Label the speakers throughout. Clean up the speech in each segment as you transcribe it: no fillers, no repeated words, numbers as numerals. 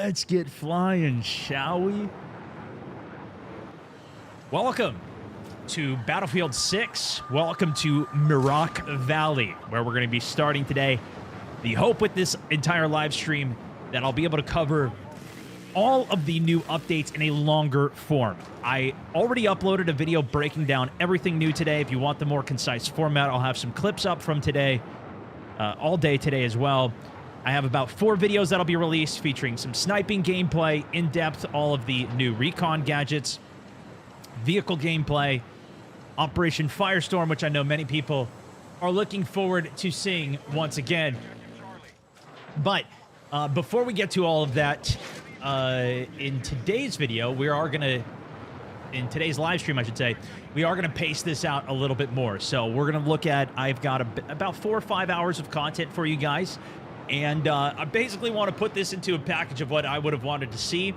Speaker 1: Let's get flying, shall we? Welcome to Battlefield 6. Welcome to Mirak Valley, where we're going to be starting today. The hope with this entire live stream that I'll be able to cover all of the new updates in a longer form. I already uploaded a video breaking down everything new today. If you want the more concise format, I'll have some clips up from today, all day today as well. I have about 4 videos that'll be released featuring some sniping gameplay, in-depth, all of the new recon gadgets, vehicle gameplay, Operation Firestorm, which I know many people are looking forward to seeing once again. But before we get to all of that, in today's video, in today's live stream, I should say, we are going to pace this out a little bit more. So we're going to look at, I've got about 4 or 5 hours of content for you guys. And I basically want to put this into a package of what I would have wanted to see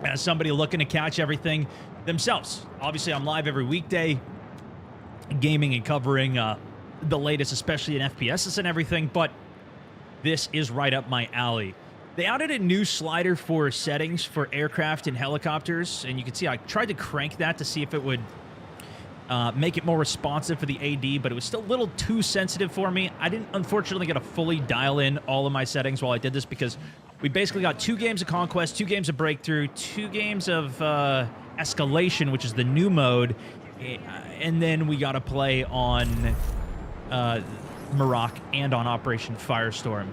Speaker 1: as somebody looking to catch everything themselves. Obviously, I'm live every weekday, gaming and covering the latest, especially in FPSs and everything, but this is right up my alley. They added a new slider for settings for aircraft and helicopters, and you can see I tried to crank that to see if it would make it more responsive for the AD, but it was still a little too sensitive for me. I didn't, unfortunately, get to fully dial in all of my settings while I did this because we basically got 2 games of Conquest, 2 games of Breakthrough, 2 games of Escalation, which is the new mode, and then we got to play on Mirak and on Operation Firestorm.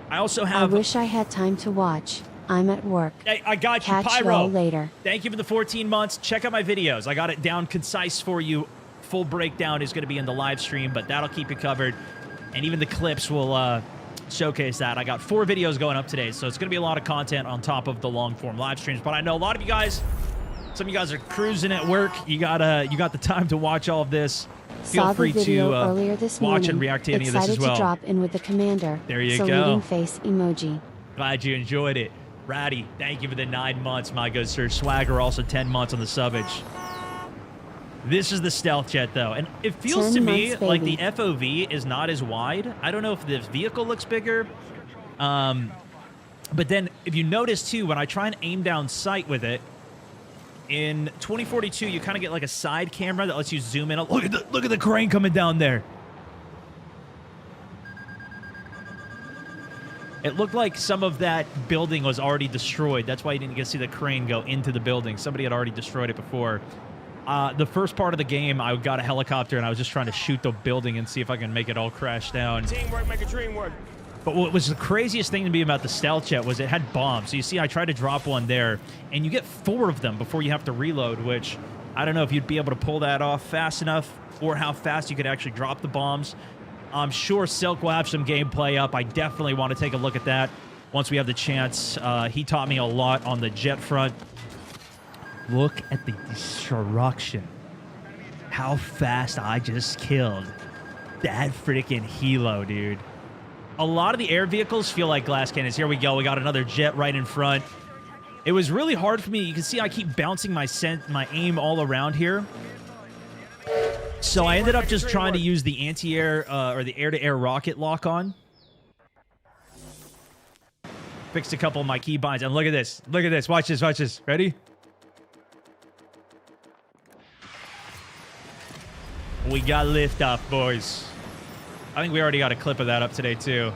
Speaker 1: I also have...
Speaker 2: I wish I had time to watch. I'm at work.
Speaker 1: Hey, I got you,
Speaker 2: Catch
Speaker 1: Pyro.
Speaker 2: y'all later.
Speaker 1: Thank you for the 14 months. Check out my videos. I got it down concise for you. Full breakdown is going to be in the live stream, but that'll keep you covered. And even the clips will showcase that. I got 4 videos going up today, so it's going to be a lot of content on top of the long-form live streams. But I know a lot of you guys, some of you guys are cruising at work. You got the time to watch all of this. Feel free to
Speaker 2: earlier this morning.
Speaker 1: watch and react to any of this as
Speaker 2: Excited
Speaker 1: well.
Speaker 2: to drop in with the commander.
Speaker 1: There you
Speaker 2: Saluting
Speaker 1: go.
Speaker 2: face emoji.
Speaker 1: Glad you enjoyed it. Ratty, thank you for the 9 months, my good sir. Swagger, also 10 months on the subbage. This is the stealth jet, though, and it feels to me like the FOV is not as wide. I don't know if this vehicle looks bigger, but then if you notice, too, when I try and aim down sight with it, in 2042, you kind of get like a side camera that lets you zoom in. Look at the crane coming down there. It looked like some of that building was already destroyed. That's why you didn't get to see the crane go into the building. Somebody had already destroyed it before. The first part of the game, I got a helicopter, and I was just trying to shoot the building and see if I can make it all crash down.
Speaker 3: Teamwork make a dream work.
Speaker 1: But what was the craziest thing to me about the stealth jet was it had bombs. So you see, I tried to drop one there, and you get 4 of them before you have to reload, which I don't know if you'd be able to pull that off fast enough or how fast you could actually drop the bombs. I'm sure Silk will have some gameplay up. I definitely want to take a look at that once we have the chance. He taught me a lot on the jet front. Look at the destruction. How fast I just killed that freaking helo, dude. A lot of the air vehicles feel like glass cannons. Here we go. We got another jet right in front. It was really hard for me. You can see I keep bouncing my aim all around here. So I ended up just trying to use the anti-air or the air-to-air rocket lock-on. Fixed a couple of my keybinds, and look at this. Look at this. Watch this. Watch this. Ready? We got liftoff, boys. I think we already got a clip of that up today, too.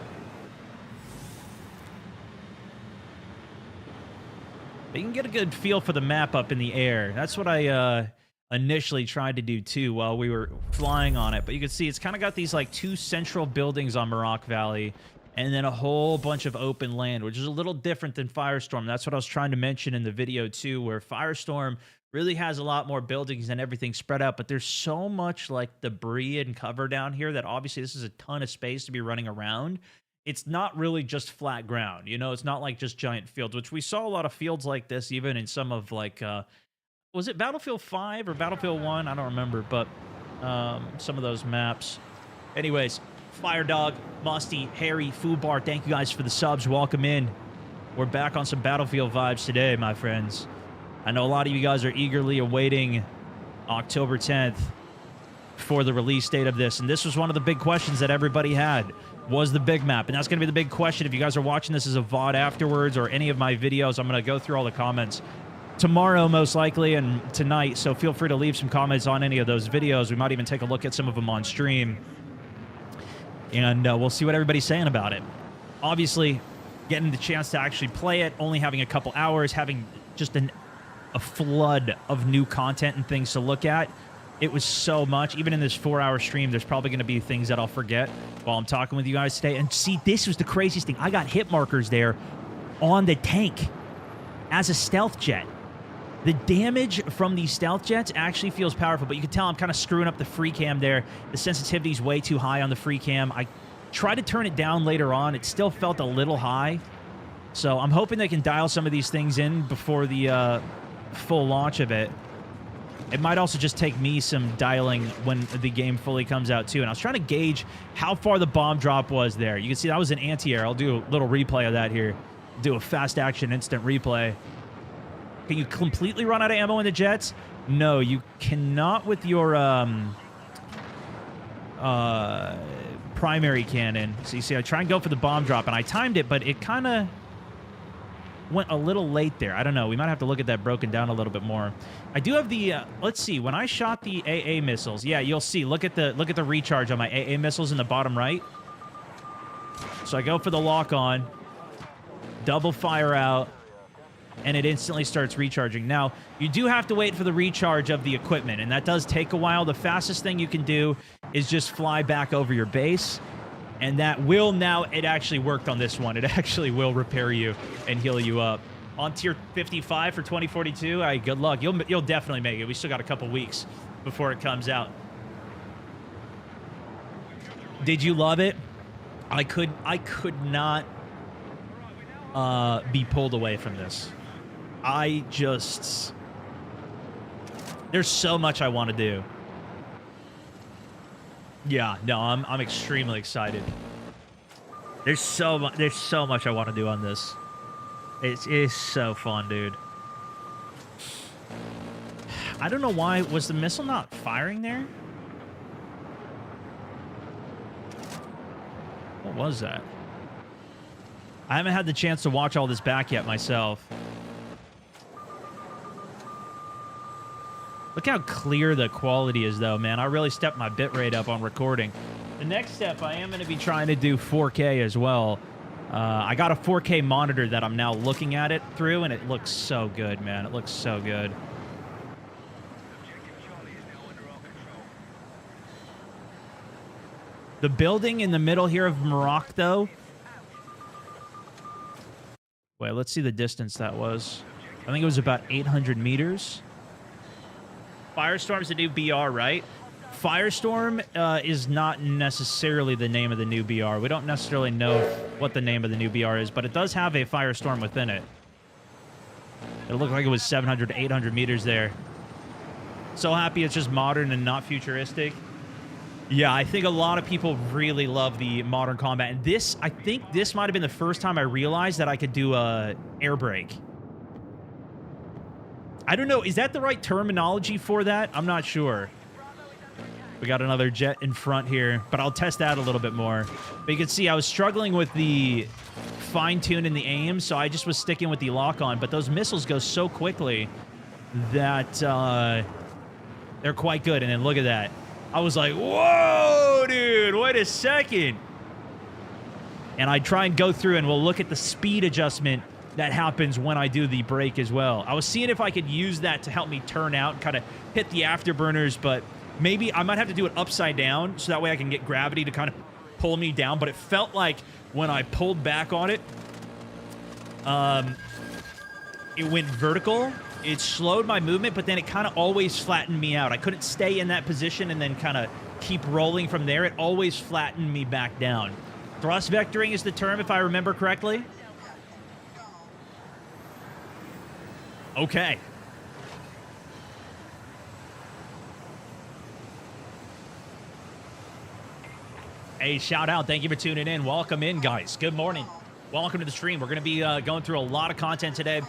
Speaker 1: But you can get a good feel for the map up in the air. That's what I initially tried to do, too, while we were flying on it. But you can see it's kind of got these, like, 2 central buildings on Mirak Valley, and then a whole bunch of open land, which is a little different than Firestorm. That's what I was trying to mention in the video, too, where Firestorm really has a lot more buildings and everything spread out, but there's so much like debris and cover down here that obviously this is a ton of space to be running around. It's not really just flat ground, you know, it's not like just giant fields, which we saw a lot of fields like this even in some of like, was it Battlefield 5 or Battlefield 1? I don't remember, but some of those maps. Anyways, Fire Dog, Musty, Harry, Food Bar, thank you guys for the subs. Welcome in. We're back on some Battlefield vibes today, my friends. I know a lot of you guys are eagerly awaiting October 10th for the release date of this, and this was one of the big questions that everybody had. was the big map. And that's going to be the big question. If you guys are watching this as a VOD afterwards or any of my videos, I'm going to go through all the comments tomorrow most likely and tonight. So feel free to leave some comments on any of those videos. We might even take a look at some of them on stream. And we'll see what everybody's saying about it. Obviously, getting the chance to actually play it, only having a couple hours, having just a flood of new content and things to look at. It was so much. Even in this 4-hour stream, there's probably going to be things that I'll forget while I'm talking with you guys today. And see, this was the craziest thing. I got hit markers there on the tank as a stealth jet. The damage from these stealth jets actually feels powerful, but you can tell I'm kind of screwing up the free cam there. The sensitivity's way too high on the free cam. I tried to turn it down later on. It still felt a little high. So I'm hoping they can dial some of these things in before the full launch of it. It might also just take me some dialing when the game fully comes out, too. And I was trying to gauge how far the bomb drop was there. You can see that was an anti-air. I'll do a little replay of that here. Do a fast action instant replay. Can you completely run out of ammo in the jets? No, you cannot with your primary cannon. So you see, I try and go for the bomb drop, and I timed it, but it kind of went a little late there. I don't know. We might have to look at that broken down a little bit more. I do have the let's see. When I shot the AA missiles, yeah, you'll see. Look at the recharge on my AA missiles in the bottom right. So I go for the lock on, double fire out, and it instantly starts recharging. Now, you do have to wait for the recharge of the equipment, and that does take a while. The fastest thing you can do is just fly back over your base. And that will now, it actually worked on this one. It actually will repair you and heal you up. On tier 55 for 2042, good luck. You'll definitely make it. We still got a couple weeks before it comes out. Did you love it? I could not be pulled away from this. There's so much I want to do. Yeah, no, I'm extremely excited. There's so much I want to do on this. It is so fun, dude. I don't know why. Was the missile not firing there? What was that? I haven't had the chance to watch all this back yet myself. Look how clear the quality is, though, man. I really stepped my bitrate up on recording. The next step, I am going to be trying to do 4K as well. I got a 4K monitor that I'm now looking at it through, and it looks so good, man. It looks so good. The building in the middle here of Mirak, though. Wait, let's see the distance that was. I think it was about 800 meters. Firestorm's the new BR, right? Firestorm is not necessarily the name of the new BR. We don't necessarily know what the name of the new BR is, but it does have a Firestorm within it. It looked like it was 700 to 800 meters there. So happy it's just modern and not futuristic. Yeah, I think a lot of people really love the modern combat. And this, I think this might have been the first time I realized that I could do a air brake. I don't know. Is that the right terminology for that? I'm not sure. We got another jet in front here, but I'll test that a little bit more. But you can see I was struggling with the fine-tune and the aim, so I just was sticking with the lock-on. But those missiles go so quickly that they're quite good. And then look at that. I was like, whoa, dude, wait a second. And I try and go through, and we'll look at the speed adjustment that happens when I do the brake as well. I was seeing if I could use that to help me turn out and kind of hit the afterburners, but maybe I might have to do it upside down so that way I can get gravity to kind of pull me down. But it felt like when I pulled back on it, it went vertical. It slowed my movement, but then it kind of always flattened me out. I couldn't stay in that position and then kind of keep rolling from there. It always flattened me back down. Thrust vectoring is the term, if I remember correctly. Okay. Hey, shout out. Thank you for tuning in. Welcome in, guys. Good morning. Welcome to the stream. We're going to be going through a lot of content today. If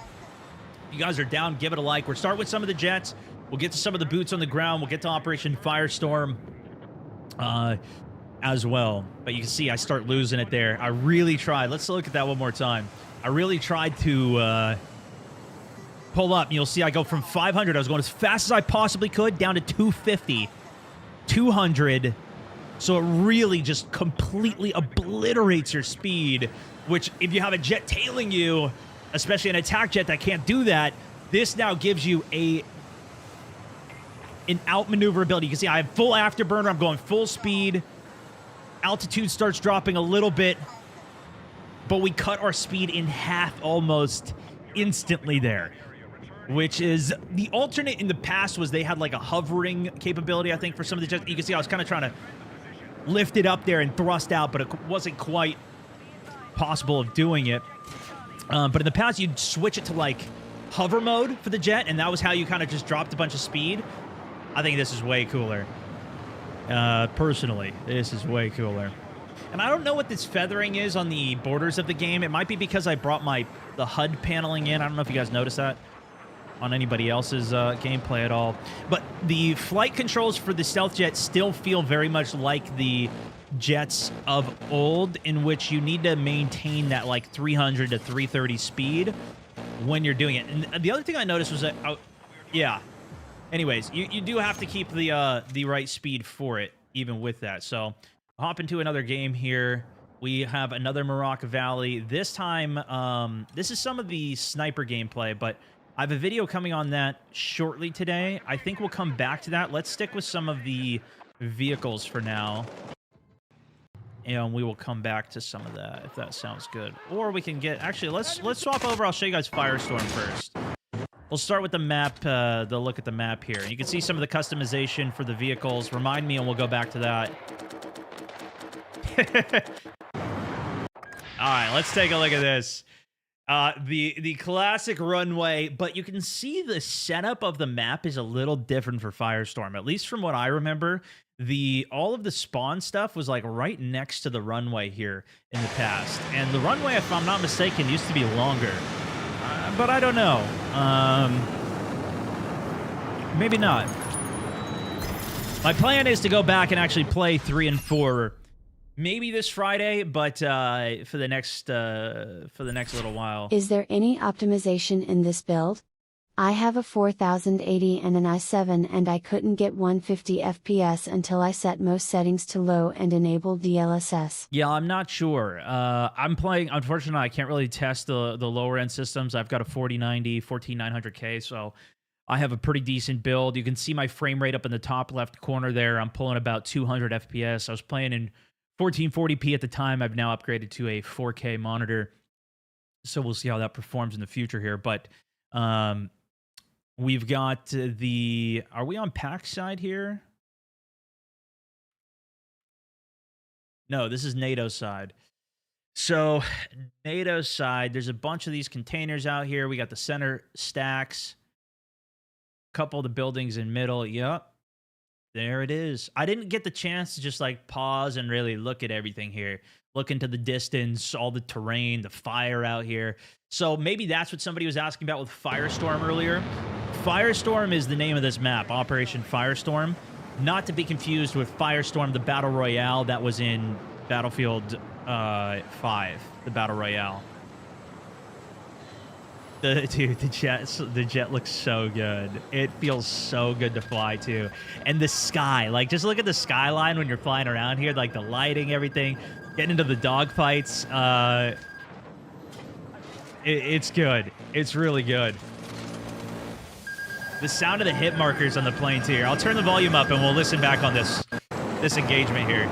Speaker 1: you guys are down, give it a like. We're starting with some of the jets. We'll get to some of the boots on the ground. We'll get to Operation Firestorm. as well. But you can see I start losing it there. I really tried. Let's look at that one more time. I really tried to pull up. You'll see I go from 500. I was going as fast as I possibly could down to 250, 200. So it really just completely obliterates your speed, which if you have a jet tailing you, especially an attack jet that can't do that, this now gives you an outmaneuverability. You can see I have full afterburner. I'm going full speed. Altitude starts dropping a little bit, but we cut our speed in half almost instantly there, which is the alternate in the past was they had like a hovering capability, I think, for some of the jets. You can see I was kind of trying to lift it up there and thrust out, but it wasn't quite possible of doing it. But in the past, you'd switch it to like hover mode for the jet, and that was how you kind of just dropped a bunch of speed. I think this is way cooler. Personally, this is way cooler. And I don't know what this feathering is on the borders of the game. It might be because I brought the HUD paneling in. I don't know if you guys noticed that on anybody else's gameplay at all. But the flight controls for the stealth jet still feel very much like the jets of old, in which you need to maintain that like 300 to 330 speed when you're doing it. And the other thing I noticed was that, yeah. Anyways, you do have to keep the right speed for it, even with that. So hop into another game here. We have another Mirak Valley. This time, this is some of the sniper gameplay, but I have a video coming on that shortly today. I think we'll come back to that. Let's stick with some of the vehicles for now, and we will come back to some of that if that sounds good. Or we can get, actually, let's swap over. I'll show you guys Firestorm first. We'll start with the map, the look at the map here. You can see some of the customization for the vehicles. Remind me, and we'll go back to that. All right, let's take a look at this. The classic runway, but you can see the setup of the map is a little different for Firestorm. At least from what I remember, all of the spawn stuff was like right next to the runway here in the past. And the runway, if I'm not mistaken, used to be longer. But I don't know. Maybe not. My plan is to go back and actually play 3 and 4, maybe this Friday, but for the next little while.
Speaker 2: Is there any optimization in this build? I have a 4080 and an i7 and I couldn't get 150 FPS until I set most settings to low and enabled DLSS.
Speaker 1: Yeah, I'm not sure. I'm playing, unfortunately, I can't really test the lower end systems. I've got a 4090, 14900K, so I have a pretty decent build. You can see my frame rate up in the top left corner there. I'm pulling about 200 FPS. I was playing in 1440p at the time. I've now upgraded to a 4K monitor, so we'll see how that performs in the future here. But we've got are we on PAX side here? No, this is NATO side. So NATO side, there's a bunch of these containers out here. We got the center stacks, a couple of the buildings in middle. Yep, there it is. I didn't get the chance to just like pause and really look at everything here. Look into the distance, all the terrain, the fire out here. So maybe that's what somebody was asking about with Firestorm earlier. Firestorm is the name of this map, Operation Firestorm. Not to be confused with Firestorm, the Battle Royale that was in Battlefield 5, the Battle Royale. The jet looks so good. It feels so good to fly too. And the sky, like just look at the skyline when you're flying around here, like the lighting, everything. Getting into the dogfights. It's good. It's really good. The sound of the hit markers on the planes here. I'll turn the volume up and we'll listen back on this engagement here.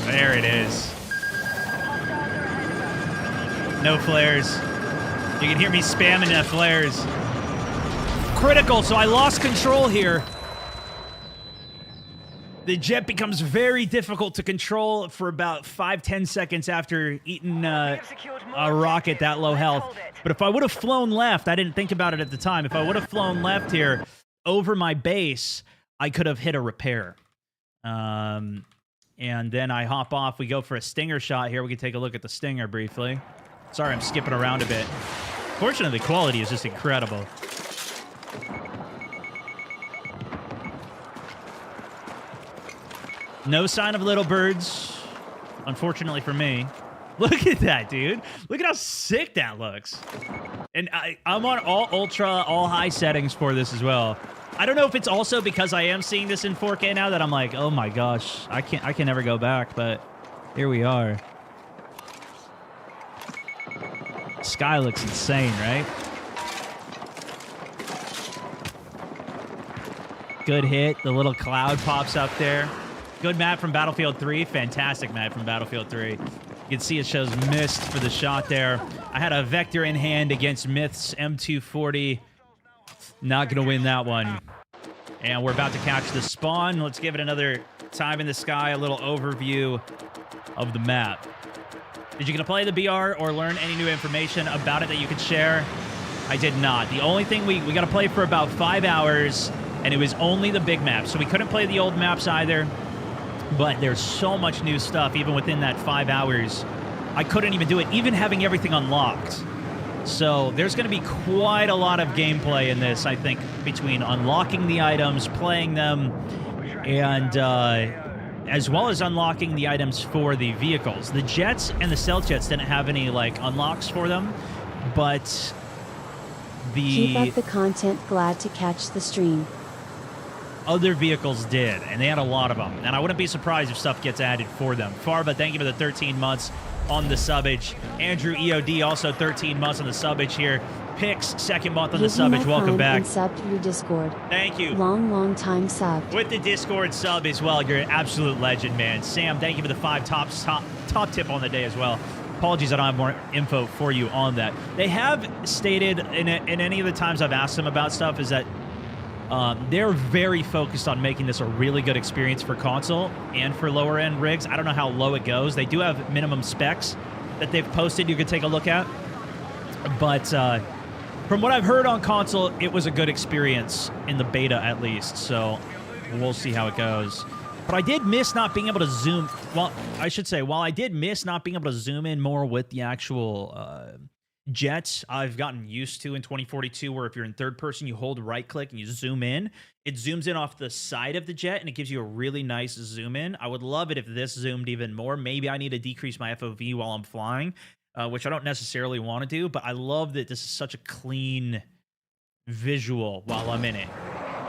Speaker 1: There it is. No flares. You can hear me spamming the flares. Critical, so I lost control here. The jet becomes very difficult to control for about 5-10 seconds after eating a rocket that low health. But if I would have flown left, I didn't think about it at the time. If I would have flown left here over my base, I could have hit a repair. And then I hop off. We go for a stinger shot here. We can take a look at the stinger briefly. Sorry, I'm skipping around a bit. Fortunately, the quality is just incredible. No sign of little birds, unfortunately for me. Look at that, dude. Look at how sick that looks. And I'm on all ultra, all high settings for this as well. I don't know if it's also because I am seeing this in 4K now that I'm like, oh my gosh, I can never go back, but here we are. Sky looks insane, right? Good hit. The little cloud pops up there. Good map from Battlefield 3. Fantastic map from Battlefield 3. You can see it shows mist for the shot there. I had a Vector in hand against Myth's M240. Not going to win that one. And we're about to catch the spawn. Let's give it another time in the sky. A little overview of the map. Did you get to play the BR or learn any new information about it that you could share? I did not. The only thing we got to play for about 5 hours, and it was only the big maps. So we couldn't play the old maps either. But there's so much new stuff, even within that 5 hours. I couldn't even do it, even having everything unlocked. So there's going to be quite a lot of gameplay in this, I think, between unlocking the items, playing them, and as well as unlocking the items for the vehicles. The jets and the stealth jets didn't have any, like, unlocks for them, but
Speaker 2: Keep up the content, glad to catch the stream.
Speaker 1: Other vehicles did, and they had a lot of them. And I wouldn't be surprised if stuff gets added for them. Farba, thank you for the 13 months on the subbage. Andrew EOD, also 13 months on the subbage here. Pix, second month on the subbage. Welcome back.
Speaker 2: And sub to your Discord.
Speaker 1: Thank you.
Speaker 2: Long time sub.
Speaker 1: With the Discord sub as well. You're an absolute legend, man. Sam, thank you for the 5 top tip on the day as well. Apologies, I don't have more info for you on that. They have stated in any of the times I've asked them about stuff is that they're very focused on making this a really good experience for console and for lower end rigs. I don't know how low it goes. They do have minimum specs that they've posted you could take a look at. But from what I've heard on console, it was a good experience in the beta at least. So we'll see how it goes. But I did miss not being able to zoom. Well, I should say, while I did miss not being able to zoom in more with the actual jets, I've gotten used to in 2042, where if you're in third person, you hold right click and you zoom in. It zooms in off the side of the jet and it gives you a really nice zoom in. I would love it if this zoomed even more. Maybe I need to decrease my FOV while I'm flying, which I don't necessarily want to do, but I love that this is such a clean visual while I'm in it,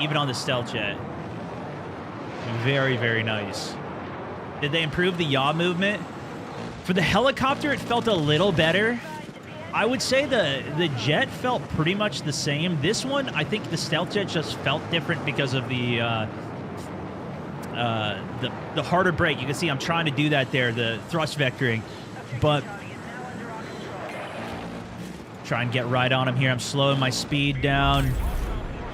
Speaker 1: even on the stealth jet. Very, very nice. Did they improve the yaw movement? For the helicopter, it felt a little better. I would say the jet felt pretty much the same. This one, I think the stealth jet just felt different because of the harder brake. You can see I'm trying to do that there, the thrust vectoring, but try and get right on him here. I'm slowing my speed down.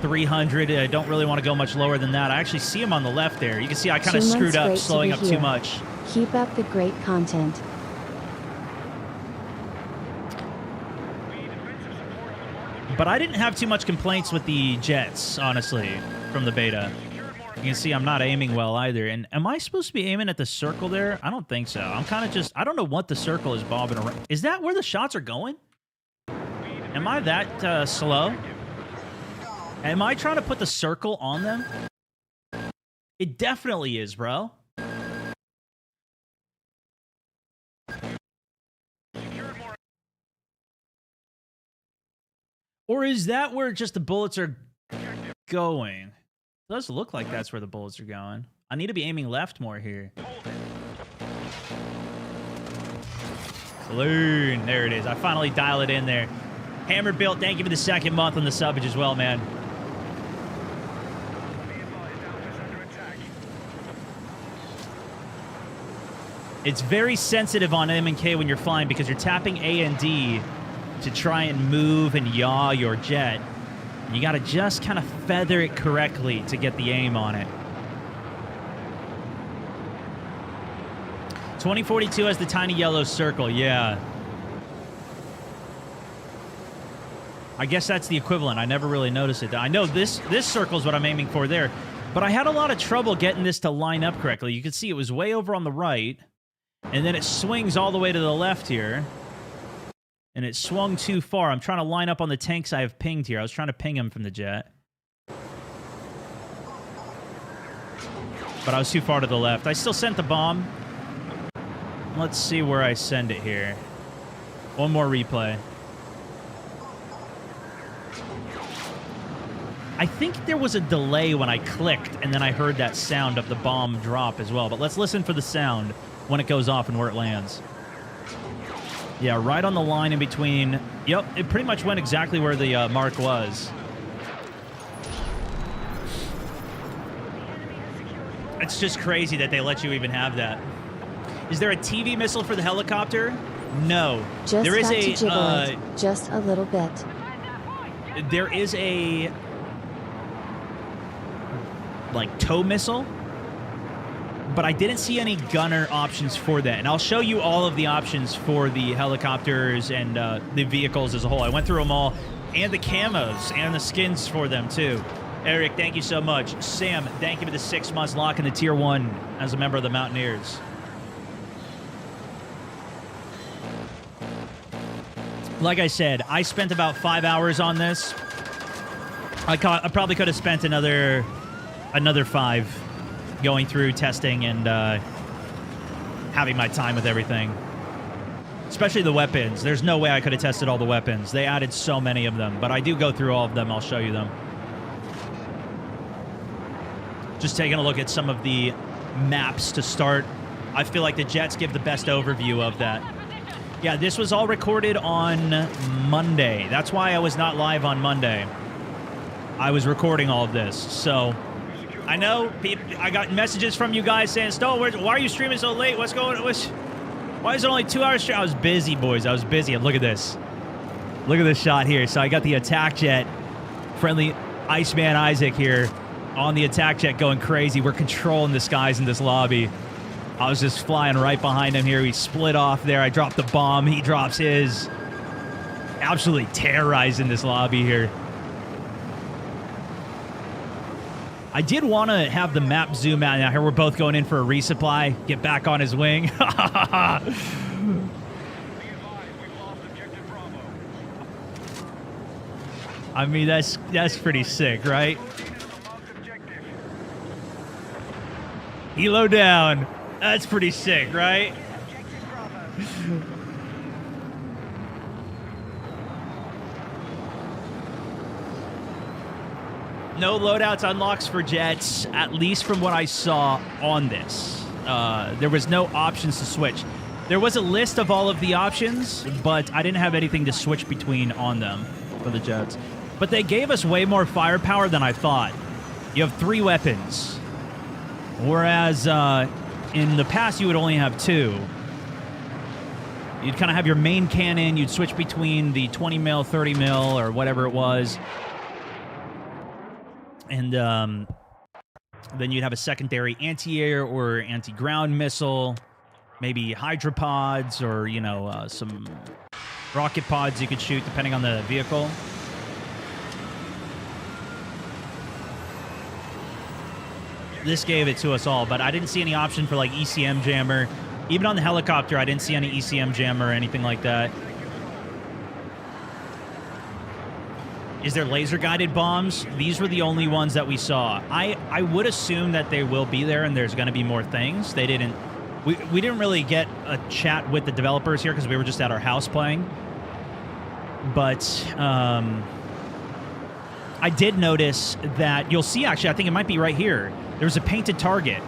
Speaker 1: 300. I don't really want to go much lower than that. I actually see him on the left there. You can see I kind of screwed up, slowing up too much.
Speaker 2: Keep up the great content.
Speaker 1: But I didn't have too much complaints with the jets, honestly, from the beta. You can see I'm not aiming well either. And am I supposed to be aiming at the circle there? I don't think so. I'm kind of just... I don't know what the circle is bobbing around. Is that where the shots are going? Am I that slow? Am I trying to put the circle on them? It definitely is, bro. Or is that where just the bullets are going? It does look like that's where the bullets are going. I need to be aiming left more here. Saloon. There it is. I finally dial it in there. Hammer Built, thank you for the second month on the subbage as well, man. It's very sensitive on M&K when you're flying because you're tapping A and D to try and move and yaw your jet. You got to just kind of feather it correctly to get the aim on it. 2042 has the tiny yellow circle, yeah. I guess that's the equivalent. I never really noticed it. I know this circle is what I'm aiming for there, but I had a lot of trouble getting this to line up correctly. You can see it was way over on the right, and then it swings all the way to the left here, and it swung too far. I'm trying to line up on the tanks I have pinged here. I was trying to ping him from the jet, but I was too far to the left. I still sent the bomb. Let's see where I send it here. One more replay. I think there was a delay when I clicked, and then I heard that sound of the bomb drop as well. But let's listen for the sound when it goes off and where it lands. Yeah, right on the line in between. Yep, it pretty much went exactly where the mark was. It's just crazy that they let you even have that. Is there a TV missile for the helicopter? No.
Speaker 2: Just
Speaker 1: there is
Speaker 2: got to jiggle it, just a little bit.
Speaker 1: There is a like tow missile, but I didn't see any gunner options for that. And I'll show you all of the options for the helicopters and the vehicles as a whole. I went through them all, and the camos and the skins for them too. Eric, thank you so much. Sam, thank you for the 6 months lock in the tier 1 as a member of the Mountaineers. Like I said, I spent about 5 hours on this. I probably could have spent another 5 going through testing and having my time with everything. Especially the weapons. There's no way I could have tested all the weapons. They added so many of them, but I do go through all of them. I'll show you them. Just taking a look at some of the maps to start. I feel like the jets give the best overview of that. Yeah, this was all recorded on Monday. That's why I was not live on Monday. I was recording all of this, so I know I got messages from you guys saying, "Stoll, why are you streaming so late? What's going on? Why is it only 2 hours?" I was busy, boys. I was busy. And look at this. Look at this shot here. So I got the attack jet, friendly Iceman Isaac here on the attack jet going crazy. We're controlling the skies in this lobby. I was just flying right behind him here. We split off there. I dropped the bomb. He drops his. Absolutely terrorizing this lobby here. I did want to have the map zoom out. Now here we're both going in for a resupply. Get back on his wing. I mean, that's pretty sick, right? Elo down. That's pretty sick, right? No loadouts unlocks for jets, at least from what I saw on this. There was no options to switch. There was a list of all of the options, but I didn't have anything to switch between on them for the jets. But they gave us way more firepower than I thought. You have 3 weapons, whereas in the past you would only have 2. You'd kind of have your main cannon. You'd switch between the 20 mil, 30 mil, or whatever it was. And then you'd have a secondary anti-air or anti-ground missile, maybe hydropods, or, you know, some rocket pods you could shoot depending on the vehicle. This gave it to us all, but I didn't see any option for, like, ECM jammer. Even on the helicopter, I didn't see any ECM jammer or anything like that. Is there laser-guided bombs? These were the only ones that we saw. I would assume that they will be there and there's going to be more things. They didn't... We didn't really get a chat with the developers here because we were just at our house playing. But I did notice that... You'll see, actually, I think it might be right here. There's a painted target.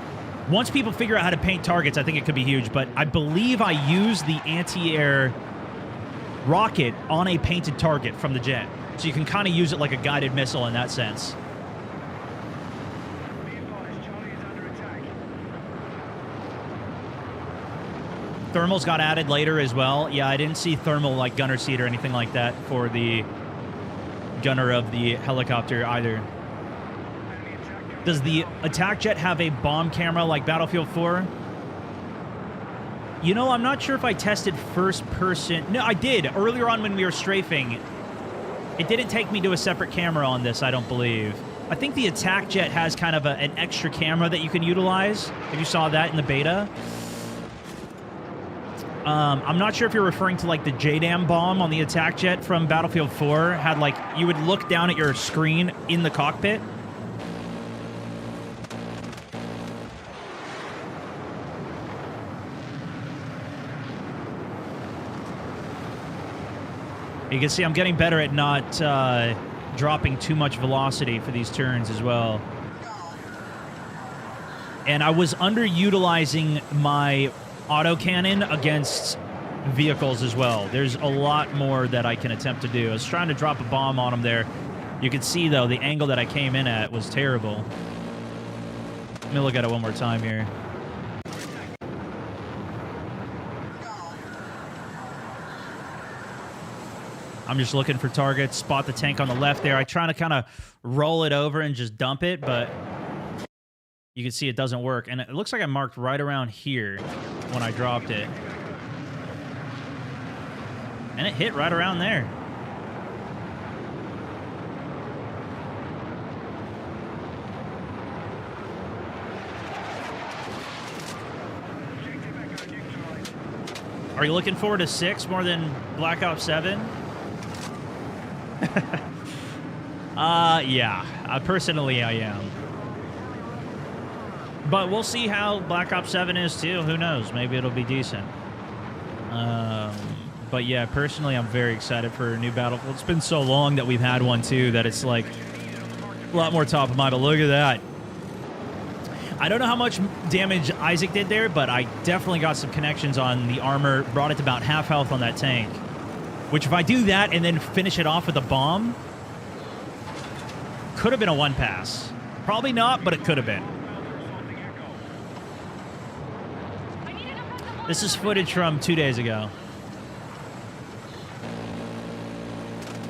Speaker 1: Once people figure out how to paint targets, I think it could be huge. But I believe I used the anti-air rocket on a painted target from the jet. So you can kind of use it like a guided missile in that sense. Thermals got added later as well. Yeah, I didn't see thermal like gunner seat or anything like that for the gunner of the helicopter either. Does the attack jet have a bomb camera like Battlefield 4? You know, I'm not sure if I tested first person. No, I did. Earlier on when we were strafing, it didn't take me to a separate camera on this, I don't believe. I think the attack jet has kind of an extra camera that you can utilize, if you saw that in the beta. I'm not sure if you're referring to, like, the JDAM bomb on the attack jet from Battlefield 4. Had, like, you would look down at your screen in the cockpit. You can see I'm getting better at not dropping too much velocity for these turns as well. And I was underutilizing my autocannon against vehicles as well. There's a lot more that I can attempt to do. I was trying to drop a bomb on him there. You can see, though, the angle that I came in at was terrible. Let me look at it one more time here. I'm just looking for targets, spot the tank on the left there. I try to kind of roll it over and just dump it, but you can see it doesn't work. And it looks like I marked right around here when I dropped it. And it hit right around there. Are you looking forward to 6 more than Black Ops 7? Yeah. Personally, I am. But we'll see how Black Ops 7 is, too. Who knows? Maybe it'll be decent. But, yeah, personally, I'm very excited for a new Battlefield. It's been so long that we've had one, too, that it's, like, a lot more top of mind. But look at that. I don't know how much damage Isaac did there, but I definitely got some connections on the armor. Brought it to about half health on that tank. Which, if I do that and then finish it off with a bomb, could have been a one pass. Probably not, but it could have been. This is footage from 2 days ago.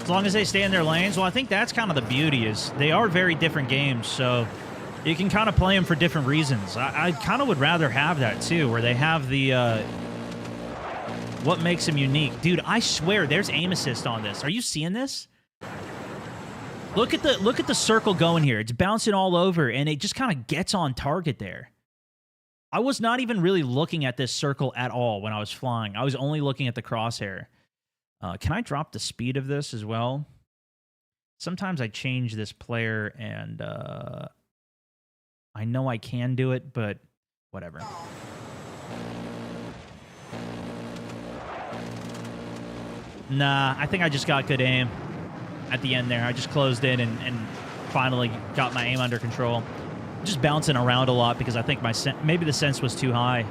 Speaker 1: As long as they stay in their lanes, well, I think that's kind of the beauty, is they are very different games, so you can kind of play them for different reasons. I kind of would rather have that, too, where they have the... what makes them unique. Dude, I swear, there's aim assist on this. Are you seeing this? Look at the circle going here. It's bouncing all over, and it just kind of gets on target there. I was not even really looking at this circle at all when I was flying. I was only looking at the crosshair. Can I drop the speed of this as well? Sometimes I change this player, and I know I can do it, but whatever. Nah, I think I just got good aim at the end there. I just closed in and finally got my aim under control. Just bouncing around a lot because I think maybe the sense was too high.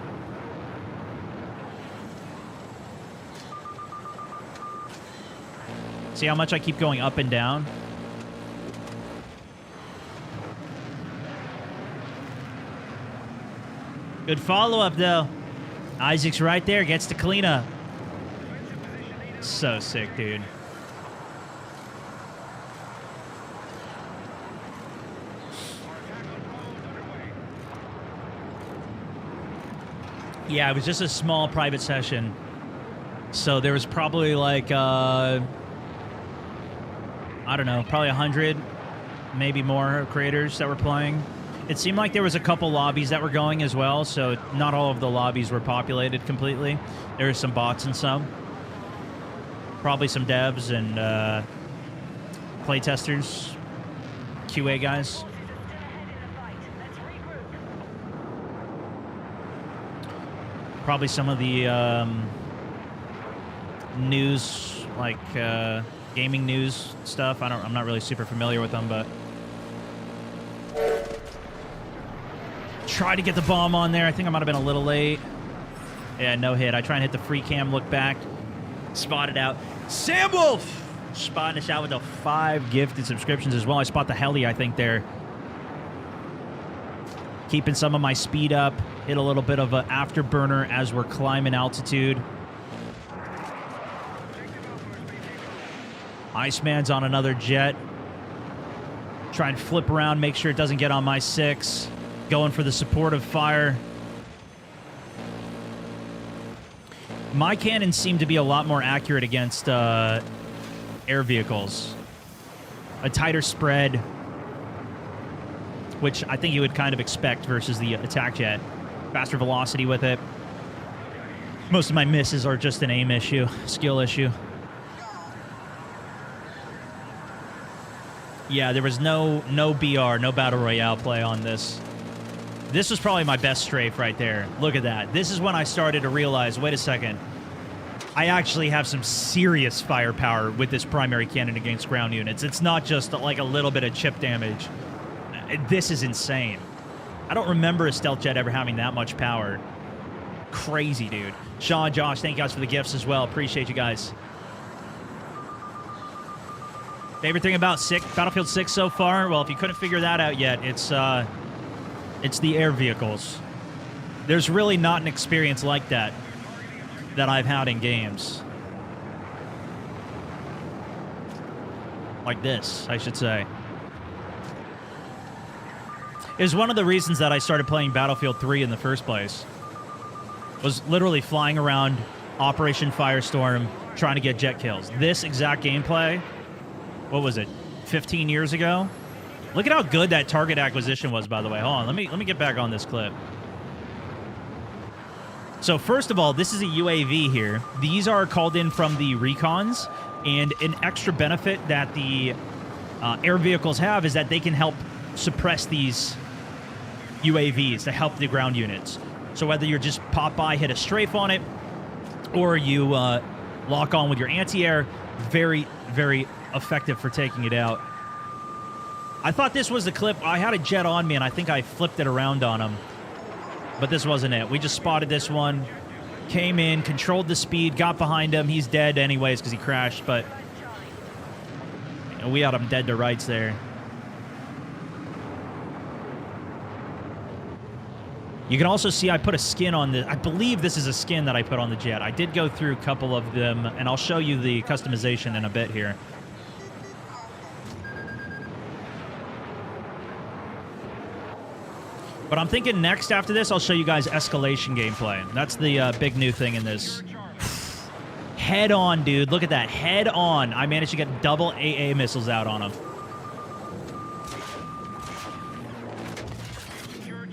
Speaker 1: See how much I keep going up and down? Good follow-up, though. Isaac's right there, gets to clean up. So sick, dude. Yeah, it was just a small private session. So there was probably like, I don't know, probably 100, maybe more creators that were playing. It seemed like there was a couple lobbies that were going as well, so not all of the lobbies were populated completely. There were some bots and some. Probably some devs and playtesters, QA guys. Probably some of the news, like gaming news stuff. I'm not really super familiar with them, but try to get the bomb on there. I think I might have been a little late. Yeah, no hit. I try and hit the free cam, look back, spot it out. Sam Wolf spotting us out with the 5 gifted subscriptions as well. I spot the heli, I think, there. Keeping some of my speed up. Hit a little bit of an afterburner as we're climbing altitude. Iceman's on another jet. Try and flip around, make sure it doesn't get on my 6. Going for the supportive fire. My cannons seem to be a lot more accurate against air vehicles. A tighter spread, which I think you would kind of expect versus the attack jet. Faster velocity with it. Most of my misses are just an aim issue, skill issue. Yeah, there was no BR, no Battle Royale play on this. This was probably my best strafe right there. Look at that. This is when I started to realize, wait a second, I actually have some serious firepower with this primary cannon against ground units. It's not just like a little bit of chip damage. This is insane. I don't remember a stealth jet ever having that much power. Crazy, dude. Sean, Josh, thank you guys for the gifts as well. Appreciate you guys. Favorite thing about Battlefield 6 so far? Well, if you couldn't figure that out yet, it's the air vehicles. There's really not an experience like that I've had in games. Like this, I should say. Is one of the reasons that I started playing Battlefield 3 in the first place. Was literally flying around Operation Firestorm trying to get jet kills. This exact gameplay, what was it, 15 years ago? Look at how good that target acquisition was, by the way. Hold on, let me get back on this clip. So first of all, this is a UAV here. These are called in from the recons, and an extra benefit that the air vehicles have is that they can help suppress these UAVs to help the ground units. So whether you're just pop by, hit a strafe on it, or you lock on with your anti-air, very, very effective for taking it out. I thought this was the clip. I had a jet on me, and I think I flipped it around on him. But this wasn't it. We just spotted this one, came in, controlled the speed, got behind him. He's dead anyways because he crashed, but we had him dead to rights there. You can also see I put a skin on the... I believe this is a skin that I put on the jet. I did go through a couple of them, and I'll show you the customization in a bit here. But I'm thinking next after this, I'll show you guys Escalation gameplay. That's the big new thing in this. Head on, dude. Look at that. Head on. I managed to get double AA missiles out on him.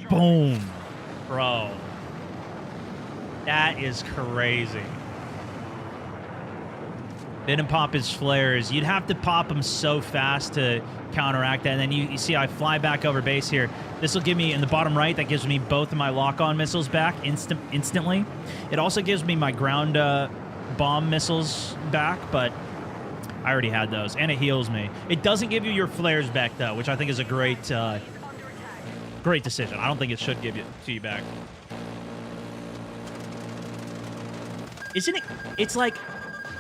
Speaker 1: Boom. Bro. That is crazy. Didn't pop his flares. You'd have to pop them so fast to counteract that. And then you see I fly back over base here. This will give me, in the bottom right, that gives me both of my lock-on missiles back instantly. It also gives me my ground bomb missiles back, but I already had those. And it heals me. It doesn't give you your flares back, though, which I think is a great decision. I don't think it should give it to you back. Isn't it? It's like...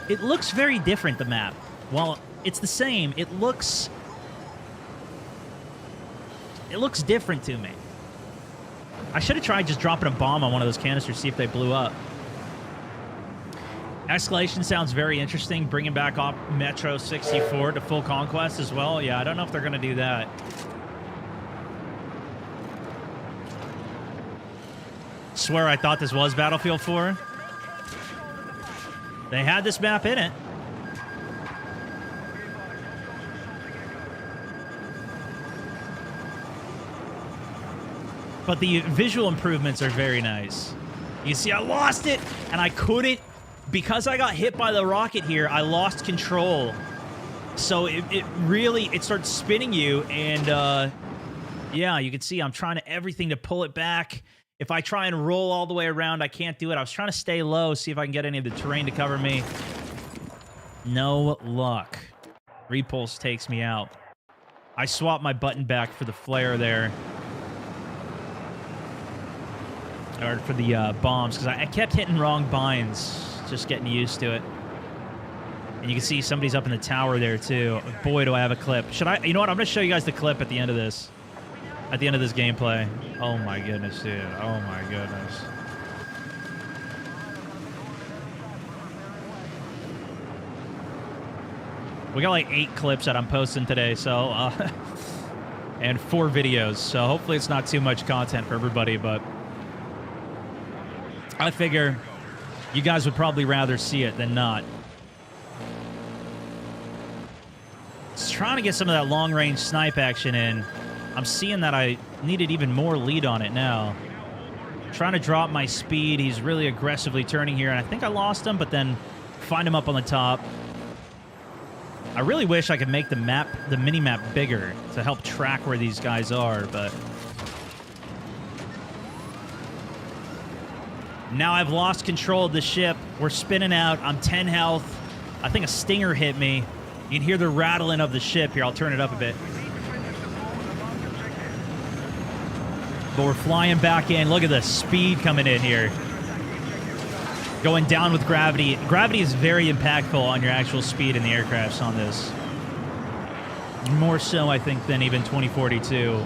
Speaker 1: It looks very different, the map. Well, it's the same. It looks different to me. I should have tried just dropping a bomb on one of those canisters, see if they blew up. Escalation sounds very interesting. Bringing back Metro 64 to full conquest as well. Yeah, I don't know if they're going to do that. Swear I thought this was Battlefield 4. They had this map in it. But the visual improvements are very nice. You see, I lost it, and I couldn't, because I got hit by the rocket here, I lost control. So it really starts spinning you, and yeah, you can see I'm trying everything to pull it back. If I try and roll all the way around, I can't do it. I was trying to stay low, see if I can get any of the terrain to cover me. No luck. Repulse takes me out. I swapped my button back for the flare there. Or for the bombs, because I kept hitting wrong binds. Just getting used to it. And you can see somebody's up in the tower there, too. Boy, do I have a clip. Should I... You know what? I'm going to show you guys the clip at the end of this. At the end of this gameplay. Oh my goodness, dude. Oh my goodness. We got like 8 clips that I'm posting today, so... and 4 videos, so hopefully it's not too much content for everybody, but... I figure You guys would probably rather see it than not. Just trying to get some of that long-range snipe action in. I'm seeing that I needed even more lead on it now. Trying to drop my speed. He's really aggressively turning here, and I think I lost him, but then find him up on the top. I really wish I could make the map, the mini-map bigger to help track where these guys are, but... Now I've lost control of the ship. We're spinning out. I'm 10 health. I think a stinger hit me. You can hear the rattling of the ship here. I'll turn it up a bit. But we're flying back in. Look at the speed coming in here. Going down with gravity. Gravity is very impactful on your actual speed in the aircrafts on this. More so, I think, than even 2042.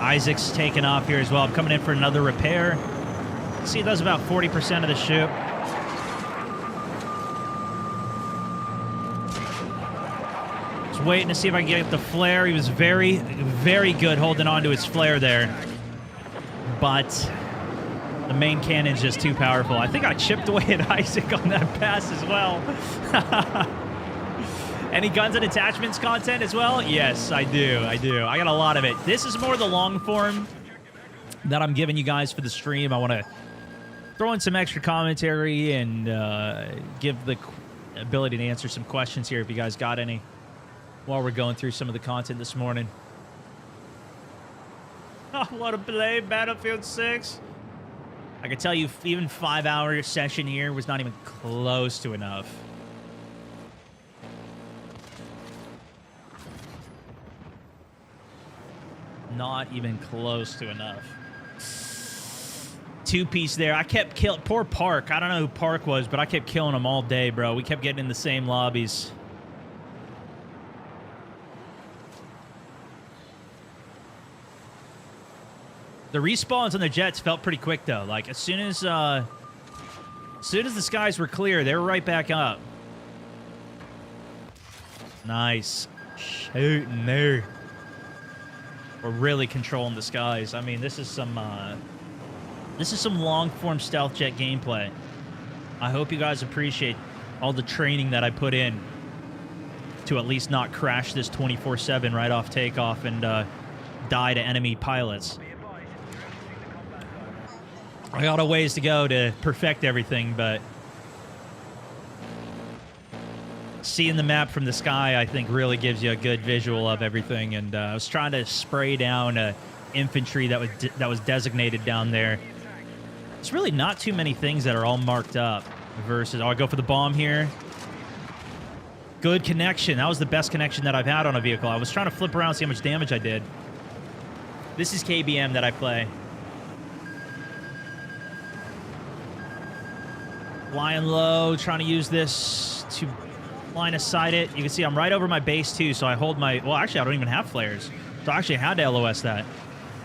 Speaker 1: Isaac's taking off here as well. I'm coming in for another repair. See, it does about 40% of the ship. Just waiting to see if I can get the flare. He was very, very good holding on to his flare there. But the main cannon's just too powerful. I think I chipped away at Isaac on that pass as well. Any guns and attachments content as well? Yes, I do. I got a lot of it. This is more the long form that I'm giving you guys for the stream. I want to throw in some extra commentary and give the ability to answer some questions here if you guys got any while we're going through some of the content this morning. I want to play Battlefield 6. I can tell you, even 5-hour session here was not even close to enough. Not even close to enough. Two-piece there. I kept killing... Poor Park. I don't know who Park was, but I kept killing him all day, bro. We kept getting in the same lobbies. The respawns on the jets felt pretty quick, though. Like, as soon as the skies were clear, they were right back up. Nice. Shooting there. We're really controlling the skies. I mean, this is some long-form stealth jet gameplay. I hope you guys appreciate all the training that I put in to at least not crash this 24/7 right off takeoff and die to enemy pilots. I got a ways to go to perfect everything, but seeing the map from the sky, I think, really gives you a good visual of everything. And I was trying to spray down infantry that was designated down there. It's really not too many things that are all marked up versus... Oh, I go for the bomb here. Good connection. That was the best connection that I've had on a vehicle. I was trying to flip around, see how much damage I did. This is KBM that I play. Flying low, trying to use this to line of sight it. You can see I'm right over my base too, so I hold my... Well, actually, I don't even have flares. So I actually had to LOS that.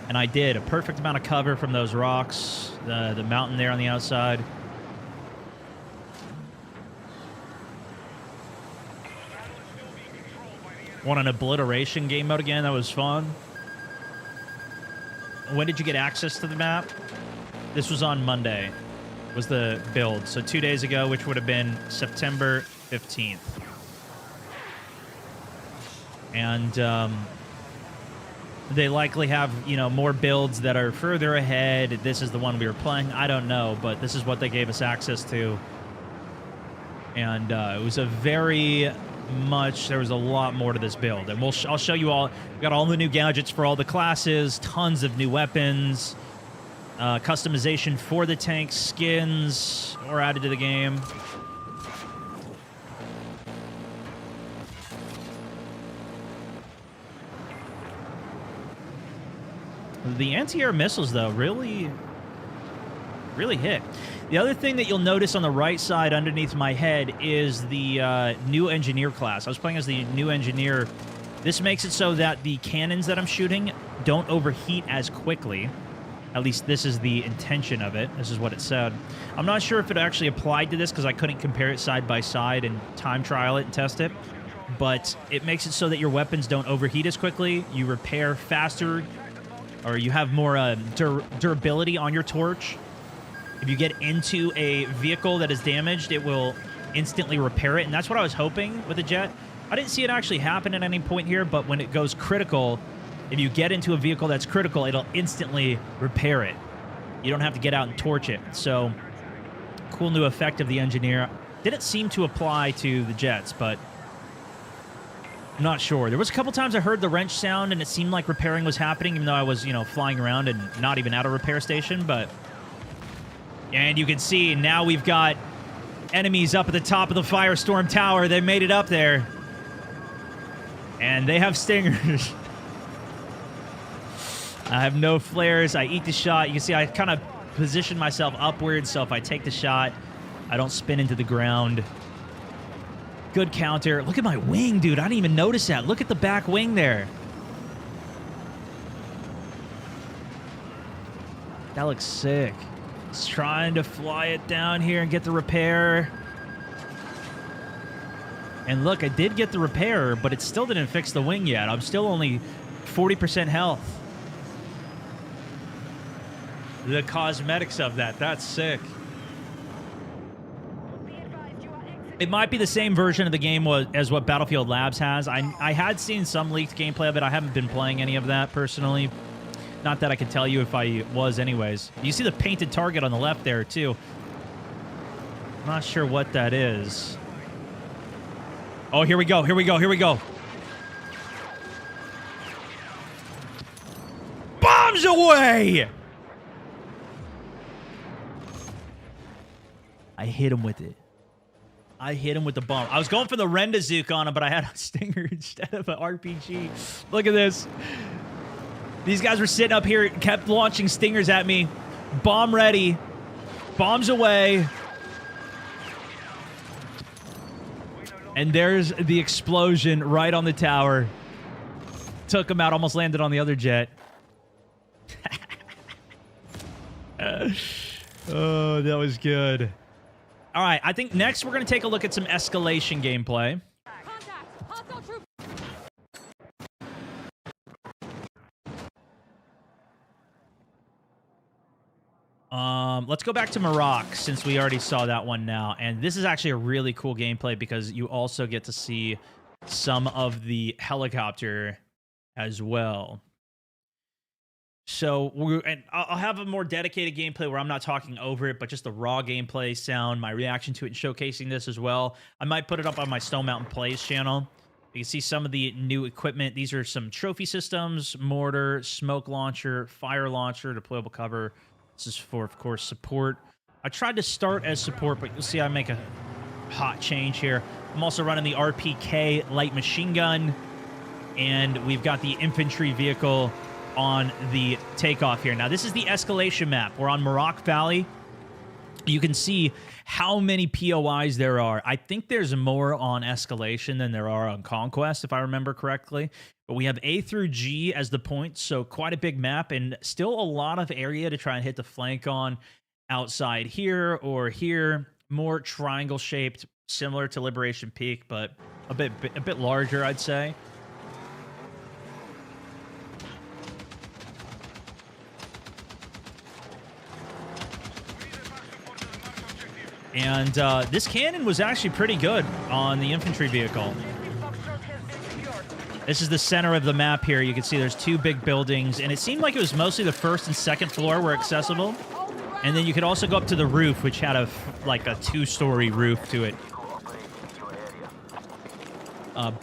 Speaker 1: And I did. A perfect amount of cover from those rocks. The mountain there on the outside. Want an obliteration game mode again? That was fun. When did you get access to the map? This was on Monday. Was the build. So 2 days ago, which would have been September 15th. And they likely have, you know, more builds that are further ahead. This is the one we were playing. I don't know, but this is what they gave us access to. And it was a very much... There was a lot more to this build. And I'll show you all. We've got all the new gadgets for all the classes. Tons of new weapons. Customization for the tank, skins are added to the game. The anti-air missiles, though, really hit. The other thing that you'll notice on the right side underneath my head is the new engineer class. I was playing as the new engineer. This makes it so that the cannons that I'm shooting don't overheat as quickly. At least this is the intention of it. This is what it said. I'm not sure if it actually applied to this because I couldn't compare it side by side and time trial it and test it. But it makes it so that your weapons don't overheat as quickly. You repair faster. or you have more durability on your torch. If you get into a vehicle that is damaged, it will instantly repair it, and that's what I was hoping with the jet. I didn't see it actually happen at any point here, but when it goes critical, if you get into a vehicle that's critical, it'll instantly repair it. You don't have to get out and torch it. So, cool new effect of the engineer. Didn't seem to apply to the jets, but I'm not sure. There was a couple times I heard the wrench sound, and it seemed like repairing was happening, even though I was, flying around and not even at a repair station, but... And you can see now we've got enemies up at the top of the Firestorm Tower. They made it up there. And they have stingers. I have no flares. I eat the shot. You can see I kind of position myself upwards, so if I take the shot, I don't spin into the ground. Good counter. Look at my wing, dude. I didn't even notice that. Look at the back wing there. That looks sick. Just trying to fly it down here and get the repair. And look, I did get the repair, but it still didn't fix the wing yet. I'm still only 40% health. The cosmetics of that's sick. It might be the same version of the game as what Battlefield Labs has. I had seen some leaked gameplay of it. I haven't been playing any of that personally. Not that I could tell you if I was anyways. You see the painted target on the left there too. I'm not sure what that is. Oh, here we go, here we go, here we go. Bombs away! I hit him with it. I hit him with the bomb. I was going for the Rendazook on him, but I had a Stinger instead of an RPG. Look at this. These guys were sitting up here, kept launching Stingers at me. Bomb ready. Bombs away. And there's the explosion right on the tower. Took him out, almost landed on the other jet. Oh, that was good. All right, I think next we're going to take a look at some Escalation gameplay. Let's go back to Mirak since we already saw that one now. And this is actually a really cool gameplay because you also get to see some of the helicopter as well. So I'll have a more dedicated gameplay where I'm not talking over it, but just the raw gameplay sound, my reaction to it, and showcasing this as well. I might put it up on my Stone Mountain Plays channel. You can see some of the new equipment. These are some trophy systems, mortar, smoke launcher, fire launcher, deployable cover. This is for, of course, support. I tried to start as support, but you'll see I make a hot change here. I'm also running the RPK light machine gun, and we've got the infantry vehicle on the takeoff here. Now, this is the Escalation map. We're on Mirak Valley. You can see how many POIs there are. I think there's more on Escalation than there are on Conquest, if I remember correctly. But we have A through G as the points, so quite a big map, and still a lot of area to try and hit the flank on outside here or here. More triangle-shaped, similar to Liberation Peak, but a bit larger, I'd say. And this cannon was actually pretty good on the infantry vehicle. This is the center of the map here. You can see there's two big buildings, and it seemed like it was mostly the first and second floor were accessible. And then you could also go up to the roof, which had like a two-story roof to it.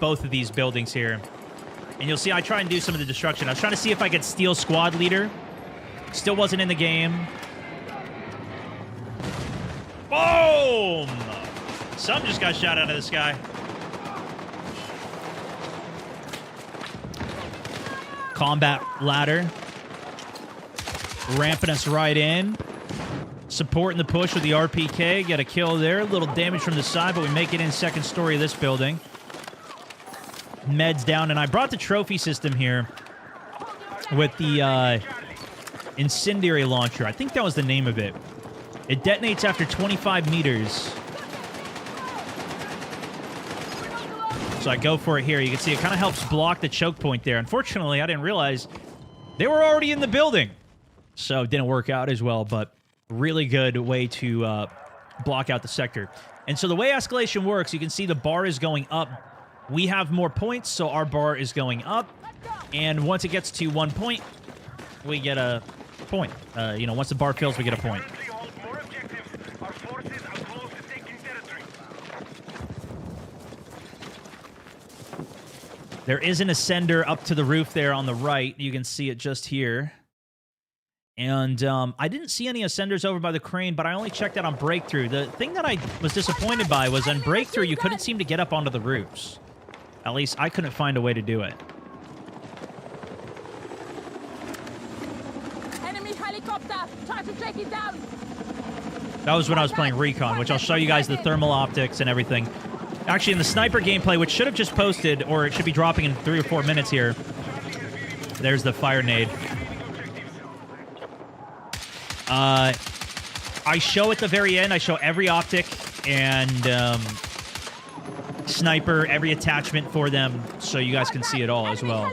Speaker 1: Both of these buildings here. And you'll see I try and do some of the destruction. I was trying to see if I could steal squad leader. Still wasn't in the game. Boom! Some just got shot out of the sky. Combat ladder. Ramping us right in. Supporting the push with the RPK. Get a kill there. A little damage from the side, but we make it in second story of this building. Meds down, and I brought the trophy system here with the incendiary launcher. I think that was the name of it. It detonates after 25 meters. So I go for it here. You can see it kind of helps block the choke point there. Unfortunately, I didn't realize They were already in the building. So it didn't work out as well, but really good way to block out the sector. And so the way Escalation works, you can see the bar is going up. We have more points, so our bar is going up. And once it gets to 1 point, we get a point. You know, once the bar fills, we get a point. There is an ascender up to the roof there on the right. You can see it just here. And I didn't see any ascenders over by the crane, but I only checked out on breakthrough. The thing that I was disappointed by was on breakthrough, you couldn't seem to get up onto the roofs. At least I couldn't find a way to do it.
Speaker 3: Enemy helicopter! Try to take it down!
Speaker 1: That was when I was playing Recon, which I'll show you guys the thermal optics and everything. Actually, in the sniper gameplay, which should have just posted, or it should be dropping in 3 or 4 minutes here, there's the fire nade. I show at the very end, I show every optic and sniper, every attachment for them, so you guys can see it all as well.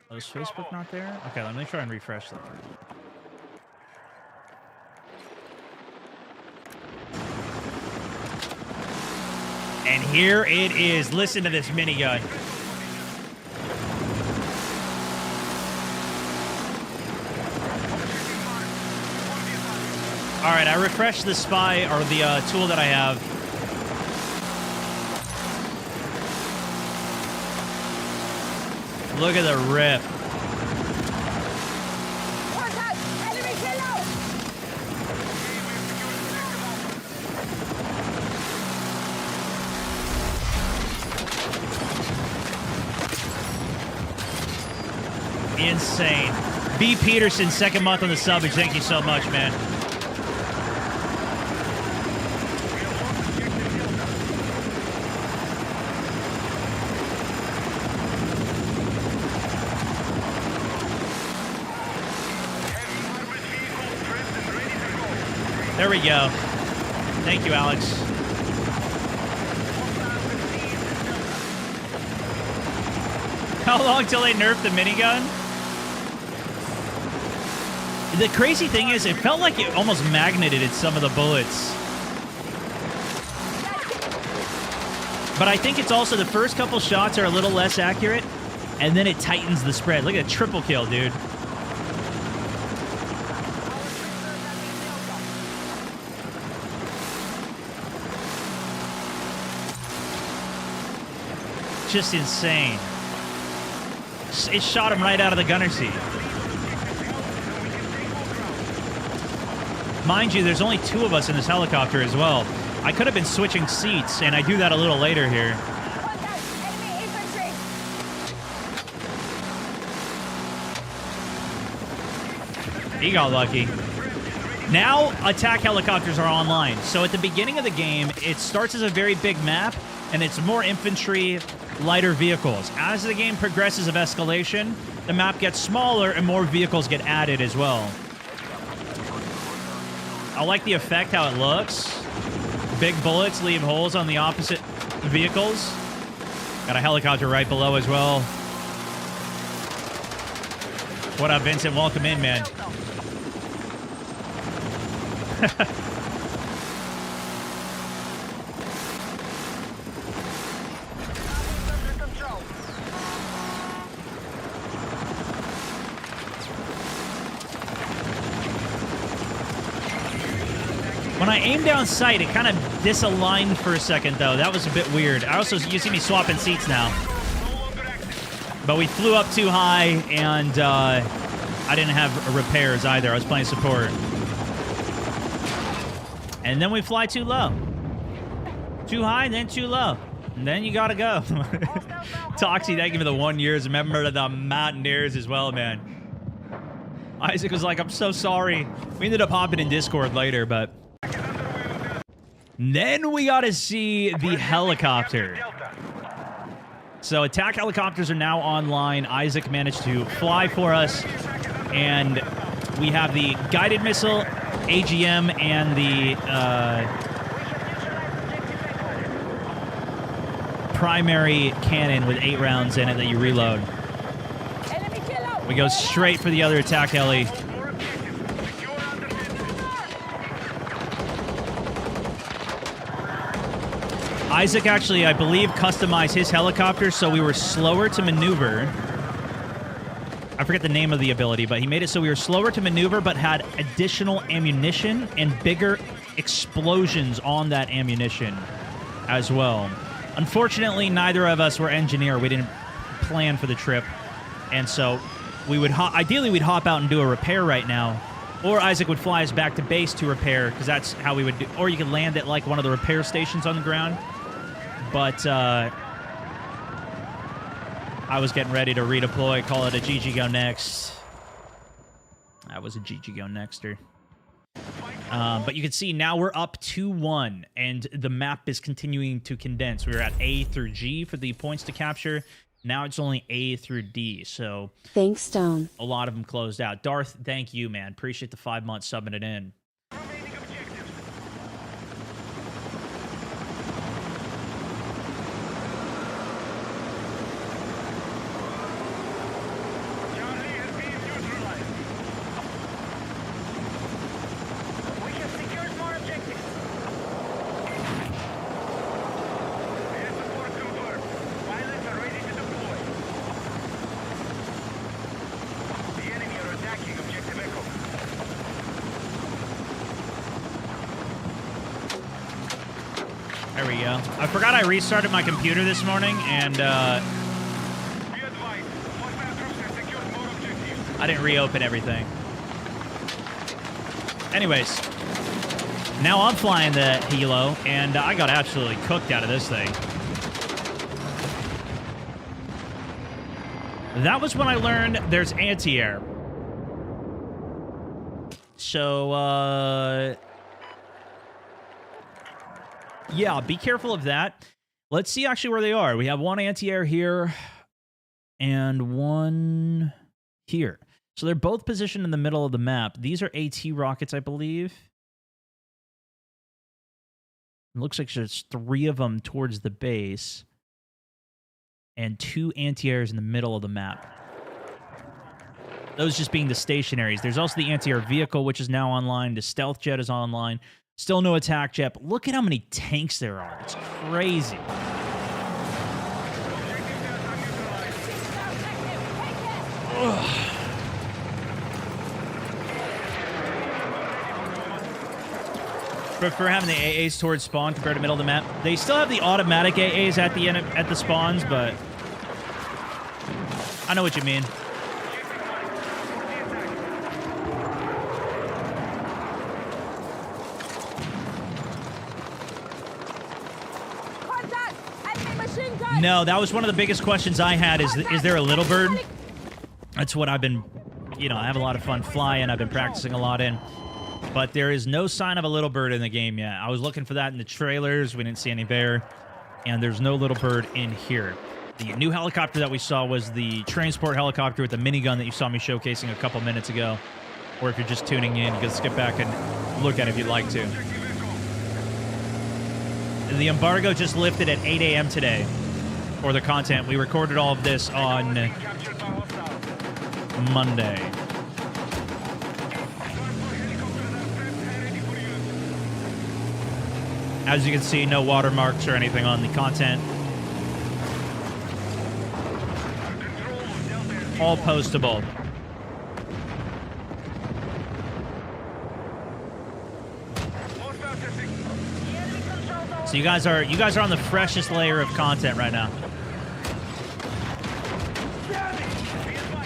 Speaker 1: Oh, is Facebook not there? Okay, let me try and refresh that. And here it is. Listen to this minigun. All right, I refreshed the spy, or the tool that I have. Look at the rip. Insane. B. Peterson, 2nd month on the subbage. Thank you so much, man. There we go. Thank you, Alex. How long till they nerf the minigun? The crazy thing is, it felt like it almost magneted some of the bullets. But I think it's also the first couple shots are a little less accurate, and then it tightens the spread. Look at a triple kill, dude. Just insane. It shot him right out of the gunner seat. Mind you, there's only 2 of us in this helicopter as well. I could have been switching seats, and I do that a little later here. He got lucky. Now, attack helicopters are online. So at the beginning of the game, it starts as a very big map, and it's more infantry, lighter vehicles. As the game progresses of Escalation, the map gets smaller and more vehicles get added as well. I like the effect, how it looks. Big bullets leave holes on the opposite vehicles. Got a helicopter right below as well. What up, Vincent? Welcome in, man. When I aimed down sight, it kind of disaligned for a second, though. That was a bit weird. You see me swapping seats now. But we flew up too high, and I didn't have repairs either. I was playing support. And then we fly too low. Too high, then too low. And then you gotta go. Toxie, thank you for the 1 year. Remember the Mountaineers as well, man. Isaac was like, I'm so sorry. We ended up hopping in Discord later, but... Then we got to see the helicopter. So attack helicopters are now online. Isaac managed to fly for us. And we have the guided missile AGM and the primary cannon with 8 rounds in it that you reload.
Speaker 3: Enemy killer.
Speaker 1: We go straight for the other attack heli. Isaac actually, I believe, customized his helicopter so we were slower to maneuver. I forget the name of the ability, but he made it so we were slower to maneuver but had additional ammunition and bigger explosions on that ammunition as well. Unfortunately, neither of us were engineer. We didn't plan for the trip. And so we would ideally we'd hop out and do a repair right now. Or Isaac would fly us back to base to repair, because that's how we would do. Or you could land at like one of the repair stations on the ground. But I was getting ready to redeploy, call it a GG go next. That was a GG go nexter. But you can see now we're up 2-1, and the map is continuing to condense. We were at A through G for the points to capture. Now it's only A through D, so...
Speaker 2: Thanks, Stone.
Speaker 1: A lot of them closed out. Darth, thank you, man. Appreciate the 5 months subbing it in. There we go. I forgot I restarted my computer this morning, and I didn't reopen everything. Anyways, now I'm flying the helo, and I got absolutely cooked out of this thing. That was when I learned there's anti-air. So, yeah, be careful of that. Let's see actually where they are. We have one anti-air here and one here. So they're both positioned in the middle of the map. These are AT rockets, I believe. It looks like there's 3 of them towards the base and 2 anti-airs in the middle of the map. Those just being the stationaries. There's also the anti-air vehicle, which is now online. The stealth jet is online. Still no attack jet, but look at how many tanks there are. It's crazy. Ugh. For having the AAs towards spawn compared to middle of the map. They still have the automatic AAs at the end at the spawns, but I know what you mean. No, that was one of the biggest questions I had is there a little bird? That's what I've been, you know, I have a lot of fun flying. I've been practicing a lot in. But there is no sign of a little bird in the game yet. I was looking for that in the trailers. We didn't see any bear. And there's no little bird in here. The new helicopter that we saw was the transport helicopter with the minigun that you saw me showcasing a couple minutes ago. Or if you're just tuning in, you can skip back and look at it if you'd like to. The embargo just lifted at 8 a.m. today. For the content. We recorded all of this on Monday. As you can see, no watermarks or anything on the content. All postable. So you guys are on the freshest layer of content right now.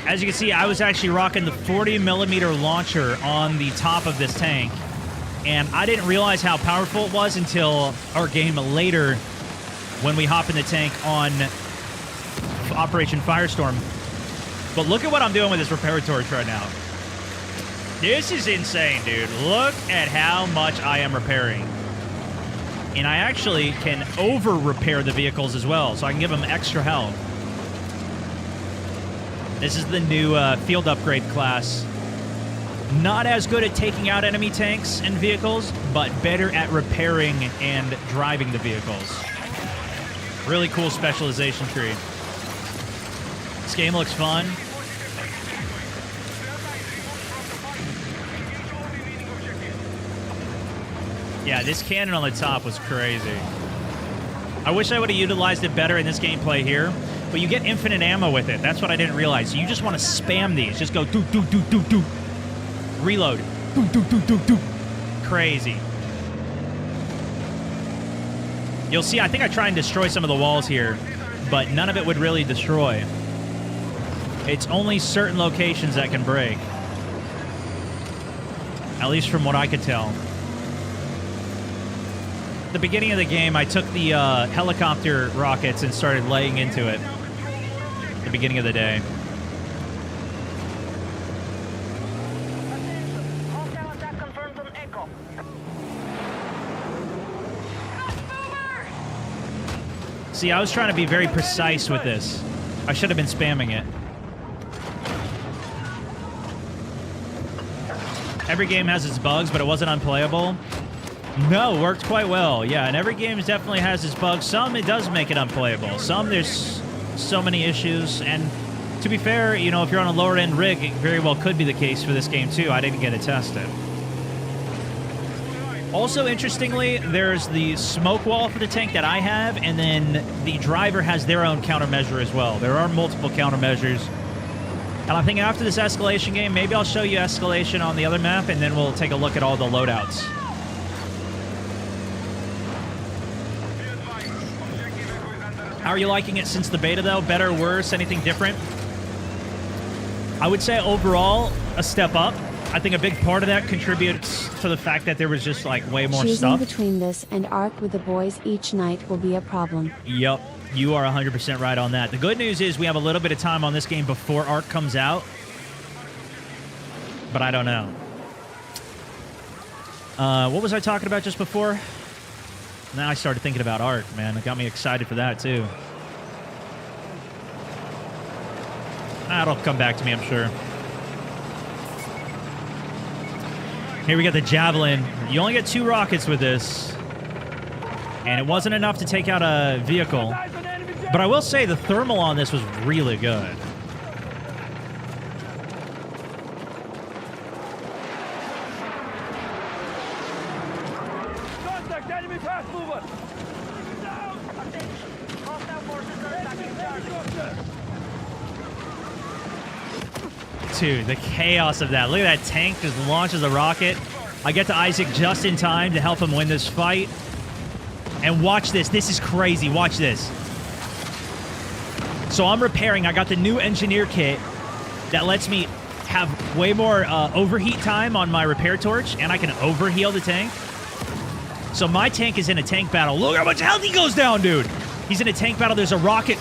Speaker 1: As you can see, I was actually rocking the 40mm launcher on the top of this tank. And I didn't realize how powerful it was until our game later when we hop in the tank on Operation Firestorm. But look at what I'm doing with this repair torch right now. This is insane, dude. Look at how much I am repairing. And I actually can over-repair the vehicles as well, so I can give them extra health. This is the new field upgrade class Not as good at taking out enemy tanks and vehicles, but better at repairing and driving the vehicles. Really cool specialization tree. This game looks fun. Yeah, this cannon on the top was crazy. I wish I would have utilized it better in this gameplay here, but you get infinite ammo with it. That's what I didn't realize. You just want to spam these. Just go do, do, do, do, do. Reload. Do, do, do, do, do. Crazy. You'll see, I think I try and destroy some of the walls here, but none of it would really destroy. It's only certain locations that can break. At least from what I could tell. At the beginning of the game, I took the helicopter rockets and started laying into it. At the beginning of the day. See, I was trying to be very precise with this. I should have been spamming it. Every game has its bugs, but it wasn't unplayable. No, worked quite well. Yeah, and every game definitely has its bugs. Some, it does make it unplayable. Some, there's so many issues. And to be fair, you know, if you're on a lower-end rig, it very well could be the case for this game, too. I didn't get it tested. Also, interestingly, there's the smoke wall for the tank that I have, and then the driver has their own countermeasure as well. There are multiple countermeasures. And I'm thinking after this Escalation game, maybe I'll show you Escalation on the other map, and then we'll take a look at all the loadouts. How are you liking it since the beta, though? Better, worse, anything different? I would say overall, a step up. I think a big part of that contributes to the fact that there was just, like, way more stuff.
Speaker 2: Choosing between this and Ark with the boys each night will be a problem.
Speaker 1: Yep, you are 100% right on that. The good news is we have a little bit of time on this game before Ark comes out. But I don't know. What was I talking about just before? Now I started thinking about Ark, man. It got me excited for that, too. That'll come back to me, I'm sure. Here we got the Javelin. You only get 2 rockets with this. And it wasn't enough to take out a vehicle. But I will say the thermal on this was really good.
Speaker 3: Contact enemy fast mover!
Speaker 1: Dude, the chaos of that. Look at that tank just launches a rocket. I get to Isaac just in time to help him win this fight. And watch this. This is crazy. Watch this. So I'm repairing. I got the new engineer kit that lets me have way more overheat time on my repair torch, and I can overheal the tank. So my tank is in a tank battle. Look how much health he goes down, dude. He's in a tank battle. There's a rocket.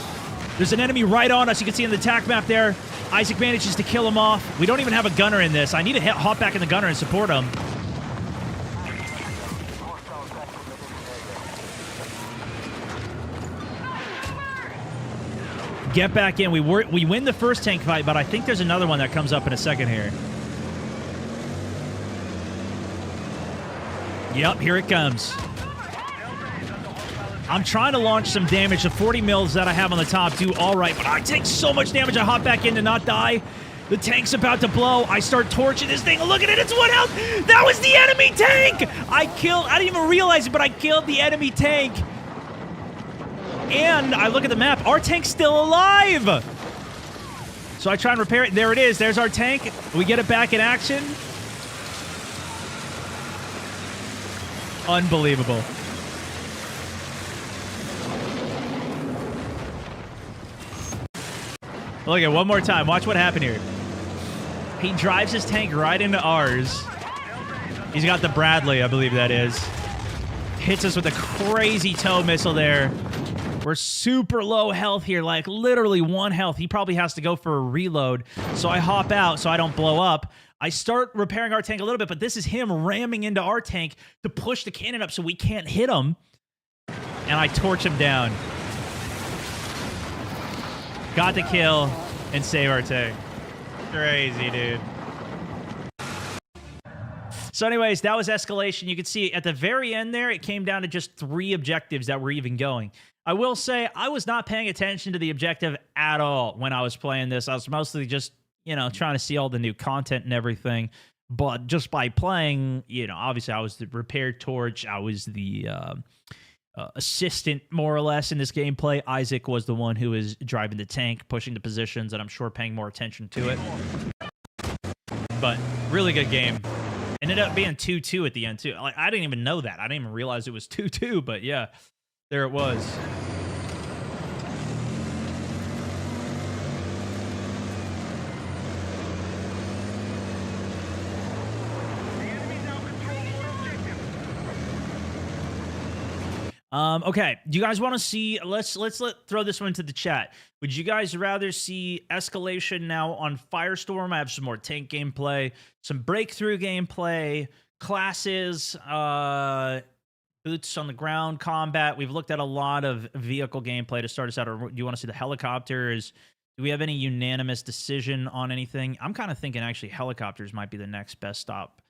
Speaker 1: There's an enemy right on us. You can see in the attack map there. Isaac manages to kill him off. We don't even have a gunner in this. I need to hop back in the gunner and support him. Get back in. We win the first tank fight, but I think there's another one that comes up in a second here. Yep, here it comes. I'm trying to launch some damage. The 40 mils that I have on the top do all right, but I take so much damage. I hop back in to not die. The tank's about to blow. I start torching this thing. Look at it. It's 1 health. That was the enemy tank. I didn't even realize it, but I killed the enemy tank. And I look at the map. Our tank's still alive. So I try and repair it. There it is. There's our tank. We get it back in action. Unbelievable. Look at one more time. Watch what happened here. He drives his tank right into ours. He's got the Bradley, I believe that is. Hits us with a crazy tow missile there. We're super low health here, like literally 1 health. He probably has to go for a reload. So I hop out so I don't blow up. I start repairing our tank a little bit, but this is him ramming into our tank to push the cannon up so we can't hit him. And I torch him down. Got the kill and save our tank. Crazy, dude. So anyways, that was Escalation. You can see at the very end there, it came down to just 3 objectives that were even going. I will say I was not paying attention to the objective at all when I was playing this. I was mostly just, you know, trying to see all the new content and everything. But just by playing, you know, obviously I was the repair torch. I was the assistant, more or less, in this gameplay. Isaac was the one who was driving the tank, pushing the positions, and I'm sure paying more attention to it. But really good game. Ended up being 2-2 at the end, too. Like, I didn't even know that. I didn't even realize it was 2-2, but yeah, there it was. Okay, do you guys want to see, let's throw this one into the chat. Would you guys rather see Escalation now on Firestorm? I have some more tank gameplay, some breakthrough gameplay, classes, boots on the ground combat. We've looked at a lot of vehicle gameplay to start us out. Or do you want to see the helicopters? Do we have any unanimous decision on anything? I'm kind of thinking actually helicopters might be the next best stop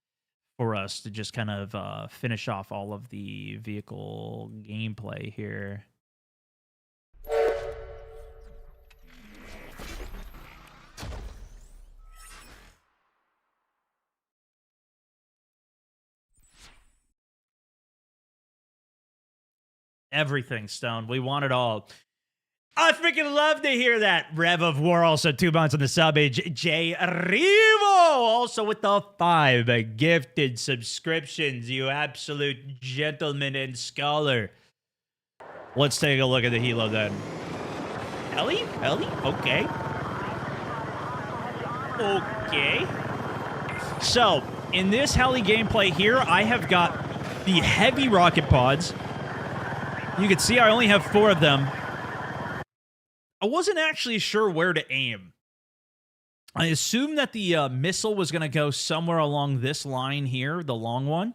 Speaker 1: for us to just kind of finish off all of the vehicle gameplay here. Everything, Stone. We want it all. I freaking love to hear that. Rev of War, also 2 months on the sub. J. Rivo, also with the 5 gifted subscriptions. You absolute gentleman and scholar. Let's take a look at the helo then. Heli? Okay. Okay. So, in this heli gameplay here, I have got the heavy rocket pods. You can see I only have 4 of them. I wasn't actually sure where to aim. I assumed that the missile was going to go somewhere along this line here, the long one.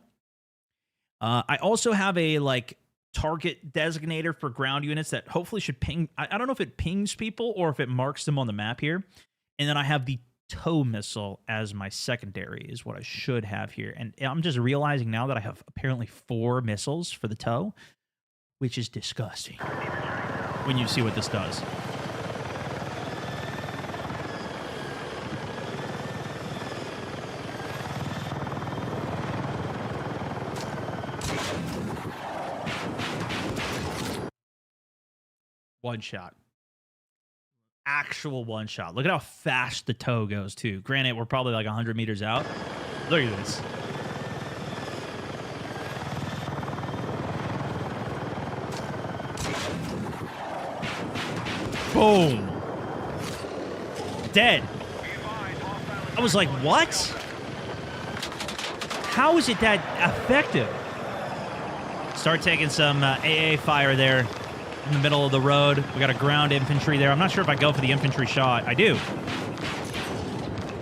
Speaker 1: I also have a like target designator for ground units that hopefully should ping. I don't know if it pings people or if it marks them on the map here. And then I have the tow missile as my secondary is what I should have here. And I'm just realizing now that I have apparently 4 missiles for the tow, which is disgusting when you see what this does. One shot. Actual one shot. Look at how fast the tow goes, too. Granted, we're probably like 100 meters out. Look at this. Boom. Dead. I was like, what? How is it that effective? Start taking some AA fire there in the middle of the road. We got a ground infantry there. I'm not sure if I go for the infantry shot. I do.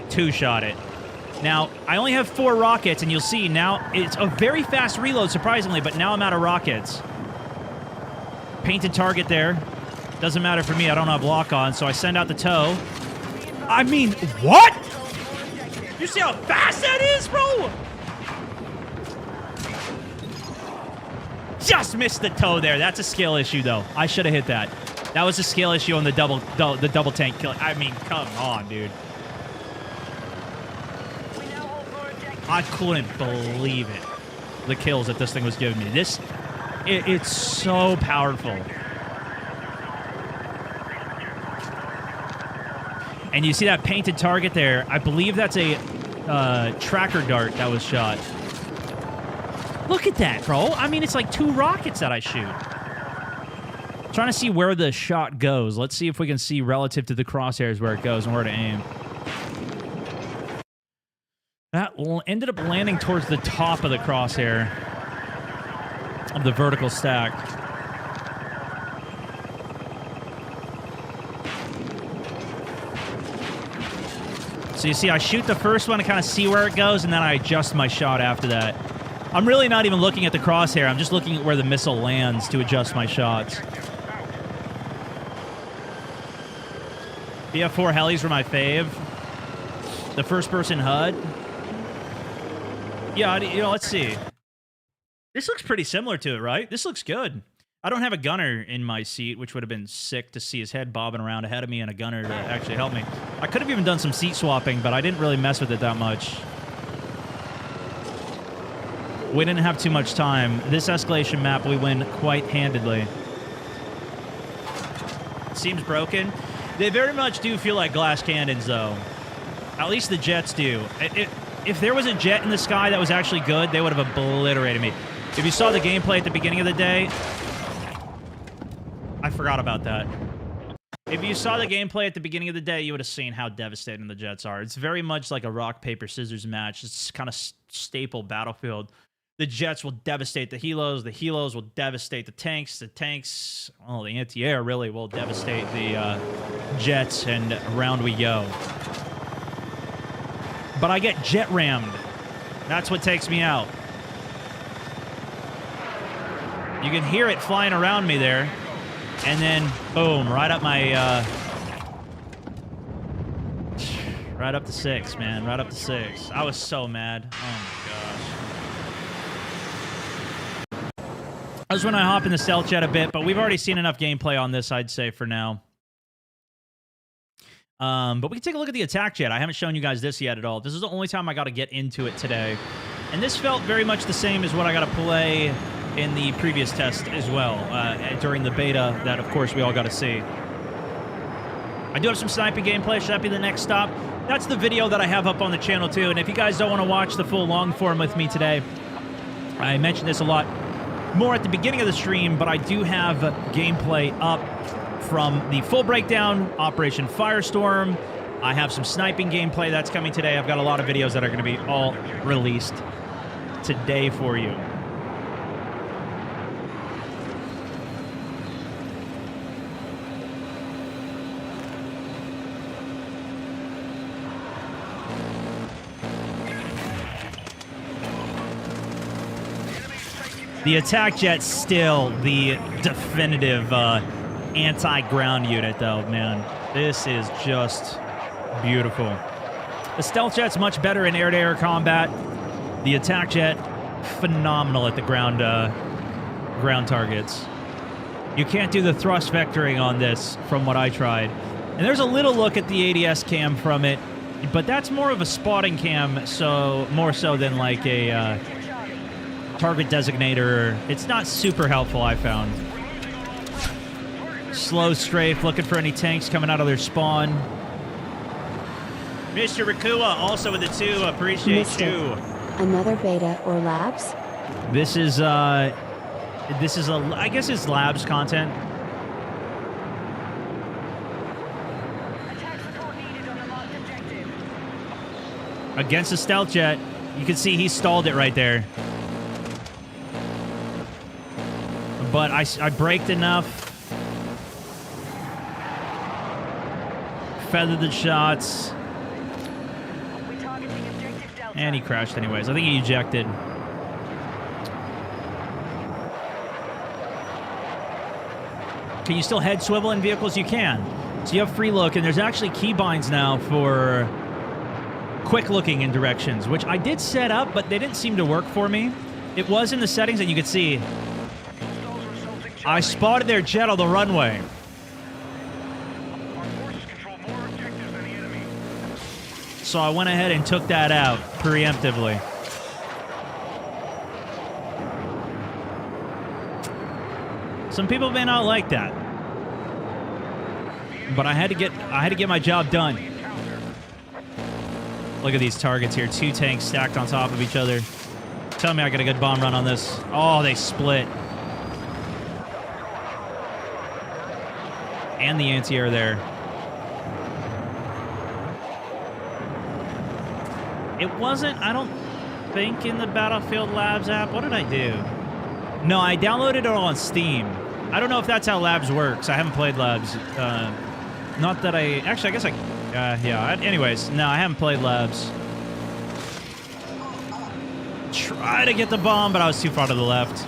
Speaker 1: 2-shot it. Now, I only have 4 rockets, and you'll see now it's a very fast reload, surprisingly, but now I'm out of rockets. Painted target there. Doesn't matter for me. I don't have lock on, so I send out the tow. I mean, what? You see how fast that is, bro? Just missed the tow there. That's a skill issue, though. I should have hit that. That was a skill issue on the double tank kill. I mean, come on, dude. I couldn't believe it. The kills that this thing was giving me. It's so powerful. And you see that painted target there. I believe that's a tracker dart that was shot. Look at that, bro. I mean, it's like 2 rockets that I shoot. Trying to see where the shot goes. Let's see if we can see relative to the crosshairs where it goes and where to aim. That ended up landing towards the top of the crosshair of the vertical stack. So you see, I shoot the first one to kind of see where it goes, and then I adjust my shot after that. I'm really not even looking at the crosshair. I'm just looking at where the missile lands to adjust my shots. BF4 helis were my fave. The first-person HUD. Yeah, you know, let's see. This looks pretty similar to it, right? This looks good. I don't have a gunner in my seat, which would have been sick to see his head bobbing around ahead of me and a gunner to actually help me. I could have even done some seat swapping, but I didn't really mess with it that much. We didn't have too much time. This escalation map, we win quite handedly. It seems broken. They very much do feel like glass cannons, though. At least the jets do. If there was a jet in the sky that was actually good, they would have obliterated me. If you saw the gameplay at the beginning of the day... I forgot about that. If you saw the gameplay at the beginning of the day, you would have seen how devastating the jets are. It's very much like a rock, paper, scissors match. It's kind of staple Battlefield. The jets will devastate the helos will devastate the tanks, well, the anti-air really will devastate the jets, and around we go. But I get jet rammed. That's what takes me out. You can hear it flying around me there. And then, boom, right up my, right up to 6, man. Right up to 6. I was so mad. Oh, my gosh. That was when I hop in the stealth jet a bit, but we've already seen enough gameplay on this, I'd say, for now. But we can take a look at the attack jet. I haven't shown you guys this yet at all. This is the only time I got to get into it today. And this felt very much the same as what I got to play in the previous test as well, during the beta that, of course, we all got to see. I do have some sniping gameplay. Should that be the next stop? That's the video that I have up on the channel, too. And if you guys don't want to watch the full long form with me today, I mentioned this a lot more at the beginning of the stream, but I do have gameplay up from the full breakdown, Operation Firestorm. I have some sniping gameplay that's coming today. I've got a lot of videos that are going to be all released today for you. The attack jet's still the definitive anti-ground unit, though, man. This is just beautiful. The stealth jet's much better in air-to-air combat. The attack jet, phenomenal at the ground targets. You can't do the thrust vectoring on this from what I tried. And there's a little look at the ADS cam from it, but that's more of a spotting cam, so more so than like a target designator. It's not super helpful, I found. Slow strafe, looking for any tanks coming out of their spawn. Mr. Rakua, also with the 2, appreciate you.
Speaker 2: Another beta or labs?
Speaker 1: This is I guess it's labs content. Against the stealth jet, you can see he stalled it right there. But I braked enough. Feathered the shots. And he crashed anyways. I think he ejected. Can you still head swivel in vehicles? You can. So you have free look, and there's actually keybinds now for quick looking in directions, which I did set up, but they didn't seem to work for me. It was in the settings, and you could see I spotted their jet on the runway. So I went ahead and took that out preemptively. Some people may not like that, but I had to get my job done. Look at these targets here. 2 tanks stacked on top of each other. Tell me I got a good bomb run on this. Oh, they split. And the anti-air there. It wasn't, I don't think, in the Battlefield Labs app. What did I do? No, I downloaded it on Steam. I don't know if that's how Labs works. I haven't played Labs. Not that I... Actually, I guess I... yeah, anyways. No, I haven't played Labs. Try to get the bomb, but I was too far to the left.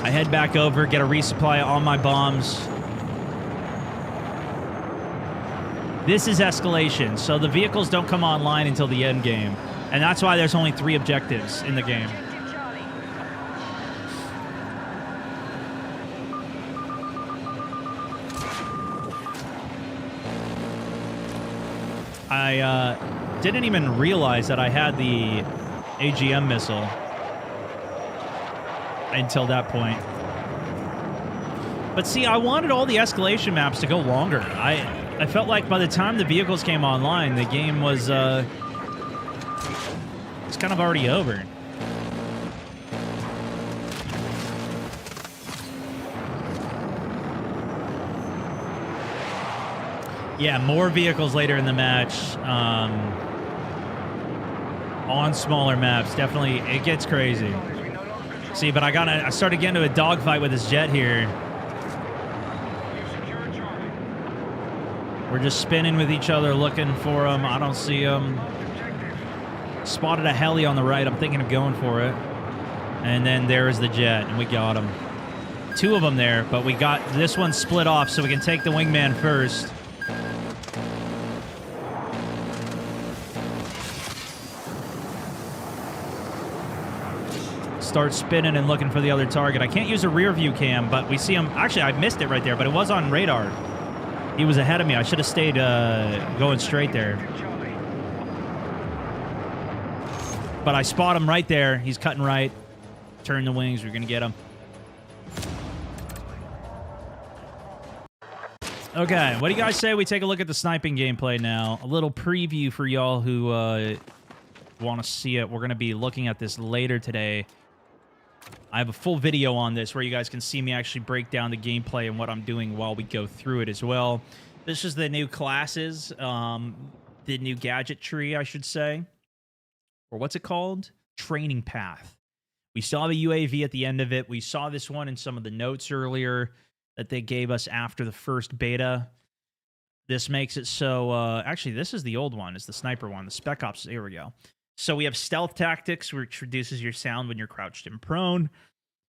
Speaker 1: I head back over, get a resupply of all my bombs. This is Escalation, so the vehicles don't come online until the end game. And that's why there's only 3 objectives in the game. I didn't even realize that I had the AGM missile until that point. But see, I wanted all the Escalation maps to go longer. I felt like by the time the vehicles came online, the game was it's kind of already over. Yeah, more vehicles later in the match on smaller maps. Definitely, it gets crazy. See, but I started getting into a dogfight with this jet here. We're just spinning with each other, looking for them. I don't see them. Spotted a heli on the right. I'm thinking of going for it. And then there's the jet, and we got him. 2 of them there, but we got this one split off, so we can take the wingman first. Start spinning and looking for the other target. I can't use a rear view cam, but we see him. Actually, I missed it right there, but it was on radar. He was ahead of me. I should have stayed going straight there. But I spot him right there. He's cutting right. Turn the wings. We're going to get him. Okay, what do you guys say we take a look at the sniping gameplay now? A little preview for y'all who want to see it. We're going to be looking at this later today. I have a full video on this where you guys can see me actually break down the gameplay and what I'm doing while we go through it as well. This is the new classes, the new gadget tree, I should say. Or what's it called? Training path. We saw the UAV at the end of it. We saw this one in some of the notes earlier that they gave us after the first beta. This makes it so... actually, this is the old one. It's the sniper one. The Spec Ops. Here we go. So we have stealth tactics, which reduces your sound when you're crouched and prone.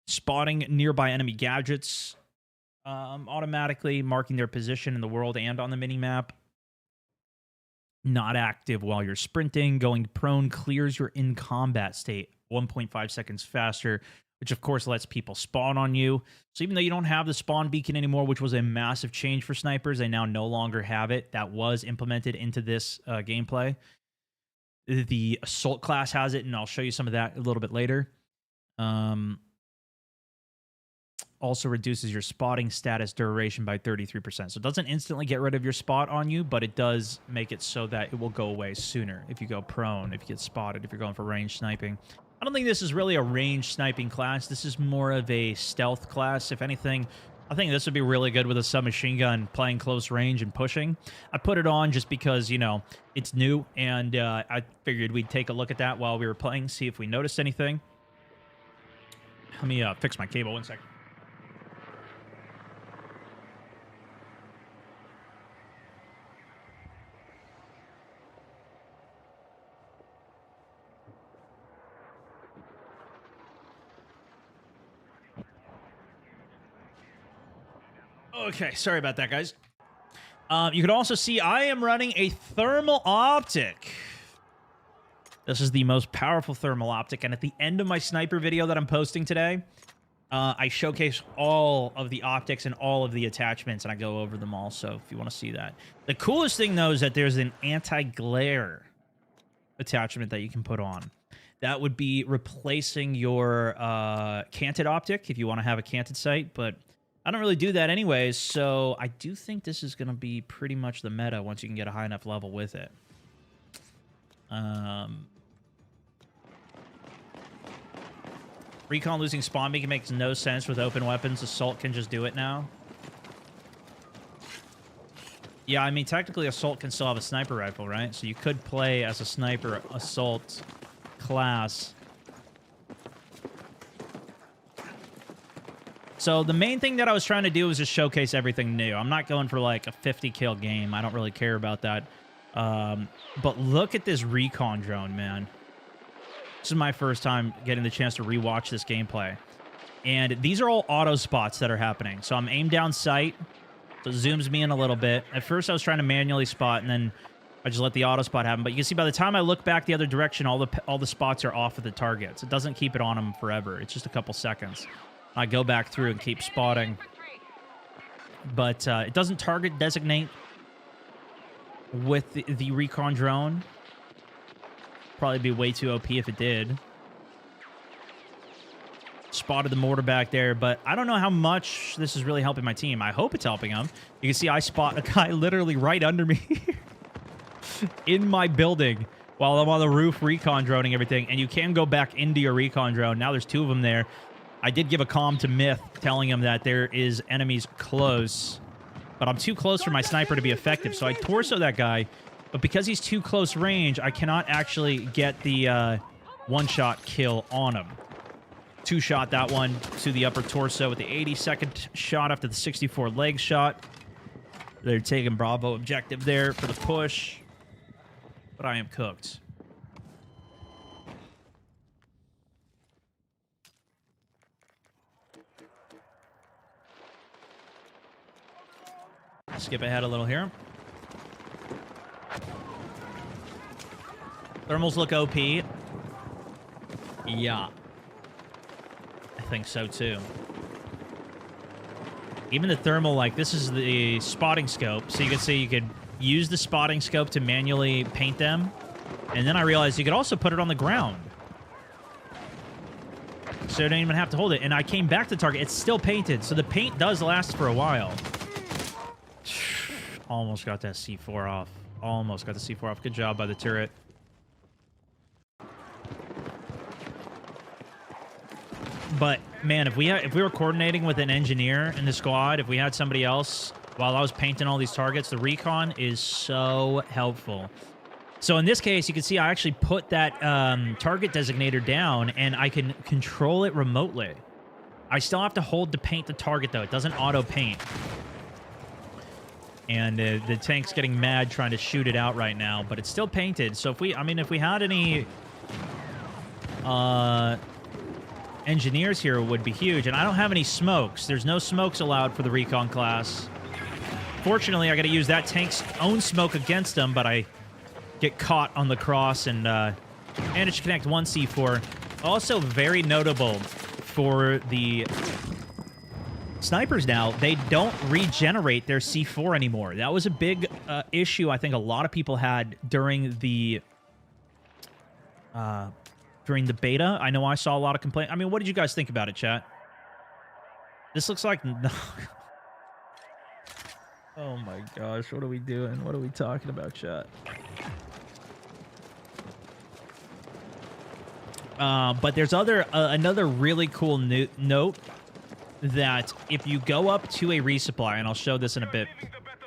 Speaker 1: Spotting nearby enemy gadgets automatically, marking their position in the world and on the minimap. Not active while you're sprinting. Going prone clears your in-combat state 1.5 seconds faster, which of course lets people spawn on you. So even though you don't have the spawn beacon anymore, which was a massive change for snipers, they now no longer have it. That was implemented into this gameplay. The assault class has it, and I'll show you some of that a little bit later. Also reduces your spotting status duration by 33%. So it doesn't instantly get rid of your spot on you, but it does make it so that it will go away sooner if you go prone, if you get spotted, if you're going for range sniping. I don't think this is really a range sniping class. This is more of a stealth class. If anything, I think this would be really good with a submachine gun, playing close range and pushing. I put it on just because, you know, it's new, and I figured we'd take a look at that while we were playing, see if we noticed anything. Let me fix my cable 1 second. Okay, sorry about that, guys. You can also see I am running a thermal optic. This is the most powerful thermal optic, and at the end of my sniper video that I'm posting today, I showcase all of the optics and all of the attachments, and I go over them all, so if you want to see that. The coolest thing, though, is that there's an anti-glare attachment that you can put on. That would be replacing your canted optic if you want to have a canted sight, but I don't really do that anyways, so I do think this is going to be pretty much the meta once you can get a high enough level with it. Recon losing spawn beacon makes no sense with open weapons. Assault can just do it now. Yeah, I mean, technically Assault can still have a sniper rifle, right? So you could play as a sniper Assault class. So the main thing that I was trying to do was just showcase everything new. I'm not going for like a 50 kill game. I don't really care about that. But look at this recon drone, man. This is my first time getting the chance to rewatch this gameplay. And these are all auto spots that are happening. So I'm aimed down sight. So it zooms me in a little bit. At first, I was trying to manually spot, and then I just let the auto spot happen. But you can see by the time I look back the other direction, all the spots are off of the targets. It doesn't keep it on them forever. It's just a couple seconds. I go back through and keep spotting. But it doesn't target designate with the recon drone. Probably be way too OP if it did. Spotted the mortar back there, but I don't know how much this is really helping my team. I hope it's helping them. You can see I spot a guy literally right under me in my building while I'm on the roof recon droning everything, and you can go back into your recon drone. Now there's 2 of them there. I did give a comm to Myth telling him that there is enemies close, but I'm too close for my sniper to be effective, so I torso that guy, but because he's too close range, I cannot actually get the one-shot kill on him. 2-shot that one to the upper torso with the 82nd shot after the 64 leg shot. They're taking Bravo objective there for the push, but I am cooked. Skip ahead a little here. Thermals look OP. Yeah. I think so too. Even the thermal, like, this is the spotting scope. So you can see you could use the spotting scope to manually paint them. And then I realized you could also put it on the ground. So you don't even have to hold it. And I came back to the target. It's still painted. So the paint does last for a while. Almost got that C4 off. Almost got the C4 off. Good job by the turret. But man, if we were coordinating with an engineer in the squad, if we had somebody else while I was painting all these targets, the recon is so helpful. So in this case, you can see I actually put that target designator down, and I can control it remotely. I still have to hold to paint the target though. It doesn't auto paint. And the tank's getting mad trying to shoot it out right now, but it's still painted. So if we had any engineers here, it would be huge. And I don't have any smokes. There's no smokes allowed for the recon class. Fortunately, I got to use that tank's own smoke against them, but I get caught on the cross and managed to connect one C4. Also very notable for the snipers now, they don't regenerate their C4 anymore. That was a big issue I think a lot of people had during the beta. I know I saw a lot of complaints. I mean, what did you guys think about it, chat? This looks like... Oh my gosh, what are we doing? What are we talking about, chat? But there's another really cool note that if you go up to a resupply, and I'll show this in a bit,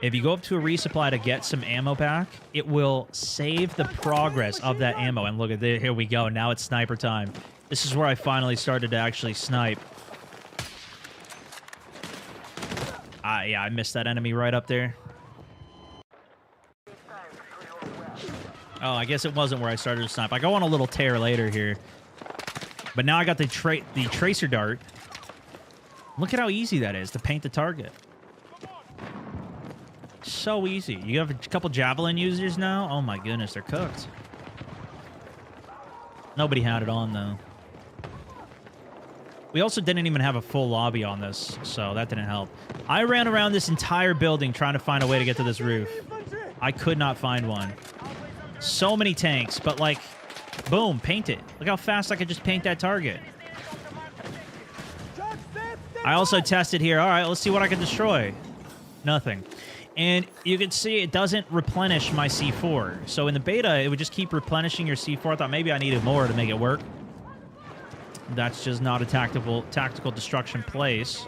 Speaker 1: if you go up to a resupply to get some ammo back, it will save the progress of that ammo. And look at this, here we go. Now it's sniper time. This is where I finally started to actually snipe. Yeah, I missed that enemy right up there. Oh, I guess it wasn't where I started to snipe. I go on a little tear later here. But now I got the tracer dart. Look at how easy that is to paint the target. So easy. You have a couple javelin users now? Oh my goodness, they're cooked. Nobody had it on, though. We also didn't even have a full lobby on this, so that didn't help. I ran around this entire building trying to find a way to get to this roof. I could not find one. So many tanks, but like, boom, paint it. Look how fast I could just paint that target. I also tested here. All right, let's see what I can destroy. Nothing. And you can see it doesn't replenish my C4. So in the beta, it would just keep replenishing your C4. I thought maybe I needed more to make it work. That's just not a tactical destruction place.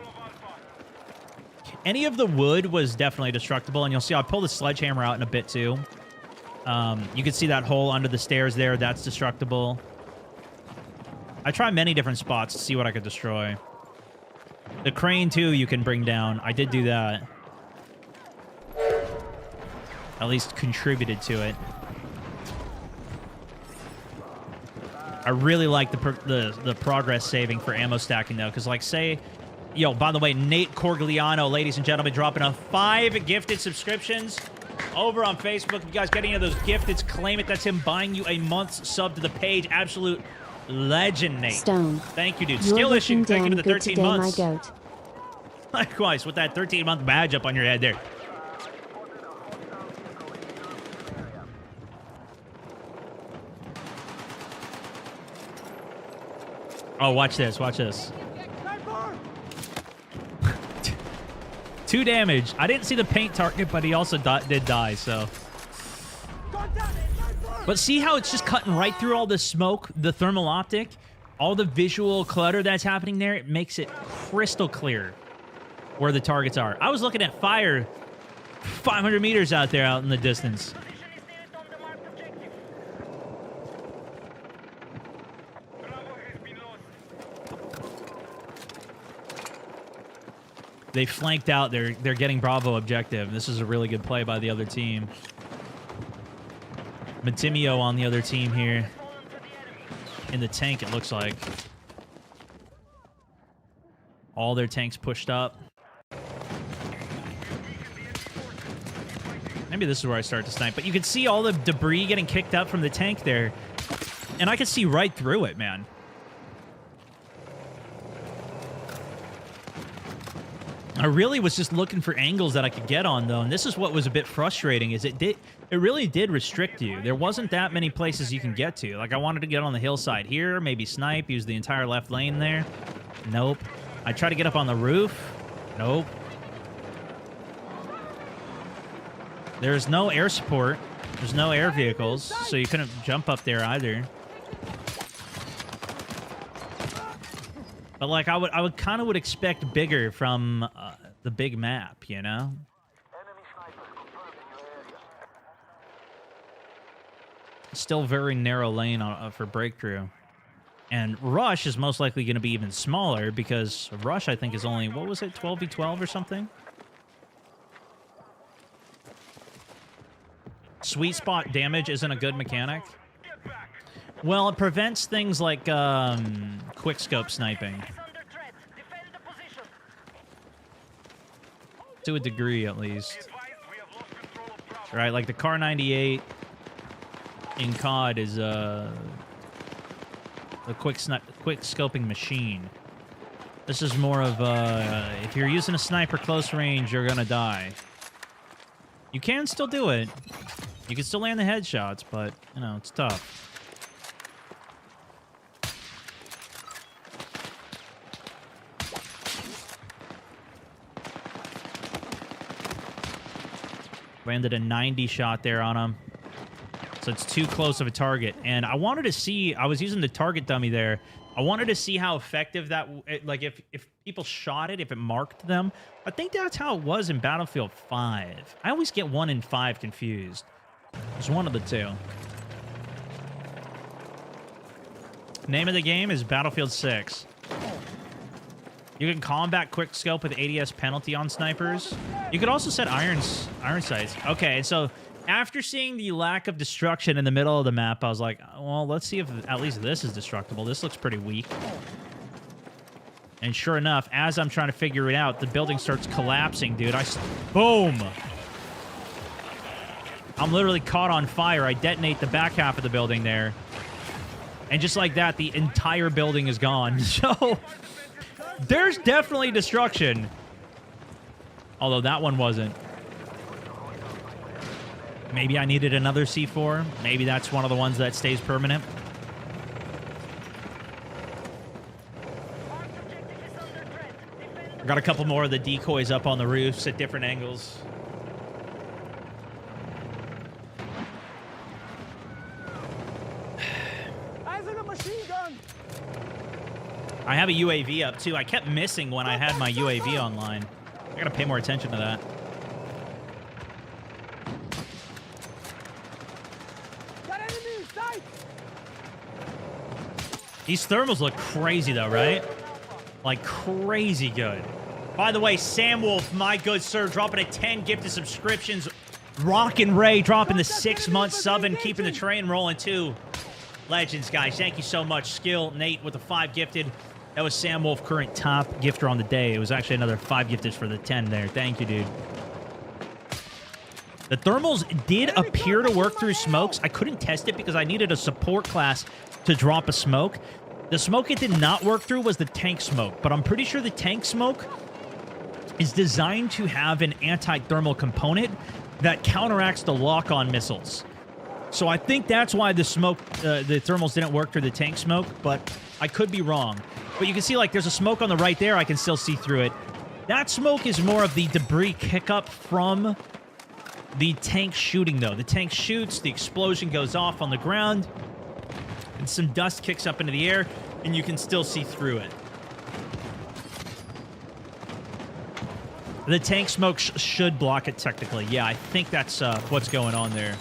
Speaker 1: Any of the wood was definitely destructible. And you'll see I'll pull the sledgehammer out in a bit too. You can see that hole under the stairs there. That's destructible. I try many different spots to see what I could destroy. The crane, too, you can bring down. I did do that. At least contributed to it. I really like the progress saving for ammo stacking, though, because, like, say Yo, by the way, Nate Corgliano, ladies and gentlemen, dropping a 5 gifted subscriptions over on Facebook. If you guys get any of those gifteds, claim it. That's him buying you a month's sub to the page. Absolute legend, Nate.
Speaker 2: Stone.
Speaker 1: Thank you, dude.
Speaker 2: You're
Speaker 1: Skill issue.
Speaker 2: looking
Speaker 1: Thank you to
Speaker 2: damn
Speaker 1: the
Speaker 2: good
Speaker 1: 13
Speaker 2: today,
Speaker 1: months.
Speaker 2: my goat.
Speaker 1: Likewise, with that 13-month badge up on your head there. Oh, watch this. Watch this. 2 damage. I didn't see the paint target, but he also did die, so. But see how it's just cutting right through all the smoke, the thermal optic, all the visual clutter that's happening there? It makes it crystal clear where the targets are. I was looking at fire 500 meters out there out in the distance. They flanked out. They're getting Bravo objective. This is a really good play by the other team. Matimio on the other team here. In the tank, it looks like. All their tanks pushed up. Maybe this is where I start to snipe. But you can see all the debris getting kicked up from the tank there. And I can see right through it, man. I really was just looking for angles that I could get on, though, and this is what was a bit frustrating, is it really did restrict you. There wasn't that many places you can get to. Like, I wanted to get on the hillside here, maybe snipe, use the entire left lane there. Nope. I tried to get up on the roof. Nope. There's no air support. There's no air vehicles, so you couldn't jump up there either. But like I would kind of expect bigger from the big map, you know. Still very narrow lane for breakthrough, and rush is most likely going to be even smaller because rush I think is only, what was it, 12v12 or something. Sweet spot damage isn't a good mechanic. Well, it prevents things like quick scope sniping. To a degree, at least. Right, like the Car 98 in COD is a quick scoping machine. This is more of if you're using a sniper close range, you're gonna die. You can still do it. You can still land the headshots, but you know it's tough. Landed a 90 shot there on him. So it's too close of a target. And I wanted to see, I was using the target dummy there. I wanted to see how effective that, like if people shot it, if it marked them. I think that's how it was in Battlefield 5. I always get 1 and 5 confused. It's one of the two. Name of the game is Battlefield 6. You can combat quick scope with ADS penalty on snipers. You could also set iron sights. Okay, so after seeing the lack of destruction in the middle of the map, I was like, well, let's see if at least this is destructible. This looks pretty weak. And sure enough, as I'm trying to figure it out, the building starts collapsing, dude. Boom! I'm literally caught on fire. I detonate the back half of the building there. And just like that, the entire building is gone. So there's definitely destruction. Although that one wasn't. Maybe I needed another C4. Maybe that's one of the ones that stays permanent. I got a couple more of the decoys up on the roofs at different angles. I have a UAV up, too. I kept missing when I had my UAV online. I gotta pay more attention to that. These thermals look crazy, though, right? Like, crazy good. By the way, Sam Wolf, my good sir, dropping a 10 gifted subscriptions. Rockin' Ray dropping the 6-month sub and keeping the train rolling, too. Legends, guys. Thank you so much. Skill, Nate with the 5 gifted. That was Sam Wolf, current top gifter on the day. It was actually another 5 gifters for the 10 there. Thank you, dude. The thermals did appear to work through smokes. I couldn't test it because I needed a support class to drop a smoke. The smoke it did not work through was the tank smoke, but I'm pretty sure the tank smoke is designed to have an anti-thermal component that counteracts the lock-on missiles. So I think that's why the smoke, the thermals didn't work through the tank smoke, but I could be wrong. But you can see, like, there's a smoke on the right there. I can still see through it. That smoke is more of the debris kick-up from the tank shooting, though. The tank shoots, the explosion goes off on the ground, and some dust kicks up into the air, and you can still see through it. The tank smoke should block it technically. Yeah, I think that's what's going on there.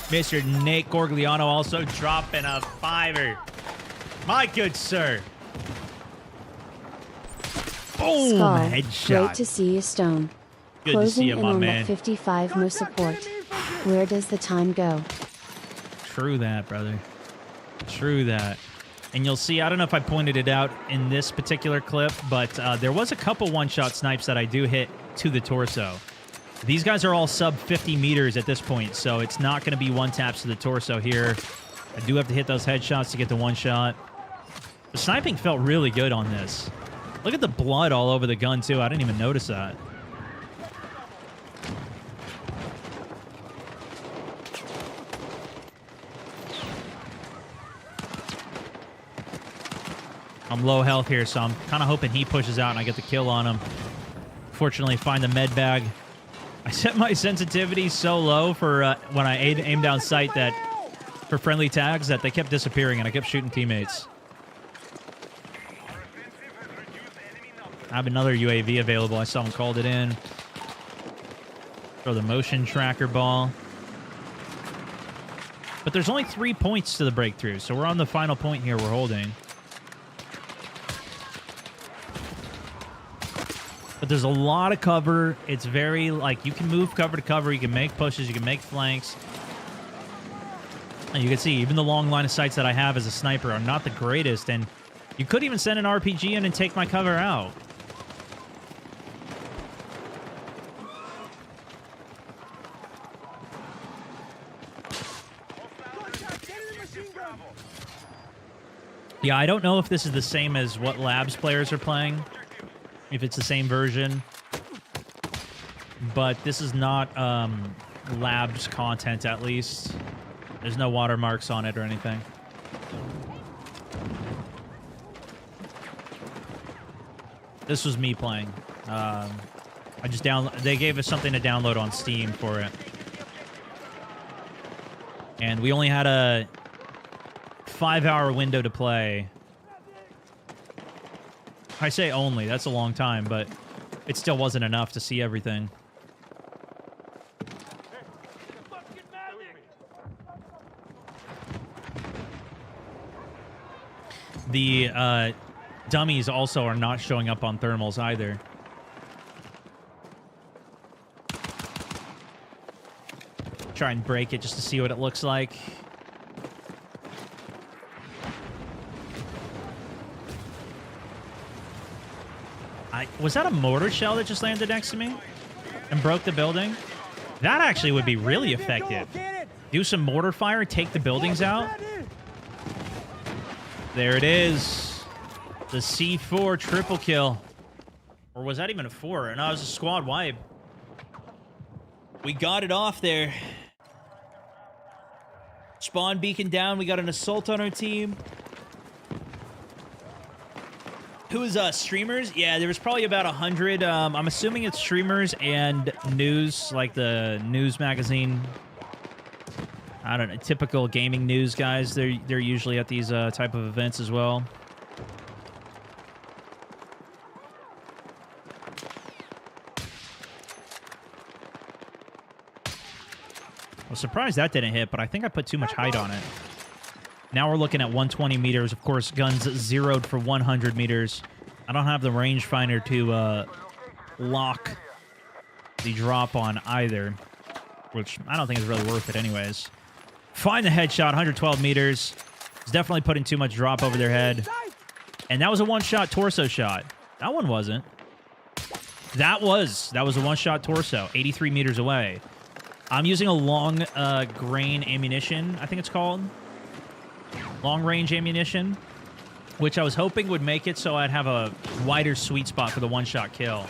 Speaker 1: Mr. Nate Gorgliano also dropping a 5er. My good sir. Boom!
Speaker 2: Skull,
Speaker 1: Headshot.
Speaker 2: great to see you, Stone.
Speaker 1: Good
Speaker 2: Closing
Speaker 1: to see you,
Speaker 2: in
Speaker 1: my
Speaker 2: on
Speaker 1: man.
Speaker 2: that 55, no support. Where does the time go?
Speaker 1: True that, brother. True that. And you'll see, I don't know if I pointed it out in this particular clip, but there was a couple one-shot snipes that I do hit to the torso. These guys are all sub 50 meters at this point, so it's not going to be one-taps to the torso here. I do have to hit those headshots to get the one-shot. The sniping felt really good on this. Look at the blood all over the gun, too. I didn't even notice that. I'm low health here, so I'm kind of hoping he pushes out and I get the kill on him. Fortunately, find the med bag. I set my sensitivity so low for when I aim down sight that for friendly tags that they kept disappearing and I kept shooting teammates. I have another UAV available. I saw him called it in. Throw the motion tracker ball. But there's only 3 points to the breakthrough, so we're on the final point here we're holding. But there's a lot of cover. It's very, like, you can move cover to cover. You can make pushes. You can make flanks. And you can see, even the long line of sights that I have as a sniper are not the greatest. And you could even send an RPG in and take my cover out. Yeah, I don't know if this is the same as what Labs players are playing. If it's the same version. But this is not Labs content, at least. There's no watermarks on it or anything. This was me playing. I just they gave us something to download on Steam for it. And we only had a 5-hour window to play. I say only, that's a long time, but it still wasn't enough to see everything. The dummies also are not showing up on thermals either. Try and break it just to see what it looks like. Was that a mortar shell that just landed next to me and broke the building? That actually would be really effective. Do some mortar fire, take the buildings out. There it is. The C4 triple kill. Or was that even a 4? No, it was a squad wipe. We got it off there. Spawn beacon down. We got an assault on our team. Who is streamers? Yeah, there was probably about 100. I'm assuming it's streamers and news, like the news magazine. I don't know, typical gaming news guys. They're usually at these type of events as well. I was surprised that didn't hit, but I think I put too much height on it. Now we're looking at 120 meters. Of course, guns zeroed for 100 meters. I don't have the rangefinder to lock the drop on either, which I don't think is really worth it anyways. Find the headshot, 112 meters. It's definitely putting too much drop over their head. And that was a one-shot torso shot. That one wasn't. That was a one-shot torso, 83 meters away. I'm using a long grain ammunition, I think it's called. Long-range ammunition, which I was hoping would make it so I'd have a wider sweet spot for the one-shot kill.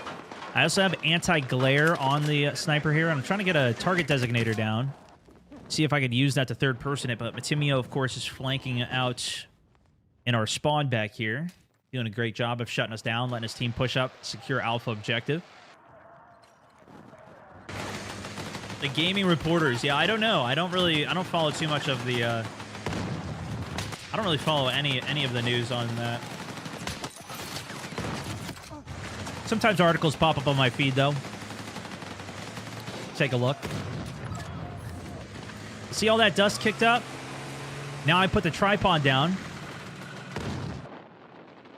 Speaker 1: I also have anti-glare on the sniper here. I'm trying to get a target designator down. See if I could use that to third-person it, but Matimio, of course, is flanking out in our spawn back here. Doing a great job of shutting us down, letting his team push up, secure alpha objective. The gaming reporters, yeah, I don't know. I don't follow too much of the, I don't really follow any of the news on that. Sometimes articles pop up on my feed, though. Take a look. See all that dust kicked up? Now I put the tripod down.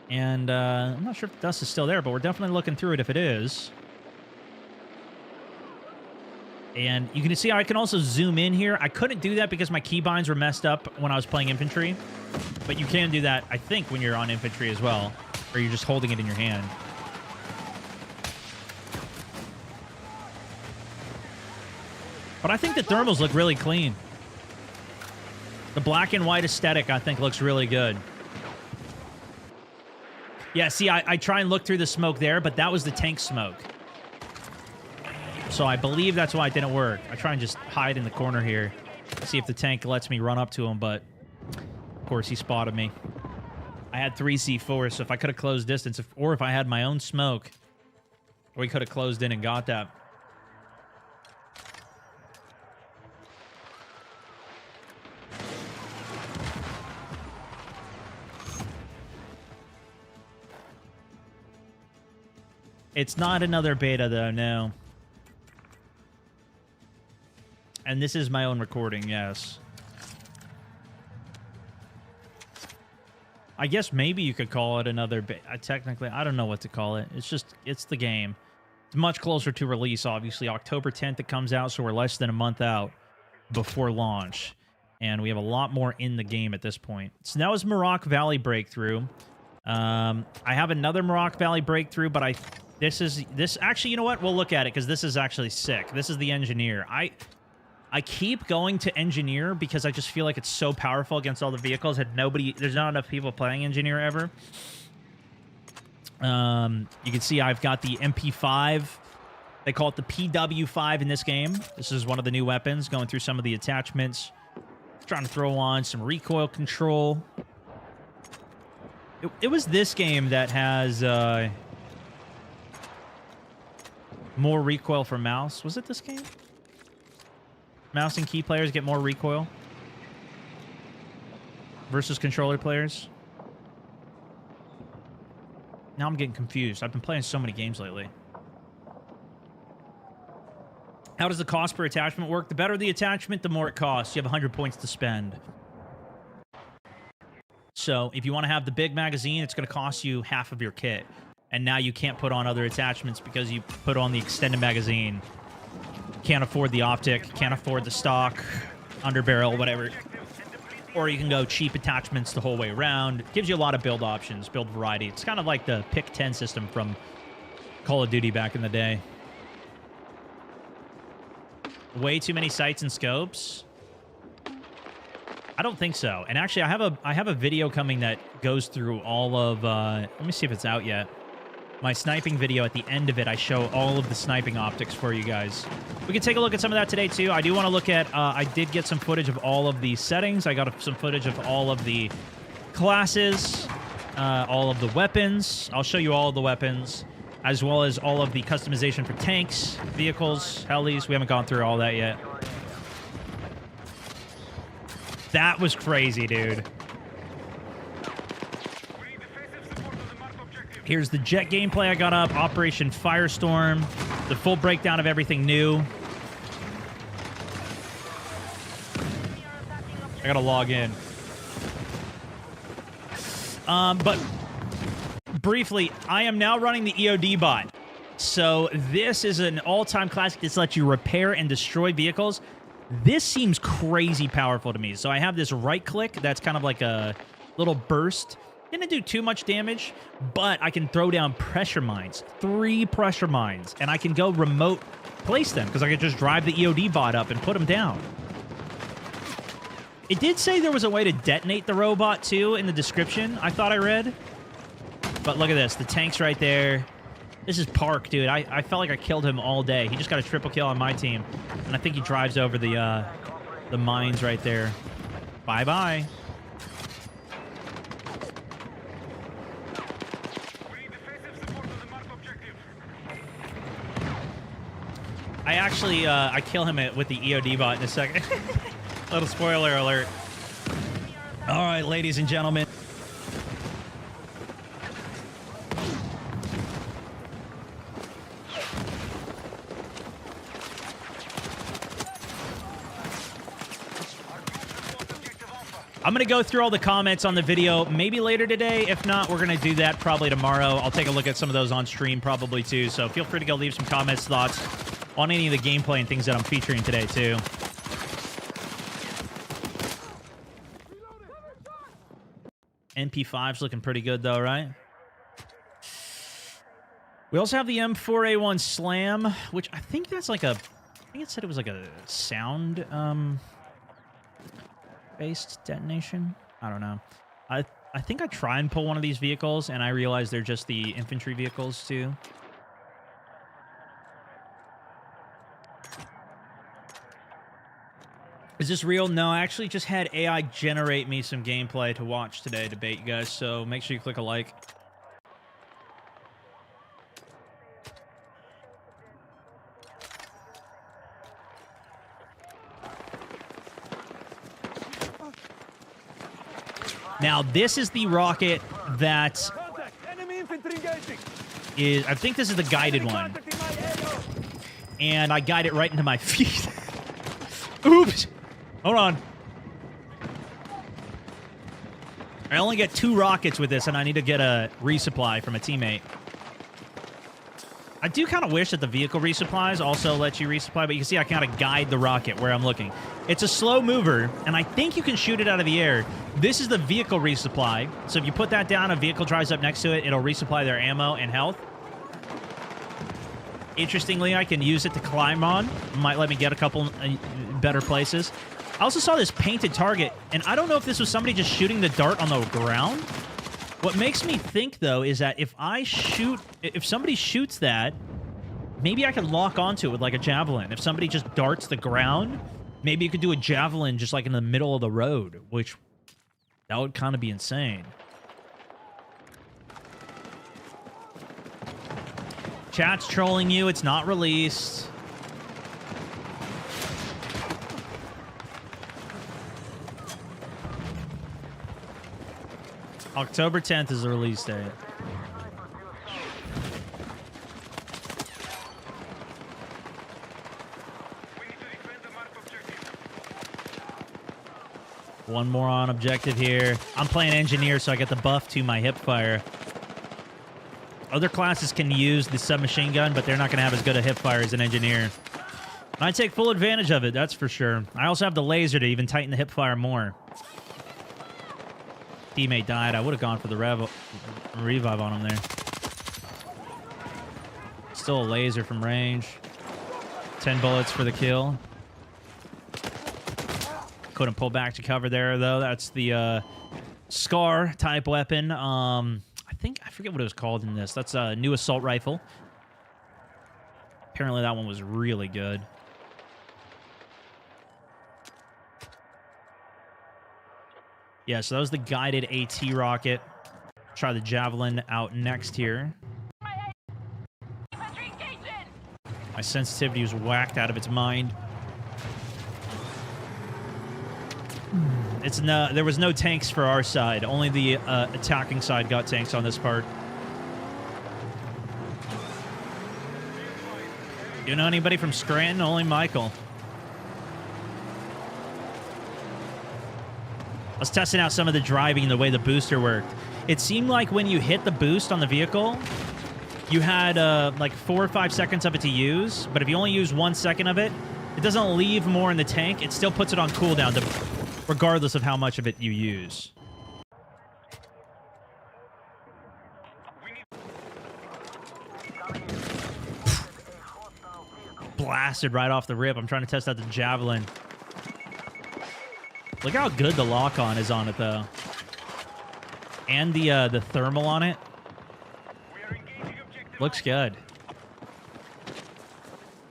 Speaker 1: And I'm not sure if the dust is still there, but we're definitely looking through it if it is. And you can see I can also zoom in here. I couldn't do that because my keybinds were messed up when I was playing infantry. But you can do that, I think, when you're on infantry as well. Or you're just holding it in your hand. But I think the thermals look really clean. The black and white aesthetic, I think, looks really good. Yeah, see, I try and look through the smoke there, but that was the tank smoke. So I believe that's why it didn't work. I try and just hide in the corner here. See if the tank lets me run up to him, but of course he spotted me. I had 3 C4, so if I could have closed distance, or if I had my own smoke, we could have closed in and got that. It's not another beta, though, no. And this is my own recording, yes. I guess maybe you could call it another beta. Technically, I don't know what to call it. It's just, it's the game. It's much closer to release, obviously. October 10th it comes out, so we're less than a month out before launch. And we have a lot more in the game at this point. So that was Mirak Valley Breakthrough. I have another Mirak Valley Breakthrough, but this actually, you know what? We'll look at it because this is actually sick. This is the Engineer. I keep going to Engineer because I just feel like it's so powerful against all the vehicles and there's not enough people playing Engineer ever. You can see I've got the MP5. They call it the PW5 in this game. This is one of the new weapons. Going through some of the attachments. Trying to throw on some recoil control. It was this game that has more recoil for mouse. Was it this game? Mouse and key players get more recoil versus controller players. Now I'm getting confused. I've been playing so many games lately. How does the cost per attachment work? The better the attachment, the more it costs. You have 100 points to spend. So if you want to have the big magazine, it's going to cost you half of your kit. And now you can't put on other attachments because you put on the extended magazine. Can't afford the optic, can't afford the stock, underbarrel, whatever. Or you can go cheap attachments the whole way around. It gives you a lot of build options, build variety. It's kind of like the pick 10 system from Call of Duty back in the day. Way too many sights and scopes? I don't think so. And actually, I have a video coming that goes through all of... let me see if it's out yet. My sniping video, at the end of it, I show all of the sniping optics for you guys. We can take a look at some of that today, too. I do want to look at... I did get some footage of all of the settings. I got some footage of all of the classes, all of the weapons. I'll show you all of the weapons, as well as all of the customization for tanks, vehicles, helis. We haven't gone through all that yet. That was crazy, dude. Here's the jet gameplay I got up. Operation Firestorm. The full breakdown of everything new. I gotta log in. But briefly, I am now running the EOD bot. So this is an all-time classic. This lets you repair and destroy vehicles. This seems crazy powerful to me. So I have this right click that's kind of like a little burst. Didn't do too much damage, but I can throw down pressure mines. 3 pressure mines. And I can go remote place them because I could just drive the EOD bot up and put them down. It did say there was a way to detonate the robot, too, in the description, I thought I read. But look at this. The tank's right there. This is Park, dude. I felt like I killed him all day. He just got a triple kill on my team. And I think he drives over the mines right there. Bye-bye. I actually, I kill him with the EOD bot in a second. Little spoiler alert. All right, ladies and gentlemen. I'm going to go through all the comments on the video maybe later today. If not, we're going to do that probably tomorrow. I'll take a look at some of those on stream probably too. So feel free to go leave some comments, thoughts on any of the gameplay and things that I'm featuring today too. MP5's looking pretty good though, right? We also have the M4A1 Slam, which I think that's like a... I think it said it was like a sound... based detonation. I don't know. I think I try and pull one of these vehicles and I realize they're just the infantry vehicles too. Is this real? No, I actually just had AI generate me some gameplay to watch today to bait you guys, so make sure you click a like. Now, this is the rocket that is... I think this is the guided one. And I guide it right into my feet. Oops! Hold on. I only get 2 rockets with this, and I need to get a resupply from a teammate. I do kind of wish that the vehicle resupplies also let you resupply, but you can see I kind of guide the rocket where I'm looking. It's a slow mover, and I think you can shoot it out of the air. This is the vehicle resupply. So if you put that down, a vehicle drives up next to it, it'll resupply their ammo and health. Interestingly, I can use it to climb on. Might let me get a couple better places. I also saw this painted target, and I don't know if this was somebody just shooting the dart on the ground. What makes me think, though, is that if somebody shoots that, maybe I could lock onto it with, like, a javelin. If somebody just darts the ground, maybe you could do a javelin just, like, in the middle of the road, which that would kind of be insane. Chat's trolling you. It's not released. October 10th is the release date. One more on objective here. I'm playing engineer, so I get the buff to my hip fire. Other classes can use the submachine gun, but they're not going to have as good a hip fire as an engineer. I take full advantage of it, that's for sure. I also have the laser to even tighten the hip fire more. Teammate died. I would have gone for the revive on him there. Still a laser from range. 10 bullets for the kill. Couldn't pull back to cover there, though. That's the Scar type weapon. I forget what it was called in this. That's a new assault rifle. Apparently that one was really good. Yeah, so that was the guided AT rocket. Try the javelin out next here. My sensitivity was whacked out of its mind. There was no tanks for our side. Only the attacking side got tanks on this part. You know anybody from Scranton? Only Michael. I was testing out some of the driving and the way the booster worked. It seemed like when you hit the boost on the vehicle, you had like 4 or 5 seconds of it to use, but if you only use 1 second of it, it doesn't leave more in the tank. It still puts it on cooldown regardless of how much of it you use. blasted right off the rip. I'm trying to test out the javelin. Look how good the lock-on is on it, though. And the thermal on it. Looks good.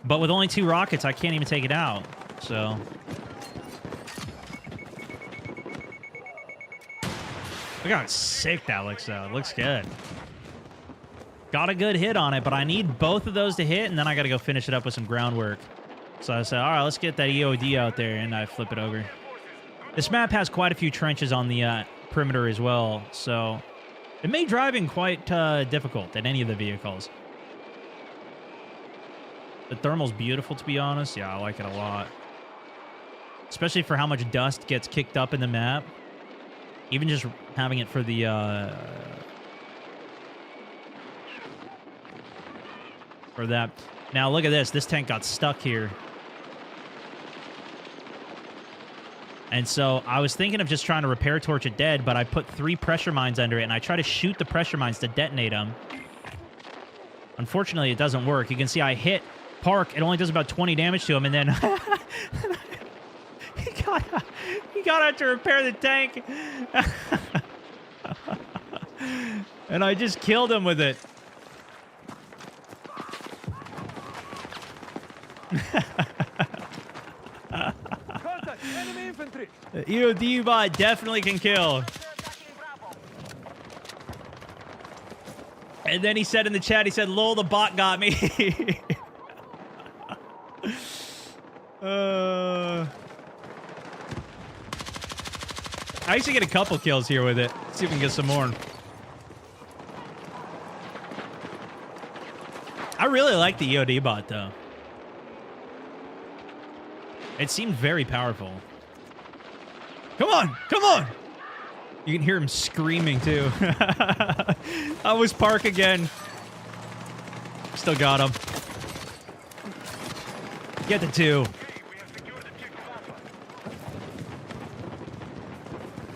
Speaker 1: But with only 2 rockets, I can't even take it out. So... Look how sick that looks, though. It looks good. Got a good hit on it, but I need both of those to hit, and then I got to go finish it up with some groundwork. So I said, all right, let's get that EOD out there, and I flip it over. This map has quite a few trenches on the perimeter as well, so it made driving quite difficult in any of the vehicles. The thermal's beautiful, to be honest. Yeah, I like it a lot. Especially for how much dust gets kicked up in the map. Even just having it for the... for that. Now, look at this. This tank got stuck here. And so I was thinking of just trying to repair torch it dead, but I put 3 pressure mines under it, and I try to shoot the pressure mines to detonate them. Unfortunately, it doesn't work. You can see I hit Park. It only does about 20 damage to him, and then he got out to repair the tank. And I just killed him with it.
Speaker 3: Contact! Enemy infantry!
Speaker 1: The EOD bot definitely can kill. And then he said in the chat, he said, lol, the bot got me. I actually get a couple kills here with it. Let's see if we can get some more. I really like the EOD bot, though. It seemed very powerful. Come on! Come on! You can hear him screaming, too. I was Park again. Still got him. Get the 2.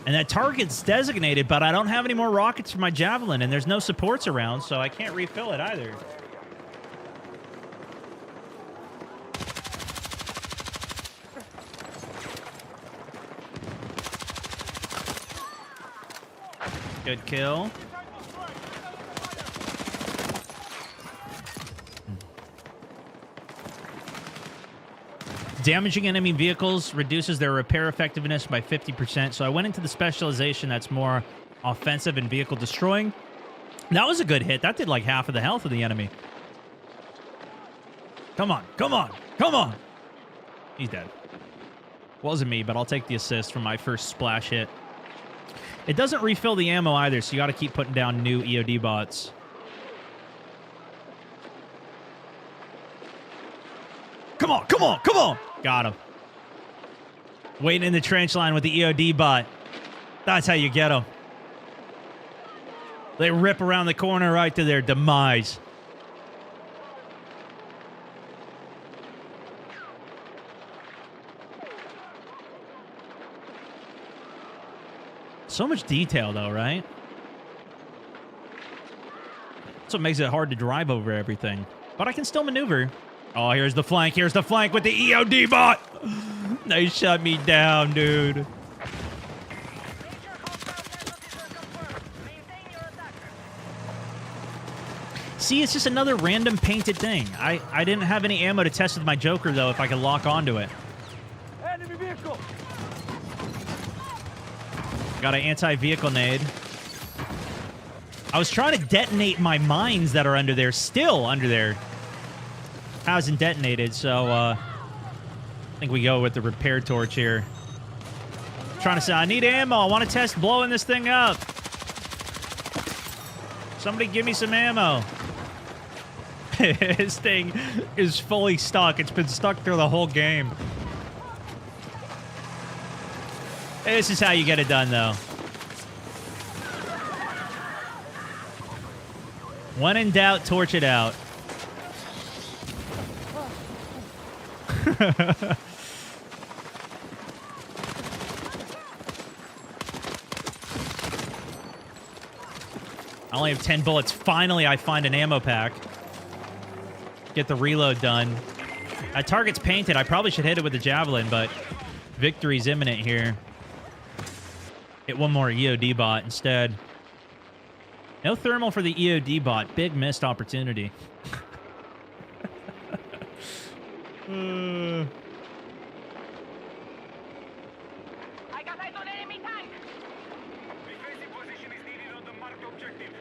Speaker 1: And that target's designated, but I don't have any more rockets for my javelin, and there's no supports around, so I can't refill it either. Good kill. Damaging enemy vehicles reduces their repair effectiveness by 50%. So I went into the specialization that's more offensive and vehicle destroying. That was a good hit. That did like half of the health of the enemy. Come on, come on, come on. He's dead. Wasn't me, but I'll take the assist from my first splash hit. It doesn't refill the ammo either, so you got to keep putting down new EOD bots. Come on, come on, come on! Got him. Waiting in the trench line with the EOD bot. That's how you get them. They rip around the corner right to their demise. So much detail, though, right? That's what makes it hard to drive over everything. But I can still maneuver. Oh, here's the flank. Here's the flank with the EOD bot. They shut me down, dude. See, it's just another random painted thing. I didn't have any ammo to test with my Joker, though, if I could lock onto it.
Speaker 3: Enemy vehicle!
Speaker 1: Got an anti-vehicle nade. I was trying to detonate my mines that are under there, still under there. Hasn't detonated, so I think we go with the repair torch here. Trying to say, I need ammo. I want to test blowing this thing up. Somebody give me some ammo. This thing is fully stuck. It's been stuck through the whole game. This is how you get it done, though. When in doubt, torch it out. I only have 10 bullets. Finally, I find an ammo pack. Get the reload done. That target's painted. I probably should hit it with the javelin, but victory's imminent here. Hit one more EOD bot instead. No thermal for the EOD bot. Big missed opportunity.
Speaker 4: I got eyes on enemy tank.
Speaker 3: Defensive position is needed on the marked objective.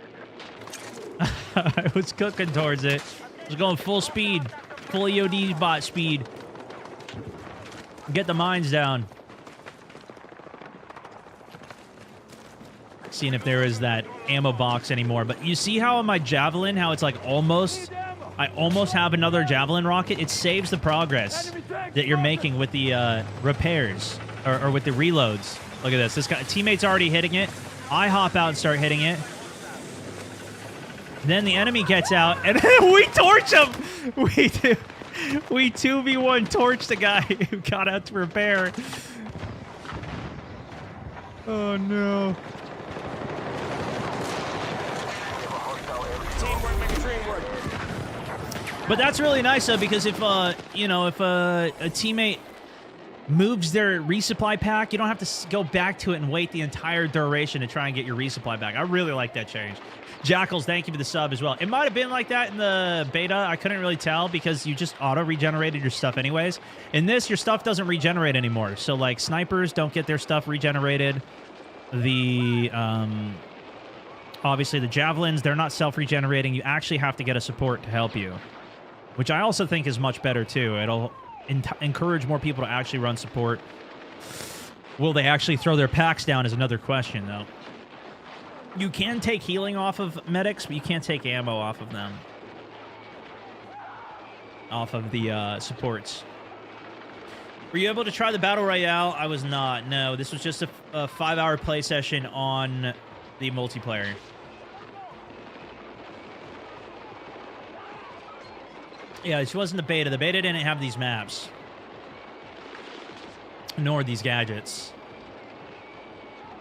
Speaker 1: I was cooking towards it. I was going full speed. Full EOD bot speed. Get the mines down. Seeing if there is that ammo box anymore. But you see how on my javelin, how it's like almost... I almost have another javelin rocket. It saves the progress that you're making with the repairs or with the reloads. Look at this. This guy, teammate's already hitting it. I hop out and start hitting it. Then the enemy gets out, and then we torch him. We 2v1 torch the guy who got out to repair. Oh no.
Speaker 3: Teamwork makes dream work.
Speaker 1: But that's really nice though, because if you know, if a teammate moves their resupply pack, you don't have to go back to it and wait the entire duration to try and get your resupply back. I really like that change. Jackals, thank you for the sub as well. It might have been like that in the beta. I couldn't really tell because you just auto-regenerated your stuff anyways. In this, your stuff doesn't regenerate anymore. So, like, snipers don't get their stuff regenerated. The, obviously, the javelins, they're not self-regenerating. You actually have to get a support to help you, which I also think is much better, too. It'll encourage more people to actually run support. Will they actually throw their packs down is another question, though. You can take healing off of medics, but you can't take ammo off of them. Off of the supports. Were you able to try the Battle Royale? I was not. No, this was just a 5-hour play session on the multiplayer. Yeah, this wasn't the beta. The beta didn't have these maps. Nor these gadgets.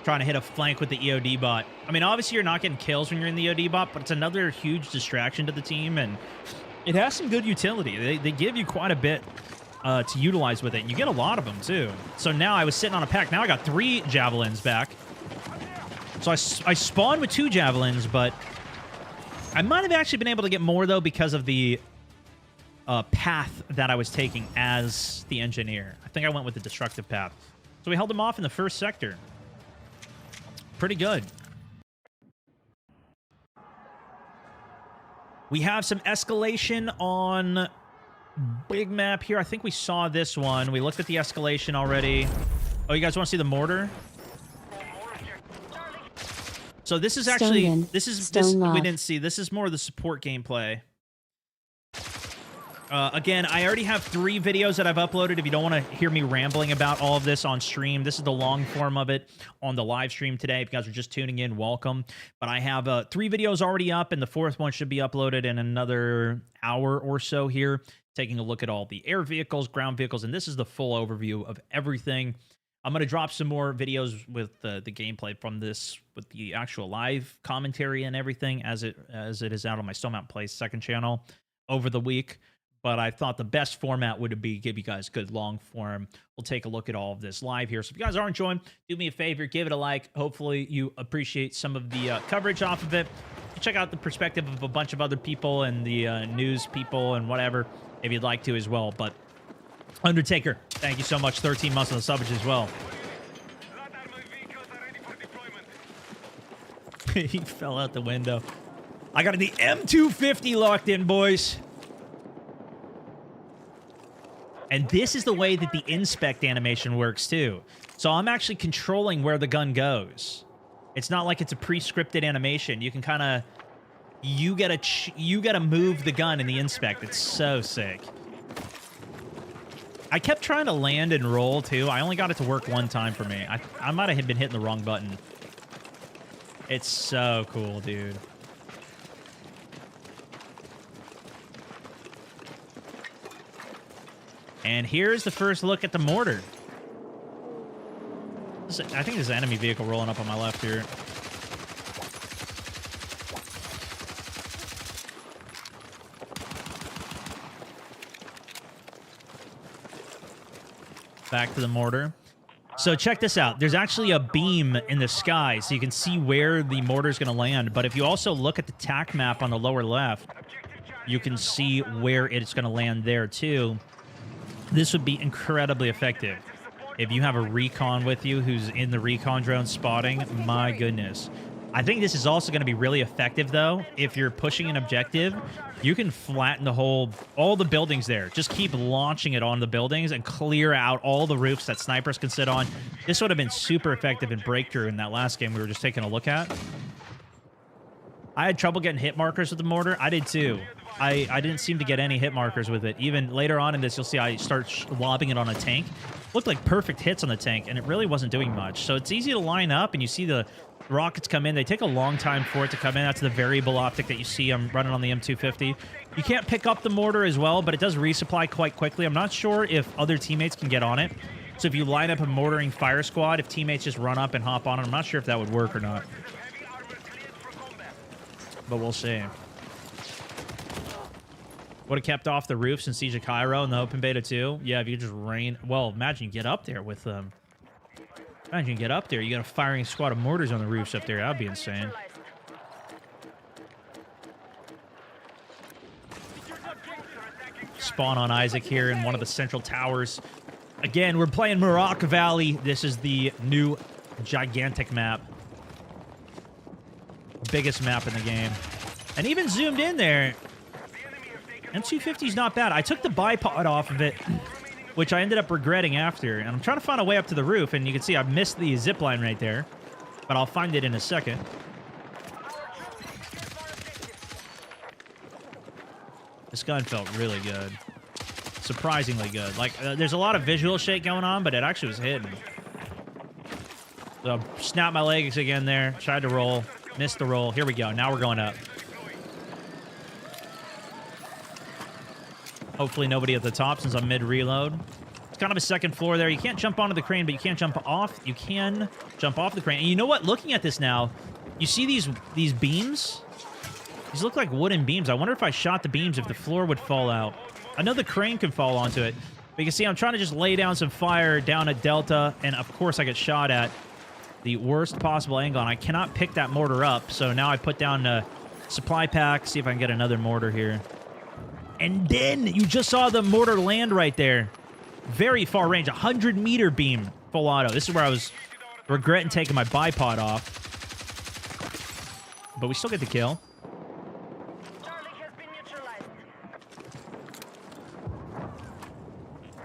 Speaker 1: Trying to hit a flank with the EOD bot. I mean, obviously you're not getting kills when you're in the EOD bot, but it's another huge distraction to the team, and it has some good utility. They give you quite a bit to utilize with it, and you get a lot of them, too. So now I was sitting on a pack. Now I got 3 javelins back. So I spawned with 2 javelins, but I might have actually been able to get more, though, because of the path that I was taking as the engineer. I think I went with the destructive path. So we held them off in the first sector. Pretty good. We have some escalation on big map here. I think we saw this one. We looked at the escalation already. Oh, you guys want to see the mortar? So this is actually this we didn't see. This is more of the support gameplay. Again, I already have 3 videos that I've uploaded. If you don't want to hear me rambling about all of this on stream, this is the long form of it on the live stream today. If you guys are just tuning in, welcome. But I have 3 videos already up, and the 4th one should be uploaded in another hour or so here, taking a look at all the air vehicles, ground vehicles, and this is the full overview of everything. I'm going to drop some more videos with the gameplay from this, with the actual live commentary and everything as it is out on my Stone Mountain Plays second channel over the week. But I thought the best format would be give you guys good long form. We'll take a look at all of this live here. So if you guys are enjoying, do me a favor, give it a like. Hopefully you appreciate some of the coverage off of it. Check out the perspective of a bunch of other people and the news people and whatever, if you'd like to as well. But Undertaker, thank you so much. 13 months on the subbage as well. He fell out the window. I got the M250 locked in, boys. And this is the way that the inspect animation works, too. So I'm actually controlling where the gun goes. It's not like it's a pre-scripted animation. You can kind of... You gotta move the gun in the inspect. It's so sick. I kept trying to land and roll, too. I only got it to work one time for me. I might have been hitting the wrong button. It's so cool, dude. And here's the first look at the mortar. I think there's an enemy vehicle rolling up on my left here. Back to the mortar. So check this out. There's actually a beam in the sky, so you can see where the mortar is going to land. But if you also look at the TAC map on the lower left, you can see where it's going to land there too. This would be incredibly effective. If you have a recon with you who's in the recon drone spotting, my goodness. I think this is also going to be really effective, though. If you're pushing an objective, you can flatten all the buildings there. Just keep launching it on the buildings and clear out all the roofs that snipers can sit on. This would have been super effective in Breakthrough in that last game we were just taking a look at. I had trouble getting hit markers with the mortar. I did too. I didn't seem to get any hit markers with it. Even later on in this, you'll see I start lobbing it on a tank. Looked like perfect hits on the tank, and it really wasn't doing much. So it's easy to line up, and you see the rockets come in. They take a long time for it to come in. That's the variable optic that you see. I'm running on the M250. You can't pick up the mortar as well, but it does resupply quite quickly. I'm not sure if other teammates can get on it. So if you line up a mortaring fire squad, if teammates just run up and hop on it, I'm not sure if that would work or not. But we'll see. Would have kept off the roofs in Siege of Cairo in the open beta too. Yeah, if you just rain. Well, imagine you get up there with them. Imagine you get up there. You got a firing squad of mortars on the roofs up there. That would be insane. Spawn on Isaac here in one of the central towers. Again, we're playing Mirak Valley. This is the new gigantic map. Biggest map in the game. And even zoomed in there, M250 is not bad. I took the bipod off of it, which I ended up regretting after. And I'm trying to find a way up to the roof, and you can see I missed the zip line right there. But I'll find it in a second. This gun felt really good. Surprisingly good. Like, there's a lot of visual shake going on, but it actually was hidden. So, snap my legs again there. Tried to roll. Missed the roll. Here we go. Now we're going up. Hopefully nobody at the top since I'm mid-reload. It's kind of a second floor there. You can't jump onto the crane, but you can't jump off. You can jump off the crane. And you know what? Looking at this now, you see these beams? These look like wooden beams. I wonder if I shot the beams, if the floor would fall out. I know the crane can fall onto it. But you can see I'm trying to just lay down some fire down at Delta. And, of course, I get shot at the worst possible angle. And I cannot pick that mortar up. So now I put down a supply pack. See if I can get another mortar here. And then you just saw the mortar land right there. Very far range, 100-meter beam, full auto. This is where I was regretting taking my bipod off. But we still get the kill.
Speaker 4: Charlie has been neutralized.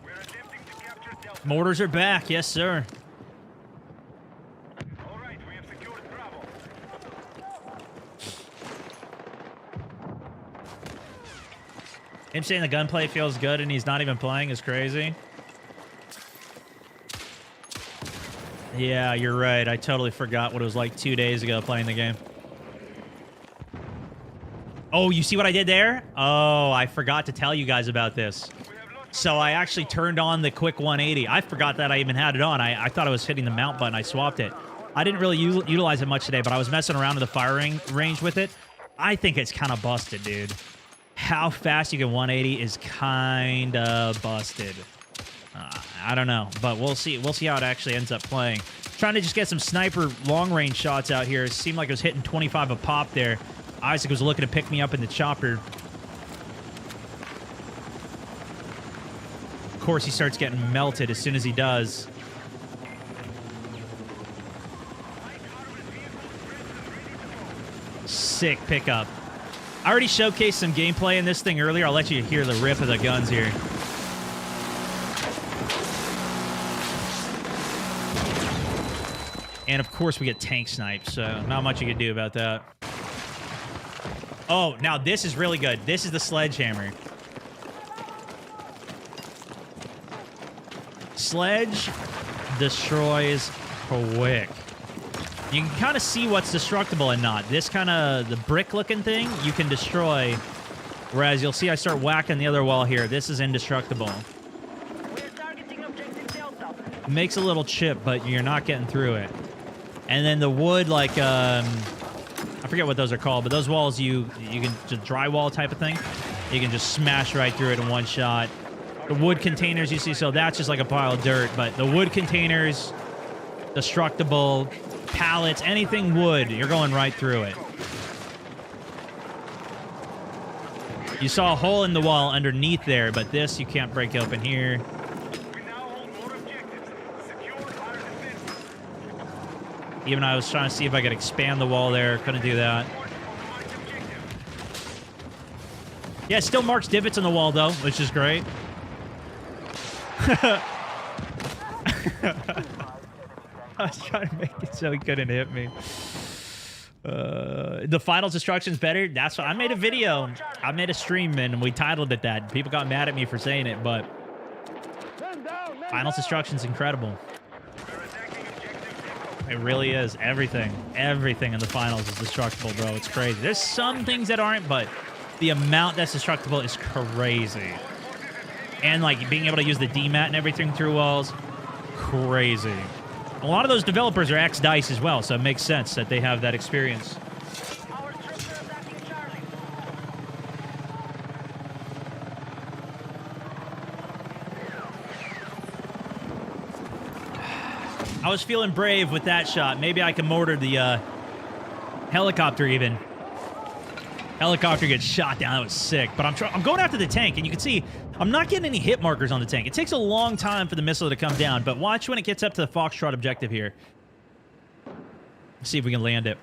Speaker 3: We're attempting to capture Delta.
Speaker 1: Mortars are back, yes, sir.
Speaker 3: All right, we have secured Bravo.
Speaker 1: Him saying the gunplay feels good and he's not even playing is crazy. Yeah, you're right. I totally forgot what it was like 2 days ago playing the game. Oh, you see what I did there? Oh, I forgot to tell you guys about this. So I actually turned on the quick 180. I forgot that I even had it on. I thought I was hitting the mount button. I swapped it. I didn't really utilize it much today, but I was messing around in the firing range with it. I think it's kind of busted, dude. How fast you can 180 is kind of busted. I don't know, but we'll see. We'll see how it actually ends up playing. Trying to just get some sniper long-range shots out here. It seemed like it was hitting 25 a pop there. Isaac was looking to pick me up in the chopper. Of course, he starts getting melted as soon as he does. Sick pickup. I already showcased some gameplay in this thing earlier. I'll let you hear the rip of the guns here. And of course we get tank snipes, so not much you can do about that. Oh, now this is really good. This is the sledgehammer. Sledge destroys quick. You can kind of see what's destructible and not. This kind of, the brick-looking thing, you can destroy. Whereas you'll see I start whacking the other wall here. This is indestructible.
Speaker 4: We're targeting objective Delta.
Speaker 1: Makes a little chip, but you're not getting through it. And then the wood, like, I forget what those are called, but those walls you can, just drywall type of thing. You can just smash right through it in one shot. The wood containers you see, so that's just like a pile of dirt, but the wood containers, destructible, pallets, anything wood, you're going right through it. You saw a hole in the wall underneath there, but this you can't break open here.
Speaker 3: We now hold more objectives. Secure our defense.
Speaker 1: Even I was trying to see if I could expand the wall there. Couldn't do that. Yeah, it still marks divots in the wall, though, which is great. I was trying to make it so he couldn't hit me. The final destruction's better. That's what I made a video. I made a stream and we titled it that. People got mad at me for saying it, but final destruction's incredible. It really is. Everything in the finals is destructible, bro. It's crazy. There's some things that aren't, but the amount that's destructible is crazy. And like being able to use the DMAT and everything through walls, crazy. A lot of those developers are ex-DICE as well, so it makes sense that they have that experience.
Speaker 4: Our troops are attacking Charlie.
Speaker 1: I was feeling brave with that shot. Maybe I can mortar the helicopter even. Helicopter gets shot down. That was sick. But I'm going after the tank, and you can see I'm not getting any hit markers on the tank. It takes a long time for the missile to come down, but watch when it gets up to the Foxtrot objective here. Let's see if we can land it.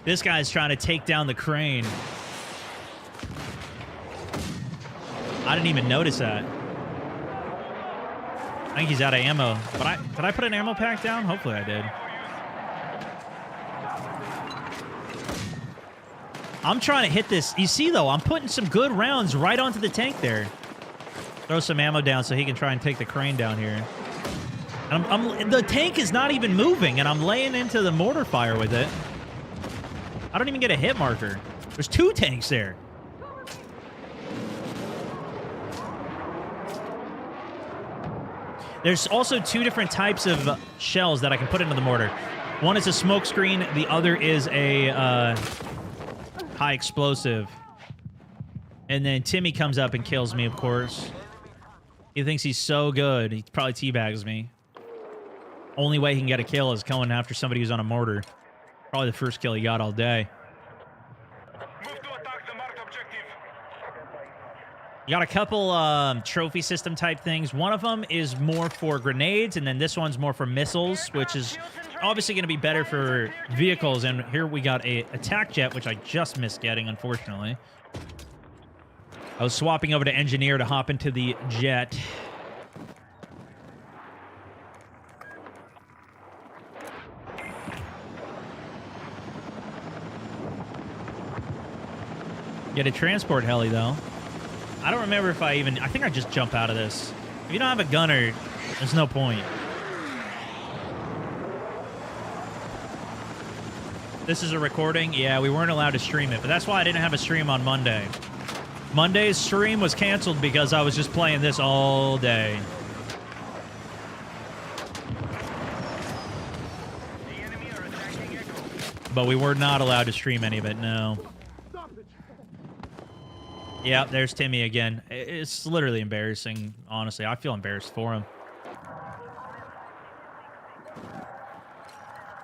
Speaker 1: This guy's trying to take down the crane. I didn't even notice that. I think he's out of ammo. But did I put an ammo pack down? Hopefully I did. I'm trying to hit this. You see, though, I'm putting some good rounds right onto the tank there. Throw some ammo down so he can try and take the crane down here. And the tank is not even moving, and I'm laying into the mortar fire with it. I don't even get a hit marker. There's two tanks there. There's also two different types of shells that I can put into the mortar. One is a smoke screen. The other is a high explosive. And then Timmy comes up and kills me, of course. He thinks he's so good. He probably teabags me. Only way he can get a kill is going after somebody who's on a mortar. Probably the first kill he got all day.
Speaker 3: Move to attack the marked objective.
Speaker 1: You got a couple trophy system type things. One of them is more for grenades, and then this one's more for missiles, which is obviously going to be better for vehicles. And here we got a attack jet, which I just missed getting, unfortunately. I was swapping over to engineer to hop into the jet. Get a transport heli, though. I don't remember if I think I just jump out of this. If you don't have a gunner, there's no point. This is a recording? Yeah, we weren't allowed to stream it, but that's why I didn't have a stream on Monday. Monday's stream was canceled because I was just playing this all day.
Speaker 3: The enemy are attacking Echo.
Speaker 1: But we were not allowed to stream any of it, no. Yeah, there's Timmy again. It's literally embarrassing, honestly. I feel embarrassed for him.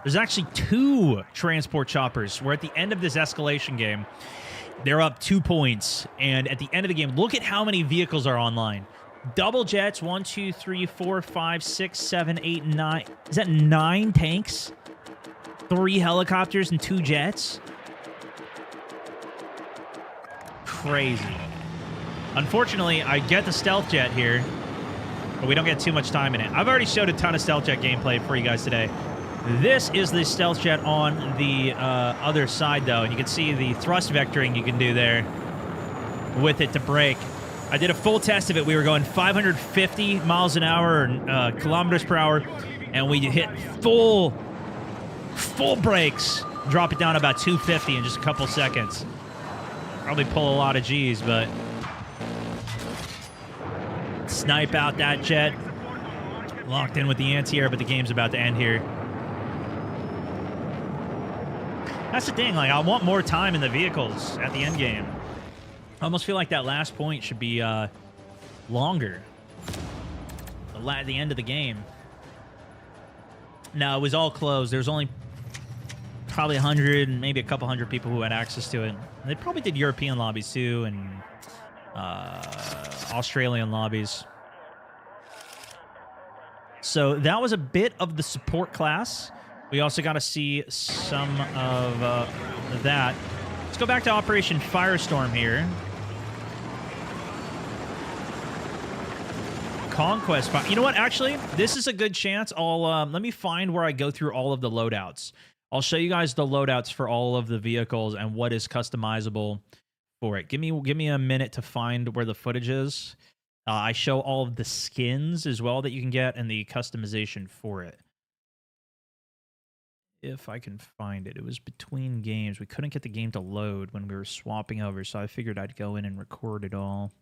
Speaker 1: There's actually two transport choppers. We're at the end of this escalation game. They're up 2 points. And at the end of the game, look at how many vehicles are online. Double jets, 1, 2, 3, 4, 5, 6, 7, 8, 9. Is that 9 tanks? 3 helicopters and 2 jets? Crazy. Unfortunately, I get the stealth jet here, but we don't get too much time in it. I've already showed a ton of stealth jet gameplay for you guys today. This is the stealth jet on the other side, though, and you can see the thrust vectoring you can do there with it to brake. I did a full test of it. We were going 550 miles an hour, kilometers per hour, and we hit full brakes, drop it down about 250 in just a couple seconds. Probably pull a lot of G's, but snipe out that jet. Locked in with the anti-air, but the game's about to end here. That's the thing. Like, I want more time in the vehicles at the end game. I almost feel like that last point should be longer. The end of the game. No, it was all closed. There was only probably 100, maybe a couple hundred people who had access to it. And they probably did European lobbies too, and Australian lobbies. So that was a bit of the support class. We also got to see some of that. Let's go back to Operation Firestorm here. Conquest. You know what? Actually, this is a good chance. I'll let me find where I go through all of the loadouts. I'll show you guys the loadouts for all of the vehicles and what is customizable for it. Give me a minute to find where the footage is. I show all of the skins as well that you can get and the customization for it. If I can find it. It was between games. We couldn't get the game to load when we were swapping over, so I figured I'd go in and record it all.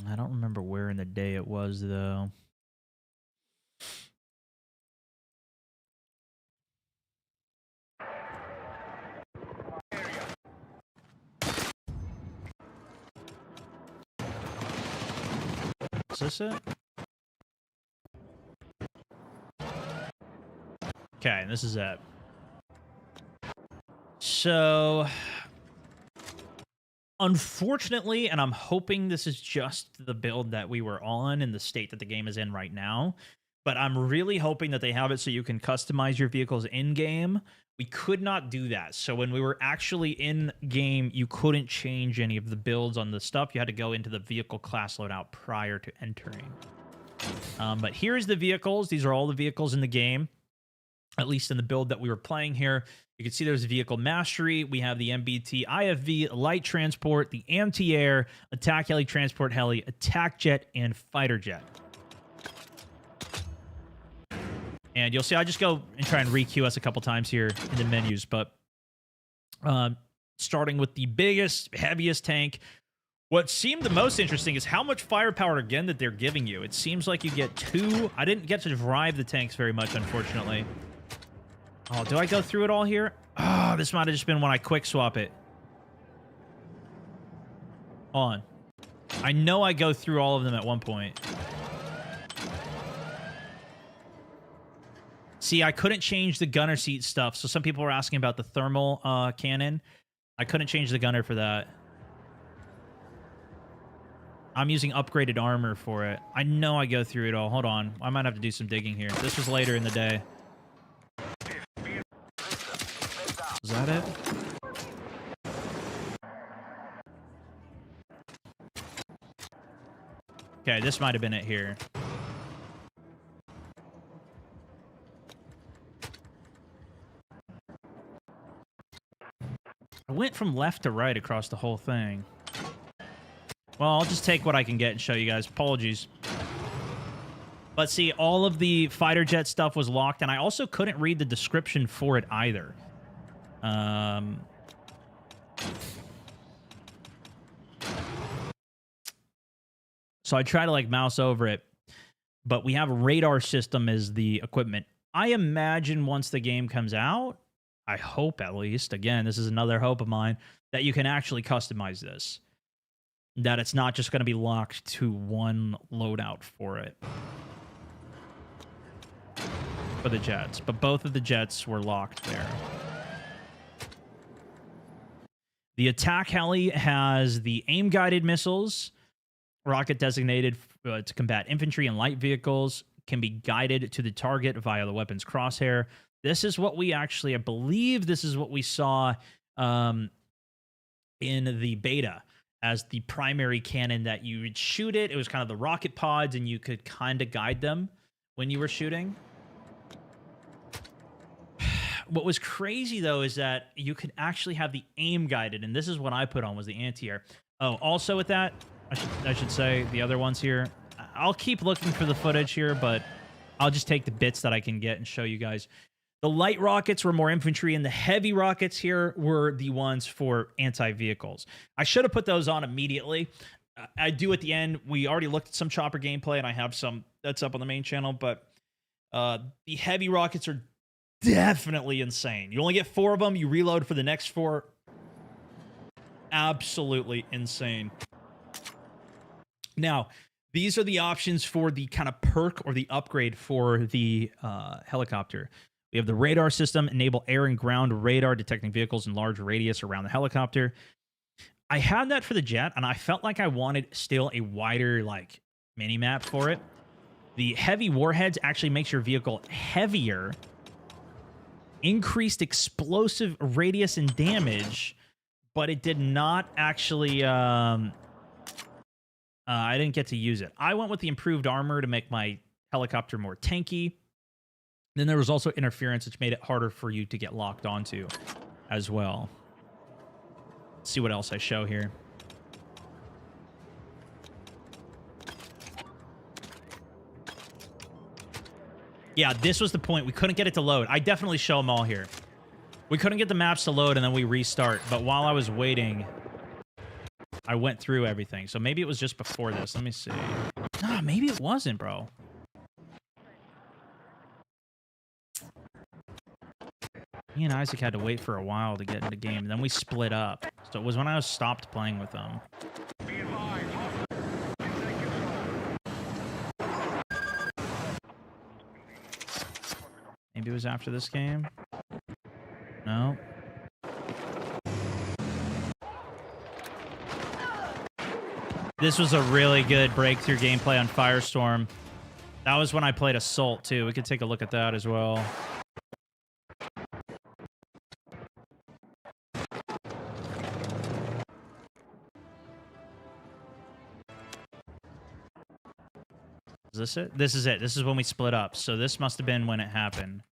Speaker 1: I don't remember where in the day it was, though. Is this it? Okay, this is it. So, unfortunately, and I'm hoping this is just the build that we were on in the state that the game is in right now, but I'm really hoping that they have it so you can customize your vehicles in-game. We could not do that. So when we were actually in-game, you couldn't change any of the builds on the stuff. You had to go into the vehicle class loadout prior to entering. But here's the vehicles. These are all the vehicles in the game, at least in the build that we were playing here. You can see there's vehicle mastery. We have the MBT, IFV, light transport, the anti-air, attack heli, transport heli, attack jet, and fighter jet. And you'll see I just go and try and re-queue us a couple times here in the menus. But starting with the biggest, heaviest tank, what seemed the most interesting is how much firepower, again, that they're giving you. It seems like you get 2. I didn't get to drive the tanks very much, unfortunately. Oh, do I go through it all here? Oh, this might have just been when I quick swap it. On. I know I go through all of them at one point. See, I couldn't change the gunner seat stuff. So some people were asking about the thermal cannon. I couldn't change the gunner for that. I'm using upgraded armor for it. I know I go through it all. Hold on. I might have to do some digging here. This was later in the day. Is that it? Okay, this might have been it here. I went from left to right across the whole thing. Well, I'll just take what I can get and show you guys. Apologies. But see, all of the fighter jet stuff was locked, and I also couldn't read the description for it either. So I try to like mouse over it, but we have a radar system as the equipment. I imagine once the game comes out, I hope at least, again, this is another hope of mine, that you can actually customize this. That it's not just going to be locked to one loadout for it. For the jets. But both of the jets were locked there. The attack heli has the aim-guided missiles, rocket designated to combat infantry and light vehicles, can be guided to the target via the weapon's crosshair. This is what we actually, I believe this is what we saw in the beta as the primary cannon that you would shoot it. It was kind of the rocket pods, and you could kind of guide them when you were shooting. What was crazy, though, is that you could actually have the aim guided, and this is what I put on, was the anti-air. Oh, also with that, I should say, the other ones here, I'll keep looking for the footage here, but I'll just take the bits that I can get and show you guys. The light rockets were more infantry, and the heavy rockets here were the ones for anti-vehicles. I should have put those on immediately. I do at the end. We already looked at some chopper gameplay, and I have some that's up on the main channel, but The heavy rockets are definitely insane. You only get 4 of them. You reload for the next 4. Absolutely insane. Now, these are the options for the kind of perk or the upgrade for the helicopter. We have the radar system, enable air and ground radar, detecting vehicles in large radius around the helicopter. I had that for the jet, and I felt like I wanted still a wider, like, mini-map for it. The heavy warheads actually makes your vehicle heavier, increased explosive radius and damage, but it did not actually... I didn't get to use it. I went with the improved armor to make my helicopter more tanky. Then there was also interference, which made it harder for you to get locked onto as well. Let's see what else I show here. Yeah, this was the point. We couldn't get it to load. I definitely show them all here. We couldn't get the maps to load, and then we restart. But while I was waiting, I went through everything. So maybe it was just before this. Let me see. No, maybe it wasn't, bro. Me and Isaac had to wait for a while to get into the game. Then we split up. So it was when I stopped playing with them. Maybe it was after this game. No. This was a really good breakthrough gameplay on Firestorm. That was when I played Assault, too. We could take a look at that as well. Is this it? This is it. This is when we split up. So this must have been when it happened.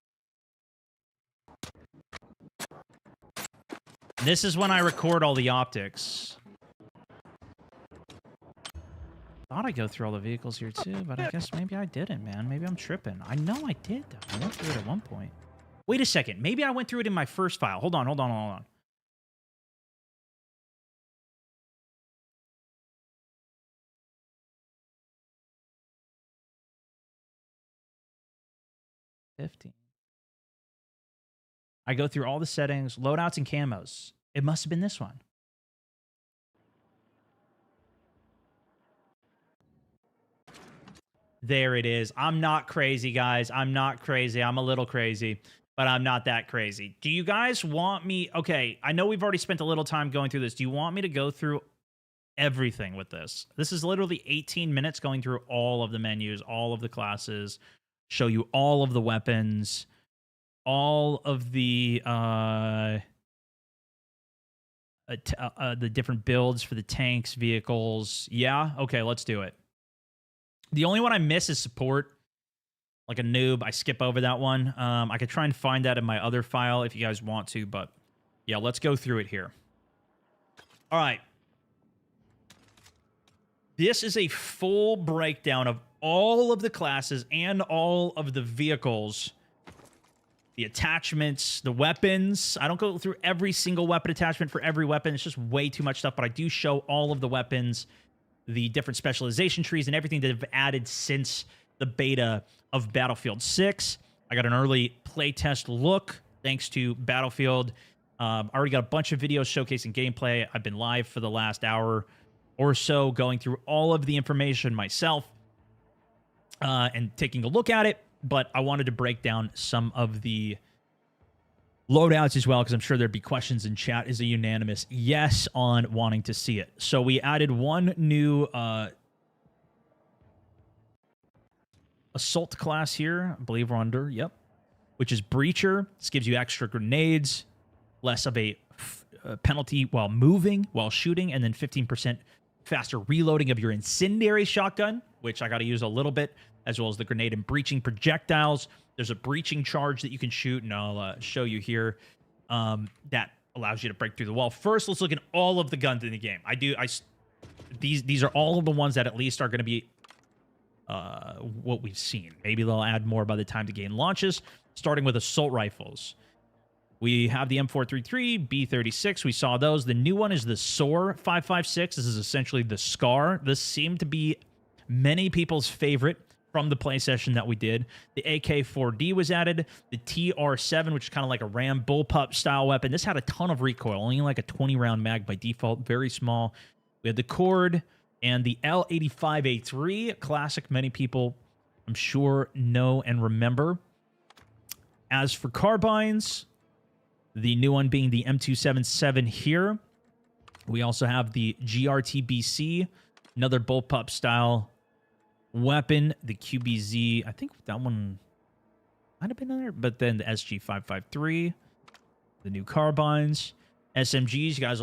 Speaker 1: This is when I record all the optics. Thought I'd go through all the vehicles here too, but I guess maybe I didn't, man. Maybe I'm tripping. I know I did, though. I went through it at one point. Wait a second. Maybe I went through it in my first file. Hold on, hold on, hold on. I go through all the settings, loadouts, and camos. It must have been this one. There it is. I'm not crazy, guys. I'm not crazy. I'm a little crazy, but I'm not that crazy. Do you guys want me... Okay, I know we've already spent a little time going through this. Do you want me to go through everything with this? This is literally 18 minutes going through all of the menus, all of the classes, show you all of the weapons, all of the different builds for the tanks, vehicles. Yeah? Okay, let's do it. The only one I miss is support. Like a noob, I skip over that one. I could try and find that in my other file if you guys want to, but yeah, let's go through it here. All right. This is a full breakdown of all of the classes and all of the vehicles, the attachments, the weapons. I don't go through every single weapon attachment for every weapon. It's just way too much stuff, but I do show all of the weapons, the different specialization trees, and everything that have added since the beta of Battlefield 6. I got an early playtest look thanks to Battlefield. I already got a bunch of videos showcasing gameplay. I've been live for the last hour or so going through all of the information myself and taking a look at it, but I wanted to break down some of the loadouts as well, because I'm sure there'd be questions in chat. Is a unanimous yes on wanting to see it. So we added one new assault class here. I believe we're under, yep, which is Breacher. This gives you extra grenades, less of a penalty while moving, while shooting, and then 15% faster reloading of your incendiary shotgun, which I got to use a little bit, as well as the grenade and breaching projectiles. There's a breaching charge that you can shoot, and I'll show you here. That allows you to break through the wall. First, let's look at all of the guns in the game. These are all of the ones that at least are going to be what we've seen. Maybe they'll add more by the time the game launches, starting with assault rifles. We have the M433, B36. We saw those. The new one is the SOAR 556. This is essentially the SCAR. This seemed to be many people's favorite from the play session that we did. The AK-4D was added. The TR-7, which is kind of like a Ram bullpup style weapon. This had a ton of recoil, only like a 20-round mag by default, very small. We had the Cord and the L85A3, a classic many people, I'm sure, know and remember. As for carbines, the new one being the M277 here. We also have the GRTBC, another bullpup style weapon. The QBZ, I think that one might have been in there, but then the SG553, the new carbines. SMGs, you guys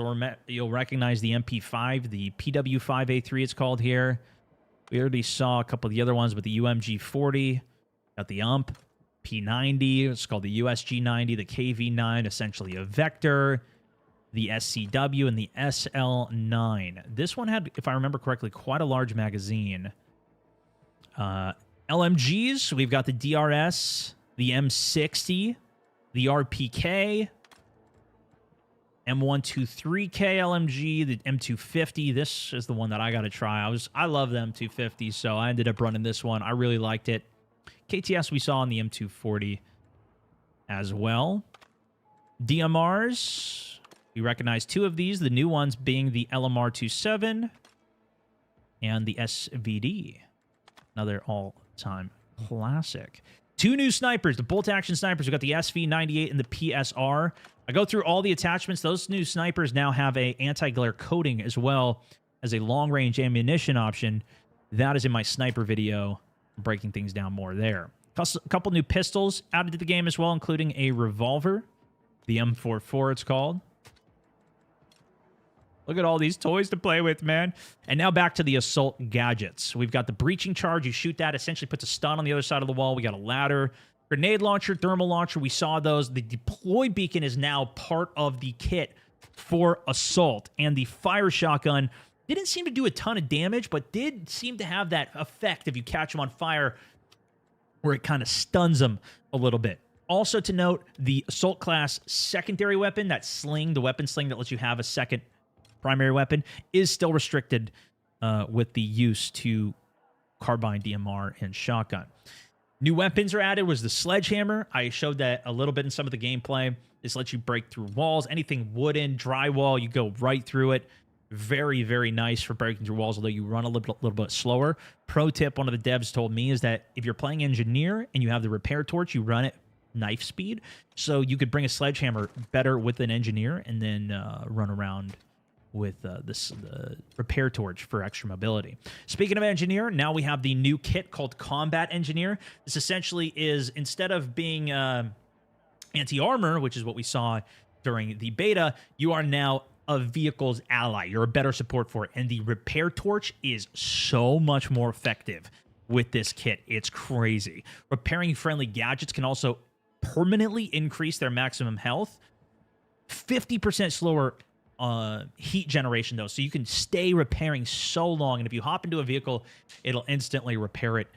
Speaker 1: you'll recognize the MP5, the PW5A3 it's called here. We already saw a couple of the other ones with the UMG40, got the UMP, P90, it's called the USG90, the KV9, essentially a Vector, the SCW, and the SL9. This one had, if I remember correctly, quite a large magazine. LMGs, we've got the DRS, the M60, the RPK, M123K LMG, the M250. This is the one that I got to try. I love the M250, so I ended up running this one. I really liked it. KTS we saw on the M240 as well. DMRs, we recognize two of these. The new ones being the LMR27 and the SVD. Another all-time classic. Two new snipers, the bolt-action snipers. We've got the SV98 and the PSR. I go through all the attachments. Those new snipers now have a anti-glare coating as well as a long-range ammunition option. That is in my sniper video. I'm breaking things down more there. A couple new pistols added to the game as well, including a revolver. The M44, it's called. Look at all these toys to play with, man. And now back to the assault gadgets. We've got the breaching charge. You shoot that, essentially puts a stun on the other side of the wall. We got a ladder, grenade launcher, thermal launcher. We saw those. The deploy beacon is now part of the kit for assault. And the fire shotgun didn't seem to do a ton of damage, but did seem to have that effect if you catch them on fire where it kind of stuns them a little bit. Also to note, the assault class secondary weapon, that sling, the weapon sling that lets you have a second primary weapon, is still restricted with the use to carbine, DMR, and shotgun. New weapons are added was the sledgehammer. I showed that a little bit in some of the gameplay. This lets you break through walls. Anything wooden, drywall, you go right through it. Very, very nice for breaking through walls, although you run a little bit slower. Pro tip, one of the devs told me, is that if you're playing engineer and you have the repair torch, you run it knife speed. So you could bring a sledgehammer better with an engineer and then run around with the repair torch for extra mobility. Speaking of engineer, now we have the new kit called Combat Engineer. This essentially is, instead of being anti-armor, which is what we saw during the beta, you are now a vehicle's ally. You're a better support for it. And the repair torch is so much more effective with this kit. It's crazy. Repairing friendly gadgets can also permanently increase their maximum health. 50% slower heat generation, though, so you can stay repairing so long. And if you hop into a vehicle, it'll instantly repair it,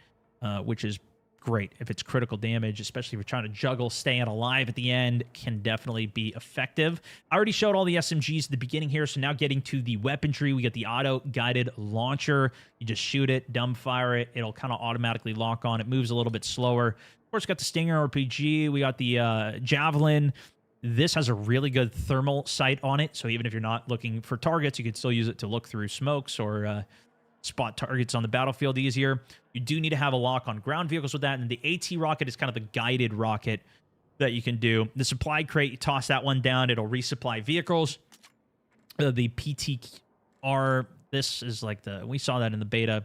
Speaker 1: which is great. If it's critical damage, especially if you're trying to juggle staying alive at the end, can definitely be effective. I already showed all the SMGs at the beginning here, so now getting to the weaponry, we get the auto-guided launcher. You just shoot it, dumbfire it, it'll kind of automatically lock on. It moves a little bit slower. Of course, got the Stinger RPG, we got the Javelin. This has a really good thermal sight on it, so even if you're not looking for targets, you can still use it to look through smokes or spot targets on the battlefield easier. You do need to have a lock on ground vehicles with that, and the AT rocket is kind of the guided rocket that you can do. The supply crate, you toss that one down, it'll resupply vehicles. The PTR, this is like we saw that in the beta,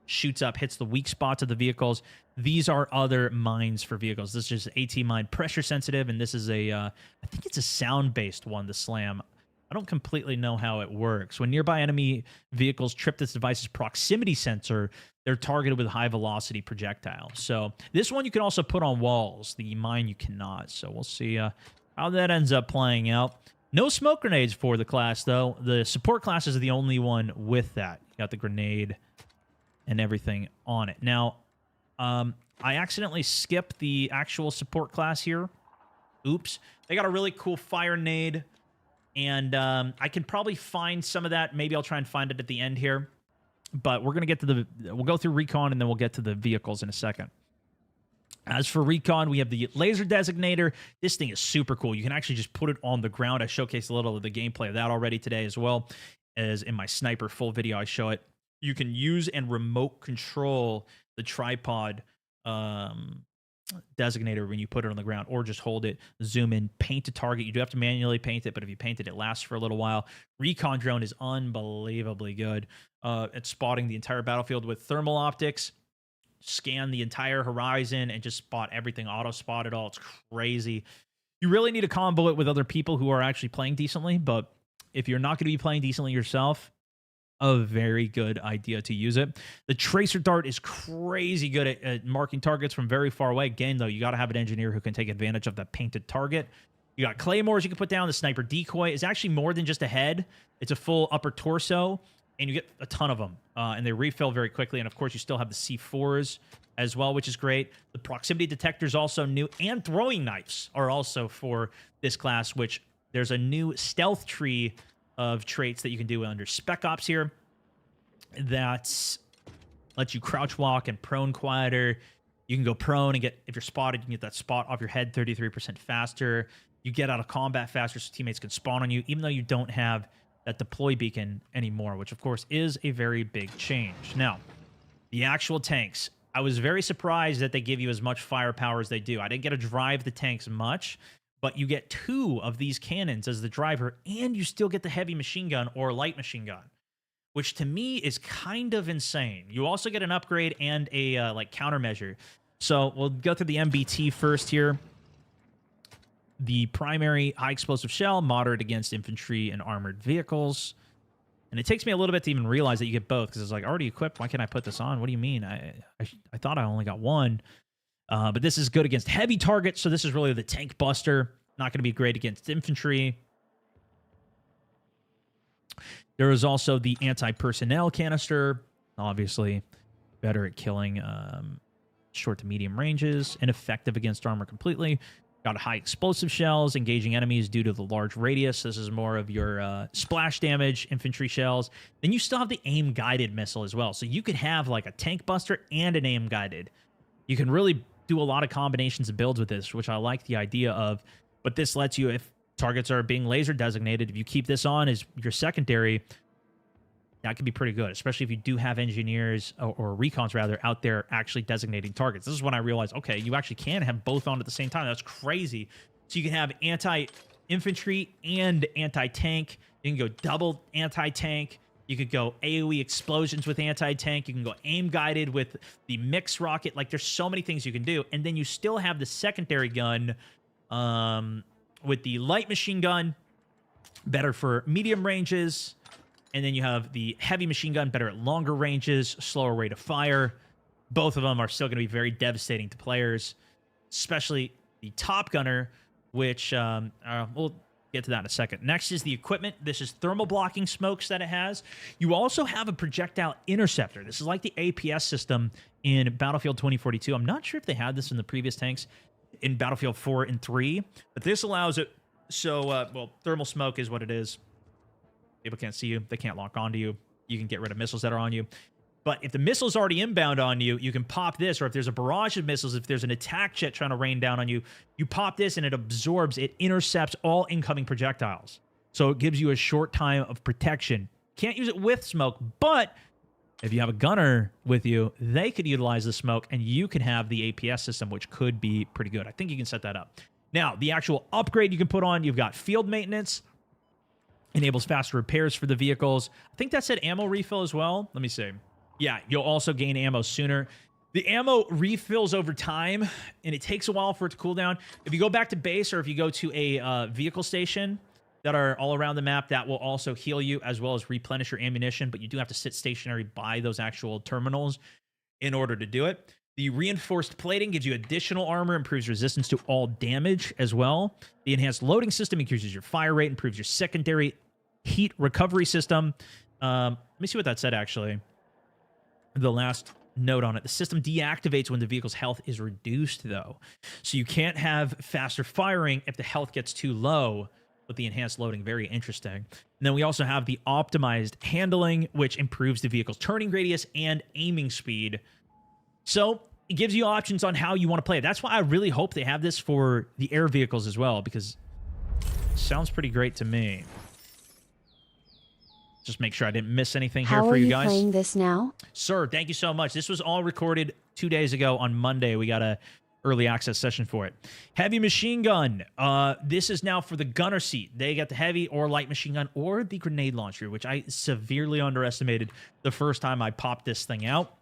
Speaker 1: shoots up, hits the weak spots of the vehicles. These are other mines for vehicles. This is just AT mine, pressure sensitive, and this is I think it's a sound-based one, the SLAM. I don't completely know how it works. When nearby enemy vehicles trip this device's proximity sensor, they're targeted with high-velocity projectile. So this one you can also put on walls. The mine you cannot. So we'll see how that ends up playing out. No smoke grenades for the class, though. The support class is the only one with that. You got the grenade and everything on it. Now, I accidentally skipped the actual support class here. Oops. They got a really cool fire nade. And I can probably find some of that. Maybe I'll try and find it at the end here. But we're going to get to we'll go through recon and then we'll get to the vehicles in a second. As for recon, we have the laser designator. This thing is super cool. You can actually just put it on the ground. I showcased a little of the gameplay of that already today, as well as in my sniper full video. I show it. You can use and remote control the tripod designator when you put it on the ground, or just hold it, zoom in, paint a target. You do have to manually paint it, but if you paint it, it lasts for a little while. Recon drone is unbelievably good at spotting the entire battlefield with thermal optics. Scan the entire horizon and just spot everything, auto spot it all. It's crazy. You really need to combo it with other people who are actually playing decently, but if you're not going to be playing decently yourself, a very good idea to use it. The tracer dart is crazy good at marking targets from very far away. Again, though, you got to have an engineer who can take advantage of that painted target. You got claymores you can put down. The sniper decoy is actually more than just a head. It's a full upper torso, and you get a ton of them, and they refill very quickly. And, of course, you still have the C4s as well, which is great. The proximity detector is also new, and throwing knives are also for this class, which there's a new stealth tree of traits that you can do under Spec Ops here that lets you crouch walk and prone quieter. You can go prone and get, if you're spotted, you can get that spot off your head 33% faster. You get out of combat faster so teammates can spawn on you, even though you don't have that deploy beacon anymore, which of course is a very big change. Now, the actual tanks. I was very surprised that they give you as much firepower as they do. I didn't get to drive the tanks much, but you get 2 of these cannons as the driver, and you still get the heavy machine gun or light machine gun, which to me is kind of insane. You also get an upgrade and a like countermeasure. So we'll go through the MBT first here. The primary high explosive shell, moderate against infantry and armored vehicles. And it takes me a little bit to even realize that you get both, because it's like, already equipped. Why can't I put this on? What do you mean? I thought I only got one. But this is good against heavy targets, so this is really the tank buster. Not going to be great against infantry. There is also the anti-personnel canister. Obviously, better at killing short to medium ranges and effective against armor completely. Got high explosive shells, engaging enemies due to the large radius. This is more of your splash damage infantry shells. Then you still have the aim-guided missile as well. So you could have like a tank buster and an aim-guided. You can really do a lot of combinations of builds with this, which I like the idea of. But this lets you, if targets are being laser designated, if you keep this on as your secondary, that could be pretty good, especially if you do have engineers or recons rather out there actually designating targets. This is when I realized, okay, you actually can have both on at the same time. That's crazy. So you can have anti-infantry and anti-tank. You can go double anti-tank. You could go AoE explosions with anti-tank. You can go aim-guided with the mix rocket. Like, there's so many things you can do. And then you still have the secondary gun with the light machine gun, better for medium ranges. And then you have the heavy machine gun, better at longer ranges, slower rate of fire. Both of them are still going to be very devastating to players, especially the Top Gunner, which we'll get to that in a second. Next is the equipment. This is thermal blocking smokes that it has. You also have a projectile interceptor. This is like the APS system in Battlefield 2042. I'm not sure if they had this in the previous tanks in Battlefield 4 and 3, but this allows it. So, well, thermal smoke is what it is. People can't see you. They can't lock onto you. You can get rid of missiles that are on you. But if the missile's already inbound on you, you can pop this. Or if there's a barrage of missiles, if there's an attack jet trying to rain down on you, you pop this and it absorbs, it intercepts all incoming projectiles. So it gives you a short time of protection. Can't use it with smoke, but if you have a gunner with you, they could utilize the smoke and you can have the APS system, which could be pretty good. I think you can set that up. Now, the actual upgrade you can put on, you've got field maintenance. Enables faster repairs for the vehicles. I think that said ammo refill as well. Let me see. Yeah, you'll also gain ammo sooner. The ammo refills over time, and it takes a while for it to cool down. If you go back to base or if you go to a vehicle station that are all around the map, that will also heal you as well as replenish your ammunition, but you do have to sit stationary by those actual terminals in order to do it. The reinforced plating gives you additional armor, improves resistance to all damage as well. The enhanced loading system increases your fire rate, improves your secondary heat recovery system. Let me see what that said, actually. The last note on it. The system deactivates when the vehicle's health is reduced, though. So you can't have faster firing if the health gets too low. with the enhanced loading. Very interesting. And then we also have the optimized handling, which improves the vehicle's turning radius and aiming speed. So it gives you options on how you want to play it. That's why I really hope they have this for the air vehicles as well, because it sounds pretty great to me. Just make sure I didn't miss anything here for you guys.
Speaker 2: How are you playing this now?
Speaker 1: Sir, thank you so much. This was all recorded 2 days ago on Monday. We got a early access session for it. Heavy machine gun. This is now for the gunner seat. They got the heavy or light machine gun or the grenade launcher, which I severely underestimated the first time I popped this thing out.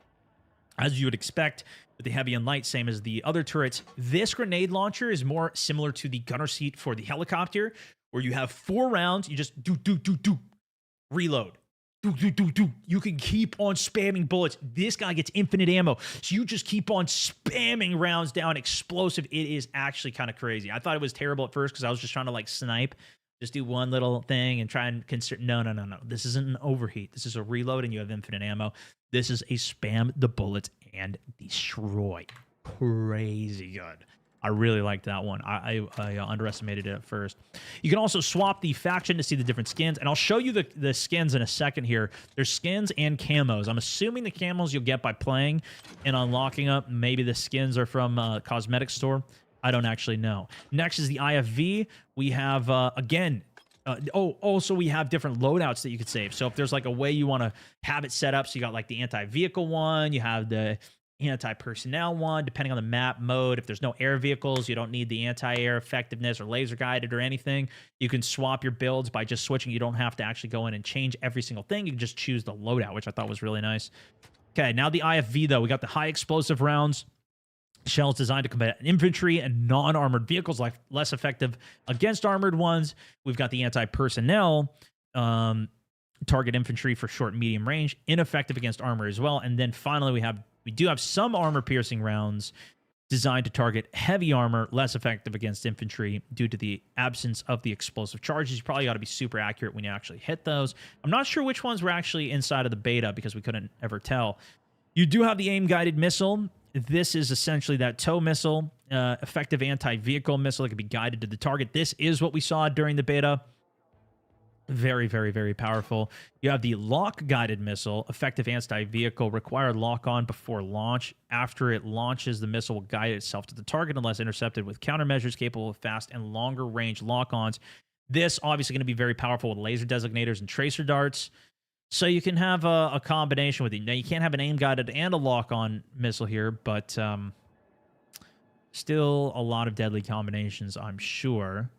Speaker 1: As you would expect, with the heavy and light, same as the other turrets, this grenade launcher is more similar to the gunner seat for the helicopter, where you have 4 rounds. You just do, reload. Do. You can keep on spamming bullets. This guy gets infinite ammo, so you just keep on spamming rounds down. Explosive. It is actually kind of crazy. I thought it was terrible at first because I was just trying to like snipe, just do one little thing and try and consider. No. This isn't an overheat. This is a reload, and you have infinite ammo. This is a spam the bullets and destroy. Crazy good. I really liked that one. I underestimated it at first. You can also swap the faction to see the different skins, and I'll show you the skins in a second here. There's skins and camos. I'm assuming the camos you'll get by playing and unlocking up. Maybe the skins are from a cosmetic store. I don't actually know. Next is the IFV. We have, again... also we have different loadouts that you could save. So if there's like a way you want to have it set up, so you got like the anti-vehicle one, you have the anti-personnel one, depending on the map mode. If there's no air vehicles, you don't need the anti-air effectiveness or laser guided or anything. You can swap your builds by just switching. You don't have to actually go in and change every single thing. You can just choose the loadout, which I thought was really nice. Okay, now the IFV though. We got the high explosive rounds. Shells designed to combat infantry and non-armored vehicles, like less effective against armored ones. We've got the anti-personnel target infantry for short and medium range, ineffective against armor as well. And then finally, we do have some armor-piercing rounds designed to target heavy armor, less effective against infantry due to the absence of the explosive charges. You probably got to be super accurate when you actually hit those. I'm not sure which ones were actually inside of the beta because we couldn't ever tell. You do have the aim-guided missile. This is essentially that tow missile, effective anti-vehicle missile that can be guided to the target. This is what we saw during the beta. Very, very, very powerful. You have the lock-guided missile, effective anti-vehicle, required lock-on before launch. After it launches, the missile will guide itself to the target unless intercepted with countermeasures capable of fast and longer-range lock-ons. This obviously going to be very powerful with laser designators and tracer darts. So you can have a combination with it. Now, you can't have an aim-guided and a lock-on missile here, but still a lot of deadly combinations, I'm sure.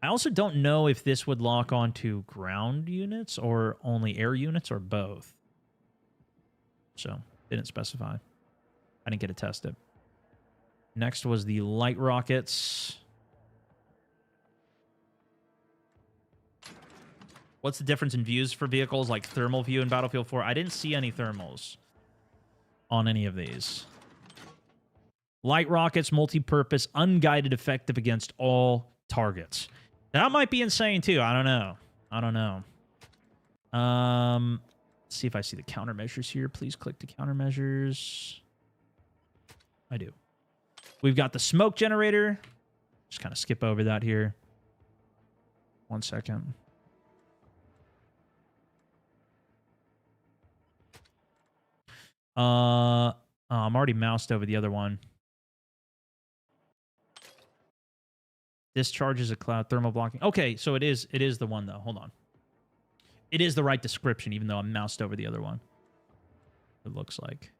Speaker 1: I also don't know if this would lock on to ground units or only air units or both. So, didn't specify. I didn't get to test it. Next was the light rockets. What's the difference in views for vehicles like thermal view in Battlefield 4? I didn't see any thermals on any of these. Light rockets, multi-purpose, unguided, effective against all targets. That might be insane too. I don't know. Let's see if I see the countermeasures here. Please click the countermeasures. I do. We've got the smoke generator. Just kind of skip over that here. 1 second. I'm already moused over the other one. Discharges a cloud, thermal blocking. Okay, so it is the one though. Hold on. It is the right description, even though I'm moused over the other one. It looks like.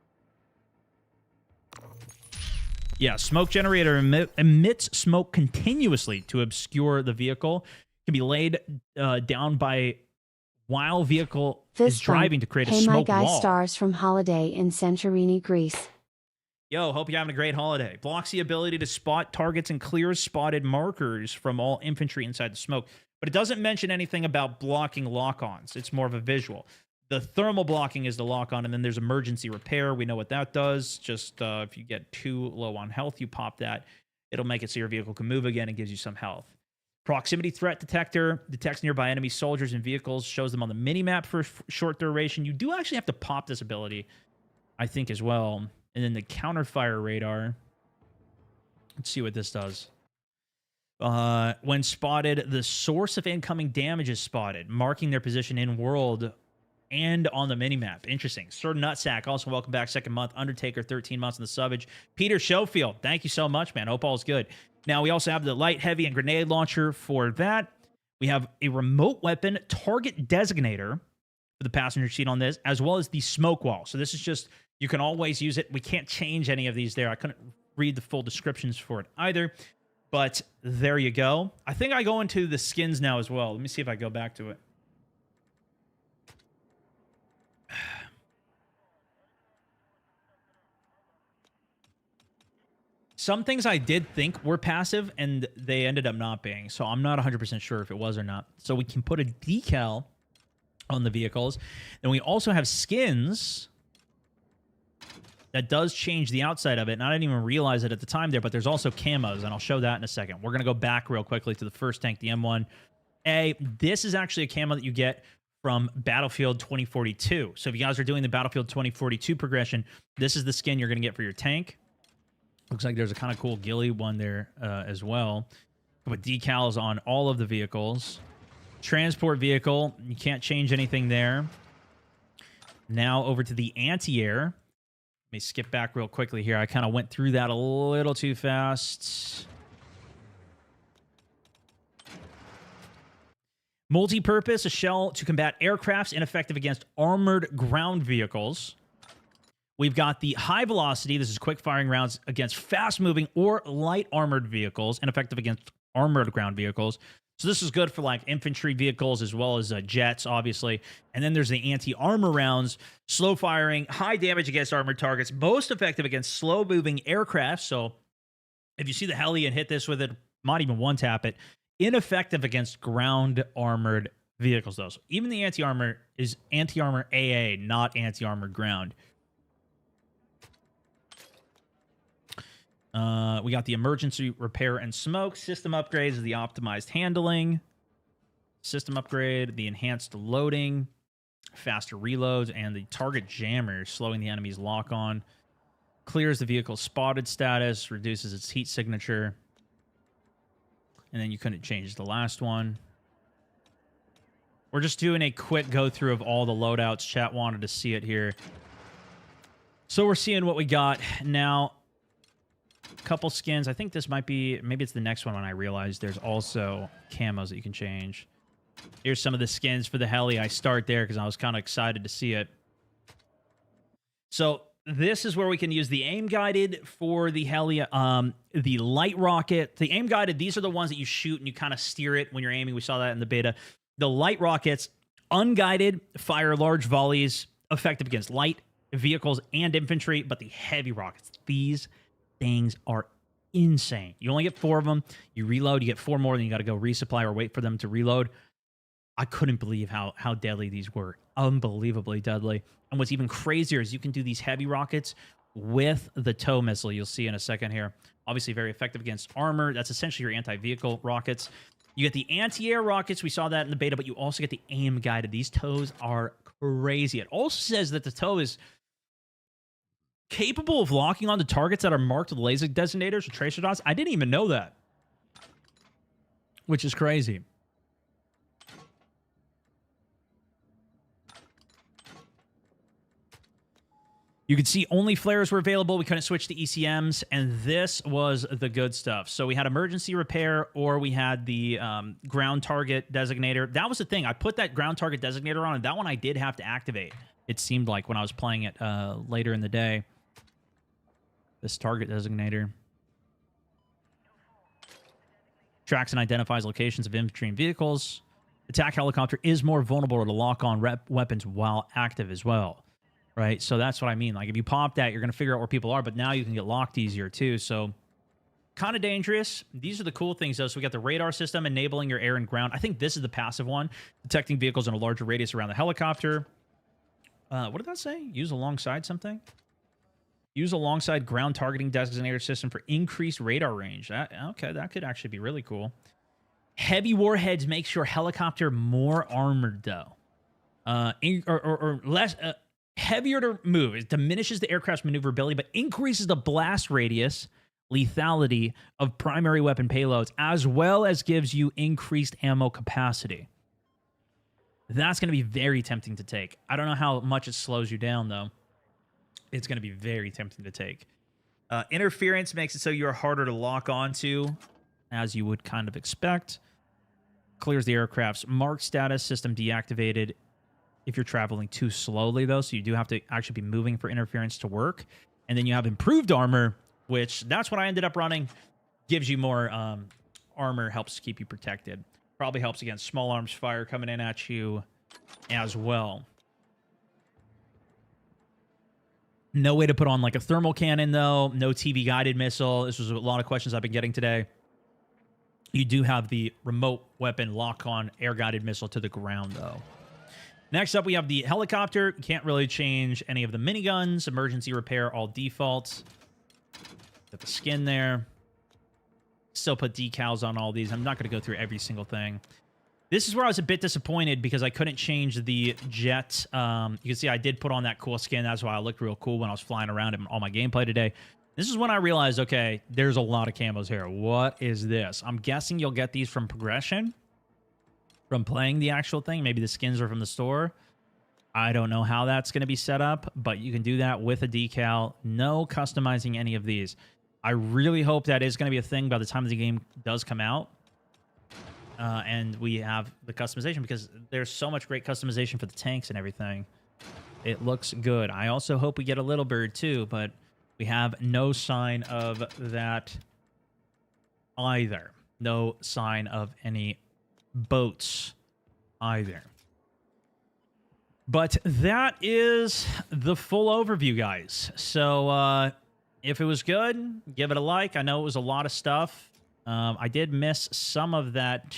Speaker 1: Yeah, smoke generator emits smoke continuously to obscure the vehicle. Can be laid down by while vehicle is driving to create a smoke wall.
Speaker 2: Hey, my guy Stars from Holiday in Santorini, Greece.
Speaker 1: Yo, hope you're having a great holiday. Blocks the ability to spot targets and clears spotted markers from all infantry inside the smoke. But it doesn't mention anything about blocking lock-ons. It's more of a visual. The thermal blocking is the lock-on, and then there's emergency repair. We know what that does. Just if you get too low on health, you pop that. It'll make it so your vehicle can move again and gives you some health. Proximity threat detector detects nearby enemy soldiers and vehicles, shows them on the mini-map for short duration. You do actually have to pop this ability, I think, as well. And then the counterfire radar. Let's see what this does. When spotted, the source of incoming damage is spotted, marking their position in world and on the minimap. Interesting. Sir Nutsack, also welcome back. Second month. Undertaker, 13 months in the subbage. Peter Schofield, thank you so much, man. Hope all's good. Now, we also have the light, heavy, and grenade launcher for that. We have a remote weapon target designator for the passenger seat on this, as well as the smoke wall. So this is just, you can always use it. We can't change any of these there. I couldn't read the full descriptions for it either. But there you go. I think I go into the skins now as well. Let me see if I go back to it. Some things I did think were passive, and they ended up not being. So I'm not 100% sure if it was or not. So we can put a decal on the vehicles. Then we also have skins that does change the outside of it, and I didn't even realize it at the time there, but there's also camos, and I'll show that in a second. We're going to go back real quickly to the first tank, the M1A. This is actually a camo that you get from Battlefield 2042. So if you guys are doing the Battlefield 2042 progression, this is the skin you're going to get for your tank. Looks like there's a kind of cool ghillie one there as well. With decals on all of the vehicles. Transport vehicle, you can't change anything there. Now over to the anti-air. Let me skip back real quickly here. I kind of went through that a little too fast. Multi-purpose, a shell to combat aircrafts, ineffective against armored ground vehicles. We've got the high velocity. This is quick firing rounds against fast-moving or light armored vehicles, ineffective against armored ground vehicles. So this is good for like infantry vehicles as well as jets, obviously. And then there's the anti-armor rounds, slow firing, high damage against armored targets, most effective against slow-moving aircraft. So if you see the heli and hit this with it, might even one-tap it. Ineffective against ground armored vehicles, though. So even the anti-armor is anti-armor AA, not anti-armor ground. We got the emergency repair and smoke. System upgrades, the optimized handling. System upgrade, the enhanced loading. Faster reloads, and the target jammer, slowing the enemy's lock on. Clears the vehicle's spotted status, reduces its heat signature. And then you couldn't change the last one. We're just doing a quick go-through of all the loadouts. Chat wanted to see it here. So we're seeing what we got. Now, couple skins. I think this might be, maybe it's the next one when I realized there's also camos that you can change. Here's some of the skins for the heli. I start there because I was kind of excited to see it. So this is where we can use the aim guided for the heli, the light rocket. The aim guided, these are the ones that you shoot and you kind of steer it when you're aiming. We saw that in the beta. The light rockets, unguided, fire large volleys, effective against light vehicles and infantry, but the heavy rockets, these things are insane. You only get 4 of them. You reload, you get 4 more, then you got to go resupply or wait for them to reload. I couldn't believe how deadly these were. Unbelievably deadly. And what's even crazier is you can do these heavy rockets with the tow missile. You'll see in a second here. Obviously very effective against armor. That's essentially your anti-vehicle rockets. You get the anti-air rockets. We saw that in the beta, but you also get the aim guided. These tows are crazy. It also says that the tow is capable of locking onto targets that are marked with laser designators or tracer dots. I didn't even know that, which is crazy. You could see only flares were available. We couldn't switch to ECMs, and this was the good stuff. So we had emergency repair, or we had the ground target designator. That was the thing. I put that ground target designator on, and that one I did have to activate. It seemed like when I was playing it later in the day. This target designator tracks and identifies locations of infantry and vehicles. Attack helicopter is more vulnerable to lock on weapons while active as well, right? So that's what I mean. Like if you pop that, you're going to figure out where people are, but now you can get locked easier too. So kind of dangerous. These are the cool things though. So we got the radar system enabling your air and ground. I think this is the passive one, detecting vehicles in a larger radius around the helicopter. What did that say? Use alongside something? Use alongside ground targeting designator system for increased radar range. Okay, that could actually be really cool. Heavy warheads makes your helicopter more armored, though. Or less heavier to move. It diminishes the aircraft's maneuverability, but increases the blast radius lethality of primary weapon payloads, as well as gives you increased ammo capacity. That's going to be very tempting to take. I don't know how much it slows you down, though. It's going to be very tempting to take. Interference makes it so you're harder to lock onto, as you would kind of expect. Clears the aircraft's mark status, system deactivated if you're traveling too slowly, though, so you do have to actually be moving for interference to work. And then you have improved armor, which that's what I ended up running. Gives you more armor, helps keep you protected. Probably helps against small arms fire coming in at you as well. No way to put on like a thermal cannon, though. No TV guided missile. This was a lot of questions I've been getting today. You do have the remote weapon lock-on air guided missile to the ground, though. Next up, we have the helicopter. You can't really change any of the miniguns. Emergency repair, all defaults. Got the skin there. Still put decals on all these. I'm not going to go through every single thing. This is where I was a bit disappointed because I couldn't change the jet. You can see I did put on that cool skin. That's why I looked real cool when I was flying around in all my gameplay today. This is when I realized, okay, there's a lot of camos here. What is this? I'm guessing you'll get these from progression, from playing the actual thing. Maybe the skins are from the store. I don't know how that's going to be set up, but you can do that with a decal. No customizing any of these. I really hope that is going to be a thing by the time the game does come out. And we have the customization, because there's so much great customization for the tanks and everything. It looks good. I also hope we get a little bird too, but we have no sign of that either. No sign of any boats either. But that is the full overview, guys. So if it was good, give it a like. I know it was a lot of stuff. I did miss some of that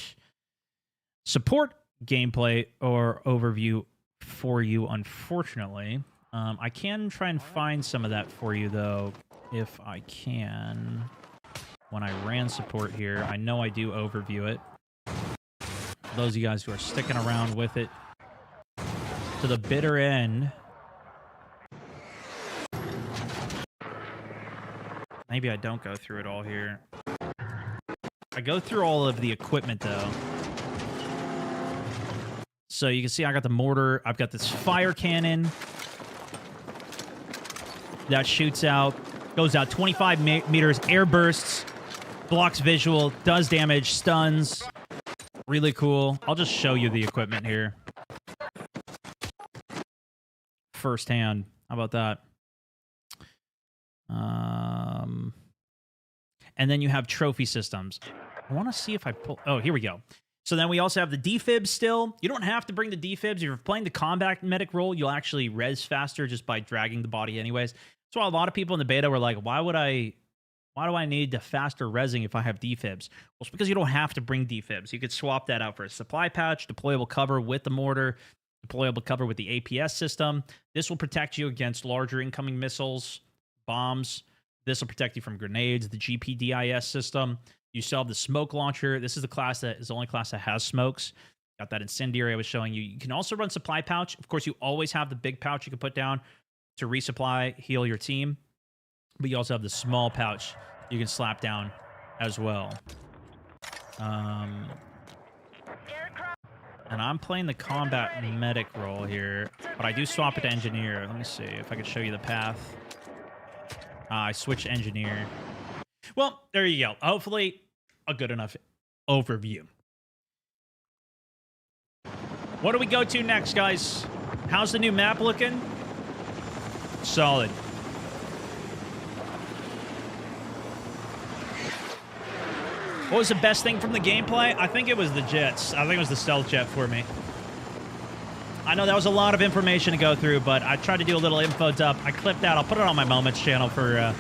Speaker 1: support gameplay or overview for you, unfortunately. I can try and find some of that for you, though, if I can. When I ran support here, I know I do overview it. For those of you guys who are sticking around with it to the bitter end. Maybe I don't go through it all here. I go through all of the equipment, though. So you can see I got the mortar. I've got this fire cannon that shoots out, goes out 25 meters, air bursts, blocks visual, does damage, stuns. Really cool. I'll just show you the equipment here firsthand. How about that? And then you have trophy systems. I want to see if I pull... Oh, here we go. So then we also have the defib still. You don't have to bring the defibs. If you're playing the combat medic role, you'll actually res faster just by dragging the body anyways. That's why a lot of people in the beta were like, why do I need the faster resing if I have defibs? Well, it's because you don't have to bring defibs. You could swap that out for a supply pouch, deployable cover with the mortar, deployable cover with the APS system. This will protect you against larger incoming missiles, bombs. This will protect you from grenades, the GPDIS system. You still have the smoke launcher. This is the class that is the only class that has smokes. Got that incendiary I was showing you. You can also run supply pouch. Of course, you always have the big pouch you can put down to resupply, heal your team. But you also have the small pouch you can slap down as well. And I'm playing the combat medic role here, but I do swap it to engineer. Let me see if I can show you the path. I switched engineer. Well, there you go. Hopefully, a good enough overview. What do we go to next, guys? How's the new map looking? Solid. What was the best thing from the gameplay? I think it was the jets. I think it was the stealth jet for me. I know that was a lot of information to go through, but I tried to do a little info dump. I clipped that. I'll put it on my Moments channel for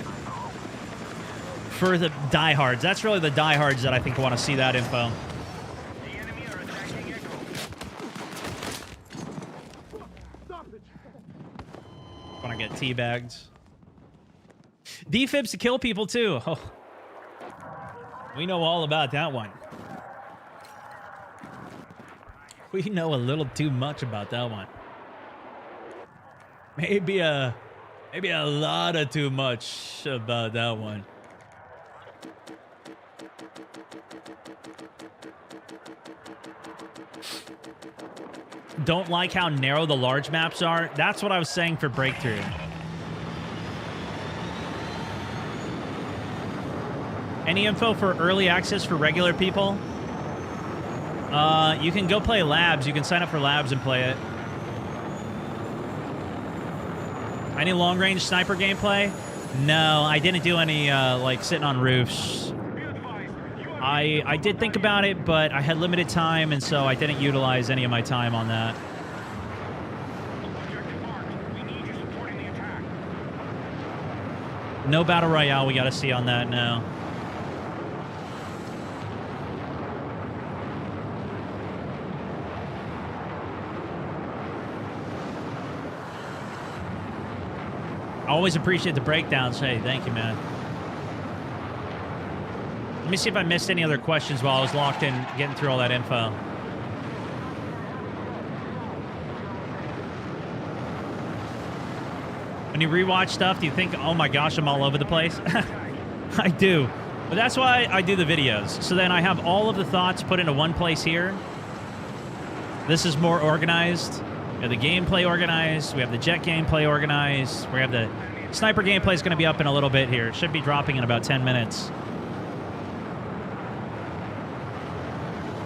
Speaker 1: the diehards. That's really the diehards that I think want to see that info.
Speaker 3: The enemy are attacking Echo.
Speaker 1: When I get teabagged. Defibs to kill people, too. Oh. We know all about that one. We know a little too much about that one. Maybe a lot of too much about that one. Don't like how narrow the large maps are. That's what I was saying for Breakthrough. Any info for early access for regular people? You can go play labs. You can sign up for labs and play it. Any long-range sniper gameplay? No, I didn't do any, like, sitting on roofs. I did think about it, but I had limited time, and so I didn't utilize any of my time on that. No Battle Royale we got to see on that, no. I always appreciate the breakdowns. Hey, thank you, man. Let me see if I missed any other questions while I was locked in getting through all that info. When you rewatch stuff, do you think, oh my gosh, I'm all over the place? I do. But that's why I do the videos. So then I have all of the thoughts put into one place here. This is more organized. We have the gameplay organized. We have the jet gameplay organized. We have the sniper gameplay is going to be up in a little bit here. It should be dropping in about 10 minutes.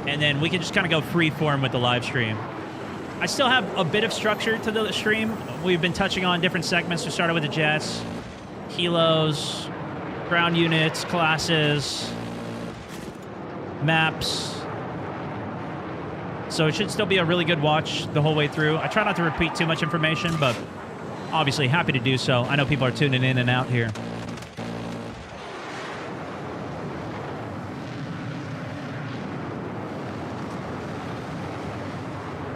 Speaker 1: And then we can just kind of go free form with the live stream. I still have a bit of structure to the stream. We've been touching on different segments. We started with the jets, helos, ground units, classes, maps. So it should still be a really good watch the whole way through. I try not to repeat too much information, but obviously happy to do so. I know people are tuning in and out here.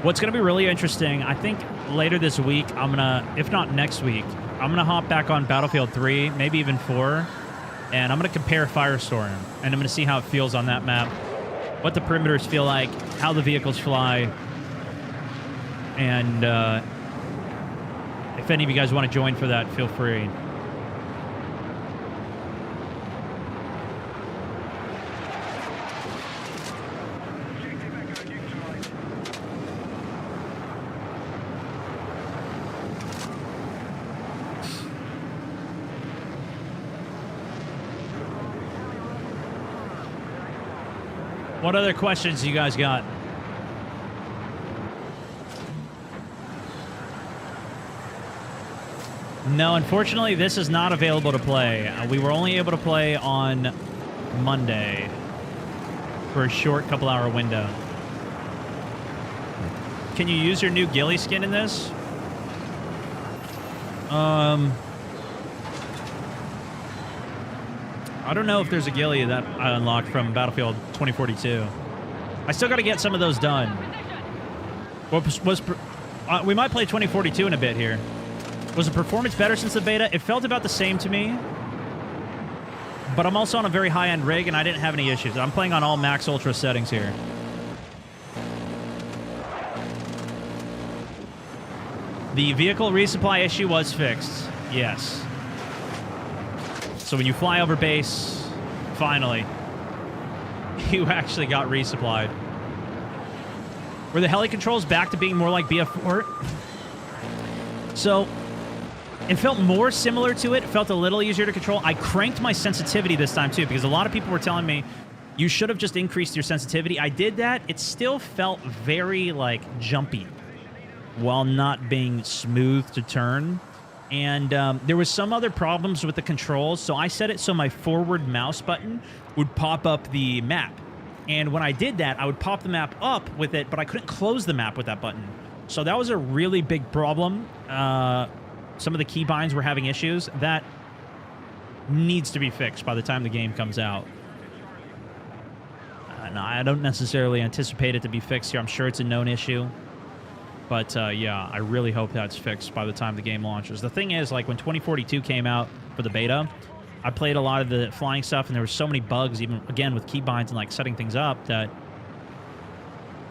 Speaker 1: What's going to be really interesting, I think later this week, I'm going to, if not next week, I'm going to hop back on Battlefield 3, maybe even 4, and I'm going to compare Firestorm, and I'm going to see how it feels on that map, what the perimeters feel like, how the vehicles fly, and if any of you guys want to join for that, feel free. What other questions you guys got? No, unfortunately, this is not available to play. We were only able to play on Monday for a short couple-hour window. Can you use your new ghillie skin in this? I don't know if there's a ghillie that I unlocked from Battlefield 2042. I still got to get some of those done. We might play 2042 in a bit here. Was the performance better since the beta? It felt about the same to me. But I'm also on a very high-end rig, and I didn't have any issues. I'm playing on all max ultra settings here. The vehicle resupply issue was fixed. Yes. So when you fly over base, finally, you actually got resupplied. Were the heli controls back to being more like BF4? So it felt more similar to it. It felt a little easier to control. I cranked my sensitivity this time, too, because a lot of people were telling me, you should have just increased your sensitivity. I did that. It still felt very, like, jumpy while not being smooth to turn. And there was some other problems with the controls, so I set it so my forward mouse button would pop up the map. And when I did that, I would pop the map up with it, but I couldn't close the map with that button. So that was a really big problem. Some of the keybinds were having issues. That needs to be fixed by the time the game comes out. No, I don't necessarily anticipate it to be fixed here. I'm sure it's a known issue. But, yeah, I really hope that's fixed by the time the game launches. The thing is, like, when 2042 came out for the beta, I played a lot of the flying stuff, and there were so many bugs, even, again, with keybinds and, like, setting things up, that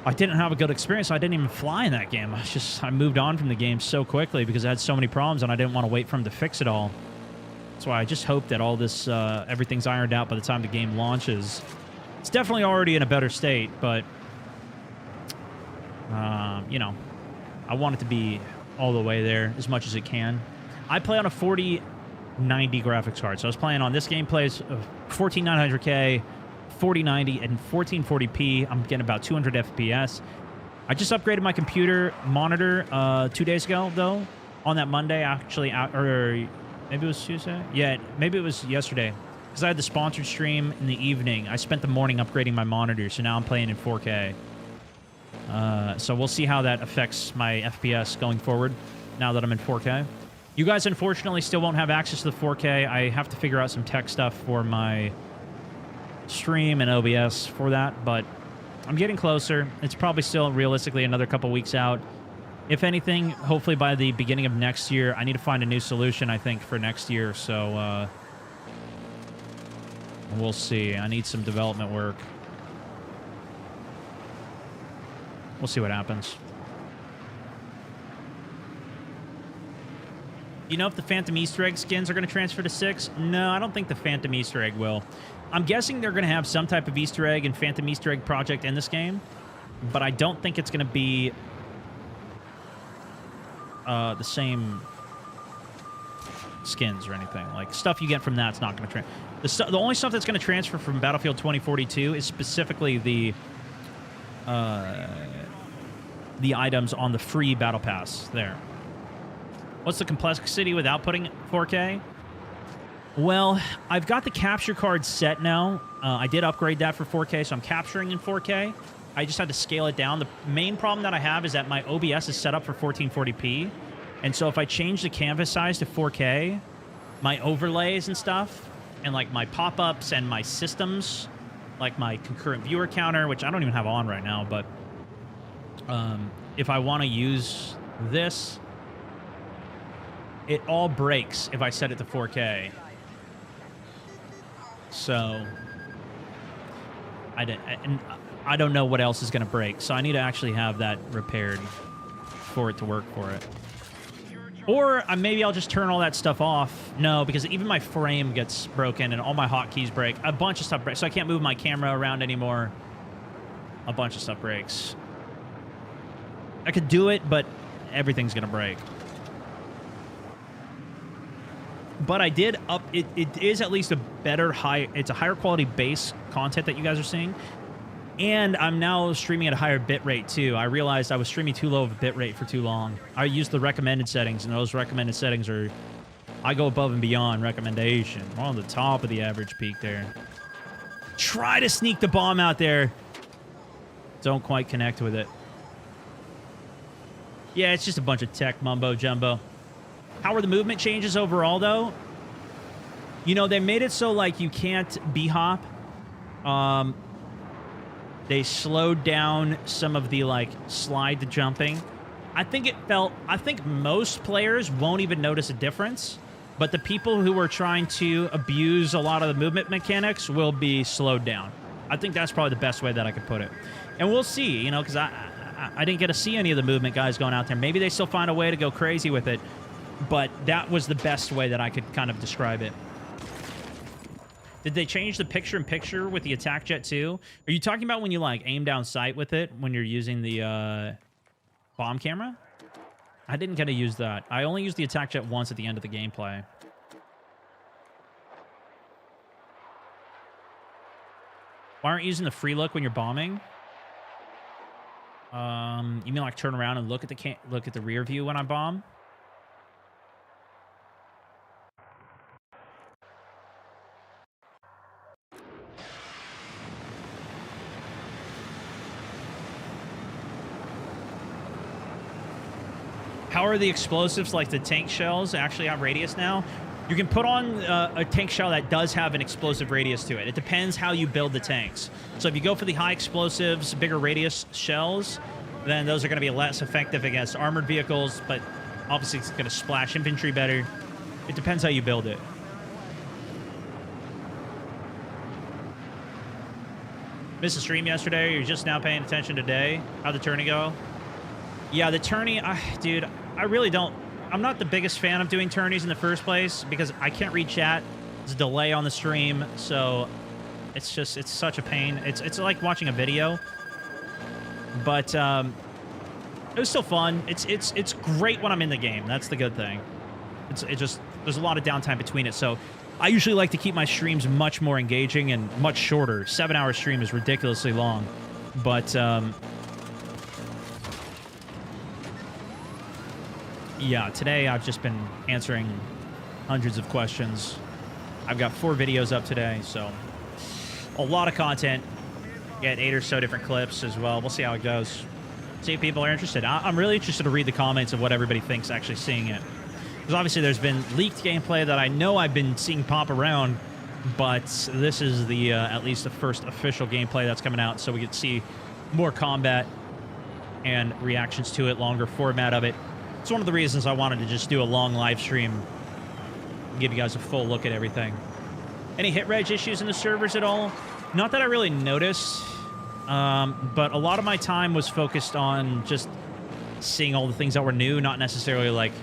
Speaker 1: I didn't have a good experience. So I didn't even fly in that game. I moved on from the game so quickly because I had so many problems, and I didn't want to wait for them to fix it all. That's why I just hope that all this, everything's ironed out by the time the game launches. It's definitely already in a better state, but, you know, I want it to be all the way there as much as it can. I play on a 4090 graphics card, so I was playing on this game plays 14900K, 4090, and 1440p. I'm getting about 200 FPS. I just upgraded my computer monitor 2 days ago, though, on that Monday, actually, or maybe it was Tuesday? Yeah, maybe it was yesterday, because I had the sponsored stream in the evening. I spent the morning upgrading my monitor, so now I'm playing in 4K. So we'll see how that affects my FPS going forward, now that I'm in 4K. You guys, unfortunately, still won't have access to the 4K. I have to figure out some tech stuff for my stream and OBS for that, but I'm getting closer. It's probably still realistically another couple weeks out. If anything, hopefully by the beginning of next year. I need to find a new solution, I think, for next year, so we'll see. I need some development work. We'll see what happens. You know if the Phantom Easter Egg skins are going to transfer to 6? No, I don't think the Phantom Easter Egg will. I'm guessing they're going to have some type of Easter egg and Phantom Easter Egg project in this game, but I don't think it's going to be the same skins or anything. Like, stuff you get from that's not going to transfer. The only stuff that's going to transfer from Battlefield 2042 is specifically the items on the free Battle Pass there. What's the complexity without putting 4K? Well, I've got the capture card set now. I did upgrade that for 4K, so I'm capturing in 4K. I just had to scale it down. The main problem that I have is that my OBS is set up for 1440p. And so if I change the canvas size to 4K, my overlays and stuff, and like my pop-ups and my systems, like my concurrent viewer counter, which I don't even have on right now, but if I want to use this, it all breaks if I set it to 4K. So I don't know what else is going to break, so I need to actually have that repaired for it to work for it. Or maybe I'll just turn all that stuff off. No, because even my frame gets broken and all my hotkeys break. A bunch of stuff breaks, so I can't move my camera around anymore. A bunch of stuff breaks. I could do it, but everything's going to break. But I did up it. It is at least a better it's a higher quality base content that you guys are seeing, and I'm now streaming at a higher bit rate too. I realized I was streaming too low of a bit rate for too long. I used the recommended settings, and those recommended settings are, I go above and beyond recommendation. We're on the top of the average peak there. Try to sneak the bomb out there. Don't quite connect with it. Yeah, it's just a bunch of tech mumbo jumbo. How are the movement changes overall, though? You know, they made it so, like, you can't b-hop. They slowed down some of the, like, slide to jumping. I think most players won't even notice a difference. But the people who are trying to abuse a lot of the movement mechanics will be slowed down. I think that's probably the best way that I could put it. And we'll see, you know, because I didn't get to see any of the movement guys going out there. Maybe they still find a way to go crazy with it. But that was the best way that I could kind of describe it. Did they change the picture-in-picture with the attack jet too? Are you talking about when you like aim down sight with it when you're using the bomb camera? I didn't get to use that. I only used the attack jet once at the end of the gameplay. Why aren't you using the free look when you're bombing? You mean like turn around and look at the rear view when I bomb? How are the explosives like the tank shells actually have radius now? You can put on a tank shell that does have an explosive radius to it. It depends how you build the tanks. So if you go for the high explosives, bigger radius shells, then those are going to be less effective against armored vehicles, but obviously it's going to splash infantry better. It depends how you build it. Missed the stream yesterday. You're just now paying attention today. How'd the tourney go? Yeah, the tourney, dude, I really don't. I'm not the biggest fan of doing tourneys in the first place because I can't read chat. There's a delay on the stream, so it's such a pain. It's like watching a video, but it was still fun. It's great when I'm in the game. That's the good thing. There's a lot of downtime between it, so I usually like to keep my streams much more engaging and much shorter. 7-hour stream is ridiculously long, but yeah, today I've just been answering hundreds of questions. I've got 4 videos up today, so a lot of content. Get 8 or so different clips as well. We'll see how it goes. See if people are interested. I'm really interested to read the comments of what everybody thinks actually seeing it. Because obviously there's been leaked gameplay that I know I've been seeing pop around, but this is the at least the first official gameplay that's coming out, so we get to see more combat and reactions to it, longer format of it. It's one of the reasons I wanted to just do a long live stream, give you guys a full look at everything. Any hit reg issues in the servers at all? Not that I really noticed, but a lot of my time was focused on just seeing all the things that were new, not necessarily like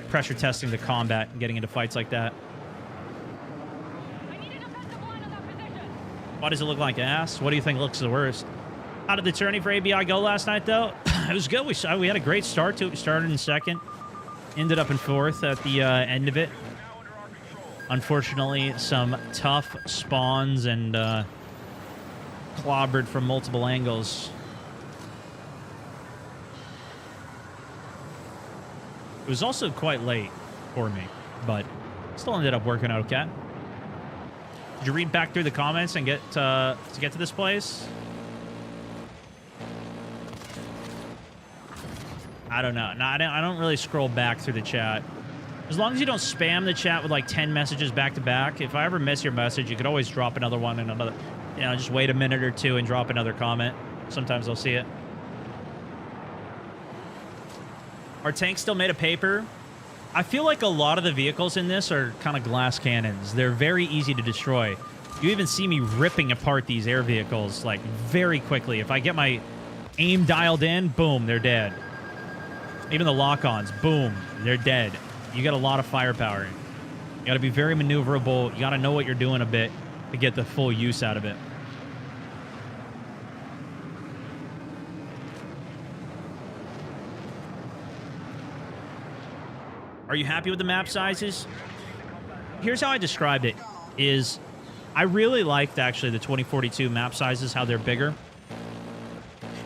Speaker 1: pressure testing the combat and getting into fights like that. Why does it look like ass? What do you think looks the worst? How did the tourney for ABI go last night, though? It was good. We had a great start to it. We started in second, ended up in fourth at the end of it. Unfortunately, some tough spawns and clobbered from multiple angles. It was also quite late for me, but still ended up working out okay. Did you read back through the comments and get to this place? I don't know. No, I don't really scroll back through the chat. As long as you don't spam the chat with like 10 messages back to back, if I ever miss your message, you could always drop another one and another. You know, just wait a minute or two and drop another comment. Sometimes I'll see it. Are tanks still made of paper? I feel like a lot of the vehicles in this are kind of glass cannons. They're very easy to destroy. You even see me ripping apart these air vehicles like very quickly. If I get my aim dialed in, boom, they're dead. Even the lock-ons, boom, they're dead. You got a lot of firepower. You got to be very maneuverable. You got to know what you're doing a bit to get the full use out of it. Are you happy with the map sizes? Here's how I described it, is I really liked, actually, the 2042 map sizes, how they're bigger.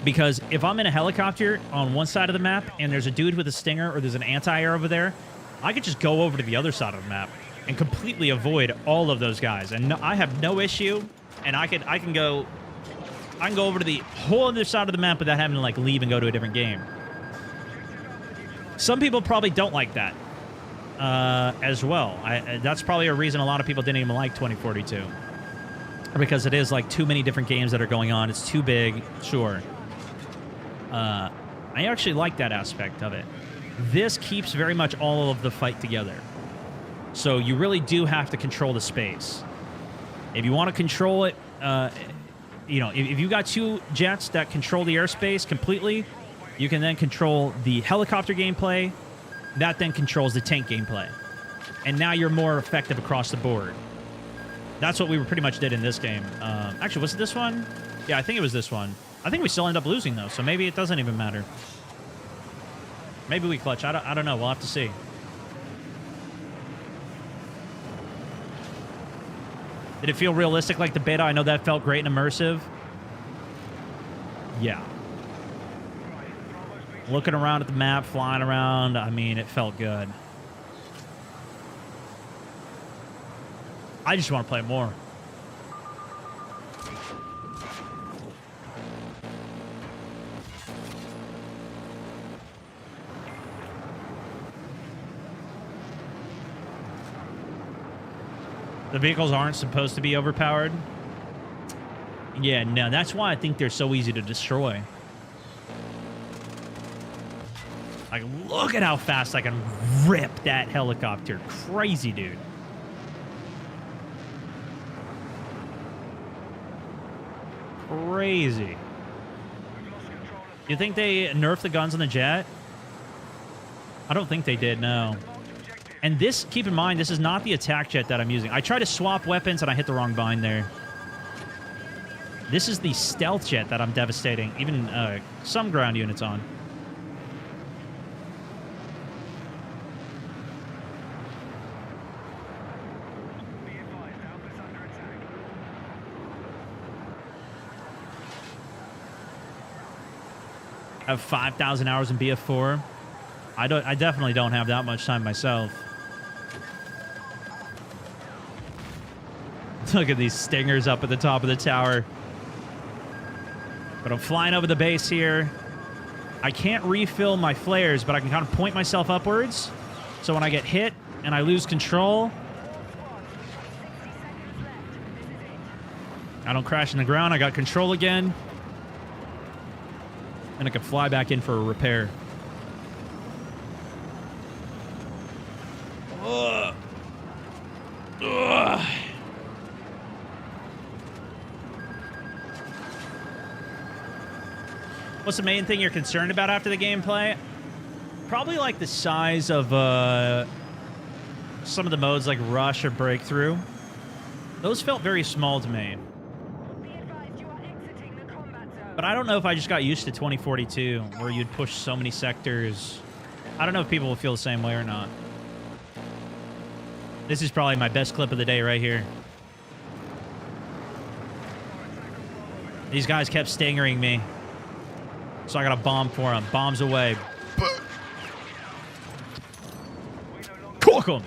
Speaker 1: Because if I'm in a helicopter on one side of the map and there's a dude with a stinger or there's an anti-air over there, I could just go over to the other side of the map and completely avoid all of those guys. And no, I have no issue, and I can go over to the whole other side of the map without having to like leave and go to a different game. Some people probably don't like that as well. That's probably a reason a lot of people didn't even like 2042. Because it is like too many different games that are going on. It's too big, sure. I actually like that aspect of it. This keeps very much all of the fight together. So you really do have to control the space. If you want to control it, you know, if you got 2 jets that control the airspace completely, you can then control the helicopter gameplay. That then controls the tank gameplay. And now you're more effective across the board. That's what we pretty much did in this game. Actually, was it this one? Yeah, I think it was this one. I think we still end up losing, though, so maybe it doesn't even matter. Maybe we clutch. I don't know. We'll have to see. Did it feel realistic like the beta? I know that felt great and immersive. Yeah. Looking around at the map, flying around, I mean, it felt good. I just want to play more. The vehicles aren't supposed to be overpowered. Yeah, no, that's why I think they're so easy to destroy. Like, look at how fast I can rip that helicopter. Crazy, dude. Crazy. You think they nerfed the guns on the jet? I don't think they did, no. And this, keep in mind, this is not the attack jet that I'm using. I tried to swap weapons and I hit the wrong bind there. This is the stealth jet that I'm devastating even some ground units on. I have 5,000 hours in BF4. I definitely don't have that much time myself. Look at these stingers up at the top of the tower. But I'm flying over the base here. I can't refill my flares, but I can kind of point myself upwards. So when I get hit and I lose control, I don't crash in the ground. I got control again. And I can fly back in for a repair. Ugh. Ugh. What's the main thing you're concerned about after the gameplay? Probably like the size of some of the modes like Rush or Breakthrough. Those felt very small to me. But I don't know if I just got used to 2042, where you'd push so many sectors. I don't know if people will feel the same way or not. This is probably my best clip of the day right here. These guys kept stingering me. So I got a bomb for them. Bombs away. Cook 'em.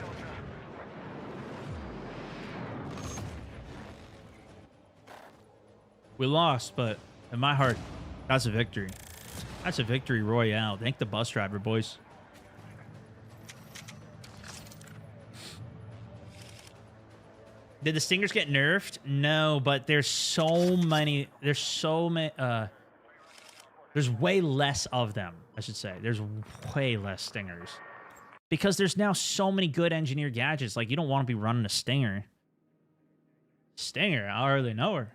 Speaker 1: We lost, but in my heart, that's a victory. That's a victory royale. Thank the bus driver, boys. Did the stingers get nerfed? No, but there's so many. There's way less of them, I should say. There's way less stingers. Because there's now so many good engineered gadgets. Like, you don't want to be running a stinger. Stinger? I hardly know her.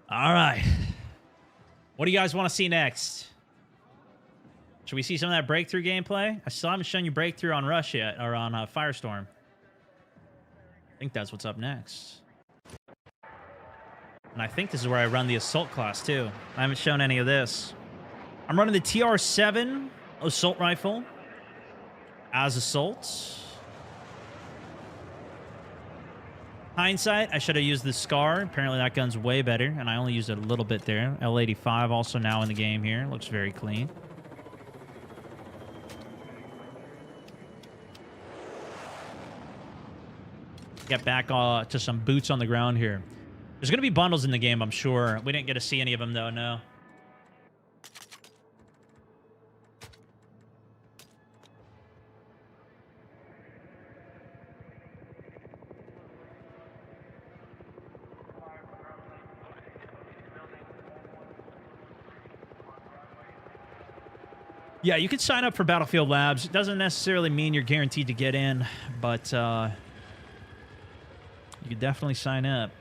Speaker 1: All right. What do you guys want to see next? Should we see some of that breakthrough gameplay? I still haven't shown you breakthrough on Rush yet, or on Firestorm. I think that's what's up next. And I think this is where I run the assault class too. I haven't shown any of this. I'm running the TR7 assault rifle as assault. Hindsight, I should have used the Scar. Apparently that gun's way better, and I only used it a little bit there. L85 also now in the game here. Looks very clean. Get back to some boots on the ground here. There's going to be bundles in the game, I'm sure. We didn't get to see any of them, though, no. Yeah, you can sign up for Battlefield Labs. It doesn't necessarily mean you're guaranteed to get in, but you can definitely sign up.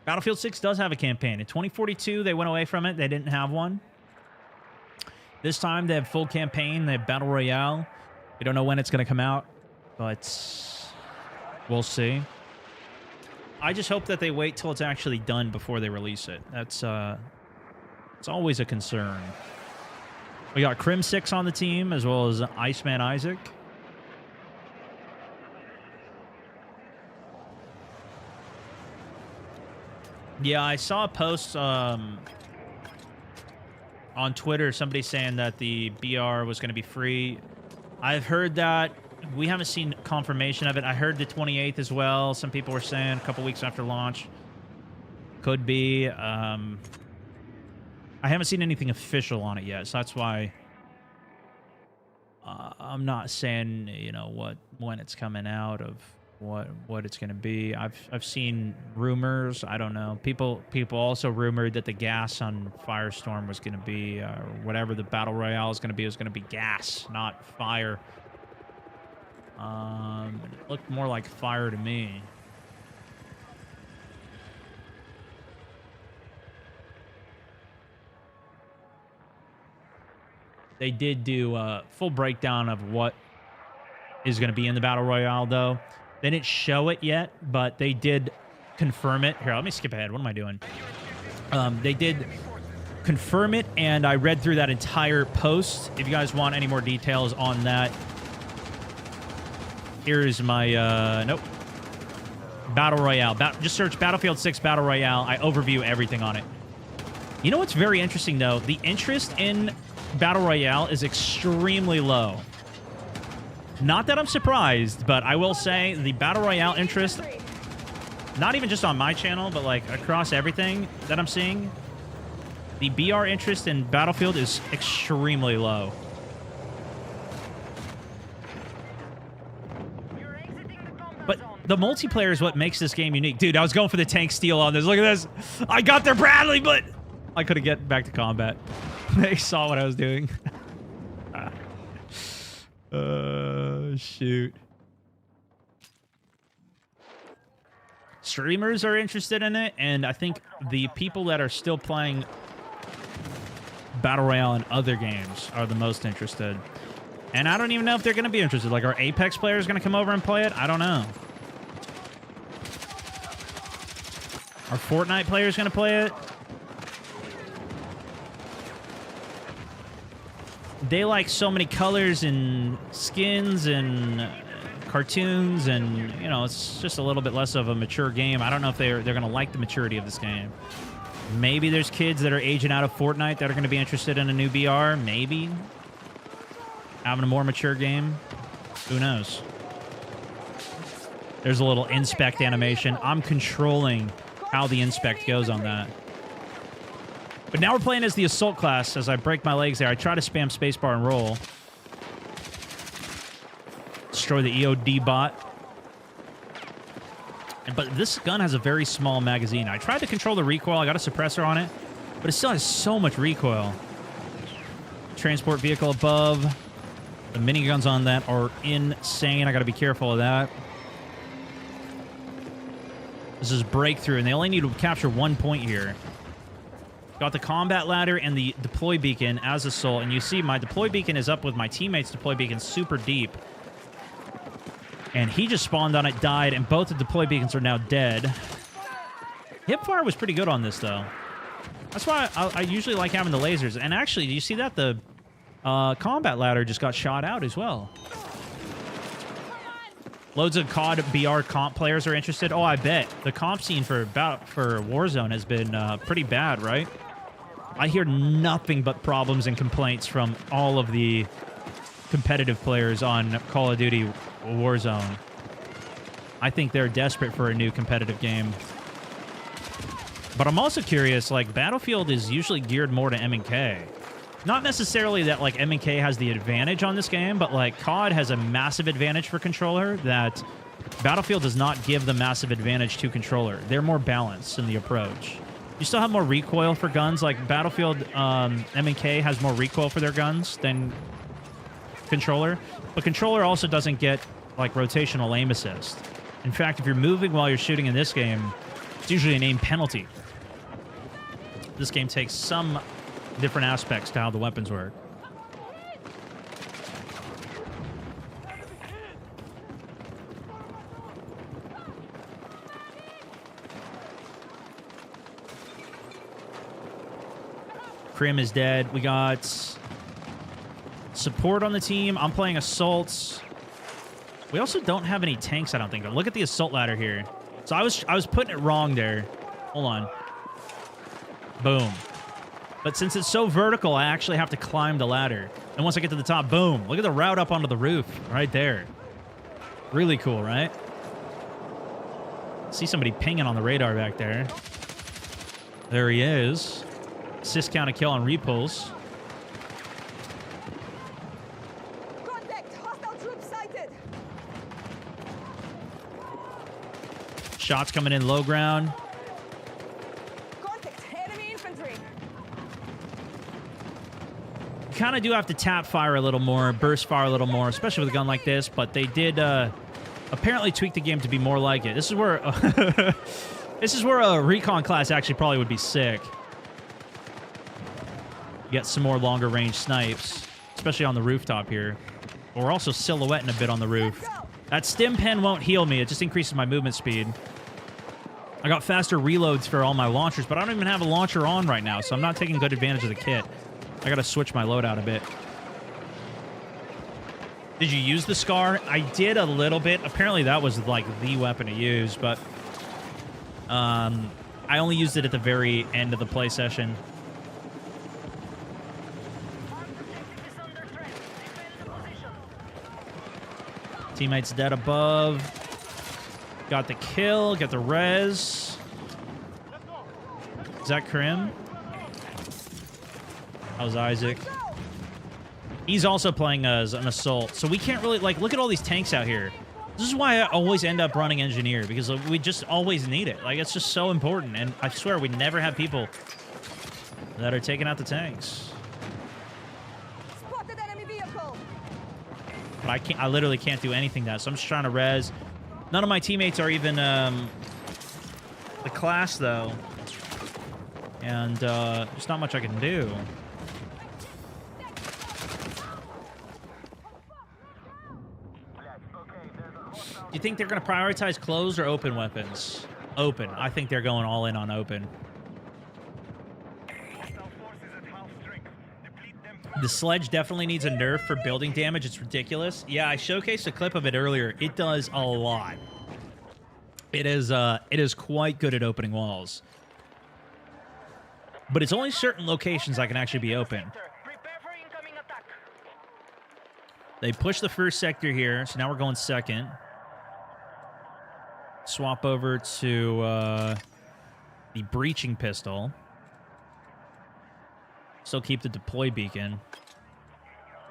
Speaker 1: Battlefield 6 does have a campaign. In 2042, they went away from it. They didn't have one. This time, they have full campaign. They have Battle Royale. We don't know when it's going to come out, but we'll see. I just hope that they wait till it's actually done before they release it. That's it's always a concern. We got Crim 6 on the team, as well as Iceman Isaac. Yeah, I saw a post on Twitter, somebody saying that the BR was going to be free. I've heard that. We haven't seen confirmation of it. I heard the 28th as well. Some people were saying a couple weeks after launch. Could be. I haven't seen anything official on it yet, so that's why I'm not saying, you know, when it's coming out, of what it's going to be. I've seen rumors. I don't know. People also rumored that the gas on Firestorm was going to be, whatever the Battle Royale is going to be, gas, not fire. It looked more like fire to me. They did do a full breakdown of what is going to be in the Battle Royale, though. They didn't show it yet, but they did confirm it. Here, let me skip ahead. What am I doing? They did confirm it, and I read through that entire post. If you guys want any more details on that, here's my, nope. Battle Royale. Just search Battlefield 6 Battle Royale. I overview everything on it. You know what's very interesting, though? The interest in Battle Royale is extremely low. Not that I'm surprised, but I will say the Battle Royale interest, not even just on my channel, but like across everything that I'm seeing, the BR interest in Battlefield is extremely low. But the multiplayer is what makes this game unique. Dude, I was going for the tank steal on this. Look at this. I got there, Bradley, but I couldn't get back to combat. They saw what I was doing. Shoot. Streamers are interested in it, and I think the people that are still playing Battle Royale in other games are the most interested. And I don't even know if they're going to be interested. Like, are Apex players going to come over and play it? I don't know. Are Fortnite players going to play it? They like so many colors and skins and cartoons, and, you know, it's just a little bit less of a mature game. I don't know if they're going to like the maturity of this game. Maybe there's kids that are aging out of Fortnite that are going to be interested in a new BR. Maybe. Having a more mature game. Who knows? There's a little inspect animation. I'm controlling how the inspect goes on that. But now we're playing as the assault class. As I break my legs there, I try to spam spacebar and roll. Destroy the EOD bot. But this gun has a very small magazine. I tried to control the recoil. I got a suppressor on it, but it still has so much recoil. Transport vehicle above. The miniguns on that are insane. I got to be careful of that. This is breakthrough, and they only need to capture 1 point here. Got the combat ladder and the deploy beacon as assault, and you see my deploy beacon is up with my teammate's deploy beacon super deep. And he just spawned on it, died, and both the deploy beacons are now dead. Hipfire was pretty good on this, though. That's why I usually like having the lasers. And actually, do you see that? The combat ladder just got shot out as well. Loads of COD BR comp players are interested. Oh, I bet. The comp scene for Warzone has been pretty bad, right? I hear nothing but problems and complaints from all of the competitive players on Call of Duty Warzone. I think they're desperate for a new competitive game. But I'm also curious, like, Battlefield is usually geared more to M&K. Not necessarily that, like, M&K has the advantage on this game, but, like, COD has a massive advantage for controller that Battlefield does not give the massive advantage to controller. They're more balanced in the approach. You still have more recoil for guns. Like, Battlefield, M&K has more recoil for their guns than controller. But controller also doesn't get, like, rotational aim assist. In fact, if you're moving while you're shooting in this game, it's usually an aim penalty. This game takes some different aspects to how the weapons work. Krim is dead. We got support on the team. I'm playing assaults. We also don't have any tanks, I don't think. Look at the assault ladder here. So I was putting it wrong there. Hold on. Boom. But since it's so vertical, I actually have to climb the ladder. And once I get to the top, boom. Look at the route up onto the roof right there. Really cool, right? See somebody pinging on the radar back there. There he is. Assist count a kill on repulse.
Speaker 4: Contact! Hostile troops sighted!
Speaker 1: Shots coming in low ground.
Speaker 4: Contact! Enemy infantry!
Speaker 1: kind of do have to tap fire a little more, burst fire a little more, especially with a gun like this, but they did apparently tweak the game to be more like it. This is where this is where a recon class actually probably would be sick. Get some more longer range snipes, especially on the rooftop here. But we're also silhouetting a bit on the roof. That stim pen won't heal me. It just increases my movement speed. I got faster reloads for all my launchers, but I don't even have a launcher on right now, so I'm not taking good advantage of the kit. I gotta switch my loadout a bit. Did you use the SCAR? I did a little bit. Apparently that was like the weapon to use, but I only used it at the very end of the play session. Teammates dead above. Got the kill, got the res. Is that Krim? How's Isaac? He's also playing as an assault, so we can't really, like, look at all these tanks out here. This is why I always end up running engineer, because we just always need it. Like, it's just so important, and I swear we never have people that are taking out the tanks.
Speaker 4: Spotted enemy vehicle.
Speaker 1: But I literally can't do anything that, so I'm just trying to res. None of my teammates are even the class, though. And there's not much I can do. Do you think they're going to prioritize closed or open weapons? Open. I think they're going all in on open. The sledge definitely needs a nerf for building damage. It's ridiculous. Yeah, I showcased a clip of it earlier. It does a lot. It is quite good at opening walls. But it's only certain locations that can actually be open. They pushed the first sector here, so now we're going second. Swap over to the breaching pistol. Still keep the deploy beacon.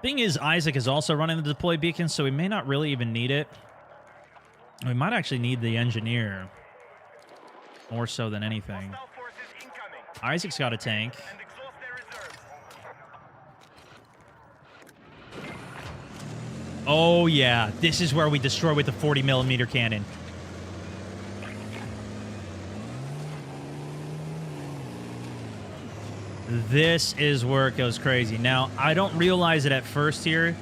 Speaker 1: Thing is, Isaac is also running the deploy beacon, so we may not really even need it. We might actually need the engineer. More so than anything. Isaac's got a tank. Oh, yeah. This is where we destroy with the 40mm cannon. This is where it goes crazy. Now, I don't realize it at first here,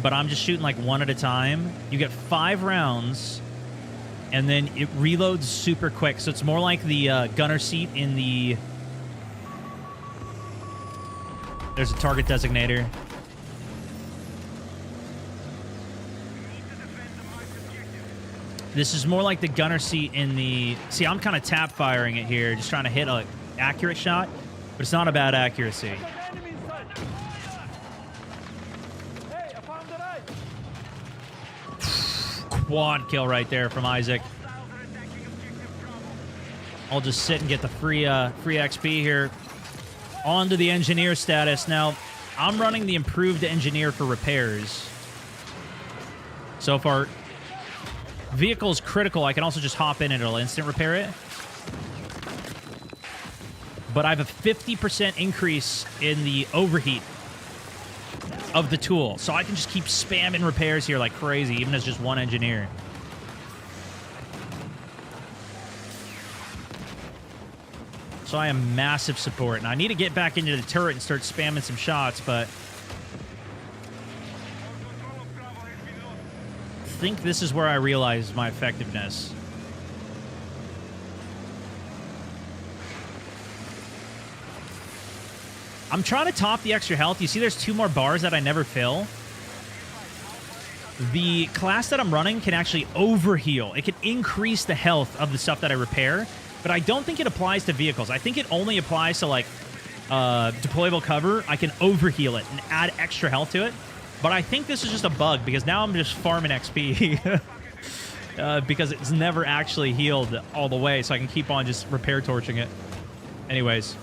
Speaker 1: but I'm just shooting like one at a time. You get 5 rounds, and then it reloads super quick. So it's more like the gunner seat in the... There's a target designator. This is more like the gunner seat in the... See, I'm kind of tap firing it here, just trying to hit an accurate shot. But it's not a bad accuracy. Quad kill right there from Isaac. I'll just sit and get the free XP here. On to the engineer status. Now, I'm running the improved engineer for repairs. So far, vehicle's critical. I can also just hop in and it'll instant repair it. But I have a 50% increase in the overheat of the tool. So I can just keep spamming repairs here like crazy, even as just one engineer. So I am massive support. And I need to get back into the turret and start spamming some shots, but... I think this is where I realize my effectiveness. I'm trying to top the extra health. You see there's 2 more bars that I never fill. The class that I'm running can actually overheal. It can increase the health of the stuff that I repair, but I don't think it applies to vehicles. I think it only applies to, like, deployable cover. I can overheal it and add extra health to it, but I think this is just a bug because now I'm just farming XP because it's never actually healed all the way, so I can keep on just repair torching it. Anyways.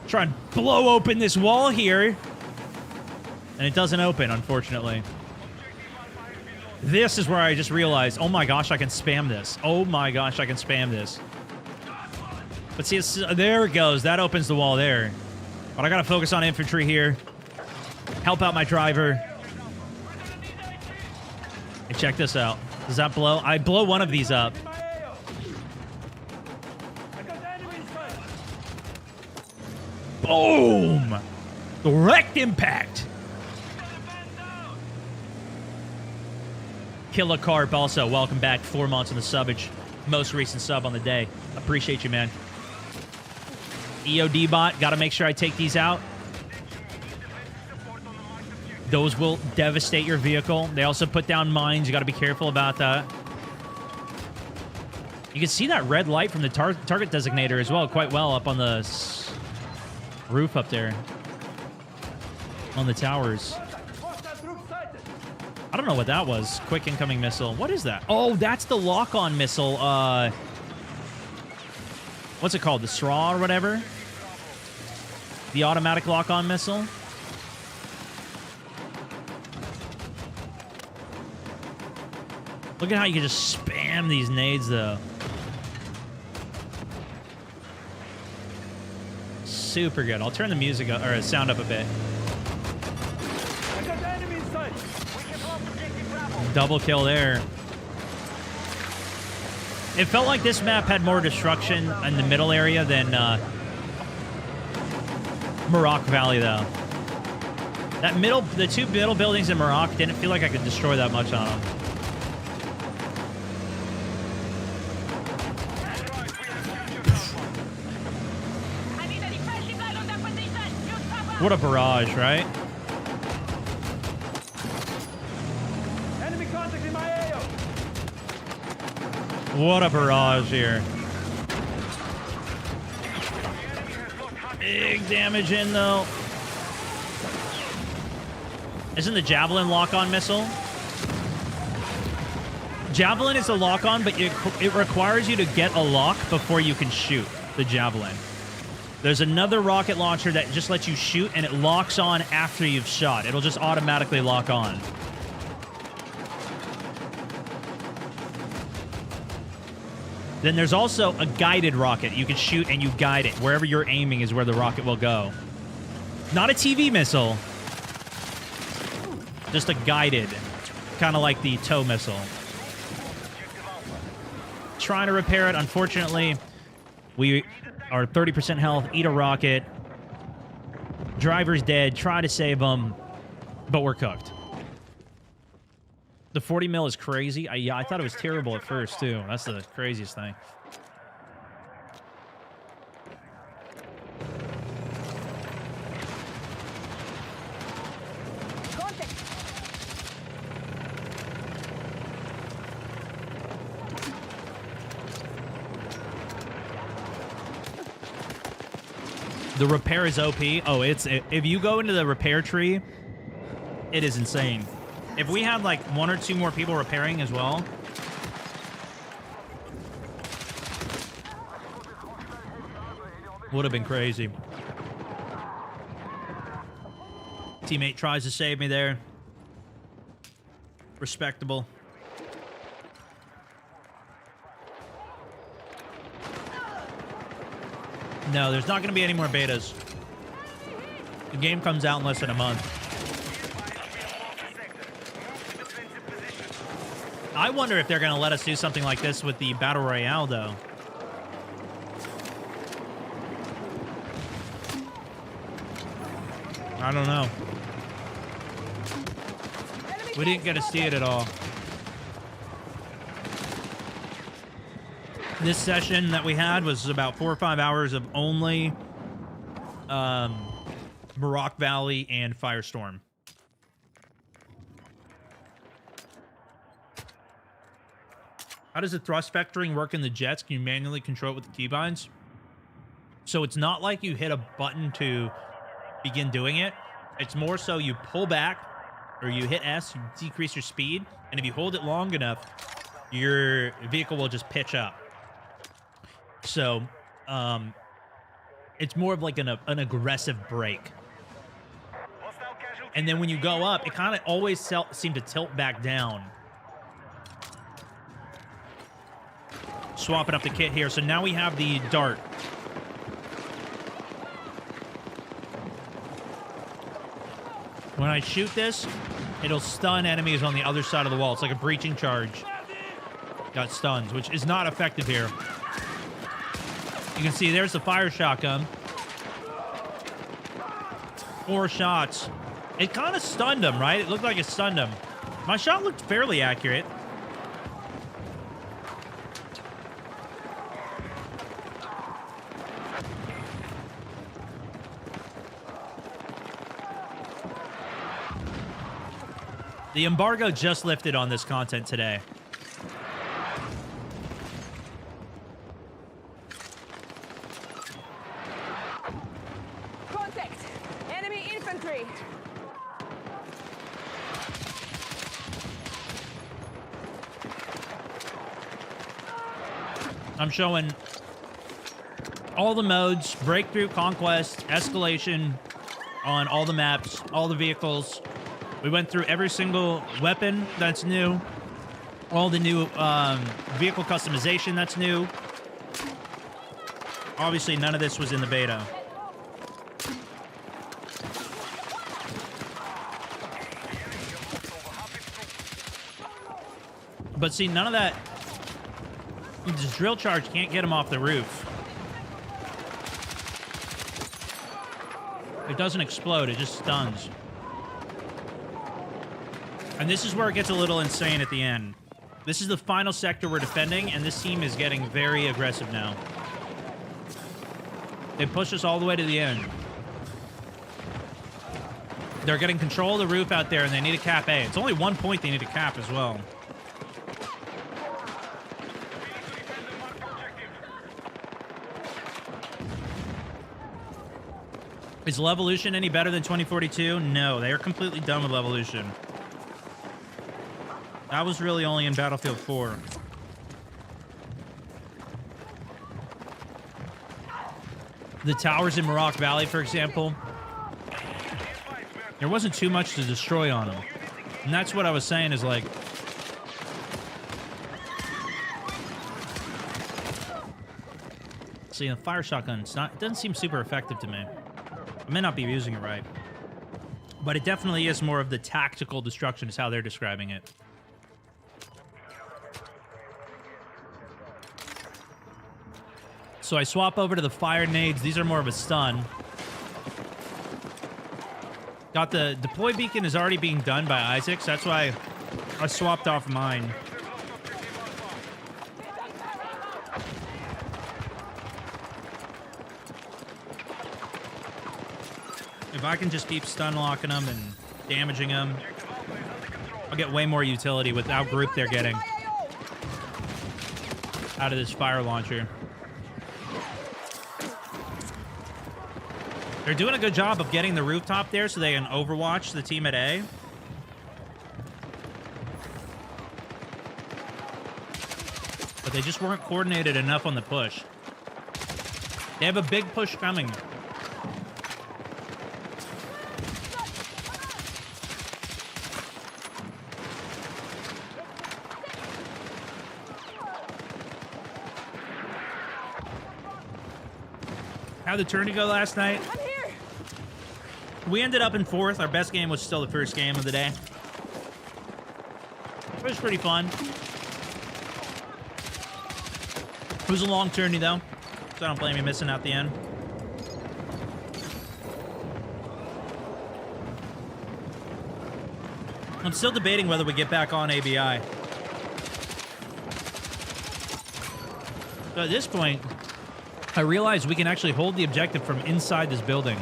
Speaker 1: Try and blow open this wall here. And it doesn't open, unfortunately. This is where I just realized, oh my gosh, I can spam this. Oh my gosh, I can spam this. But see, there it goes. That opens the wall there. But I gotta focus on infantry here. Help out my driver. Hey, check this out. Does that blow? I blow one of these up. Boom! Direct impact. Killer Carp also, welcome back. 4 months on the subbage. Most recent sub on the day. Appreciate you, man. EOD bot, gotta make sure I take these out. Those will devastate your vehicle. They also put down mines. You gotta be careful about that. You can see that red light from the target designator as well, quite well up on the roof up there. On the towers. I don't know what that was. Quick incoming missile. What is that? Oh, that's the lock-on missile. What's it called? The straw or whatever? The automatic lock-on missile? Look at how you can just spam these nades, though. Super good. I'll turn the music up, or sound up a bit. Double kill there. It felt like this map had more destruction in the middle area than Mirak Valley, though. The two middle buildings in Mirak didn't feel like I could destroy that much on them. What a barrage, right?
Speaker 3: Enemy contact in my AO.
Speaker 1: What a barrage here. Big damage in, though. Isn't the Javelin lock-on missile? Javelin is a lock-on, but it requires you to get a lock before you can shoot the Javelin. There's another rocket launcher that just lets you shoot, and it locks on after you've shot. It'll just automatically lock on. Then there's also a guided rocket. You can shoot and you guide it. Wherever you're aiming is where the rocket will go. Not a TV missile. Just a guided. Kind of like the tow missile. Trying to repair it. Unfortunately, we are 30% health. Eat a rocket. Driver's dead. Try to save him. But we're cooked. The 40 mil is crazy. I thought it was terrible at first, too. That's the craziest thing. The repair is OP. Oh, if you go into the repair tree, it is insane. If we had like 1 or 2 more people repairing as well. Would have been crazy. Teammate tries to save me there. Respectable. No, there's not going to be any more betas. The game comes out in less than a month. I wonder if they're going to let us do something like this with the Battle Royale, though. I don't know. We didn't get to see it at all. This session that we had was about 4 or 5 hours of only Mirak Valley and Firestorm. How does the thrust vectoring work in the jets? Can you manually control it with the keybinds? So it's not like you hit a button to begin doing it. It's more so you pull back or you hit S, you decrease your speed, and if you hold it long enough, your vehicle will just pitch up. So, it's more of like an aggressive brake. And then when you go up, it kind of always seemed to tilt back down. Swapping up the kit here. So now we have the dart. When I shoot this, it'll stun enemies on the other side of the wall. It's like a breaching charge. Got stuns, which is not effective here. You can see there's the fire shotgun. 4 shots. It kind of stunned him, right? It looked like it stunned him. My shot looked fairly accurate. The embargo just lifted on this content today.
Speaker 4: Contact! Enemy infantry!
Speaker 1: I'm showing all the modes, breakthrough, conquest, escalation on all the maps, all the vehicles. We went through every single weapon that's new, all the new vehicle customization that's new. Obviously, none of this was in the beta. But see, none of that... This drill charge can't get him off the roof. It doesn't explode, it just stuns. And this is where it gets a little insane at the end. This is the final sector we're defending, and this team is getting very aggressive now. They pushed us all the way to the end. They're getting control of the roof out there, and they need a cap A. It's only 1 point they need to cap as well. Is Levolution any better than 2042? No, they are completely done with Levolution. That was really only in Battlefield 4. The towers in Mirak Valley, for example, there wasn't too much to destroy on them. And that's what I was saying is like... See, the fire shotgun, it doesn't seem super effective to me. I may not be using it right. But it definitely is more of the tactical destruction is how they're describing it. So I swap over to the fire nades. These are more of a stun. Got the deploy beacon is already being done by Isaac, so that's why I swapped off mine. If I can just keep stun locking them and damaging them, I'll get way more utility with how group they're getting out of this fire launcher. They're doing a good job of getting the rooftop there so they can overwatch the team at A. But they just weren't coordinated enough on the push. They have a big push coming. How'd the tourney go last night? We ended up in 4th. Our best game was still the first game of the day. It was pretty fun. It was a long tourney, though, so I don't blame you missing out the end. I'm still debating whether we get back on ABI. So at this point, I realize we can actually hold the objective from inside this building.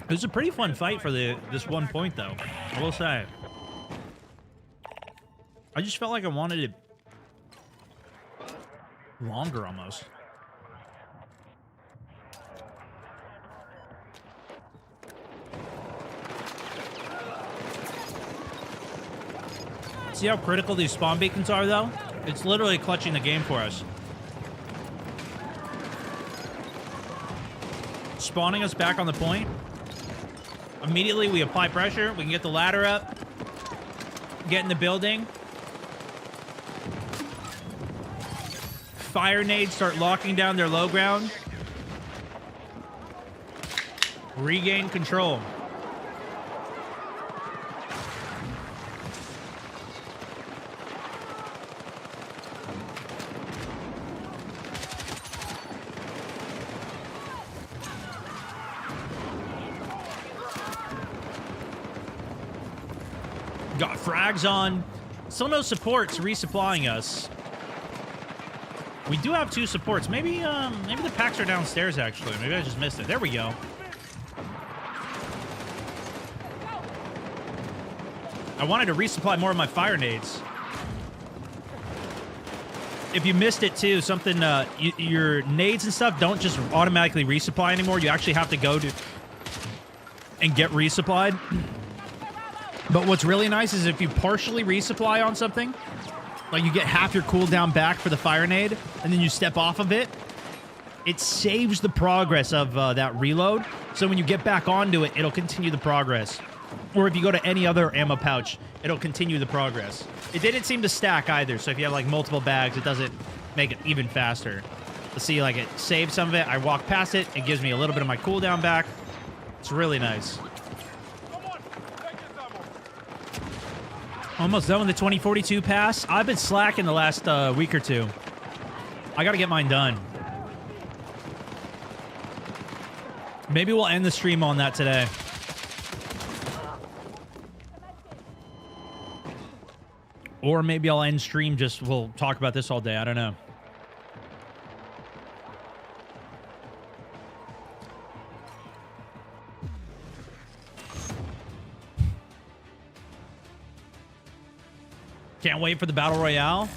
Speaker 1: It was a pretty fun fight for this 1 point, though. I will say. I just felt like I wanted it longer, almost. See how critical these spawn beacons are, though? It's literally clutching the game for us. Spawning us back on the point. Immediately, we apply pressure. We can get the ladder up. get in the building. Fire nades start locking down their low ground. Regain control. Got frags on. Still no supports resupplying us. We do have 2 supports. Maybe the packs are downstairs, actually. Maybe I just missed it. There we go. I wanted to resupply more of my fire nades. If you missed it, too, something, your nades and stuff don't just automatically resupply anymore. You actually have to go to and get resupplied. But what's really nice is if you partially resupply on something, like you get half your cooldown back for the fire nade, and then you step off of it, it saves the progress of that reload. So when you get back onto it, it'll continue the progress. Or if you go to any other ammo pouch, it'll continue the progress. It didn't seem to stack either, so if you have like multiple bags, it doesn't make it even faster. Let's see, like it saved some of it. I walk past it, it gives me a little bit of my cooldown back. It's really nice. Almost done with the 2042 pass. I've been slacking the last week or 2. I got to get mine done. Maybe we'll end the stream on that today. Or maybe I'll end stream just, we'll talk about this all day. I don't know. Can't wait for the Battle Royale.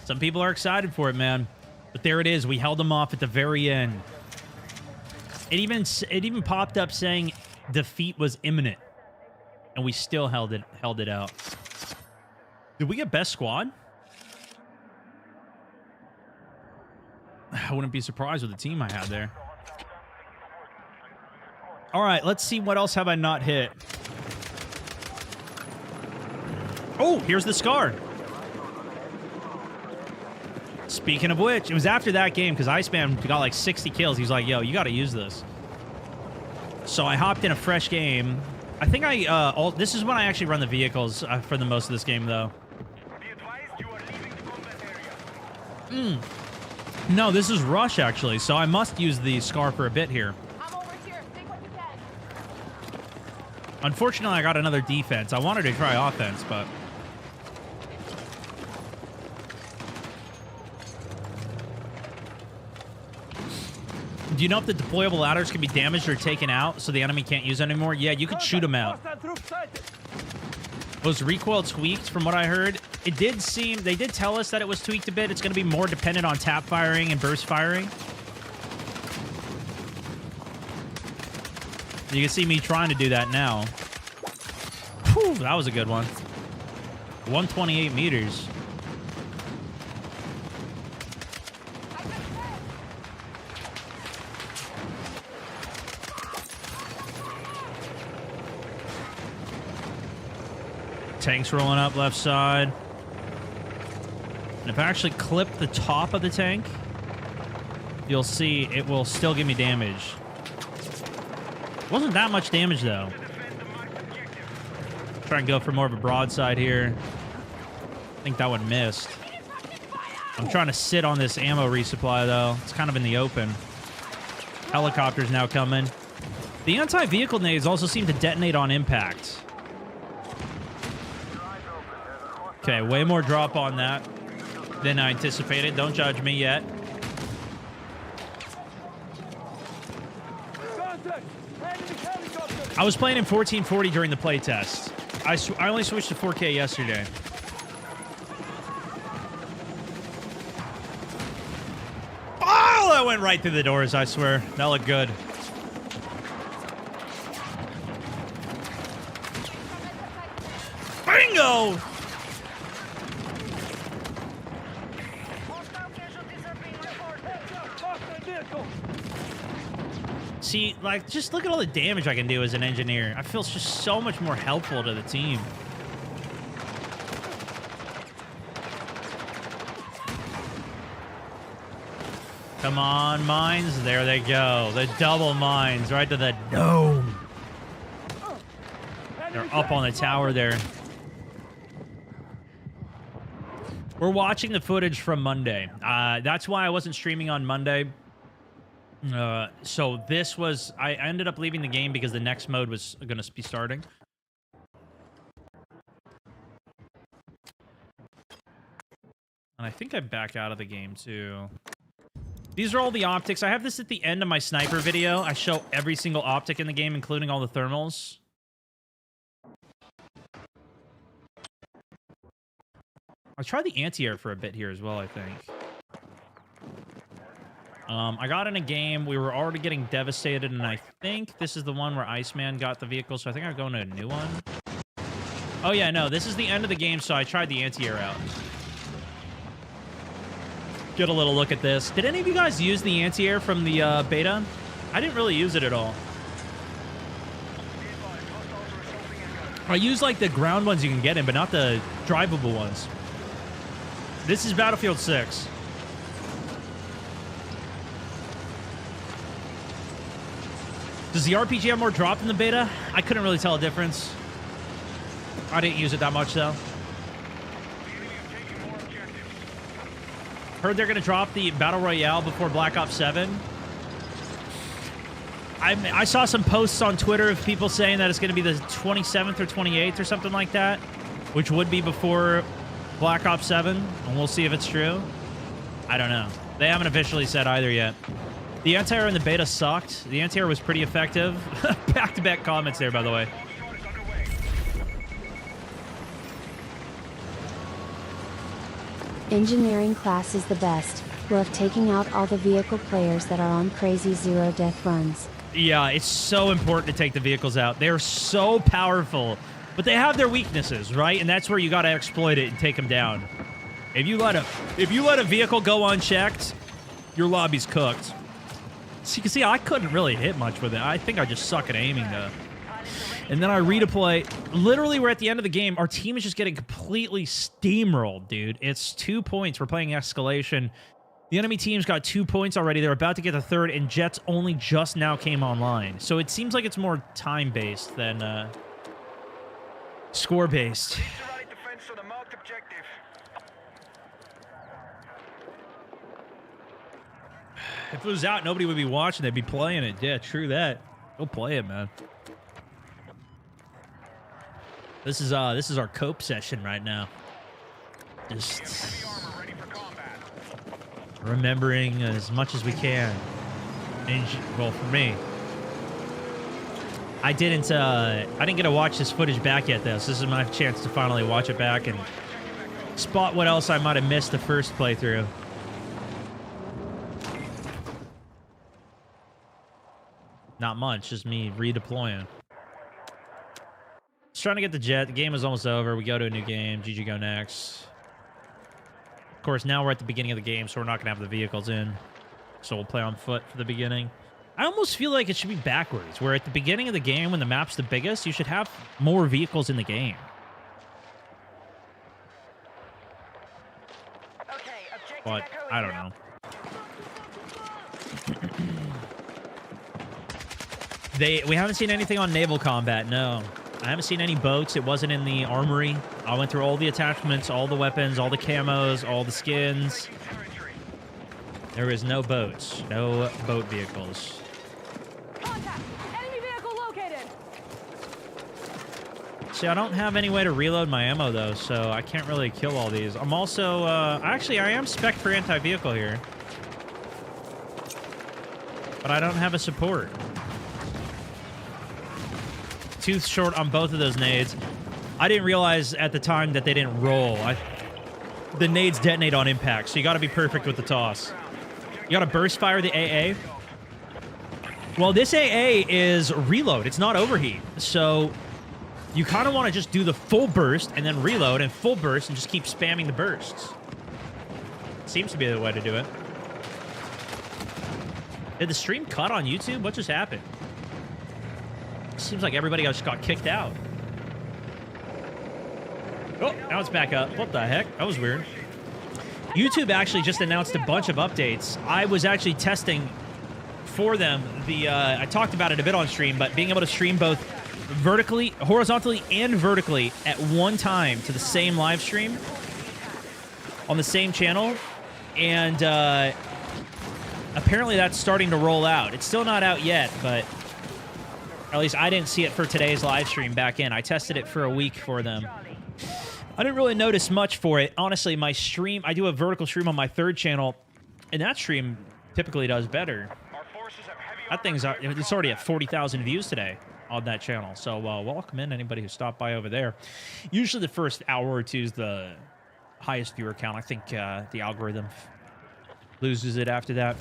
Speaker 1: Some people are excited for it, man. But there it is. We held them off at the very end. It even popped up saying defeat was imminent. And we still held it out. Did we get best squad? I wouldn't be surprised with the team I had there. All right, let's see what else have I not hit. Oh, here's the scar. Speaking of which, it was after that game because Iceman got like 60 kills. He's like, yo, you got to use this. So I hopped in a fresh game. I think this is when I actually run the vehicles for the most of this game, though. No, this is Rush, actually. So I must use the scar for a bit here.
Speaker 4: I'm over here. Take what you can.
Speaker 1: Unfortunately, I got another defense. I wanted to try offense, but... Do you know if the deployable ladders can be damaged or taken out so the enemy can't use them anymore? Yeah, you could shoot them out. Was recoil tweaked from what I heard? It did seem... They did tell us that it was tweaked a bit. It's going to be more dependent on tap firing and burst firing. You can see me trying to do that now. Whew, that was a good one. 128 meters. Tank's rolling up left side. And if I actually clip the top of the tank, you'll see it will still give me damage. Wasn't that much damage, though. Try and go for more of a broadside here. I think that one missed. I'm trying to sit on this ammo resupply, though. It's kind of in the open. Helicopter's now coming. The anti-vehicle nades also seem to detonate on impact. Okay, way more drop on that than I anticipated. Don't judge me yet. I was playing in 1440 during the playtest. I only switched to 4K yesterday. Oh, that went right through the doors, I swear. That looked good. Bingo! See, like, just look at all the damage I can do as an engineer. I feel it's just so much more helpful to the team. Come on, mines. There they go. The double mines right to the dome. They're up on the tower there. We're watching the footage from Monday. That's why I wasn't streaming on Monday. So this was... I ended up leaving the game because the next mode was going to be starting. And I think I back out of the game, too. These are all the optics. I have this at the end of my sniper video. I show every single optic in the game, including all the thermals. I'll try the anti-air for a bit here as well, I think. I got in a game. We were already getting devastated, and I think this is the one where Iceman got the vehicle, so I think I'm going to a new one. Oh, yeah, no. This is the end of the game, so I tried the anti-air out. Get a little look at this. Did any of you guys use the anti-air from the beta? I didn't really use it at all. I use, like, the ground ones you can get in, but not the drivable ones. This is Battlefield 6. Does the RPG have more drop than the beta? I couldn't really tell a difference. I didn't use it that much, though. Heard they're going to drop the Battle Royale before Black Ops 7. I saw some posts on Twitter of people saying that it's going to be the 27th or 28th or something like that, which would be before Black Ops 7, and we'll see if it's true. I don't know. They haven't officially said either yet. The anti-air in the beta sucked. The anti-air was pretty effective. Back-to-back comments there, by the way.
Speaker 2: Engineering class is the best. Love taking out all the vehicle players that are on crazy zero death runs.
Speaker 1: Yeah, it's so important to take the vehicles out. They're so powerful, but they have their weaknesses, right? And that's where you got to exploit it and take them down. If you let a vehicle go unchecked, your lobby's cooked. So you can see I couldn't really hit much with it. I think I just suck at aiming, though. And then I redeploy. Literally, we're at the end of the game. Our team is just getting completely steamrolled, dude. It's 2 points. We're playing Escalation. The enemy team's got 2 points already. They're about to get the third, and Jets only just now came online. So it seems like it's more time-based than score-based. If it was out, nobody would be watching. They'd be playing it. Yeah, true that. Go play it, man. This is our cope session right now. Just remembering as much as we can. And, well, for me, I didn't get to watch this footage back yet, though. So this is my chance to finally watch it back and spot what else I might have missed the first playthrough. Not much, just me redeploying. Just trying to get the jet. The game is almost over. We go to a new game. GG go next. Of course, now we're at the beginning of the game, so we're not going to have the vehicles in. So we'll play on foot for the beginning. I almost feel like it should be backwards, where at the beginning of the game, when the map's the biggest, you should have more vehicles in the game. But I don't know. We haven't seen anything on naval combat, no. I haven't seen any boats. It wasn't in the armory. I went through all the attachments, all the weapons, all the camos, all the skins. There is no boats. No boat vehicles.
Speaker 4: Contact! Enemy vehicle located!
Speaker 1: See, I don't have any way to reload my ammo, though, so I can't really kill all these. I'm also, actually, I am spec'd for anti-vehicle here. But I don't have a support. Tooth short on both of those nades. I didn't realize at the time that they didn't roll. The nades detonate on impact, so you got to be perfect with the toss. You got to burst fire the AA. Well, this AA is reload. It's not overheat. So you kind of want to just do the full burst and then reload and full burst and just keep spamming the bursts. Seems to be the way to do it. Did the stream cut on YouTube? What just happened? Seems like everybody just got kicked out. Oh, now it's back up. What the heck? That was weird. YouTube actually just announced a bunch of updates. I was actually testing for them. I talked about it a bit on stream, but being able to stream both horizontally and vertically at one time to the same live stream on the same channel, and apparently that's starting to roll out. It's still not out yet, but or at least I didn't see it for today's live stream back in. I tested it for a week for them. I didn't really notice much for it. Honestly, my stream, I do a vertical stream on my third channel, and that stream typically does better. That thing's, it's already at 40,000 views today on that channel. So welcome in anybody who stopped by over there. Usually the first hour or two is the highest viewer count. I think the algorithm loses it after that.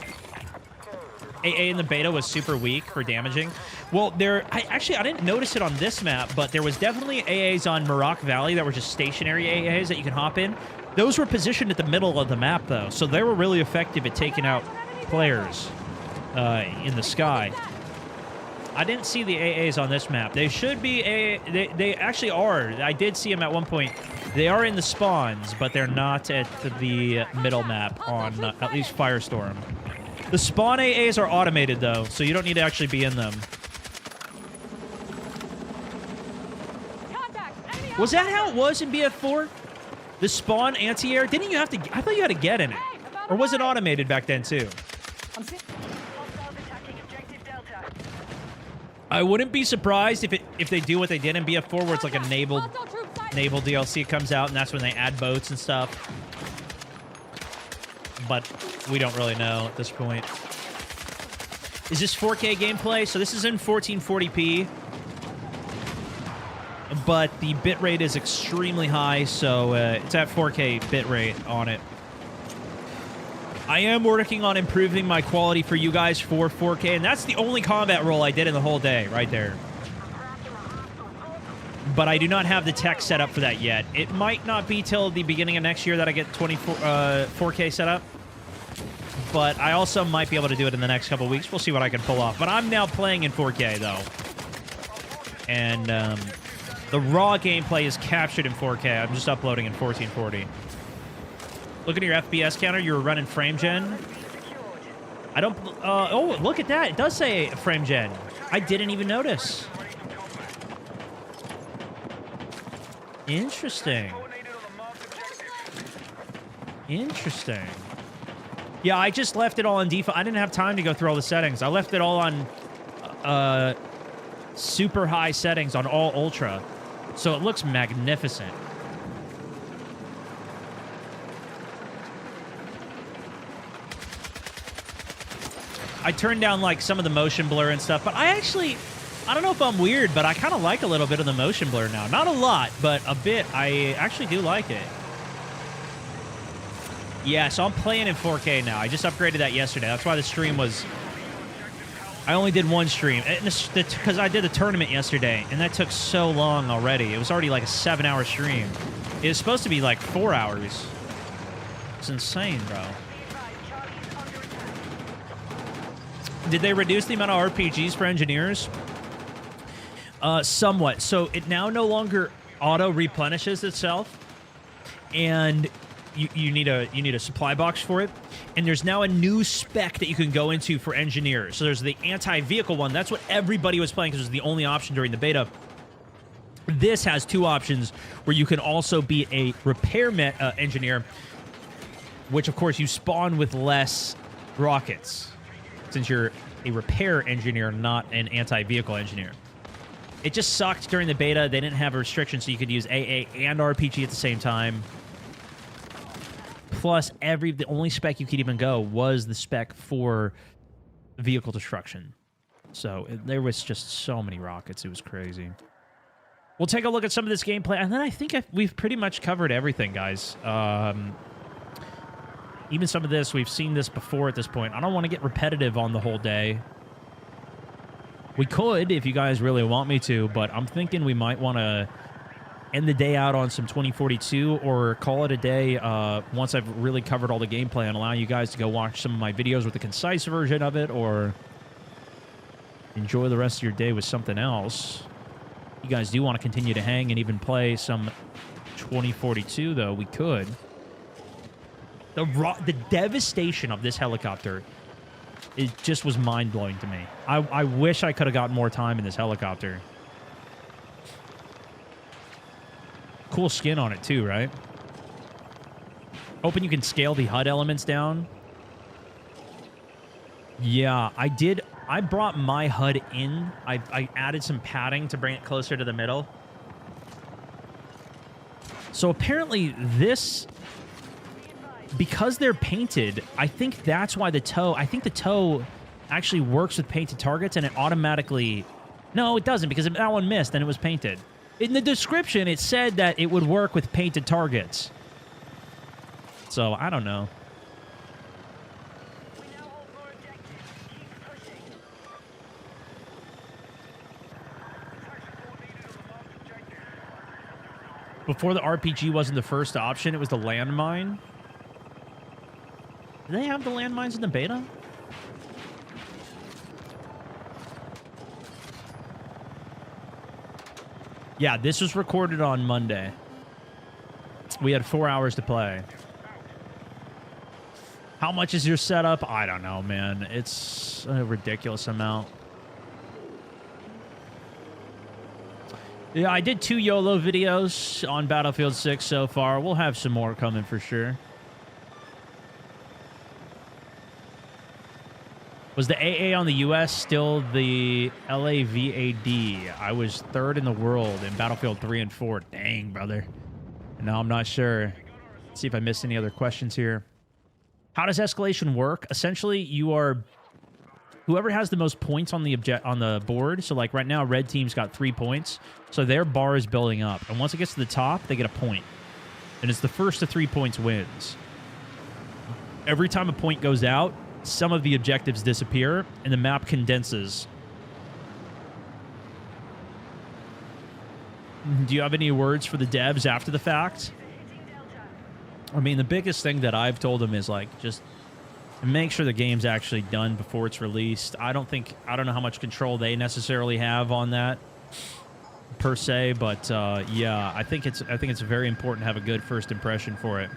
Speaker 1: AA in the beta was super weak for damaging. Well, I didn't notice it on this map, but there was definitely AAs on Mirak Valley that were just stationary AAs that you can hop in. Those were positioned at the middle of the map, though, so they were really effective at taking out players in the sky. I didn't see the AAs on this map. They should be they actually are. I did see them at one point. They are in the spawns, but they're not at the middle map on at least Firestorm. The spawn AAs are automated, though, so you don't need to actually be in them. Was that how it was in BF4? The spawn anti-air? Didn't you have to... I thought you had to get in it. Or was it automated back then, too? I wouldn't be surprised if they do what they did in BF4, where it's like a naval DLC comes out, and that's when they add boats and stuff. But we don't really know at this point. Is this 4K gameplay? So this is in 1440p. But the bitrate is extremely high, so it's at 4K bitrate on it. I am working on improving my quality for you guys for 4K, and that's the only combat roll I did in the whole day, right there. But I do not have the tech set up for that yet. It might not be till the beginning of next year that I get 4K set up. But I also might be able to do it in the next couple of weeks. We'll see what I can pull off. But I'm now playing in 4K, though. And the raw gameplay is captured in 4K. I'm just uploading in 1440. Look at your FPS counter. You were running frame gen. I don't... oh, look at that. It does say frame gen. I didn't even notice. Interesting. Interesting. Yeah, I just left it all on default. I didn't have time to go through all the settings. I left it all on super high settings on all ultra. So it looks magnificent. I turned down like some of the motion blur and stuff, but I don't know if I'm weird, but I kind of like a little bit of the motion blur now. Not a lot, but a bit. I actually do like it. Yeah, so I'm playing in 4K now. I just upgraded that yesterday. That's why the stream was... I only did one stream. Because I did the tournament yesterday, and that took so long already. It was already like a 7-hour stream. It was supposed to be like 4 hours. It's insane, bro. Did they reduce the amount of RPGs for engineers? Somewhat. So it now no longer auto-replenishes itself, and... You need a supply box for it, and there's now a new spec that you can go into for engineers. So there's the anti-vehicle one. That's what everybody was playing because it was the only option during the beta. This has two options where you can also be a repair engineer, which of course you spawn with less rockets since you're a repair engineer, not an anti-vehicle engineer. It just sucked during the beta. They didn't have a restriction, so you could use AA and RPG at the same time. Plus, the only spec you could even go was the spec for vehicle destruction. So there was just so many rockets. It was crazy. We'll take a look at some of this gameplay, and then I think we've pretty much covered everything, guys. Even some of this, we've seen this before at this point. I don't want to get repetitive on the whole day. We could, if you guys really want me to, but I'm thinking we might want to end the day out on some 2042 or call it a day once I've really covered all the gameplay and allow you guys to go watch some of my videos with the concise version of it, or enjoy the rest of your day with something else. You guys do want to continue to hang and even play some 2042, though, we could. The devastation of this helicopter, it just was mind-blowing to me. I wish I could have gotten more time in this helicopter. Cool skin on it too, right? Hoping you can scale the HUD elements down. Yeah, I did. I brought my HUD in. I added some padding to bring it closer to the middle. So apparently this, because they're painted, I think that's why the toe, I think the toe actually works with painted targets and it automatically, no, it doesn't, because that one missed and it was painted. In the description, it said that it would work with painted targets. So, I don't know.
Speaker 3: We now hold more objectives. Keep pushing. Action force needed on the marked objective.
Speaker 1: Before the RPG wasn't the first option, it was the landmine. Do they have the landmines in the beta? Yeah, this was recorded on Monday. We had 4 hours to play. How much is your setup? I don't know, man. It's a ridiculous amount. Yeah, I did 2 YOLO videos on Battlefield 6 so far. We'll have some more coming for sure. Was the AA on the US still the LAVAD? I was 3rd in the world in Battlefield 3 and 4. Dang, brother. No, I'm not sure. Let's see if I missed any other questions here. How does escalation work? Essentially, you are whoever has the most points on the board. So, like right now, red team's got 3 points. So their bar is building up, and once it gets to the top, they get a point. And it's the first to 3 points wins. Every time a point goes out, some of the objectives disappear, and the map condenses. Do you have any words for the devs after the fact? I mean, the biggest thing that I've told them is, like, just make sure the game's actually done before it's released. I don't know how much control they necessarily have on that, per se, but yeah, I think it's very important to have a good first impression for it.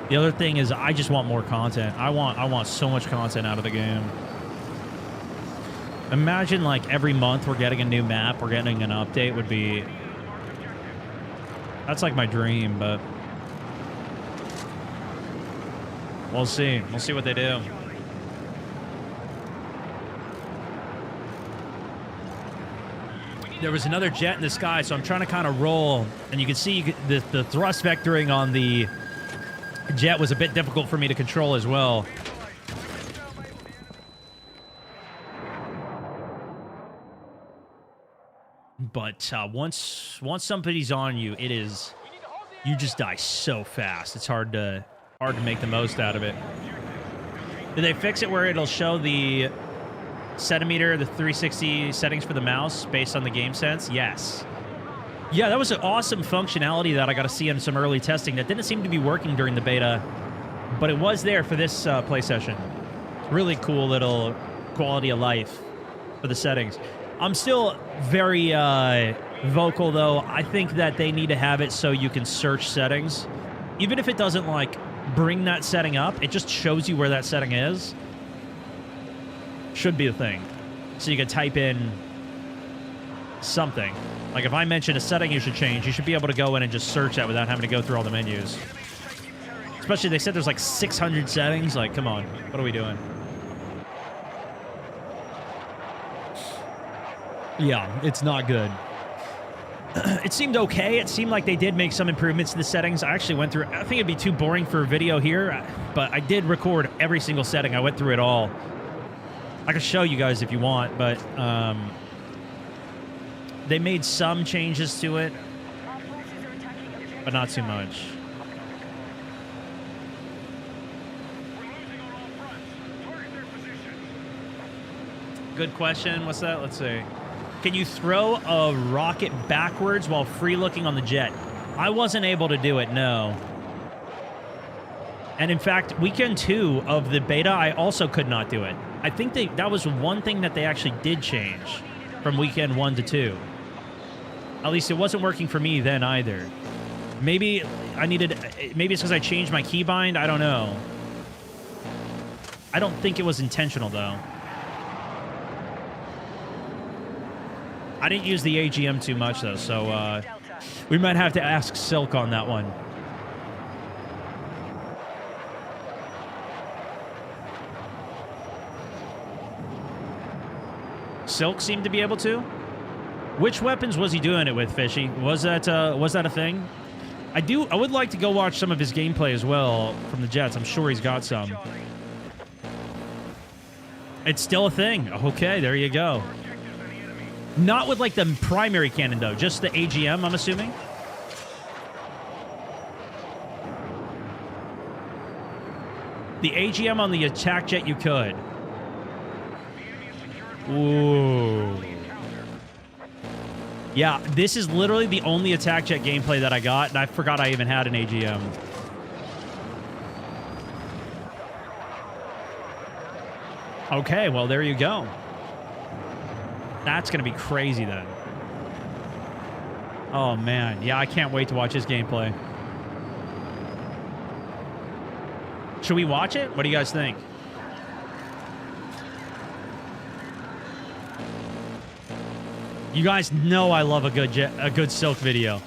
Speaker 1: The other thing is I just want more content. I want so much content out of the game. Imagine, like, every month we're getting a new map, we're getting an update would be... That's like my dream, but... We'll see. We'll see what they do. There was another jet in the sky, so I'm trying to kind of roll, and you can see the thrust vectoring on the jet was a bit difficult for me to control as well. But once somebody's on you, you just die so fast. It's hard to make the most out of it. Did they fix it where it'll show the centimeter, the 360 settings for the mouse based on the game sense? Yes. Yeah, that was an awesome functionality that I got to see in some early testing that didn't seem to be working during the beta, but it was there for this play session. Really cool little quality of life for the settings. I'm still very vocal, though. I think that they need to have it so you can search settings. Even if it doesn't, like, bring that setting up, it just shows you where that setting is. Should be a thing. So you can type in something. Like, if I mention a setting you should change, you should be able to go in and just search that without having to go through all the menus. Especially, they said there's like 600 settings. Like, come on. What are we doing? Yeah, it's not good. It seemed okay. It seemed like they did make some improvements to the settings. I actually went through... I think it'd be too boring for a video here, but I did record every single setting. I went through it all. I can show you guys if you want, but... they made some changes to it, but not too much. Good question. What's that? Let's see. Can you throw a rocket backwards while free looking on the jet? I wasn't able to do it, no. And in fact, weekend 2 of the beta, I also could not do it. I think that was one thing that they actually did change from weekend 1 to 2. At least it wasn't working for me then either. Maybe maybe it's because I changed my keybind. I don't know. I don't think it was intentional, though. I didn't use the AGM too much, though, so we might have to ask Silk on that one. Silk seemed to be able to. Which weapons was he doing it with, Fishy? Was that a thing? I would like to go watch some of his gameplay as well from the jets. I'm sure he's got some. It's still a thing. Okay, there you go. Not with like the primary cannon though, just the AGM, I'm assuming. The AGM on the attack jet you could. Ooh. Yeah, this is literally the only attack jet gameplay that I got, and I forgot I even had an AGM. Okay, well, there you go. That's going to be crazy then. Oh, man. Yeah, I can't wait to watch his gameplay. Should we watch it? What do you guys think? You guys know I love a good Silk video.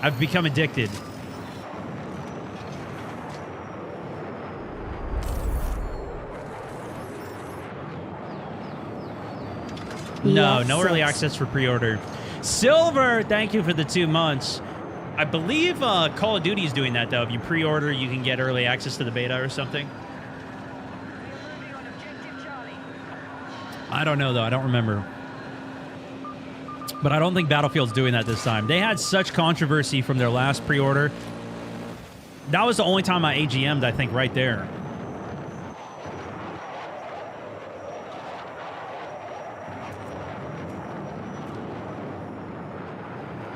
Speaker 1: I've become addicted. No,
Speaker 2: Yes,
Speaker 1: no early access for pre-order. Silver, thank you for the 2 months. I believe Call of Duty is doing that, though. If you pre-order, you can get early access to the beta or something. I don't know, though. I don't remember. But I don't think Battlefield's doing that this time. They had such controversy from their last pre-order. That was the only time I AGM'd, I think, right there.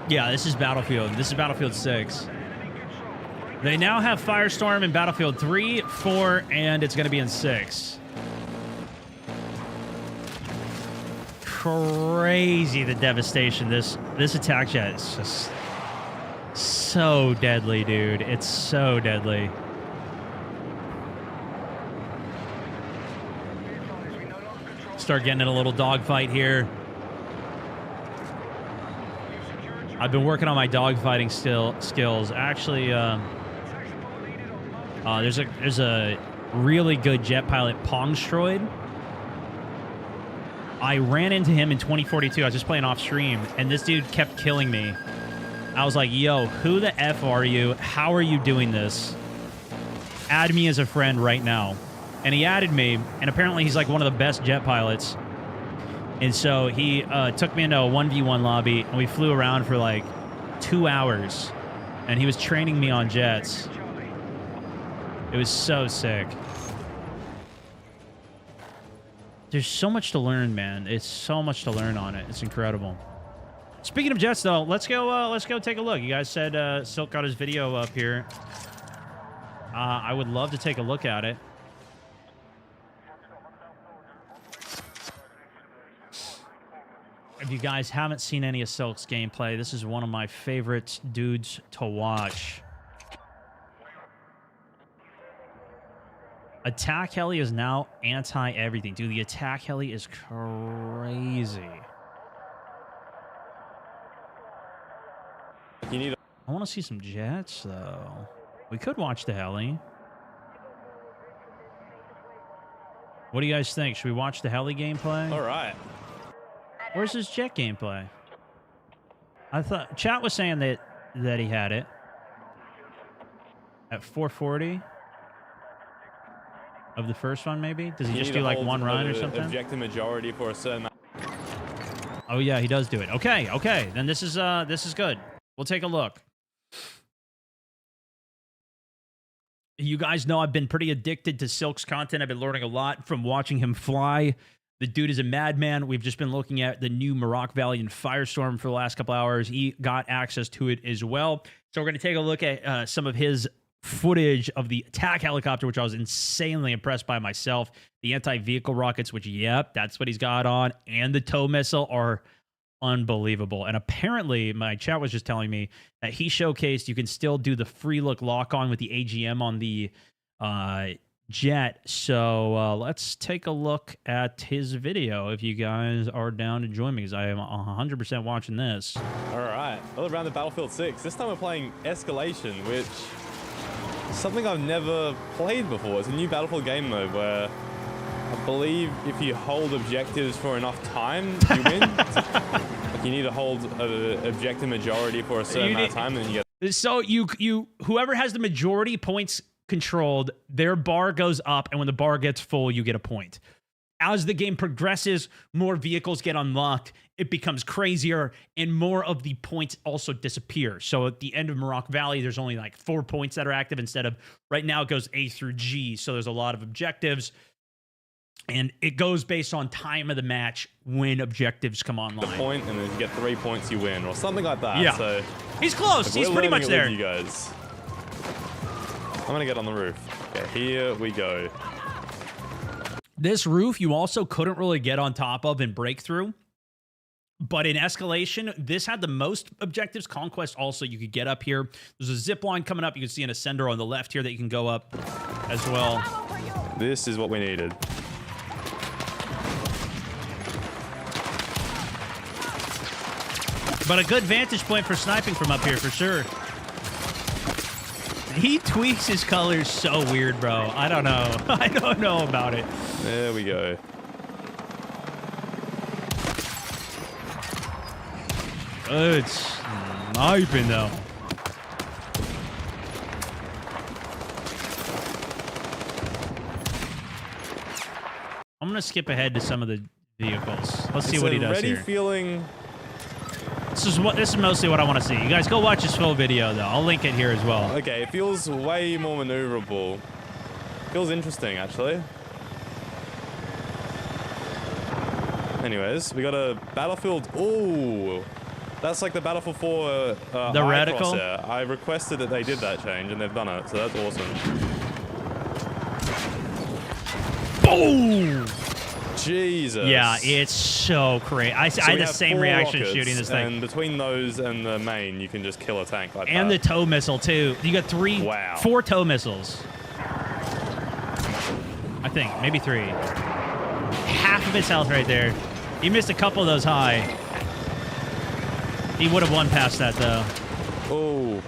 Speaker 1: Yeah, this is Battlefield. This is Battlefield 6. They now have Firestorm in Battlefield 3, 4, and it's going to be in 6. Crazy the devastation. This attack jet is just so deadly, dude. It's so deadly. Start getting in a little dogfight here. I've been working on my dogfighting skills. Actually, there's a really good jet pilot, Pongstroid. I ran into him in 2042. I was just playing off stream, and this dude kept killing me. I was like, yo, who the F are you? How are you doing this? Add me as a friend right now. And he added me, and apparently he's like one of the best jet pilots. And so he took me into a 1v1 lobby, and we flew around for like 2 hours. And he was training me on jets. It was so sick. There's so much to learn, man. It's so much to learn on it. It's incredible. Speaking of jets, though, let's go take a look. You guys said Silk got his video up here. I would love to take a look at it. If you guys haven't seen any of Silk's gameplay, this is one of my favorite dudes to watch. Attack heli is now anti-everything. Dude, the attack heli is crazy. I want to see some jets, though. We could watch the heli. What do you guys think? Should we watch the heli gameplay?
Speaker 5: All right.
Speaker 1: Where's his jet gameplay? I thought chat was saying that he had it at 440 of the first one. Maybe does he just do like one run or something?
Speaker 5: Objective majority for a certain.
Speaker 1: Oh yeah, he does do it. Okay, okay. Then this is good. We'll take a look. You guys know I've been pretty addicted to Silk's content. I've been learning a lot from watching him fly The dude is a madman. We've just been looking at the new Mirak Valley and Firestorm for the last couple hours. He got access to it as well. So we're going to take a look at some of his footage of the attack helicopter, which I was insanely impressed by myself. The anti-vehicle rockets, which, yep, that's what he's got on. And the tow missile are unbelievable. And apparently, my chat was just telling me that he showcased you can still do the free look lock-on with the AGM on the jet. So let's take a look at his video if you guys are down to join me, because I am 100% watching this.
Speaker 5: All right, well, around the Battlefield 6. This time we're playing Escalation, which is something I've never played before. It's a new Battlefield game mode where I believe if you hold objectives for enough time, you win. Like you need to hold an objective majority for a certain amount of time, and then you get.
Speaker 1: So whoever has the majority points controlled, their bar goes up, and when the bar gets full, you get a point. As the game progresses, more vehicles get unlocked, it becomes crazier, and more of the points also disappear. So at the end of Mirak Valley, there's only like 4 points that are active instead of, right now it goes A through G, so there's a lot of objectives, and it goes based on time of the match when objectives come online.
Speaker 5: The point, and then if you get 3 points, you win, or something like that.
Speaker 1: Yeah.
Speaker 5: So
Speaker 1: he's close. He's pretty much there.
Speaker 5: You guys. I'm gonna get on the roof. Okay, here we go.
Speaker 1: This roof you also couldn't really get on top of in Breakthrough, but in Escalation, this had the most objectives. Conquest also, you could get up here. There's a zip line coming up. You can see an ascender on the left here that you can go up as well.
Speaker 5: This is what we needed.
Speaker 1: But a good vantage point for sniping from up here for sure. He tweaks his colors so weird, bro. I don't know. I don't know about it.
Speaker 5: There we go.
Speaker 1: Good sniping, though. I'm going to skip ahead to some of the vehicles. Let's see what he does
Speaker 5: Ready
Speaker 1: here.
Speaker 5: Feeling.
Speaker 1: This is mostly what I want to see. You guys go watch his full video, though. I'll link it here as well.
Speaker 5: Okay, it feels way more maneuverable. Feels interesting, actually. Anyways, we got a Battlefield. Ooh, that's like the Battlefield 4
Speaker 1: the
Speaker 5: high
Speaker 1: reticle.
Speaker 5: crosshair. I requested that they did that change, and they've done it, so that's awesome.
Speaker 1: Boom!
Speaker 5: Jesus.
Speaker 1: Yeah, it's so crazy. I had the same reaction
Speaker 5: rockets,
Speaker 1: shooting this thing.
Speaker 5: And between those and the main, you can just kill a tank like that.
Speaker 1: And the tow missile, too. You got four tow missiles. I think, maybe 3. Half of his health right there. He missed a couple of those high. He would have won past that, though.
Speaker 5: Oh.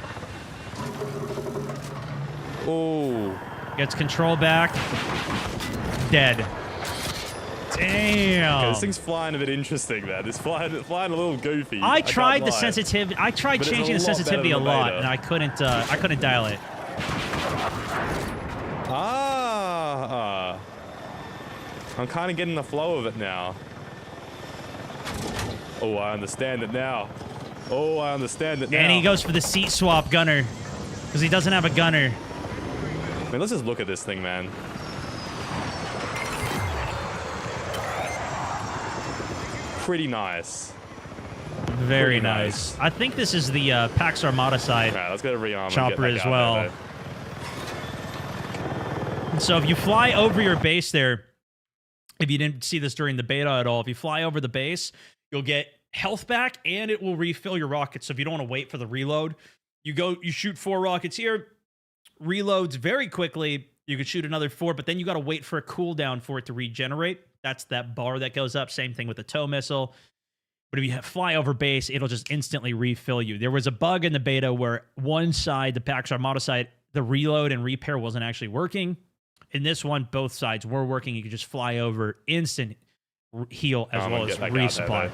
Speaker 5: Oh.
Speaker 1: Gets control back. Dead. Damn.
Speaker 5: Okay, this thing's flying a bit interesting, man. It's flying a little goofy.
Speaker 1: I tried the sensitivity. I tried changing the sensitivity a lot, and I couldn't dial it.
Speaker 5: I'm kind of getting the flow of it now. Oh, I understand it now. Oh, I understand it now.
Speaker 1: And he goes for the seat swap gunner because he doesn't have a gunner.
Speaker 5: Man, let's just look at this thing, man. Pretty nice.
Speaker 1: Very nice. I think this is the Pax Armada side.
Speaker 5: All right, let's go to rearm
Speaker 1: chopper
Speaker 5: and get
Speaker 1: as
Speaker 5: back
Speaker 1: well.
Speaker 5: out there,
Speaker 1: So if you fly over your base there, if you didn't see this during the beta at all, if you fly over the base, you'll get health back and it will refill your rockets. So if you don't want to wait for the reload, you shoot 4 rockets here, reloads very quickly. You could shoot another 4, but then you got to wait for a cooldown for it to regenerate. That's that bar that goes up. Same thing with the tow missile. But if you fly over base, it'll just instantly refill you. There was a bug in the beta where one side, the Pax Armada side, the reload and repair wasn't actually working. In this one, both sides were working. You could just fly over, instant heal as well as resupply.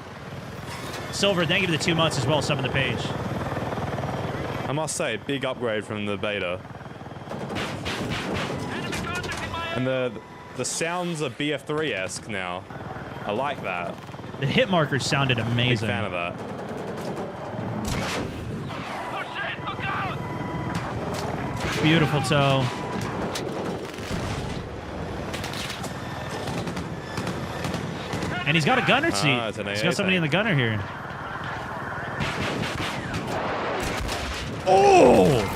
Speaker 1: Silver, thank you for the 2 months as well, sub in the page.
Speaker 5: I must say, big upgrade from the beta. And the sounds are BF3-esque now. I like that.
Speaker 1: The hit markers sounded amazing.
Speaker 5: Big fan of that.
Speaker 1: Beautiful tow. And he's got a gunner seat.
Speaker 5: It's an
Speaker 1: He's
Speaker 5: AA
Speaker 1: got somebody in the
Speaker 5: tank.
Speaker 1: gunner here. Oh!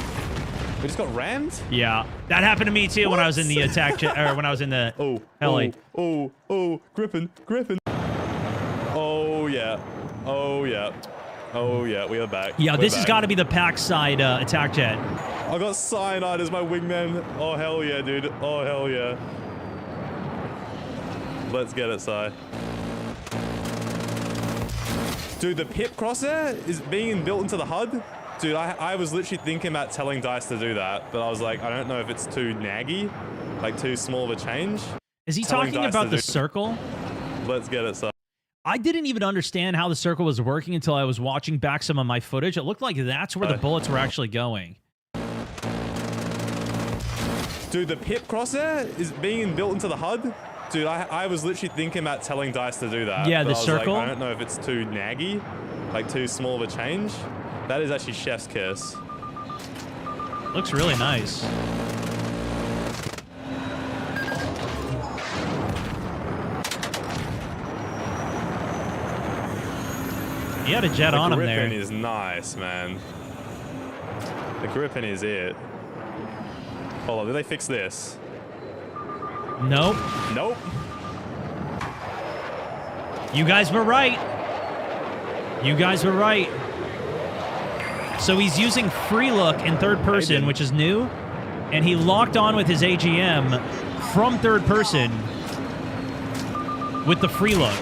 Speaker 5: We just got rammed?
Speaker 1: Yeah, that happened to me too when I was in the attack jet, or when I was in the heli.
Speaker 5: Oh, gripping. Oh, yeah. Oh, yeah. Oh, yeah, we are back.
Speaker 1: Yeah,
Speaker 5: We're
Speaker 1: this has
Speaker 5: back.
Speaker 1: got to be the pack side attack jet.
Speaker 5: I got cyanide as my wingman. Oh, hell yeah, dude. Oh, hell yeah. Let's get it, Si. Dude, the pip crosshair is being built into the HUD. Dude, I was literally thinking about telling DICE to do that, but I was like, I don't know if it's too naggy, like too small of a change.
Speaker 1: Is he
Speaker 5: Telling
Speaker 1: talking
Speaker 5: DICE
Speaker 1: about
Speaker 5: to
Speaker 1: the
Speaker 5: do-
Speaker 1: circle?
Speaker 5: Let's get it, Si.
Speaker 1: I didn't even understand how the circle was working until I was watching back some of my footage. It looked like that's where the bullets were actually going.
Speaker 5: Dude, the pip crosshair is being built into the HUD. Dude, I was literally thinking about telling DICE to do that.
Speaker 1: Yeah,
Speaker 5: but
Speaker 1: the
Speaker 5: I was
Speaker 1: circle?
Speaker 5: Like, I don't know if it's too naggy, like too small of a change. That is actually chef's kiss.
Speaker 1: Looks really nice. He had a jet on him
Speaker 5: The
Speaker 1: there.
Speaker 5: gripping is nice, man. The gripping is it. Hold on, did they fix this?
Speaker 1: Nope.
Speaker 5: Nope.
Speaker 1: You guys were right. You guys were right. So he's using free look in third person,
Speaker 5: didn't.
Speaker 1: which is new. And he locked on with his AGM from third person with the free look.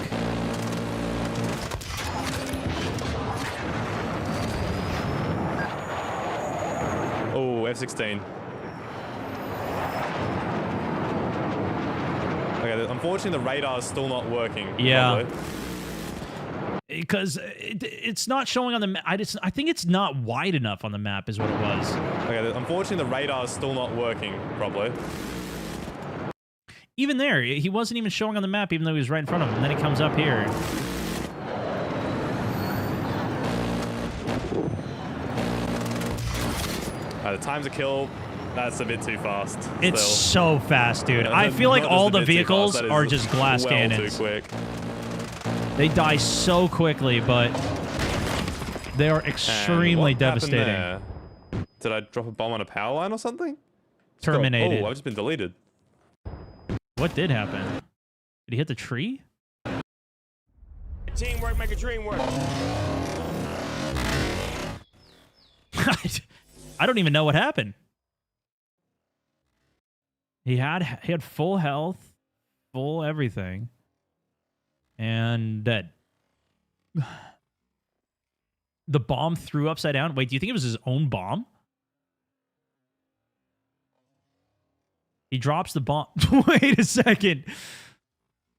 Speaker 5: Oh, F-16. Okay, unfortunately the radar is still not working.
Speaker 1: Yeah.
Speaker 5: Probably.
Speaker 1: Because it's not showing on the map. I think it's not wide enough on the map is what it was.
Speaker 5: Okay, unfortunately the radar is still not working properly.
Speaker 1: Even there, he wasn't even showing on the map even though he was right in front of him. And then he comes up here.
Speaker 5: The time to kill, that's a bit too fast.
Speaker 1: It's
Speaker 5: still.
Speaker 1: so fast, dude.
Speaker 5: Yeah,
Speaker 1: I feel like
Speaker 5: not
Speaker 1: all
Speaker 5: just a
Speaker 1: the
Speaker 5: bit too
Speaker 1: vehicles
Speaker 5: fast, that
Speaker 1: are
Speaker 5: is
Speaker 1: just glass
Speaker 5: well
Speaker 1: cannons.
Speaker 5: too quick.
Speaker 1: They die so quickly, but they are
Speaker 5: And
Speaker 1: extremely
Speaker 5: what happened
Speaker 1: devastating.
Speaker 5: there? Did I drop a bomb on a power line or something?
Speaker 1: Terminated.
Speaker 5: Oh, I've just been deleted.
Speaker 1: What did happen? Did he hit the tree?
Speaker 3: Teamwork make a dream work.
Speaker 1: I don't even know what happened. He had full health, full everything, and dead. The bomb threw upside down. Wait, do you think it was his own bomb? He drops the bomb. Wait a second.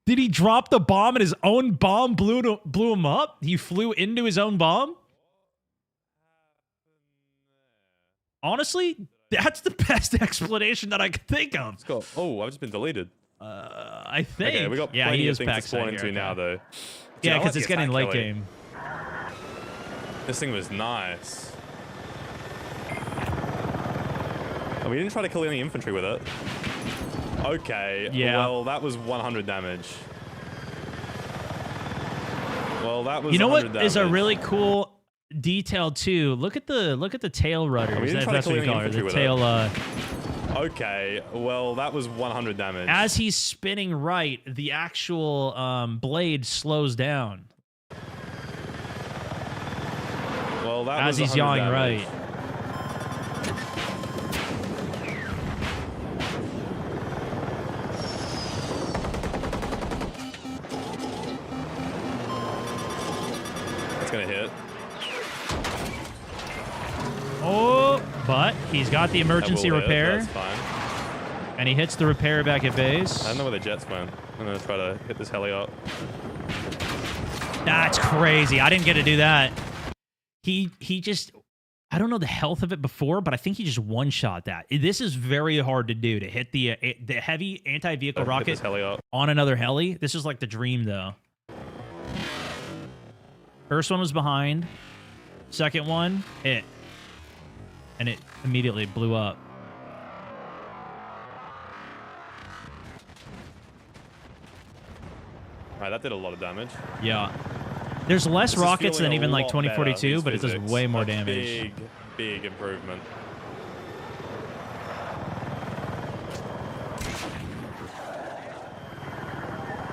Speaker 1: Did he drop the bomb and his own bomb blew him up? He flew into his own bomb? Honestly, that's the best explanation that I could think of.
Speaker 5: Let's go. Oh, I've just been deleted.
Speaker 1: I think.
Speaker 5: Okay, we got
Speaker 1: yeah,
Speaker 5: plenty
Speaker 1: he
Speaker 5: of
Speaker 1: is
Speaker 5: things to
Speaker 1: backside
Speaker 5: spawn
Speaker 1: here,
Speaker 5: into
Speaker 1: okay.
Speaker 5: now, though.
Speaker 1: Yeah,
Speaker 5: Dude, I
Speaker 1: because
Speaker 5: like
Speaker 1: it's
Speaker 5: the
Speaker 1: getting
Speaker 5: attack
Speaker 1: late
Speaker 5: heli.
Speaker 1: game.
Speaker 5: This thing was nice. Oh, we didn't try to kill any infantry with it. Okay.
Speaker 1: Yeah.
Speaker 5: Well, that was 100 damage. Well, that was.
Speaker 1: You know
Speaker 5: 100
Speaker 1: what is a
Speaker 5: damage.
Speaker 1: really cool detail too? Look at the tail rudders.
Speaker 5: we didn't try to
Speaker 1: That's what
Speaker 5: kill
Speaker 1: you
Speaker 5: any
Speaker 1: call it. The
Speaker 5: infantry with
Speaker 1: tail.
Speaker 5: Okay. Well, that was 100 damage.
Speaker 1: As he's spinning right, the actual blade slows down.
Speaker 5: Well, that
Speaker 1: As
Speaker 5: was
Speaker 1: he's
Speaker 5: 100
Speaker 1: yawing
Speaker 5: damage.
Speaker 1: right.
Speaker 5: That's gonna hit.
Speaker 1: Oh, but he's got the emergency
Speaker 5: That will hit,
Speaker 1: repair,
Speaker 5: That's fine.
Speaker 1: and he hits the repair back at base.
Speaker 5: I don't know where the jets went. I'm gonna try to hit this heli up.
Speaker 1: That's crazy. I didn't get to do that. He just, I don't know the health of it before, but I think he just one-shot that. This is very hard to do, to hit the heavy anti-vehicle
Speaker 5: Hit
Speaker 1: rocket
Speaker 5: this heli up.
Speaker 1: on another heli. This is like the dream, though. First one was behind. Second one, hit. And it immediately blew up.
Speaker 5: Alright, that did a lot of damage.
Speaker 1: Yeah. There's less
Speaker 5: This is
Speaker 1: rockets than
Speaker 5: feeling a
Speaker 1: even like
Speaker 5: lot better,
Speaker 1: 2042,
Speaker 5: these
Speaker 1: but it does
Speaker 5: physics.
Speaker 1: way more
Speaker 5: A
Speaker 1: damage.
Speaker 5: Big improvement.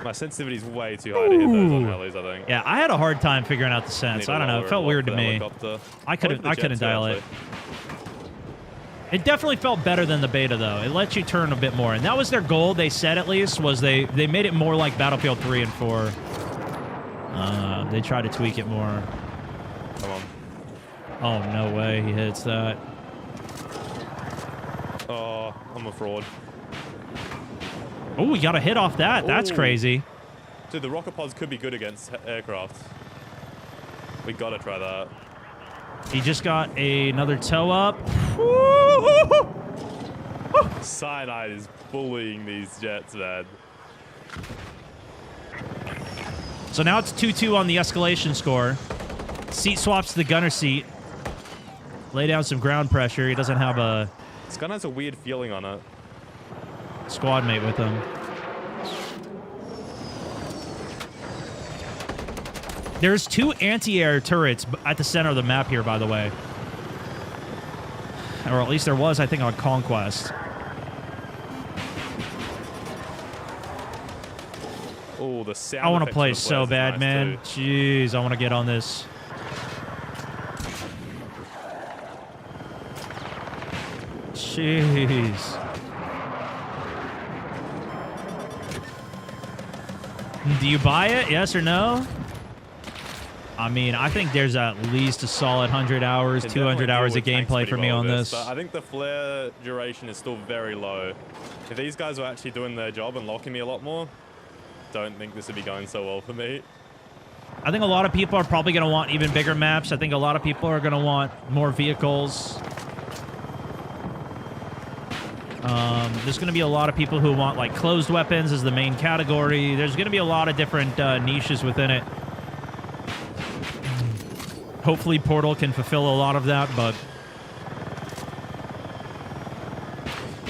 Speaker 5: My sensitivity's way too high to hit those on helis, I think.
Speaker 1: Yeah, I had a hard time figuring out the sense. I don't know. It felt weird to me. I couldn't dial it. It definitely felt better than the beta, though. It lets you turn a bit more. And that was their goal, they said at least, was they made it more like Battlefield 3 and 4. They tried to tweak it more.
Speaker 5: Come on.
Speaker 1: Oh, no way he hits that.
Speaker 5: Oh, I'm a fraud.
Speaker 1: Oh, we got a hit off that. That's
Speaker 5: Ooh.
Speaker 1: crazy.
Speaker 5: Dude, the rocket pods could be good against aircraft. We gotta try that.
Speaker 1: He just got another toe up.
Speaker 5: Cyanide is bullying these jets, man.
Speaker 1: So now it's 2-2 on the escalation score. Seat swaps to the gunner seat. Lay down some ground pressure. He doesn't have a
Speaker 5: This gun has a weird feeling on it.
Speaker 1: squad mate with him. There's 2 anti-air turrets at the center of the map here, by the way. Or at least there was, I think, on Conquest.
Speaker 5: Oh, the sound.
Speaker 1: I want to
Speaker 5: effects
Speaker 1: play
Speaker 5: of the
Speaker 1: so
Speaker 5: flares is
Speaker 1: bad,
Speaker 5: nice
Speaker 1: man.
Speaker 5: too.
Speaker 1: Jeez, I want to get on this. Jeez. Do you buy it? Yes or no? I mean, I think there's at least a solid 100 hours,
Speaker 5: Can
Speaker 1: 200
Speaker 5: definitely
Speaker 1: hours
Speaker 5: deal
Speaker 1: of
Speaker 5: with tanks
Speaker 1: gameplay
Speaker 5: pretty
Speaker 1: for me
Speaker 5: well
Speaker 1: on
Speaker 5: with
Speaker 1: this.
Speaker 5: But I think the flare duration is still very low. If these guys were actually doing their job and locking me a lot more, don't think this would be going so well for me.
Speaker 1: I think a lot of people are probably going to want even bigger maps. I think a lot of people are going to want more vehicles. There's going to be a lot of people who want like closed weapons as the main category. There's going to be a lot of different niches within it. Hopefully Portal can fulfill a lot of that, but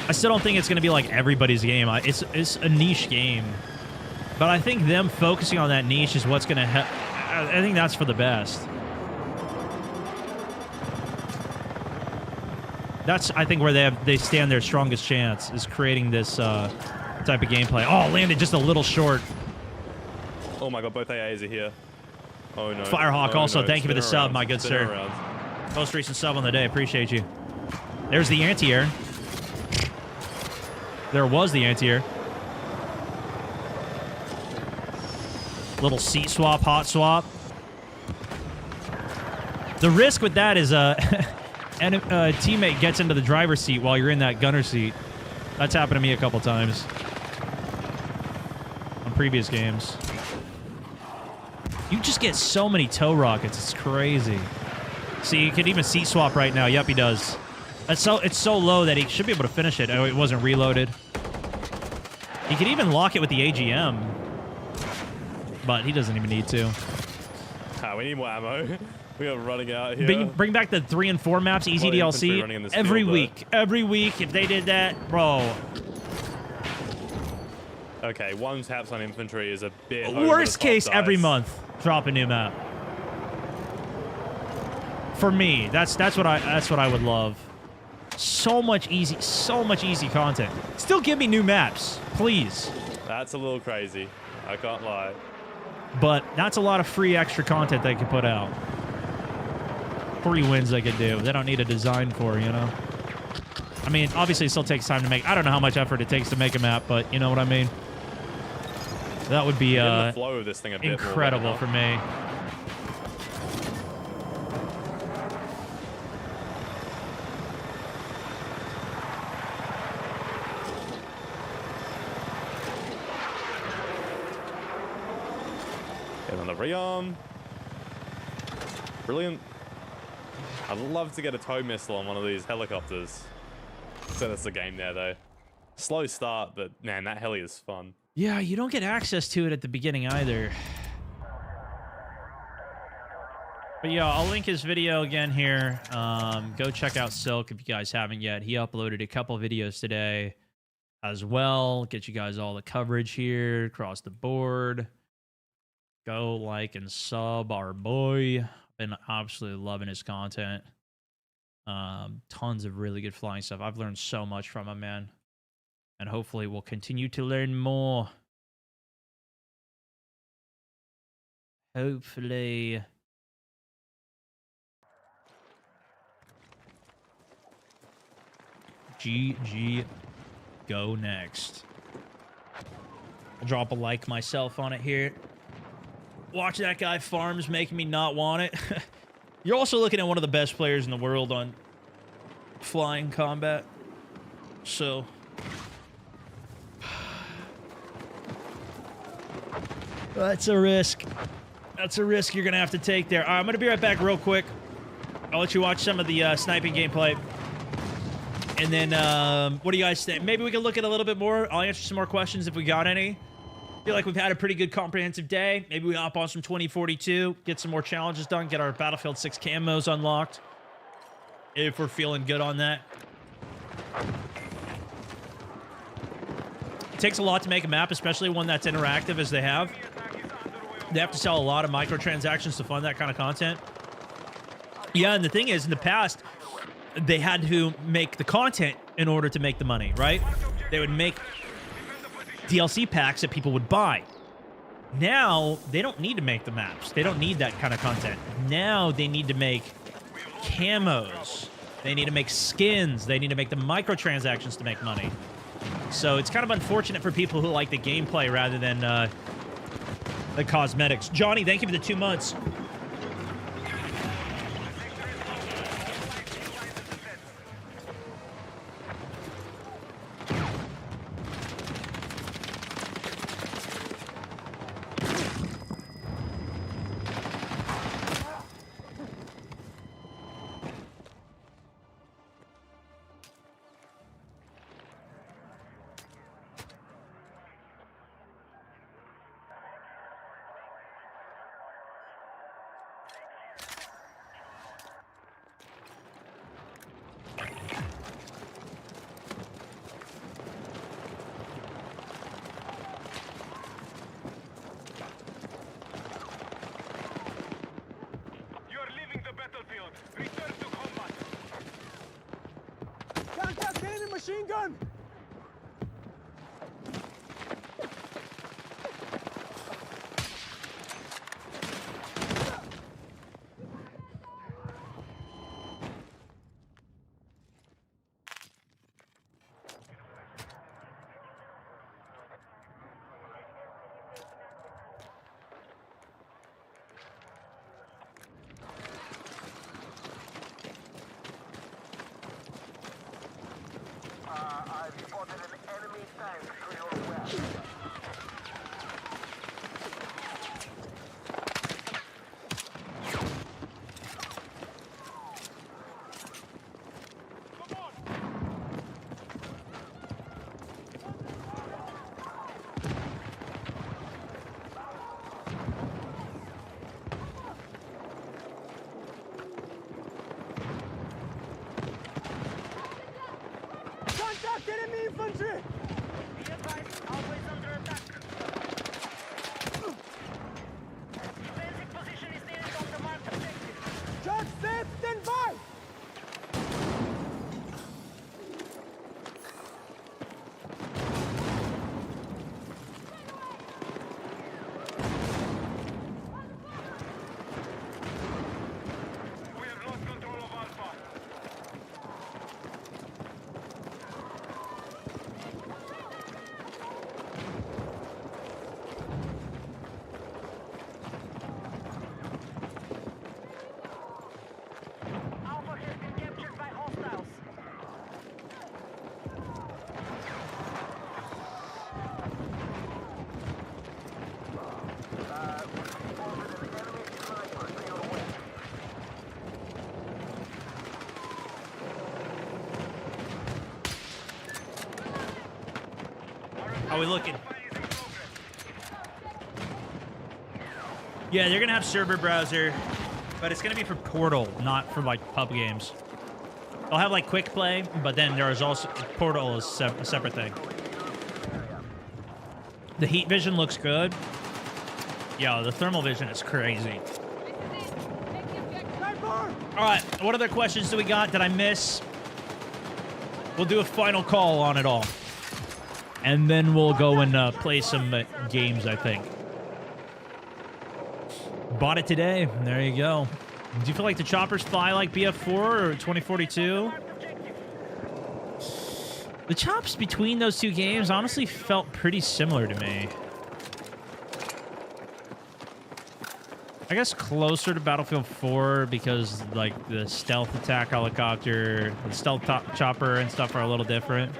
Speaker 1: I still don't think it's going to be like everybody's game. It's a niche game. But I think them focusing on that niche is what's going to help. I think that's for the best. That's, I think, where they stand their strongest chance, is creating this type of gameplay. Oh, landed just a little short.
Speaker 5: Oh my god, both AAs are here. Oh no.
Speaker 1: Firehawk,
Speaker 5: Oh,
Speaker 1: also,
Speaker 5: no.
Speaker 1: thank you for the
Speaker 5: Spin
Speaker 1: sub,
Speaker 5: around.
Speaker 1: my good
Speaker 5: Spin
Speaker 1: sir.
Speaker 5: around.
Speaker 1: Most recent sub on the day. Appreciate you. There's the anti-air. There was the anti-air. Little seat swap, hot swap. The risk with that is a teammate gets into the driver's seat while you're in that gunner seat. That's happened to me a couple times on previous games. You just get so many tow rockets. It's crazy. See, you can even seat swap right now. Yep, he does. It's so low that he should be able to finish it. Oh, it wasn't reloaded. He could even lock it with the AGM, but he doesn't even need to.
Speaker 5: Ah, we need more ammo. We are running out here.
Speaker 1: Bring back the 3 and 4 maps, easy
Speaker 5: Lot of infantry running in
Speaker 1: DLC,
Speaker 5: this
Speaker 1: every
Speaker 5: field,
Speaker 1: week. Every week, if they did that, bro.
Speaker 5: Okay, one taps on infantry is a bit over
Speaker 1: Worst
Speaker 5: the top,
Speaker 1: case, every
Speaker 5: guys.
Speaker 1: month, drop a new map. For me, that's what I would love. So much easy content. Still give me new maps, please.
Speaker 5: That's a little crazy. I can't lie.
Speaker 1: But that's a lot of free extra content they could put out. Free wins they could do. They don't need a design for, you know? I mean, obviously it still takes time to make. I don't know how much effort it takes to make a map, but you know what I mean? That would be
Speaker 5: The flow of this thing a bit
Speaker 1: incredible
Speaker 5: more
Speaker 1: for me.
Speaker 5: Get on the rearm. Brilliant. I'd love to get a tow missile on one of these helicopters. So that's the game there, though. Slow start, but man, that heli is fun.
Speaker 1: Yeah, you don't get access to it at the beginning either. But yeah, I'll link his video again here. Go check out Silk if you guys haven't yet. He uploaded a couple videos today as well. Get you guys all the coverage here across the board. Go like and sub our boy. Been absolutely loving his content. Tons of really good flying stuff. I've learned so much from him, man. And hopefully we'll continue to learn more. Hopefully. GG. Go next. I'll drop a like myself on it here. Watch that guy farms making me not want it. You're also looking at one of the best players in the world on flying combat. So... that's a risk. That's a risk you're going to have to take there. All right, I'm going to be right back real quick. I'll let you watch some of the sniping gameplay. And then, what do you guys think? Maybe we can look at a little bit more. I'll answer some more questions if we got any. Feel like we've had a pretty good comprehensive day. Maybe we hop on some 2042, get some more challenges done, get our Battlefield 6 camos unlocked. If we're feeling good on that. It takes a lot to make a map, especially one that's interactive as they have. They have to sell a lot of microtransactions to fund that kind of content. Yeah, and the thing is, in the past, they had to make the content in order to make the money, right? They would make DLC packs that people would buy. Now, they don't need to make the maps. They don't need that kind of content. Now, they need to make camos. They need to make skins. They need to make the microtransactions to make money. So it's kind of unfortunate for people who like the gameplay rather than the cosmetics. Johnny, thank you for the 2 months.
Speaker 3: Machine gun! I've spotted an enemy tank to your west. Contact enemy infantry! Be advised, always under attack. Defensive position is needed on the marked objective. Shot set, stand by! We have lost control of Alpha. Alpha has been captured by hostiles.
Speaker 1: How we looking? Yeah, they're gonna have server browser, but it's gonna be for Portal, not for like pub games. They'll have like quick play, but then there's also Portal is a separate thing. The heat vision looks good. Yo, the thermal vision is crazy. All right, what other questions do we got? Did I miss? We'll do a final call on it all. And then we'll go and play some games, I think. Bought it today. There you go. Do you feel like the choppers fly like BF4 or 2042? The chops between those two games honestly felt pretty similar to me. I guess closer to Battlefield 4 because, like, the stealth attack helicopter, the stealth chopper and stuff are a little different.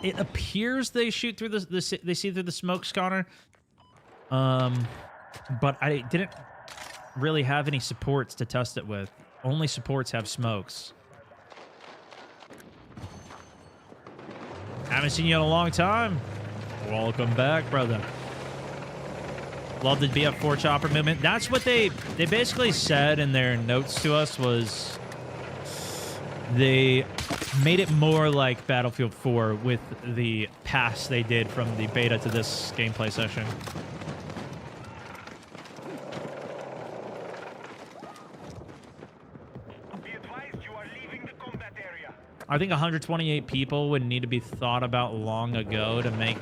Speaker 1: It appears they shoot through they see through the smoke scanner. But I didn't really have any supports to test it with. Only supports have smokes. Haven't seen you in a long time. Welcome back, brother. Love the BF4 chopper movement. That's what they basically said in their notes to us was they made it more like Battlefield 4 with the pass they did from the beta to this gameplay session. I think 128 people would need to be thought about long ago to make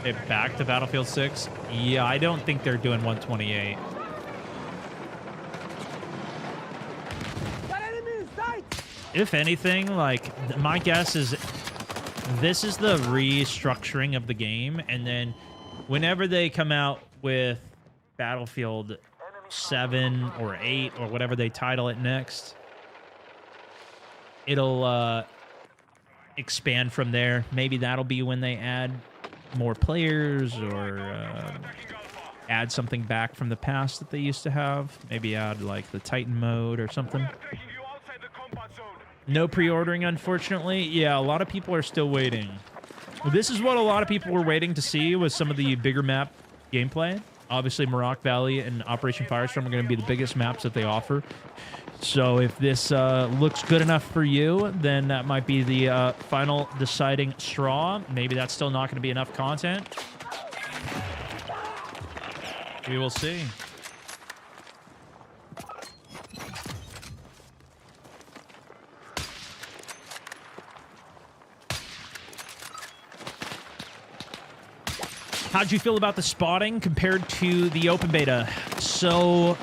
Speaker 1: it back to Battlefield 6. Yeah, I don't think they're doing 128. If anything, like, my guess is this is the restructuring of the game, and then whenever they come out with Battlefield 7 or 8 or whatever they title it next, it'll expand from there. Maybe that'll be when they add more players or add something back from the past that they used to have. Maybe add, like, the Titan mode or something. No pre-ordering, unfortunately. Yeah, a lot of people are still waiting. This is what a lot of people were waiting to see with some of the bigger map gameplay. Obviously, Mirak Valley and Operation Firestorm are going to be the biggest maps that they offer. So if this looks good enough for you, then that might be the final deciding straw. Maybe that's still not going to be enough content. We will see. How'd you feel about the spotting compared to the open beta? So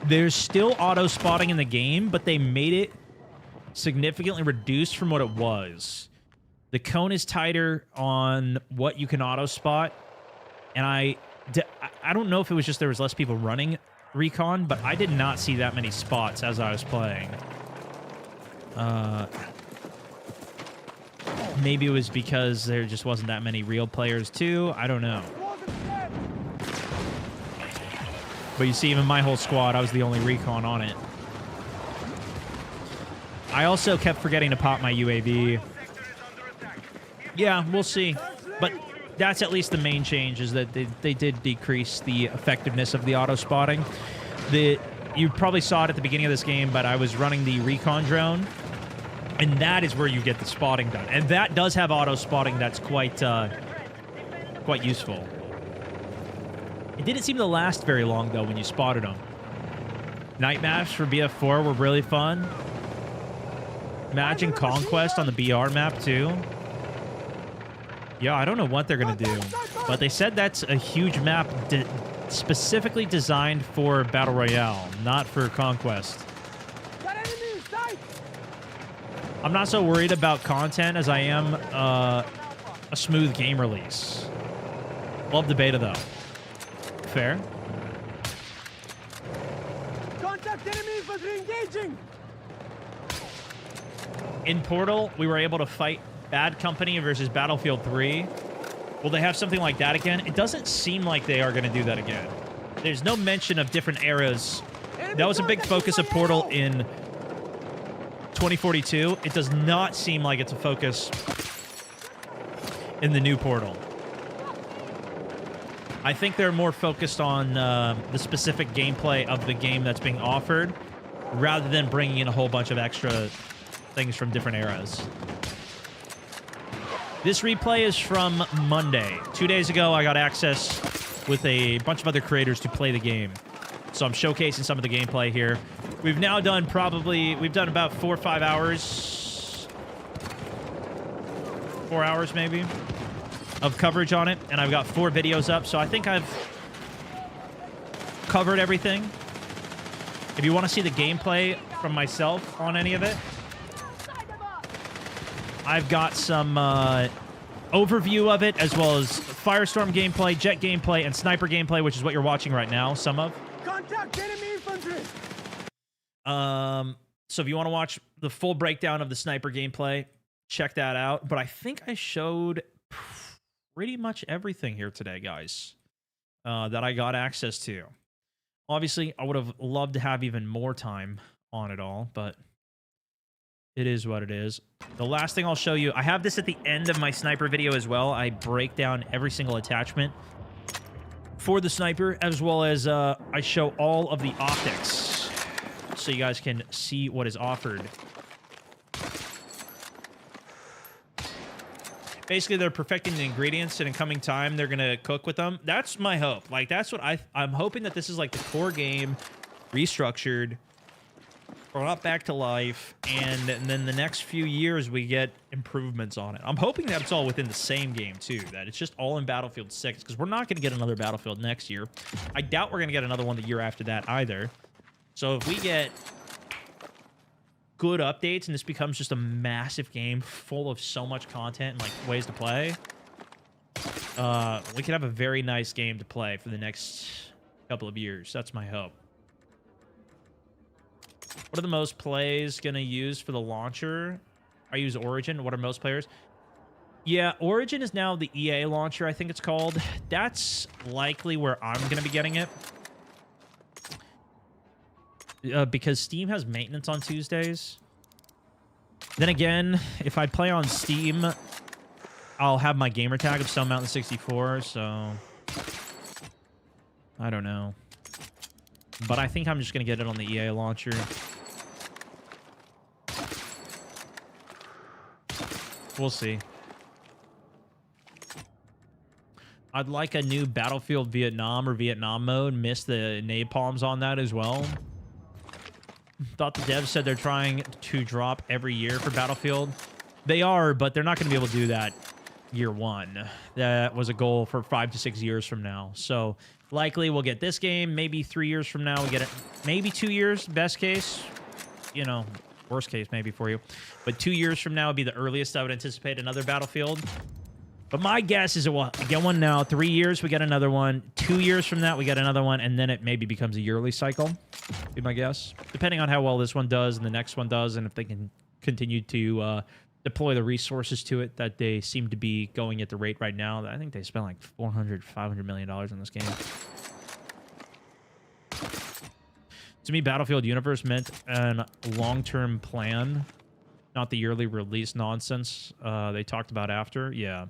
Speaker 1: there's still auto spotting in the game, but they made it significantly reduced from what it was. The cone is tighter on what you can auto spot, and I don't know if it was just there was less people running recon, but I did not see that many spots as I was playing. Maybe it was because there just wasn't that many real players too. I don't know. But you see, even my whole squad, I was the only recon on it. I also kept forgetting to pop my UAV. Yeah, we'll see. But that's at least the main change, is that they did decrease the effectiveness of the auto spotting. You probably saw it at the beginning of this game, but I was running the recon drone. And that is where you get the spotting done. And that does have auto spotting that's quite useful. It didn't seem to last very long, though, when you spotted them. Night maps for BF4 were really fun. Imagine Conquest on the BR map, too. Yeah, I don't know what they're going to do. But they said that's a huge map specifically designed for Battle Royale, not for Conquest. I'm not so worried about content as I am a smooth game release. Love the beta, though. Fair.
Speaker 3: Contact enemy was re-engaging.
Speaker 1: In Portal, we were able to fight Bad Company versus Battlefield 3. Will they have something like that again? It doesn't seem like they are going to do that again. There's no mention of different eras. That was a big focus of Portal in 2042. It does not seem like it's a focus in the new Portal. I think they're more focused on the specific gameplay of the game that's being offered, rather than bringing in a whole bunch of extra things from different eras. This replay is from Monday. 2 days ago, I got access with a bunch of other creators to play the game. So I'm showcasing some of the gameplay here. We've now done we've done about 4 or 5 hours. 4 hours maybe of coverage on it. And I've got 4 videos up. So I think I've covered everything. If you want to see the gameplay from myself on any of it, I've got some overview of it, as well as Firestorm gameplay, Jet gameplay, and Sniper gameplay, which is what you're watching right now, some of.
Speaker 3: Contact enemy infantry!
Speaker 1: So if you want to watch the full breakdown of the Sniper gameplay, check that out. But I think I showed pretty much everything here today, guys, that I got access to. Obviously, I would have loved to have even more time on it all, but it is what it is. The last thing I'll show you, I have this at the end of my Sniper video as well. I break down every single attachment for the Sniper, as well as I show all of the optics so you guys can see what is offered. Basically, they're perfecting the ingredients, and in coming time, they're going to cook with them. That's my hope. Like, that's what I'm hoping, that this is like the core game restructured, brought back to life, and then the next few years we get improvements on it. I'm hoping that it's all within the same game too, that it's just all in Battlefield 6, because we're not going to get another Battlefield next year. I doubt we're going to get another one the year after that either. So if we get good updates and this becomes just a massive game full of so much content and like ways to play, we could have a very nice game to play for the next couple of years. That's my hope. What are the most plays gonna use for the launcher? I use Origin. What are most players? Yeah, Origin is now the EA launcher, I think it's called. That's likely where I'm gonna be getting it. Because Steam has maintenance on Tuesdays. Then again, if I play on Steam, I'll have my gamer tag of Stone Mountain 64, so I don't know. But I think I'm just going to get it on the EA launcher. We'll see. I'd like a new Battlefield Vietnam or Vietnam mode. Missed the napalms on that as well. Thought the devs said they're trying to drop every year for Battlefield. They are, but they're not going to be able to do that year one. That was a goal for 5 to 6 years from now. So likely we'll get this game. Maybe 3 years from now we get it. Maybe 2 years, best case. You know, worst case maybe for you. But 2 years from now would be the earliest I would anticipate another Battlefield. But my guess is that we'll get one now. 3 years, we get another one. 2 years from that, we get another one. And then it maybe becomes a yearly cycle, be my guess. Depending on how well this one does and the next one does, and if they can continue to deploy the resources to it that they seem to be going at the rate right now. I think they spent like $400–500 million on this game. To me, Battlefield Universe meant a long-term plan, not the yearly release nonsense they talked about after. Yeah.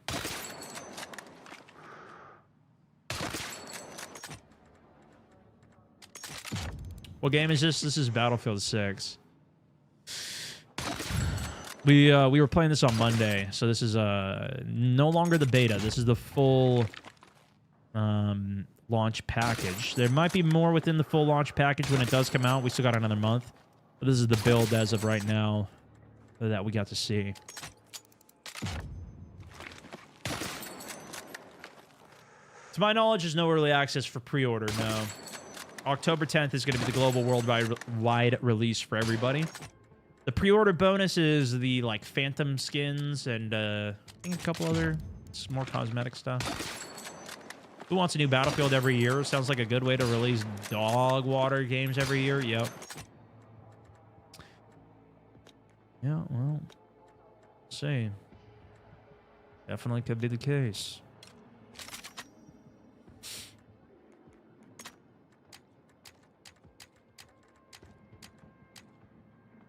Speaker 1: What game is this? This is Battlefield 6. We were playing this on Monday, so this is no longer the beta. This is the full launch package. There might be more within the full launch package when it does come out. We still got another month. But this is the build as of right now that we got to see. To my knowledge, there's no early access for pre-order, no. October 10th is going to be the global worldwide release for everybody. The pre-order bonus is the, like, Phantom skins and, I think a couple other more cosmetic stuff. Who wants a new Battlefield every year? Sounds like a good way to release dog water games every year. Yep. Yeah, well, see. Definitely could be the case.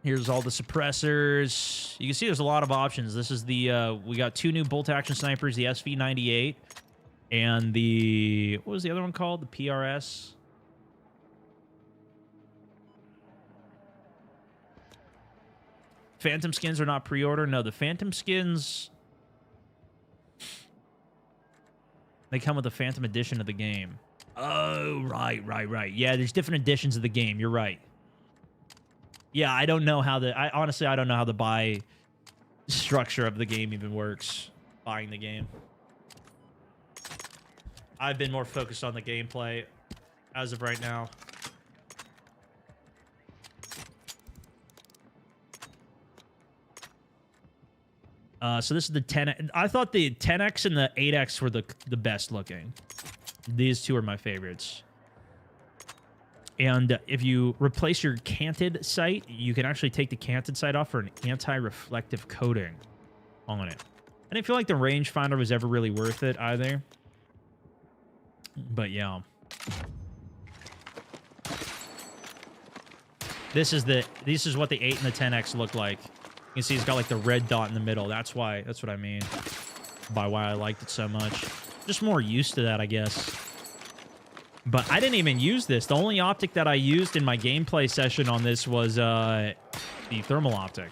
Speaker 1: Here's all the suppressors. You can see there's a lot of options. This is the, we got 2 new bolt-action snipers, the SV98 and the, what was the other one called? The PRS. Phantom skins are not pre-order. No, the Phantom skins, they come with a Phantom edition of the game. Oh, right. Yeah, there's different editions of the game. You're right. Yeah, I don't know how honestly, I don't know how the buy structure of the game even works. Buying the game. I've been more focused on the gameplay as of right now. So this is the 10. I thought the 10X and the 8X were the best looking. These two are my favorites. And if you replace your canted sight, you can actually take the canted sight off for an anti-reflective coating on it. I didn't feel like the rangefinder was ever really worth it either. But yeah. This is what the 8 and the 10X look like. You can see it's got like the red dot in the middle. That's what I mean by why I liked it so much. Just more used to that, I guess. But I didn't even use this. The only optic that I used in my gameplay session on this was the thermal optic.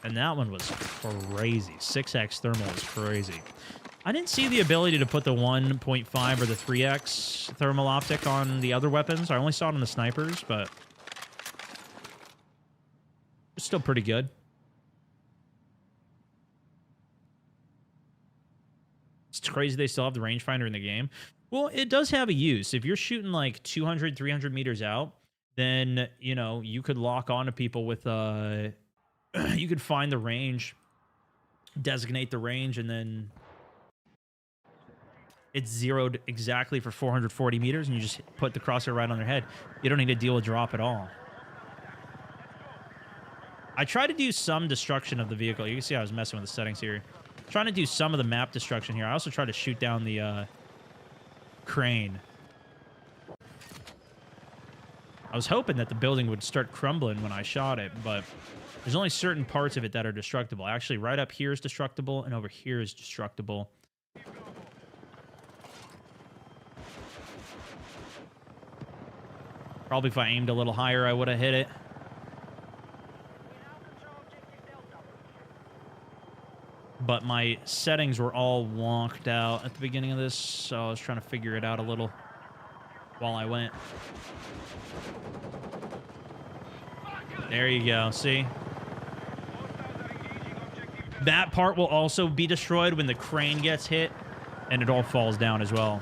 Speaker 1: And that one was crazy. 6X thermal was crazy. I didn't see the ability to put the 1.5 or the 3X thermal optic on the other weapons. I only saw it on the snipers, but it's still pretty good. It's crazy they still have the rangefinder in the game. Well, it does have a use. If you're shooting like 200, 300 meters out, then, you know, you could lock onto people with, you could find the range, designate the range, and then it's zeroed exactly for 440 meters, and you just put the crosshair right on their head. You don't need to deal with drop at all. I tried to do some destruction of the vehicle. You can see I was messing with the settings here. Trying to do some of the map destruction here. I also tried to shoot down the crane. I was hoping that the building would start crumbling when I shot it, but there's only certain parts of it that are destructible. Actually, right up here is destructible, and over here is destructible. Probably if I aimed a little higher, I would have hit it. But my settings were all wonked out at the beginning of this, so I was trying to figure it out a little while I went. There you go, see? That part will also be destroyed when the crane gets hit, and it all falls down as well.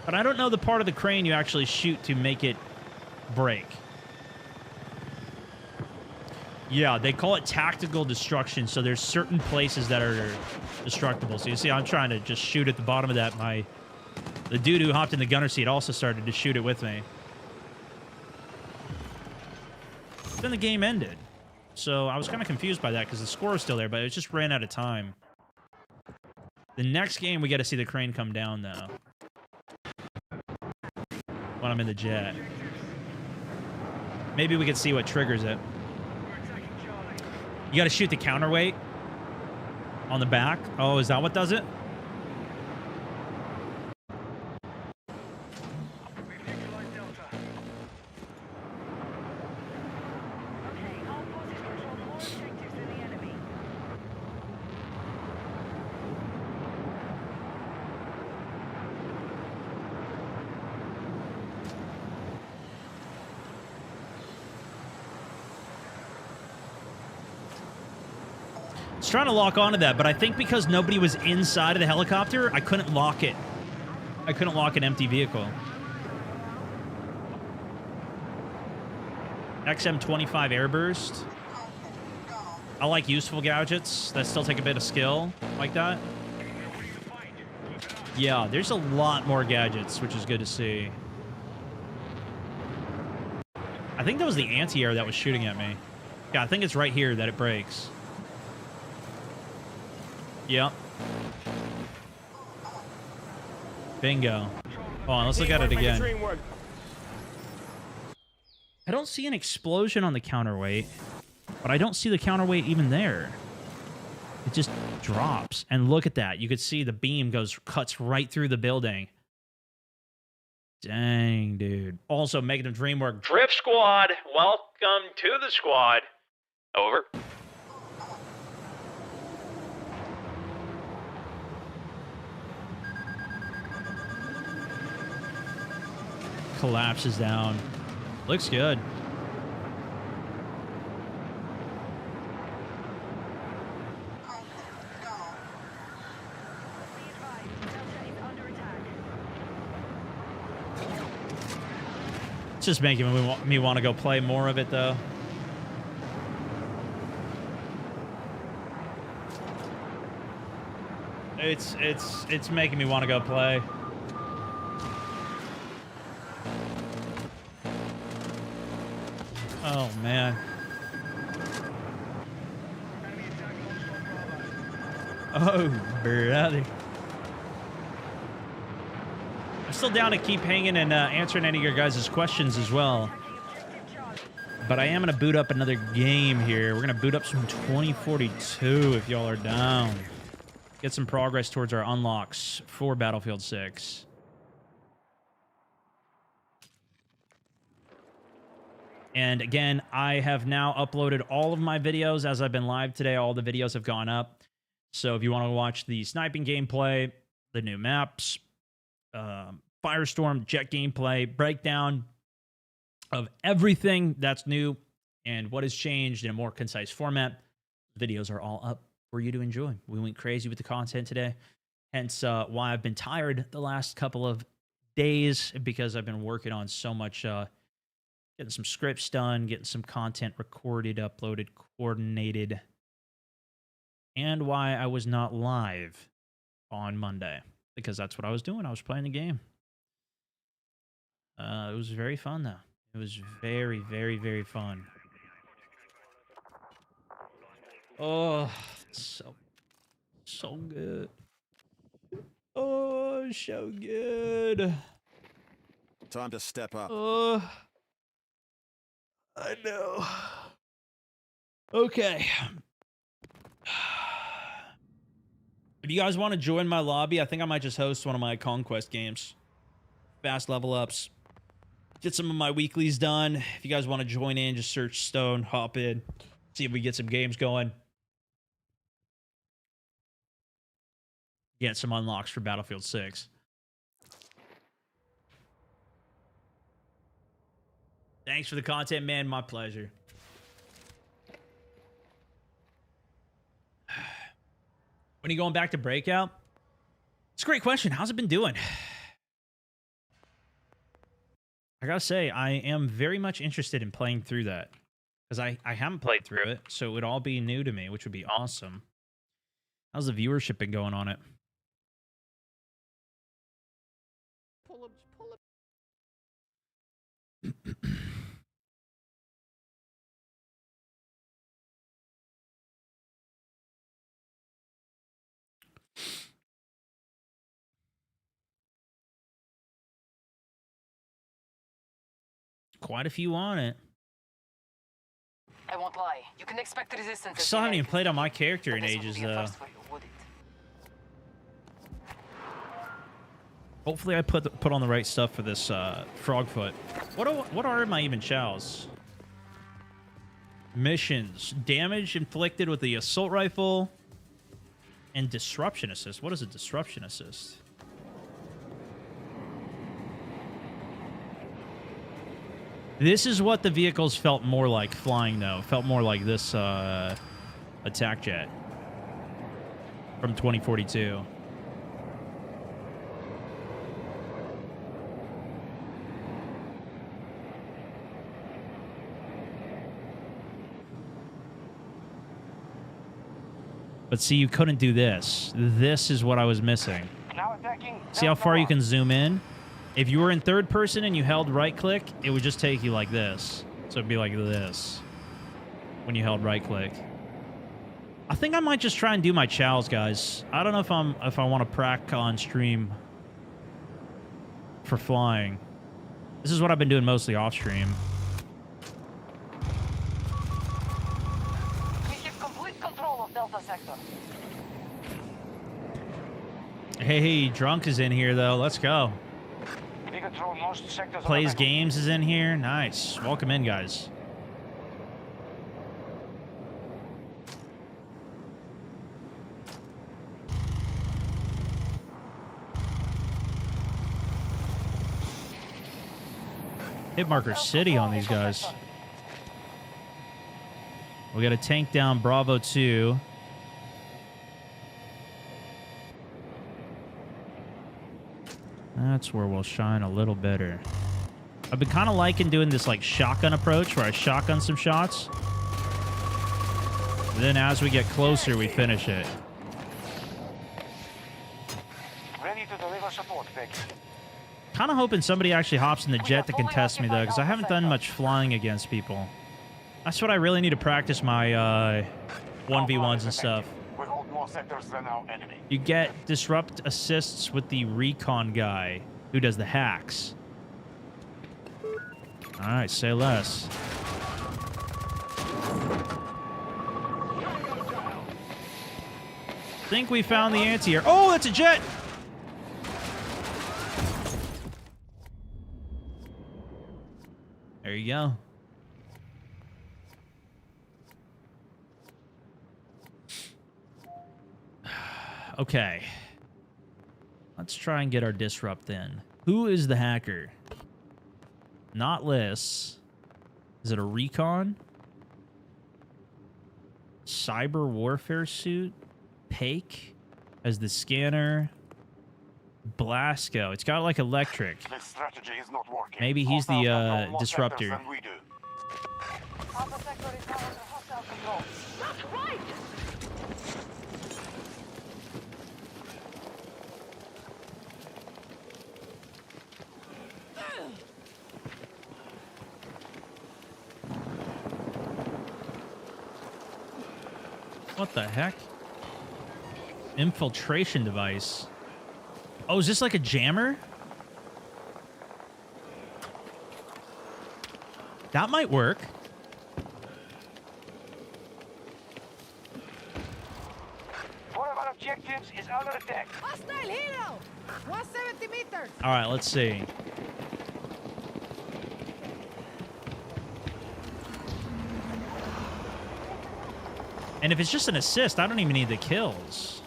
Speaker 1: But I don't know the part of the crane you actually shoot to make it break. Yeah, they call it tactical destruction, so there's certain places that are destructible. So you see, I'm trying to just shoot at the bottom of that. The dude who hopped in the gunner seat also started to shoot it with me. Then the game ended. So I was kind of confused by that because the score was still there, but it just ran out of time. The next game, we got to see the crane come down, though. When I'm in the jet. Maybe we could see what triggers it. You got to shoot the counterweight on the back. Oh, is that what does it? Trying to lock onto that, but I think because nobody was inside of the helicopter, I couldn't lock it. I couldn't lock an empty vehicle. XM25 airburst. I like useful gadgets that still take a bit of skill like that. Yeah, there's a lot more gadgets, which is good to see. I think that was the anti-air that was shooting at me. Yeah, I think it's right here that it breaks. Yep. Bingo. Hold on, let's look at it again. I don't see an explosion on the counterweight, but I don't see the counterweight even there. It just drops. And look at that. You could see the beam cuts right through the building. Dang, dude. Also, making the dream work. Drift Squad, well, Welcome to the squad. Over. Collapses down. Looks good. It's just making me want to go play more of it, though. It's making me want to go play. Oh man. Oh brother. I'm still down to keep hanging and answering any of your guys' questions as well. But I am going to boot up another game here. We're going to boot up some 2042 if y'all are down. Get some progress towards our unlocks for Battlefield 6. And again, I have now uploaded all of my videos as I've been live today. All the videos have gone up. So if you want to watch the sniping gameplay, the new maps, Firestorm jet gameplay, breakdown of everything that's new and what has changed in a more concise format, videos are all up for you to enjoy. We went crazy with the content today, hence why I've been tired the last couple of days, because I've been working on so much, getting some scripts done, getting some content recorded, uploaded, coordinated, and why I was not live on Monday, because that's what I was doing. I was playing the game. It was very fun, though. It was very, very, very fun. Oh, so good. Oh, so good.
Speaker 6: Time to step up.
Speaker 1: Oh, I know. Okay. If you guys want to join my lobby, I think I might just host one of my Conquest games. Fast level ups. Get some of my weeklies done. If you guys want to join in, just search Stone, hop in, see if we get some games going. Get some unlocks for Battlefield 6. Thanks for the content, man. My pleasure. When are you going back to Breakout? It's a great question. How's it been doing? I gotta say, I am very much interested in playing through that, because I haven't played through it, so it would all be new to me, which would be awesome. How's the viewership been going on it? Quite a few on it.
Speaker 7: I won't lie. You can expect resistance.
Speaker 1: I still haven't even played on my character in ages, though. Hopefully I put on the right stuff for this Frogfoot. What are my even chows? Missions. Damage inflicted with the assault rifle and disruption assist. What is a disruption assist? This is what the vehicles felt more like flying, though. Felt more like this attack jet from 2042. But see, you couldn't do this. This is what I was missing.
Speaker 3: Now attacking.
Speaker 1: See how far you can zoom in? If you were in third person and you held right click, it would just take you like this. So it'd be like this when you held right click. I think I might just try and do my chows, guys. I don't know if I want to prac on stream for flying. This is what I've been doing mostly off stream.
Speaker 7: We have complete control of Delta Sector.
Speaker 1: Hey, Drunk is in here though. Let's go.
Speaker 3: We control most sectors.
Speaker 1: Plays games is in here. Nice. Welcome in, guys. hit marker city on these guys. We got a tank down, Bravo 2. That's where we'll shine a little better. I've been kind of liking doing this like shotgun approach where I shotgun some shots. And then as we get closer, we finish it.
Speaker 3: Ready to deliver support, Vic.
Speaker 1: Kind of hoping somebody actually hops in the jet to contest me, though, because I haven't done much flying against people. That's what I really need to practice my 1v1s and stuff.
Speaker 3: We hold more sectors than our enemy.
Speaker 1: You get disrupt assists with the recon guy who does the hacks. All right, say less. Think we found the anti-air. Oh, that's a jet! There you go. Okay. Let's try and get our disrupt in. Who is the hacker? Not Liss. Is it a recon? Cyber warfare suit? Pake as the scanner. Blasco. It's got like electric.
Speaker 3: This strategy is not working.
Speaker 1: Maybe he's the disruptor.
Speaker 3: Than we do.
Speaker 7: Alpha sector is now under hostile control.
Speaker 4: That's right!
Speaker 1: What the heck? Infiltration device. Oh, is this like a jammer? That might work.
Speaker 3: One of our objectives is under attack.
Speaker 4: Hostile helo! 170 meters!
Speaker 1: All right, let's see. And if it's just an assist, I don't even need the kills.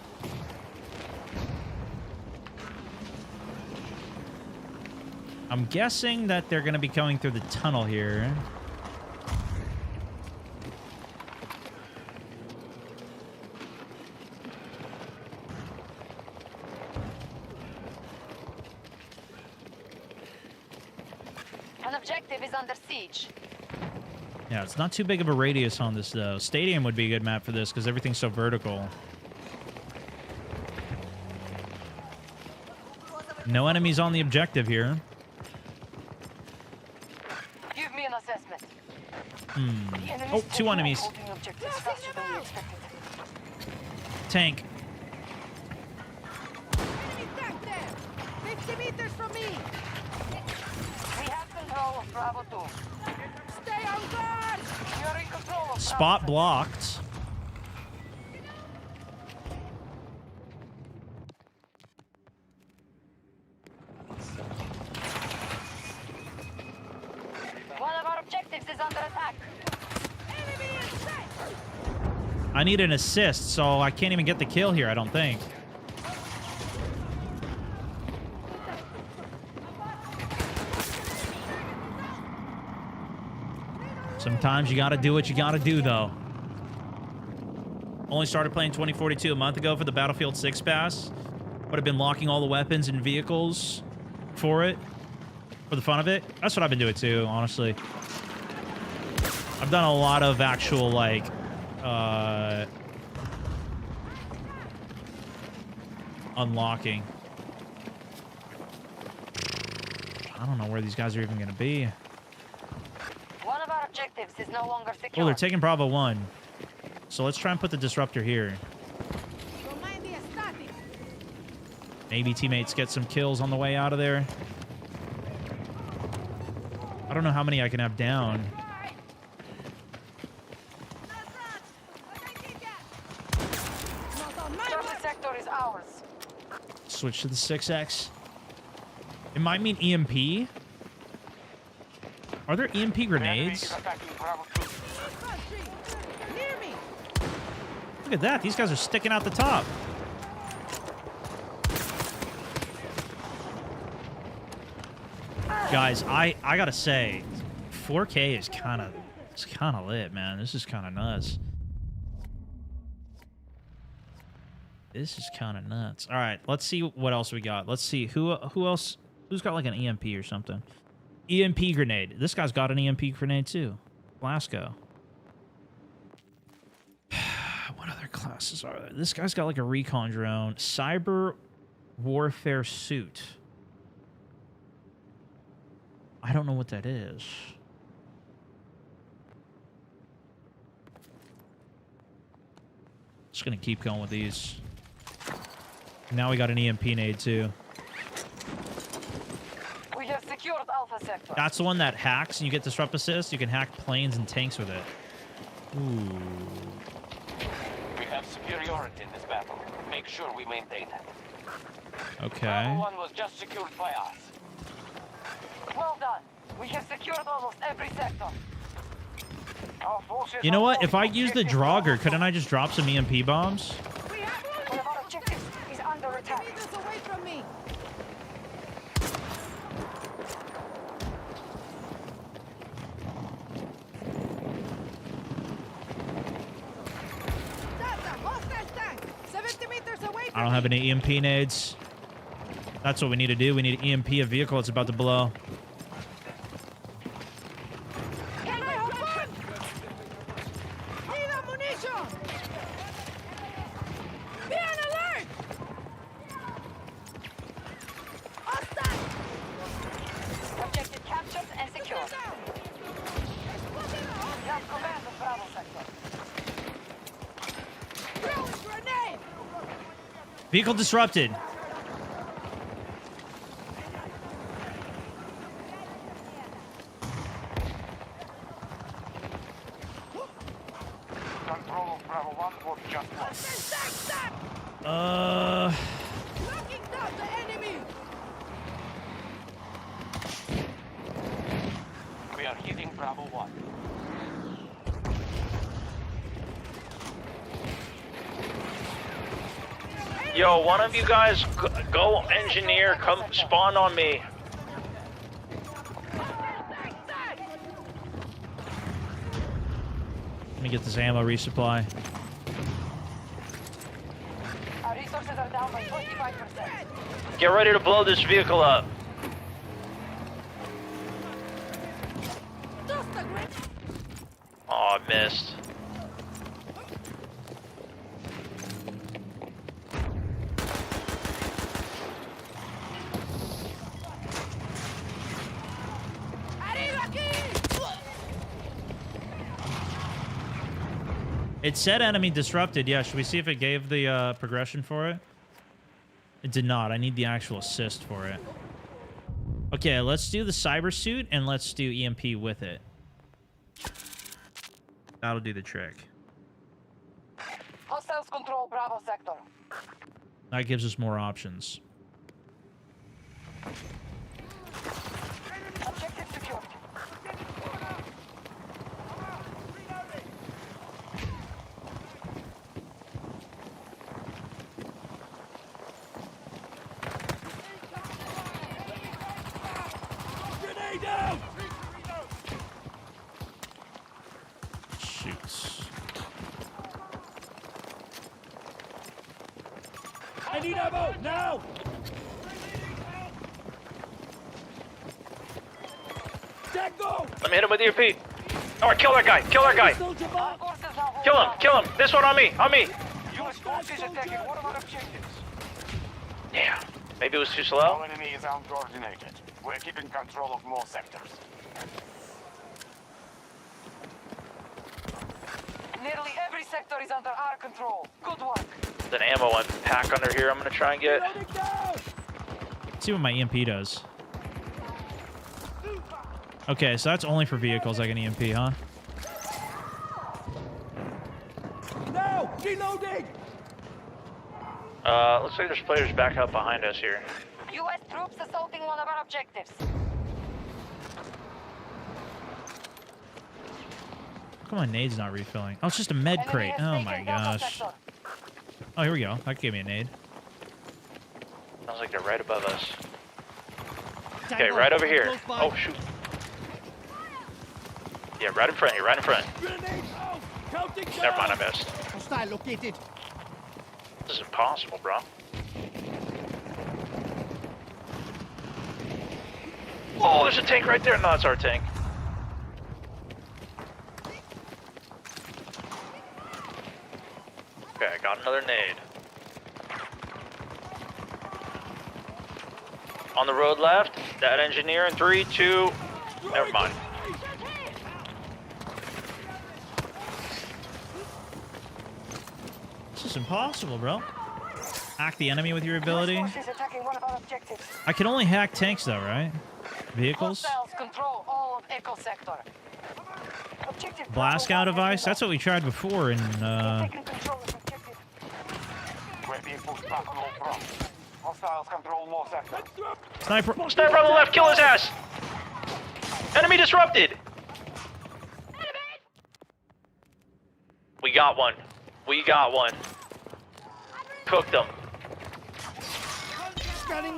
Speaker 1: I'm guessing that they're going to be going through the tunnel here.
Speaker 7: An objective is under siege.
Speaker 1: Yeah, it's not too big of a radius on this, though. Stadium would be a good map for this because everything's so vertical. No enemies on the objective here.
Speaker 7: Give me an assessment. The enemy's
Speaker 1: Oh, two
Speaker 7: taking
Speaker 1: enemies.
Speaker 7: out holding objectives faster than we expected.
Speaker 1: Tank.
Speaker 4: Enemy tank there! 50 meters from me!
Speaker 7: We have control of Bravo 2.
Speaker 4: Stay on guard!
Speaker 7: You're in control of
Speaker 1: Spot
Speaker 7: Bravo
Speaker 1: blocked.
Speaker 7: One of our objectives is under attack.
Speaker 4: Enemy in sight!
Speaker 1: I need an assist, so I can't even get the kill here, I don't think. Sometimes you gotta do what you gotta do, though. Only started playing 2042 a month ago for the Battlefield 6 pass. Would have been locking all the weapons and vehicles for it, for the fun of it. That's what I've been doing too, honestly. I've done a lot of actual, like, unlocking. I don't know where these guys are even gonna be.
Speaker 7: One of our objectives is no longer
Speaker 1: Oh,
Speaker 7: secure.
Speaker 1: they're taking Bravo 1. So let's try and put the disruptor here.
Speaker 4: Don't mind the static!
Speaker 1: Maybe teammates get some kills on the way out of there. I don't know how many I can have down.
Speaker 4: Not on my
Speaker 7: Charlie
Speaker 4: watch!
Speaker 7: sector is ours.
Speaker 1: Switch to the 6X. It might mean EMP. Are there EMP
Speaker 3: The enemy
Speaker 1: grenades?
Speaker 3: is attacking Bravo 2.
Speaker 4: Infantry! Near me!
Speaker 1: Look at that. These guys are sticking out the top. Guys, I gotta say, 4K is kind of lit, man. This is kind of nuts. This is kind of nuts. All right, let's see what else we got. Let's see who else, who's got like an EMP or something. EMP grenade. This guy's got an EMP grenade too. Blasco. What other classes are there? This guy's got like a recon drone. Cyber warfare suit. I don't know what that is. Just gonna keep going with these. Now we got an EMP nade too.
Speaker 7: We have secured Alpha Sector.
Speaker 1: That's the one that hacks and you get disrupt assist. You can hack planes and tanks with it. Ooh.
Speaker 8: We have superiority in this battle. Make sure we maintain it.
Speaker 1: Okay.
Speaker 8: Bravo 1 was just secured by us.
Speaker 7: Well done. We have secured almost every sector. Our forces
Speaker 1: You know
Speaker 7: are
Speaker 1: what? If I
Speaker 7: holding
Speaker 1: use the
Speaker 7: objective
Speaker 1: Draugr, couldn't I just drop some EMP bombs?
Speaker 7: One of our objectives is under attack.
Speaker 4: Meters away from me. That's a hostile tank. 70 meters away from
Speaker 1: I don't have
Speaker 4: me.
Speaker 1: any EMP nades. That's what we need to do. We need to EMP a vehicle that's about to blow.
Speaker 4: Can I help one? Need ammunition. Be on alert. Hostile.
Speaker 7: Objective captured and secured. We have command of Bravo Sector.
Speaker 4: Throwing grenade.
Speaker 1: Vehicle disrupted.
Speaker 8: Control of Bravo 1 was just lost.
Speaker 4: Knocking down the enemy.
Speaker 8: We are hitting Bravo 1.
Speaker 9: Yo, one of you guys go engineer, come spawn on me.
Speaker 1: Let me get this ammo resupply.
Speaker 7: Our resources are down by 25%.
Speaker 9: Get ready to blow this vehicle up.
Speaker 4: Toss the grenade.
Speaker 9: Oh, I missed.
Speaker 1: It said enemy disrupted. Yeah, should we see if it gave the progression for it? It did not. I need the actual assist for it. Okay, let's do the cyber suit and let's do EMP with it. That'll do the trick.
Speaker 7: Hostiles control Bravo Sector.
Speaker 1: That gives us more options.
Speaker 7: Objective secured.
Speaker 1: Shoots.
Speaker 3: I need ammo now! Tango!
Speaker 9: Let me hit him with your feet. Alright, kill that guy. Kill that guy.
Speaker 3: Soldier
Speaker 7: Our
Speaker 3: bomb!
Speaker 7: forces are holding
Speaker 9: Kill him.
Speaker 7: out.
Speaker 9: Kill him. This one on me. On me.
Speaker 8: U.S. forces attacking one of our objectives.
Speaker 9: Yeah. Maybe it was too slow.
Speaker 8: Our enemy is uncoordinated. We're keeping control of more sectors.
Speaker 7: Nearly every sector is under our control. Good work.
Speaker 9: There's an ammo and pack under here I'm gonna try and get.
Speaker 3: Loading down!
Speaker 1: Let's see what my EMP does. Okay, so that's only for vehicles like an EMP, huh?
Speaker 3: Now! Reloading!
Speaker 9: Looks like there's players back up behind us here.
Speaker 7: U.S. troops assaulting one of our objectives.
Speaker 1: Come on, nade's not refilling. Oh, it's just a med
Speaker 7: Enemy
Speaker 1: crate.
Speaker 7: has
Speaker 1: Oh
Speaker 7: taken
Speaker 1: my
Speaker 7: Delta
Speaker 1: gosh.
Speaker 7: Sector.
Speaker 1: Oh, here we go. That gave me a nade.
Speaker 9: Sounds like they're right above us. Okay, right over here. Oh, shoot. Yeah, right in front of you, right in front. Never mind, I missed.
Speaker 3: Hostile located.
Speaker 9: This is impossible, bro. Oh, there's a tank right there. No, it's our tank. Okay, I got another nade. On the road left, that engineer in 3, 2, never mind.
Speaker 1: This is impossible, bro. Hack the enemy with your ability.
Speaker 7: Forces attacking one of our objectives.
Speaker 1: I can only hack tanks though, right? Vehicles?
Speaker 7: Hostiles control all of Echo Sector. Objective
Speaker 1: Blast out device? That's what we tried before in,
Speaker 7: taking control of objective.
Speaker 8: We're being pushed back on all fronts. Hostiles control more sectors.
Speaker 1: Sniper.
Speaker 9: Sniper on the left, kill his ass! Enemy disrupted! We got one. We got one. Cooked him.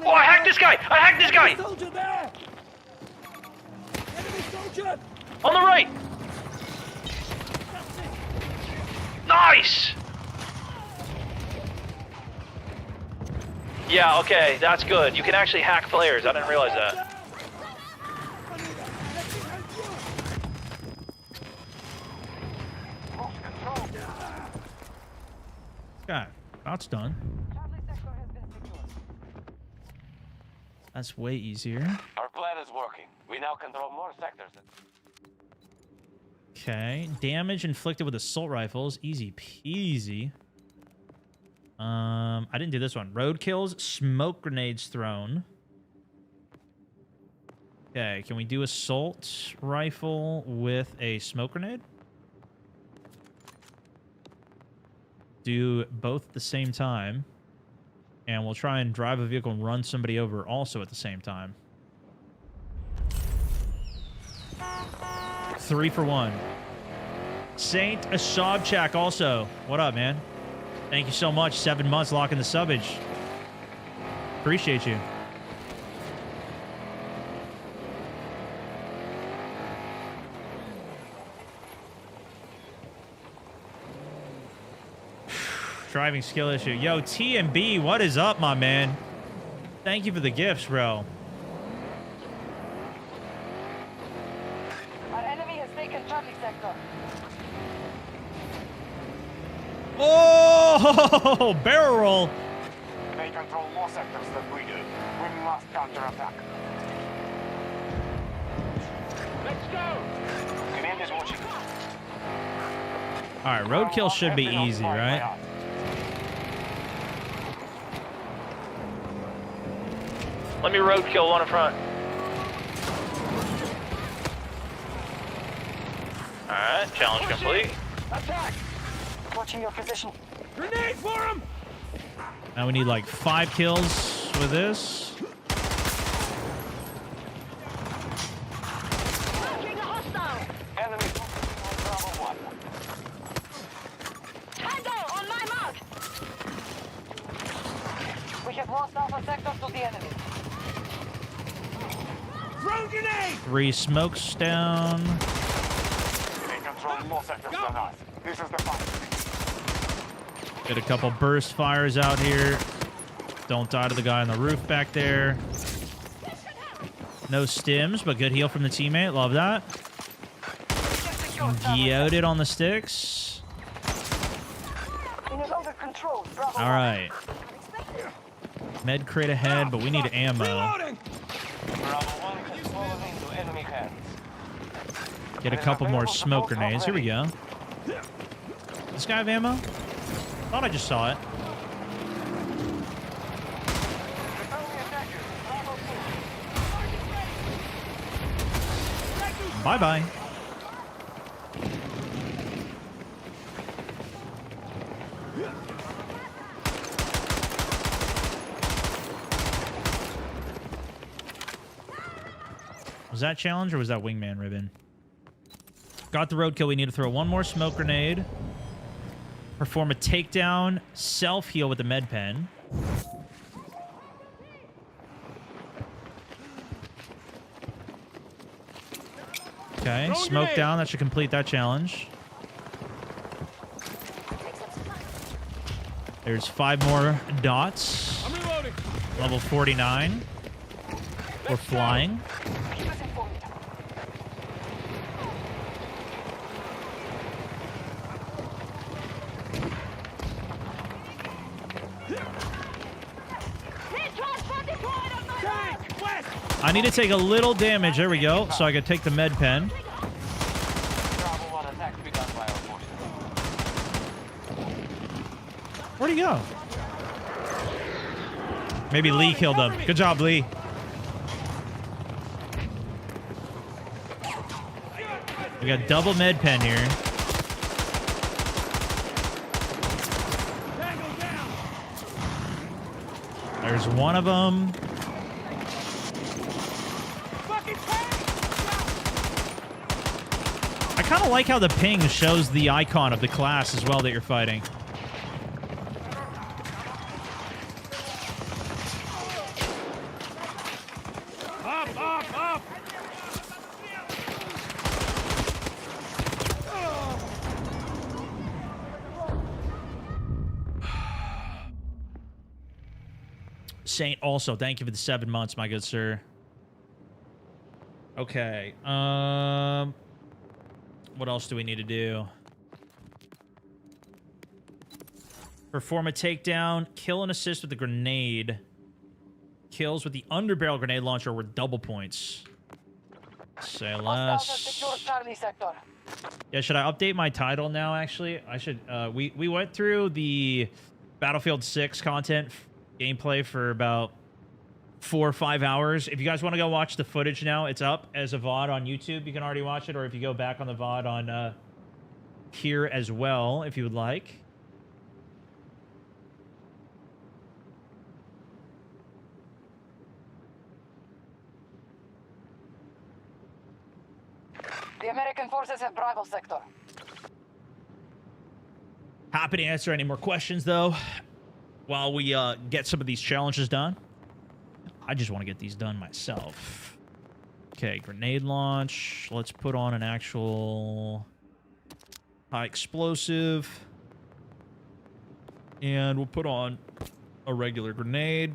Speaker 9: Oh, I hacked this guy! I hacked this guy!
Speaker 3: Soldier there! Enemy soldier!
Speaker 9: On the right! Nice! Yeah, okay, that's good. You can actually hack players. I didn't realize that.
Speaker 1: God, that's done.
Speaker 7: Charlie Sector has been secured.
Speaker 1: That's way easier.
Speaker 8: Our plan is working. We now control more sectors.
Speaker 1: Okay, damage inflicted with assault rifles, easy peasy. I didn't do this one. Road kills, smoke grenades thrown. Okay, can we do assault rifle with a smoke grenade? Do both at the same time. And we'll try and drive a vehicle and run somebody over also at the same time. 3 for 1. Saint Asobchak also. What up, man? Thank you so much. 7 months locking the subbage. Appreciate you. Driving skill issue. Yo, TMB, what is up, my man? Thank you for the gifts, bro.
Speaker 7: Our enemy has taken Charlie Sector.
Speaker 1: Oh, barrel roll.
Speaker 8: They control more sectors than we do. We must counterattack. Let's go! Command is watching.
Speaker 1: All right, roadkill should be easy, right?
Speaker 9: Let me roadkill one in front. Alright, challenge complete.
Speaker 7: Attack! Watching your position.
Speaker 3: Grenade for him!
Speaker 1: Now we need like 5 kills with this.
Speaker 7: Marking a hostile!
Speaker 8: Enemy on Bravo 1.
Speaker 7: Tango on my mark! We have lost Alpha Sector to the enemy.
Speaker 3: Throw grenade!
Speaker 1: 3 smokes down.
Speaker 8: They control more sectors than us. This is the fight.
Speaker 1: Get a couple burst fires out here. Don't die to the guy on the roof back there. No stims, but good heal from the teammate. Love that. Geoded on the sticks.
Speaker 7: It is under control. Bravo.
Speaker 1: All right. Med crate ahead, but we need ammo.
Speaker 3: Reloading!
Speaker 8: Bravo 1 has fallen into enemy hands.
Speaker 1: Get a couple more smoke grenades. Here we go. This guy have ammo? Thought I just saw it. Bye-bye. Was that challenge or was that wingman ribbon? Got the roadkill. We need to throw one more smoke grenade. Perform a takedown, self-heal with the med pen. Okay, smoke down. That should complete that challenge. There's 5 more dots.
Speaker 3: I'm reloading.
Speaker 1: Level 49. We're flying.
Speaker 7: Keep us informed.
Speaker 3: Tank, west.
Speaker 1: I need to take a little damage. There we go. So I can take the med pen.
Speaker 8: Bravo 1 attack begun by our forces.
Speaker 1: Where'd he go? Maybe Lee killed him. Good job, Lee. We got double med pen here.
Speaker 3: Tango down.
Speaker 1: There's one of them.
Speaker 3: Fucking tank.
Speaker 1: I kind of like how the ping shows the icon of the class as well that you're fighting.
Speaker 3: Up, up, up.
Speaker 1: Saint also, thank you for the 7 months, my good sir. Okay. What else do we need to do? Perform a takedown. Kill and assist with the grenade. Kills with the underbarrel grenade launcher were double points. Say
Speaker 7: Hostiles have secured
Speaker 1: less.
Speaker 7: Charlie sector.
Speaker 1: Yeah, should I update my title now, actually? I should. We went through the Battlefield 6 content gameplay for about 4 or 5 hours. If you guys want to go watch the footage now, it's up as a VOD on YouTube. You can already watch it, or if you go back on the VOD on here as well, if you would like.
Speaker 7: The American forces have Bravo sector.
Speaker 1: Happy to answer any more questions, though, while we get some of these challenges done. I just want to get these done myself. Okay, grenade launch. Let's put on an actual high explosive. And we'll put on a regular grenade.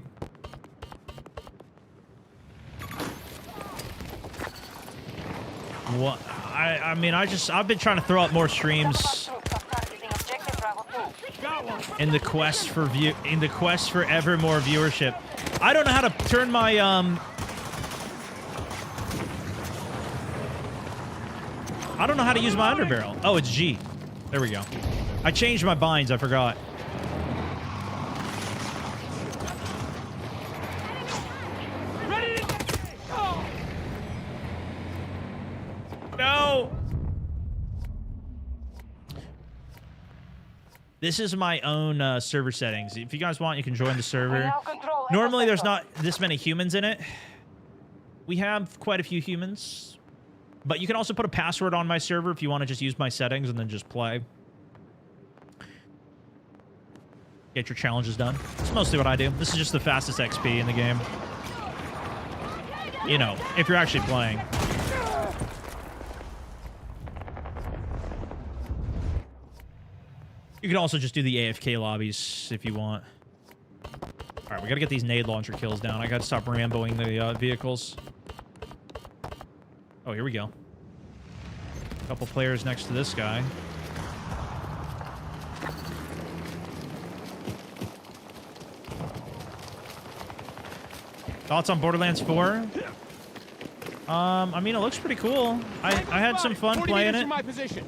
Speaker 1: What? I mean, I've been trying to throw up more streams
Speaker 7: Troops are targeting objective Bravo 2.
Speaker 3: Got one.
Speaker 1: in the quest for ever more viewership. I don't know how to turn my I don't know how to use my underbarrel. Oh, it's G. There we go. I changed my binds, I forgot.
Speaker 3: Ready to go.
Speaker 1: No. This is my own server settings. If you guys want, you can join the
Speaker 7: We
Speaker 1: server.
Speaker 7: now control
Speaker 1: Normally, there's
Speaker 7: sector.
Speaker 1: not this many humans in it. We have quite a few humans. But you can also put a password on my server if you want to just use my settings and then just play. Get your challenges done. That's mostly what I do. This is just the fastest XP in the game. You know, if you're actually playing. You can also just do the AFK lobbies if you want. All right, we got to get these nade launcher kills down. I got to stop ramboing the vehicles. Oh, here we go. A couple players next to this guy. Thoughts on Borderlands 4? I mean, it looks pretty cool. I had some fun
Speaker 3: 40
Speaker 1: playing
Speaker 3: meters
Speaker 1: it.
Speaker 3: from my position.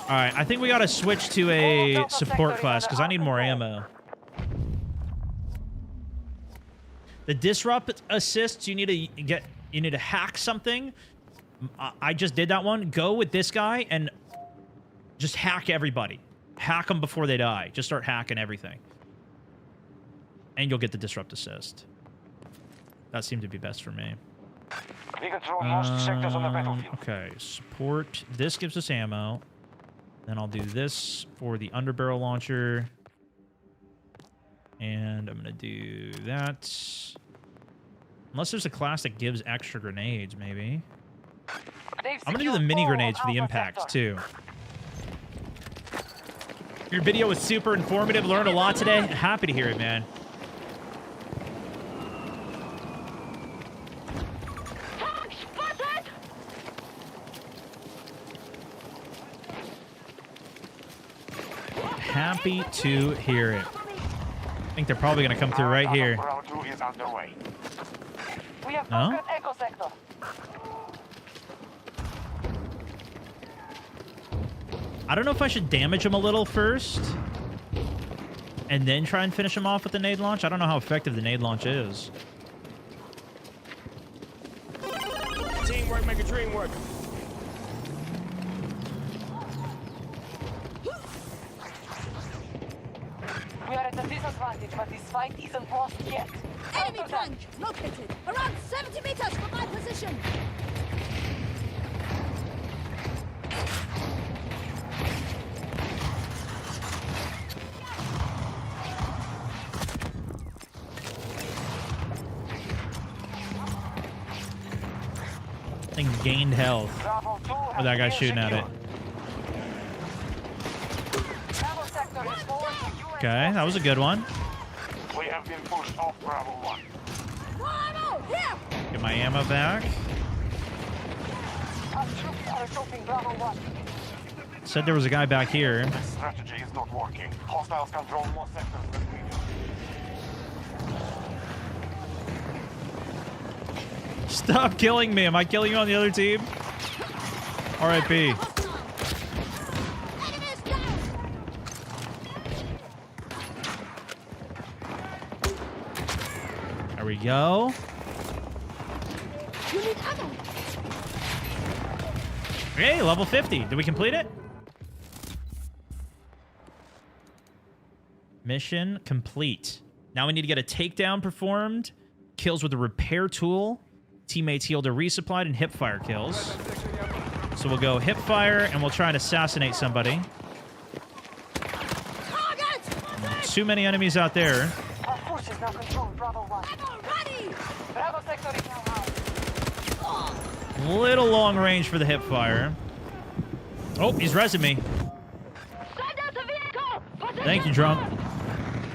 Speaker 1: All right, I think we got to switch to a support class because I need more ammo. The disrupt assists, you need to hack something. I just did that one. Go with this guy and just hack everybody. Hack them before they die. Just start hacking everything. And you'll get the disrupt assist. That seemed to be best for me.
Speaker 7: We control most sectors on the battlefield.
Speaker 1: Okay, support. This gives us ammo. Then I'll do this for the underbarrel launcher. And I'm going to do that. Unless there's a class that gives extra grenades, maybe. I'm going to do the mini grenades for the impacts, too. Your video was super informative. Learned a lot today. Happy to hear it, man. Happy to hear it. I think they're probably going to come through right here. No? I don't know if I should damage them a little first and then try and finish them off with the nade launch. I don't know how effective the nade launch is.
Speaker 10: Teamwork make a dream work.
Speaker 7: We are at a disadvantage, but this fight isn't lost yet.
Speaker 4: Enemy tank located around 70 meters from my position.
Speaker 1: Thing gained health. Oh, that guy's shooting at it. Okay, that was a good one.
Speaker 10: We have been pushed off Bravo 1.
Speaker 4: Bravo, here!
Speaker 1: Get my ammo back.
Speaker 7: Our troops are assaulting Bravo 1.
Speaker 1: Said there was a guy back here.
Speaker 10: This strategy is not working. Hostiles control more sectors than we do.
Speaker 1: Stop killing me. Am I killing you on the other team? R.I.P. There we go.
Speaker 4: You need ammo.
Speaker 1: Hey, level 50. Did we complete it? Mission complete. Now we need to get a takedown performed. Kills with a repair tool. Teammates healed or resupplied, and hipfire kills. So we'll go hipfire, and we'll try and assassinate somebody. Too many enemies out there.
Speaker 7: Our forces now control Bravo 1. Bravo sector is now out.
Speaker 1: Little long range for the hipfire. Oh, he's rezzing me. Thank you, drunk.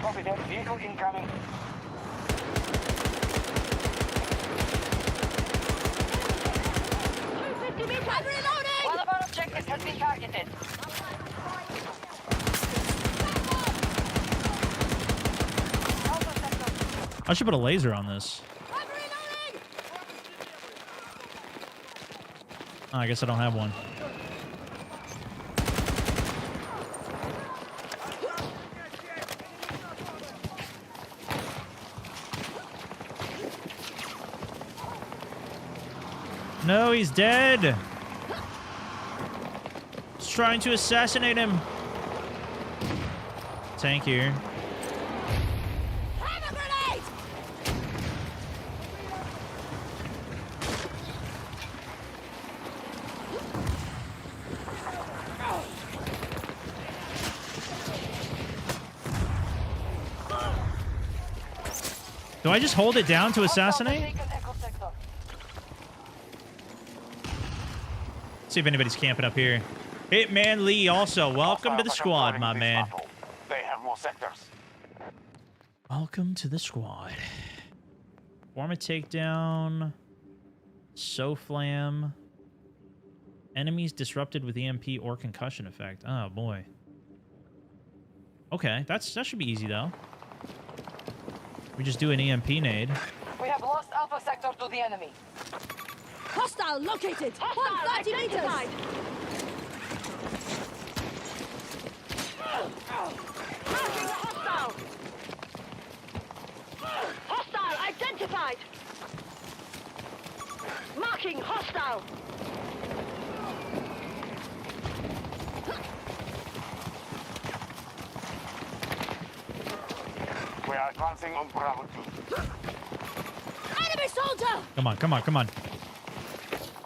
Speaker 7: Copy that. Vehicle incoming. One of our objectives has been targeted.
Speaker 1: I should put a laser on this. Oh, I guess I don't have one. No, he's dead. He's trying to assassinate him. Tank here. Do I just hold it down to assassinate? See if anybody's camping up here. Hitman Lee also. Welcome to the squad, my man.
Speaker 10: They have more sectors.
Speaker 1: Welcome to the squad. Form a takedown. SoFlam. Enemies disrupted with EMP or concussion effect. Oh, boy. Okay, that should be easy, though. We just do an EMP nade.
Speaker 7: We have lost Alpha sector to the enemy.
Speaker 4: Hostile located. 130 meters.
Speaker 3: Hostile! Hostile identified! Marking hostile!
Speaker 10: We are advancing on Bravo 2.
Speaker 4: Enemy soldier!
Speaker 1: Come on, come on, come on.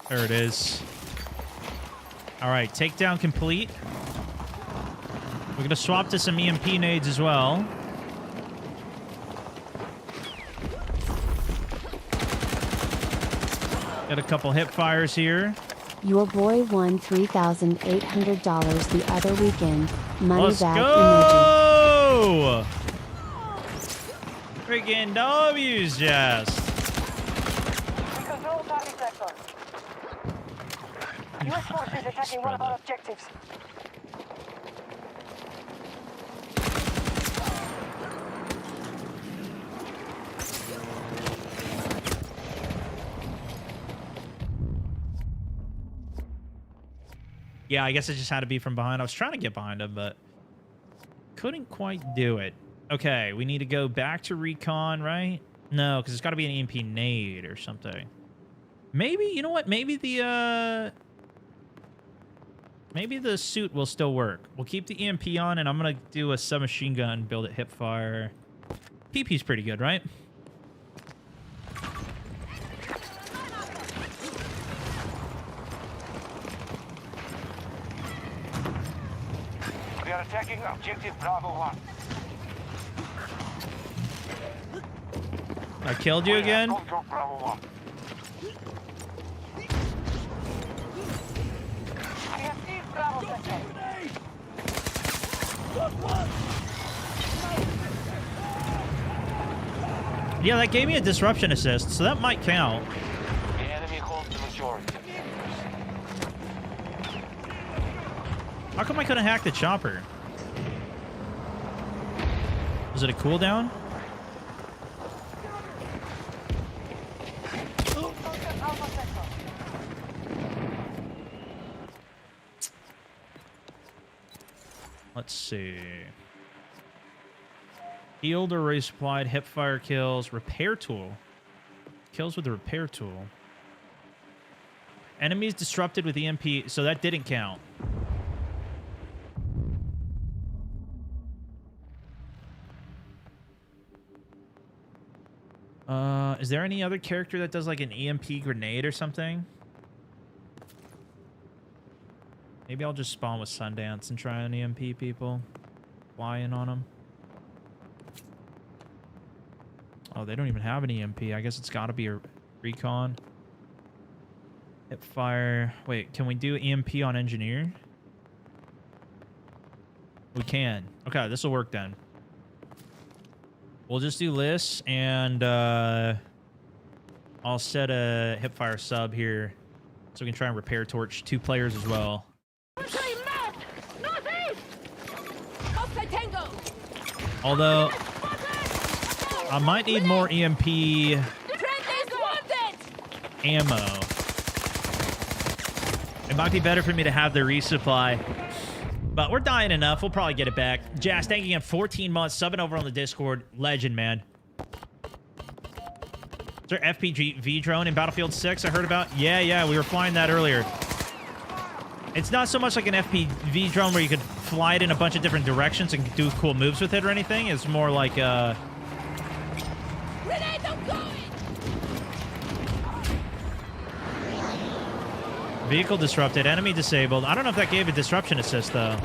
Speaker 1: There it is. All right, takedown complete. We're going to swap to some EMP nades as well. Got a couple hip fires here.
Speaker 2: Your boy won $3,800 the other weekend. Money
Speaker 1: Let's
Speaker 2: back
Speaker 1: go! Freaking W's, Jess.
Speaker 7: We control target sector. U.S. forces attacking one of our objectives.
Speaker 1: Yeah, I guess it just had to be from behind. I was trying to get behind him, but couldn't quite do it. Okay, we need to go back to recon, right? No, because it's got to be an EMP nade or something. Maybe, you know what? Maybe the suit will still work. We'll keep the EMP on, and I'm going to do a submachine gun, build it hip fire. PP's pretty good, right?
Speaker 10: We are attacking objective Bravo 1.
Speaker 1: I killed you again?
Speaker 10: Control Bravo 1.
Speaker 7: We have seized Bravo sector.
Speaker 1: Yeah, that gave me a disruption assist, so that might count.
Speaker 8: The enemy holds the majority.
Speaker 1: How come I couldn't hack the chopper? Was it a cooldown? Let's see. Healed or resupplied, hip fire kills, repair tool. Kills with the repair tool. Enemies disrupted with EMP, so that didn't count. Is there any other character that does like an EMP grenade or something? Maybe I'll just spawn with Sundance and try an EMP people. Fly in on them. Oh, they don't even have an EMP. I guess it's got to be a recon. Hip fire. Wait, can we do EMP on engineer? We can. Okay, this will work then. We'll just do this, and I'll set a hipfire sub here so we can try and repair torch 2 players as well. Although, I might need more EMP ammo. It might be better for me to have the resupply. But we're dying enough. We'll probably get it back. Jazz, thank you again. 14 months. Subbing over on the Discord. Legend, man. Is there FPV drone in Battlefield 6 I heard about? Yeah. We were flying that earlier. It's not so much like an FPV drone where you could fly it in a bunch of different directions and do cool moves with it or anything. It's more like vehicle disrupted, enemy disabled. I don't know if that gave a disruption assist, though.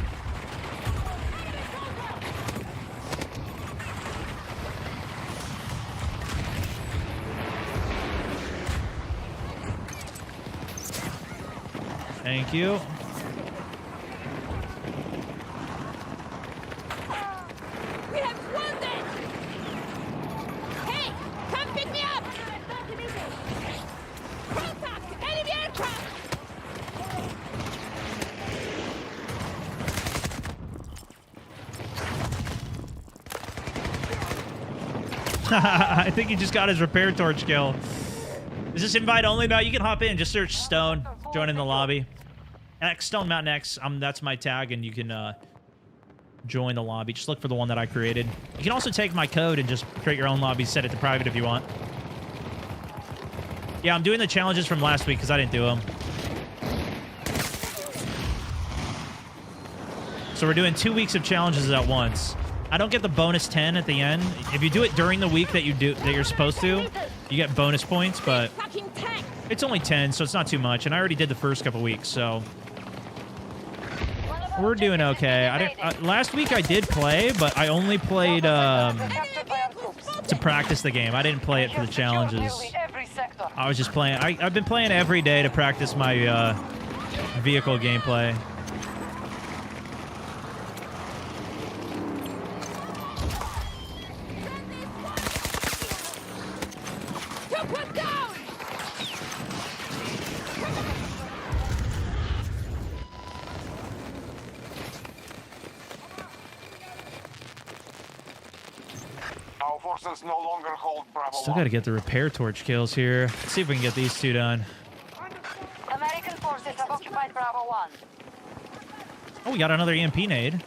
Speaker 1: Thank you.
Speaker 4: We have wounded! Hey, come pick me up! Contact! Enemy aircraft!
Speaker 1: I think he just got his repair torch kill. Is this invite only? No, you can hop in. Just search Stone. Join in the lobby. X, Stone Mountain X. That's my tag, and you can join the lobby. Just look for the one that I created. You can also take my code and just create your own lobby. Set it to private if you want. Yeah, I'm doing the challenges from last week because I didn't do them. So we're doing 2 weeks of challenges at once. I don't get the bonus 10 at the end. If you do it during the week that you're supposed to, you get bonus points, but it's only 10, so it's not too much. And I already did the first couple weeks, so we're doing okay. Last week I did play, but I only played to practice the game. I didn't play it for the challenges.
Speaker 7: Every sector. sector.
Speaker 1: I was just playing. I've been playing every day to practice my vehicle gameplay.
Speaker 4: Took one down!
Speaker 10: Our forces no longer hold Bravo
Speaker 1: Still
Speaker 10: 1.
Speaker 1: got to get the repair torch kills here. Let's see if we can get these two done.
Speaker 7: American forces have occupied Bravo 1.
Speaker 1: Oh, we got another EMP nade.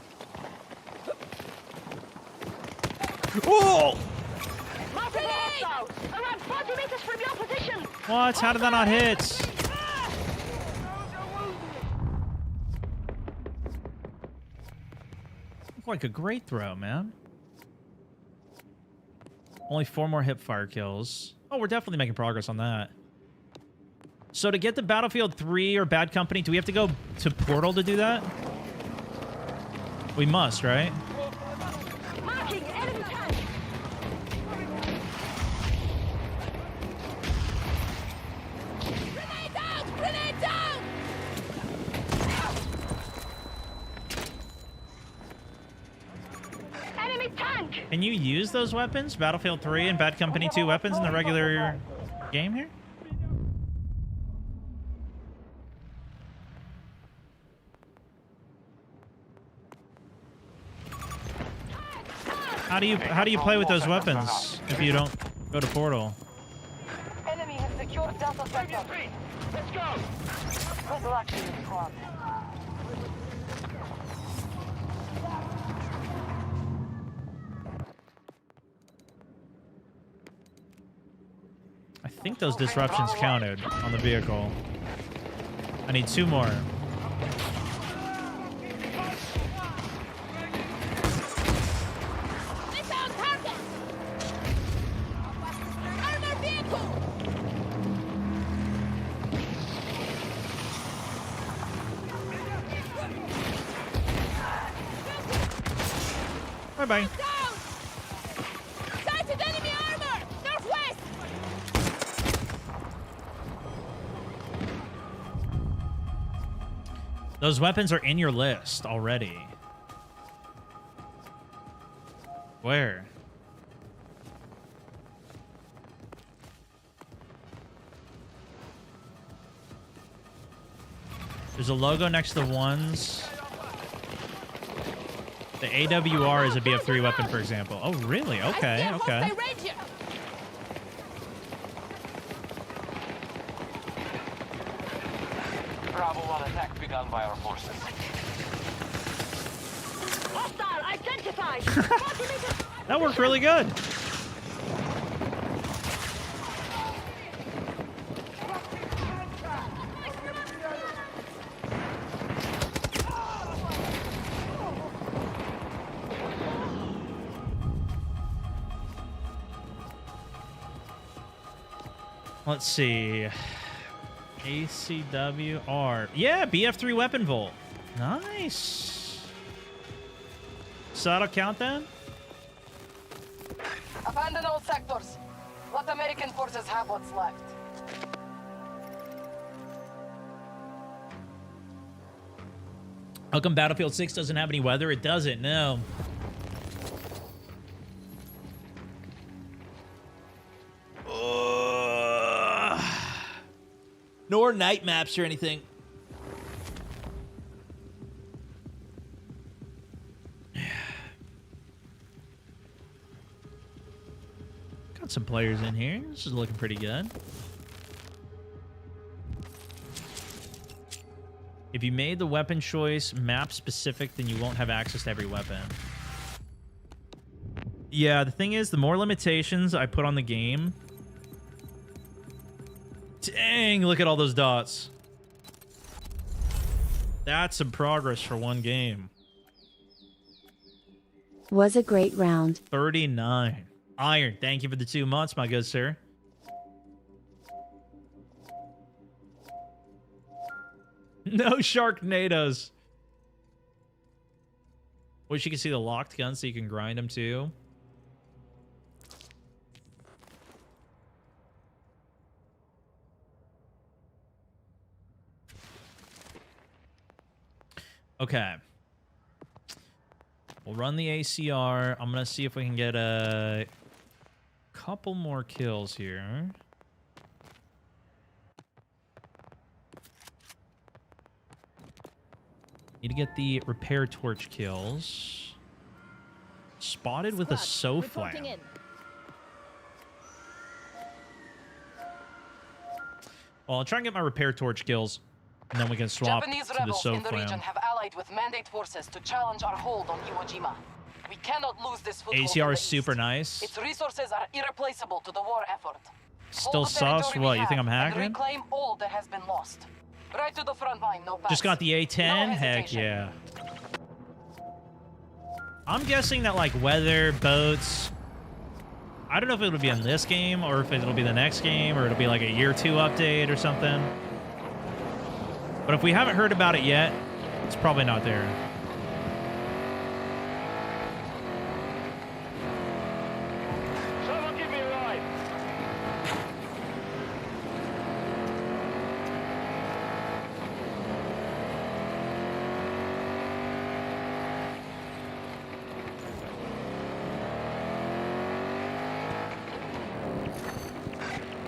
Speaker 1: Oh!
Speaker 3: Around 40 meters from your position.
Speaker 1: What? How did that not hit? Looked like a great throw, man. Only 4 more hip fire kills. Oh, we're definitely making progress on that. So to get the Battlefield 3 or Bad Company, do we have to go to Portal to do that? We must, right?
Speaker 3: Marking enemy tank.
Speaker 4: Grenade out! Grenade down!
Speaker 3: Enemy tank.
Speaker 1: Can you use those weapons? Battlefield 3 and Bad Company 2 weapons in the regular game here? How do you play with those weapons if you don't go to Portal?
Speaker 7: Enemy has secured Delta sector.
Speaker 3: Let's go.
Speaker 7: Good luck to you, squad.
Speaker 1: I think those disruptions counted on the vehicle. I need 2 more.
Speaker 4: It's on target! Armor vehicle!
Speaker 1: Bye-bye.
Speaker 4: Down! Sighted enemy armor! Northwest!
Speaker 1: Those weapons are in your list already. Where? There's a logo next to the ones. The AWR is a BF3 weapon, for example. Oh, really? Okay, okay.
Speaker 8: Bravo 1 attack begun by our forces.
Speaker 3: Hostile identified. 40 meters.
Speaker 1: That worked really good. Let's see. ACWR. Yeah, BF3 weapon vault. Nice. So that'll count then?
Speaker 7: Abandon all sectors. Let American forces have what's left.
Speaker 1: How come Battlefield 6 doesn't have any weather? It doesn't, no. Nor night maps or anything. Got some players in here. This is looking pretty good. If you made the weapon choice map specific, then you won't have access to every weapon. Yeah, the thing is, the more limitations I put on the game... Dang, look at all those dots. That's some progress for one game.
Speaker 2: Was a great round.
Speaker 1: 39. Iron, thank you for the 2 months, my good sir. No Sharknadoes. Wish you could see the locked guns so you can grind them too. Okay. We'll run the ACR. I'm going to see if we can get a couple more kills here. Need to get the repair torch kills. Spotted with a
Speaker 4: Reporting
Speaker 1: SOFLAM.
Speaker 4: in.
Speaker 1: Well, I'll try and get my repair torch kills, and then we can swap
Speaker 7: Japanese
Speaker 1: to the
Speaker 7: rebels in the region
Speaker 1: SOFLAM.
Speaker 7: have allied with Mandate forces to challenge our hold on Iwo Jima. We cannot lose this foothold in
Speaker 1: ACR
Speaker 7: the
Speaker 1: is super
Speaker 7: east.
Speaker 1: nice.
Speaker 7: Its resources are irreplaceable to the war effort.
Speaker 1: Still
Speaker 7: Hold the
Speaker 1: sus?
Speaker 7: territory we
Speaker 1: What, you think
Speaker 7: have
Speaker 1: I'm
Speaker 7: and
Speaker 1: hacking?
Speaker 7: reclaim all that has been lost. Right to the front line, no
Speaker 1: Just got the A10?
Speaker 7: No
Speaker 1: Heck
Speaker 7: hesitation.
Speaker 1: yeah. I'm guessing that, like, weather, boats... I don't know if it'll be in this game, or if it'll be the next game, or it'll be like a year 2 update or something. But if we haven't heard about it yet, it's probably not there.
Speaker 9: Someone give me a ride.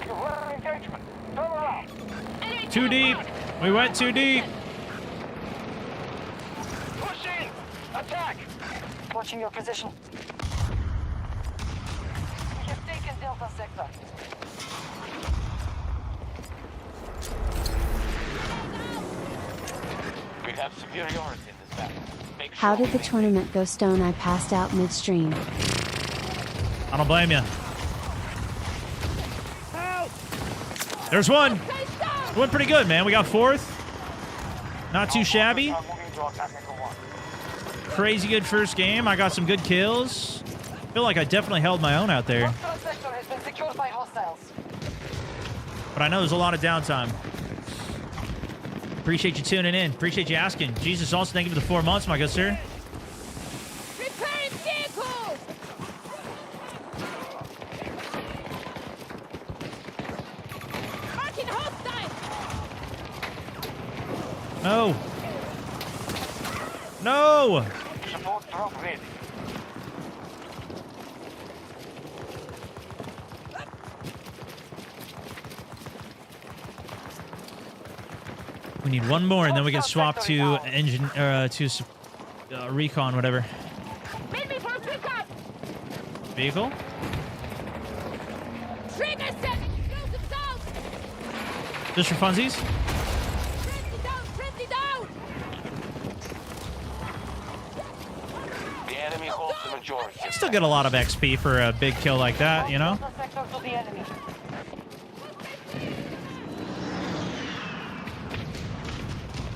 Speaker 10: You've led an engagement. Turn around.
Speaker 1: Too deep. We went too deep.
Speaker 9: Push in. Attack.
Speaker 7: Watching your position. We have taken Delta Sector.
Speaker 8: We have superiority in this battle. Make
Speaker 2: How
Speaker 8: sure
Speaker 2: did the
Speaker 8: we
Speaker 2: tournament go, Stone? I passed out midstream.
Speaker 1: I don't blame you. There's one. It went pretty good, man. We got 4th. Not too shabby.
Speaker 10: I'm moving to our technical one.
Speaker 1: Crazy good first game. I got some good kills. Feel like I definitely held my own out there.
Speaker 7: Nostra sector has been secured by hostiles.
Speaker 1: But I know there's a lot of downtime. Appreciate you tuning in. Appreciate you asking. Jesus, also thank you for the 4 months, my good sir.
Speaker 4: Repairing vehicles! Marking hostile!
Speaker 1: No. No.
Speaker 10: Support drop ready.
Speaker 1: We need one more, and then we can swap to engine, recon, whatever.
Speaker 4: Meet me for a pickup!
Speaker 1: Vehicle.
Speaker 4: Trigger set! Explosives out!
Speaker 1: Just for funsies.
Speaker 4: Friendly down! Friendly down!
Speaker 8: The enemy holds the majority.
Speaker 1: Still get a lot of XP for a big kill like that, you know?
Speaker 7: Delta Sector to the enemy.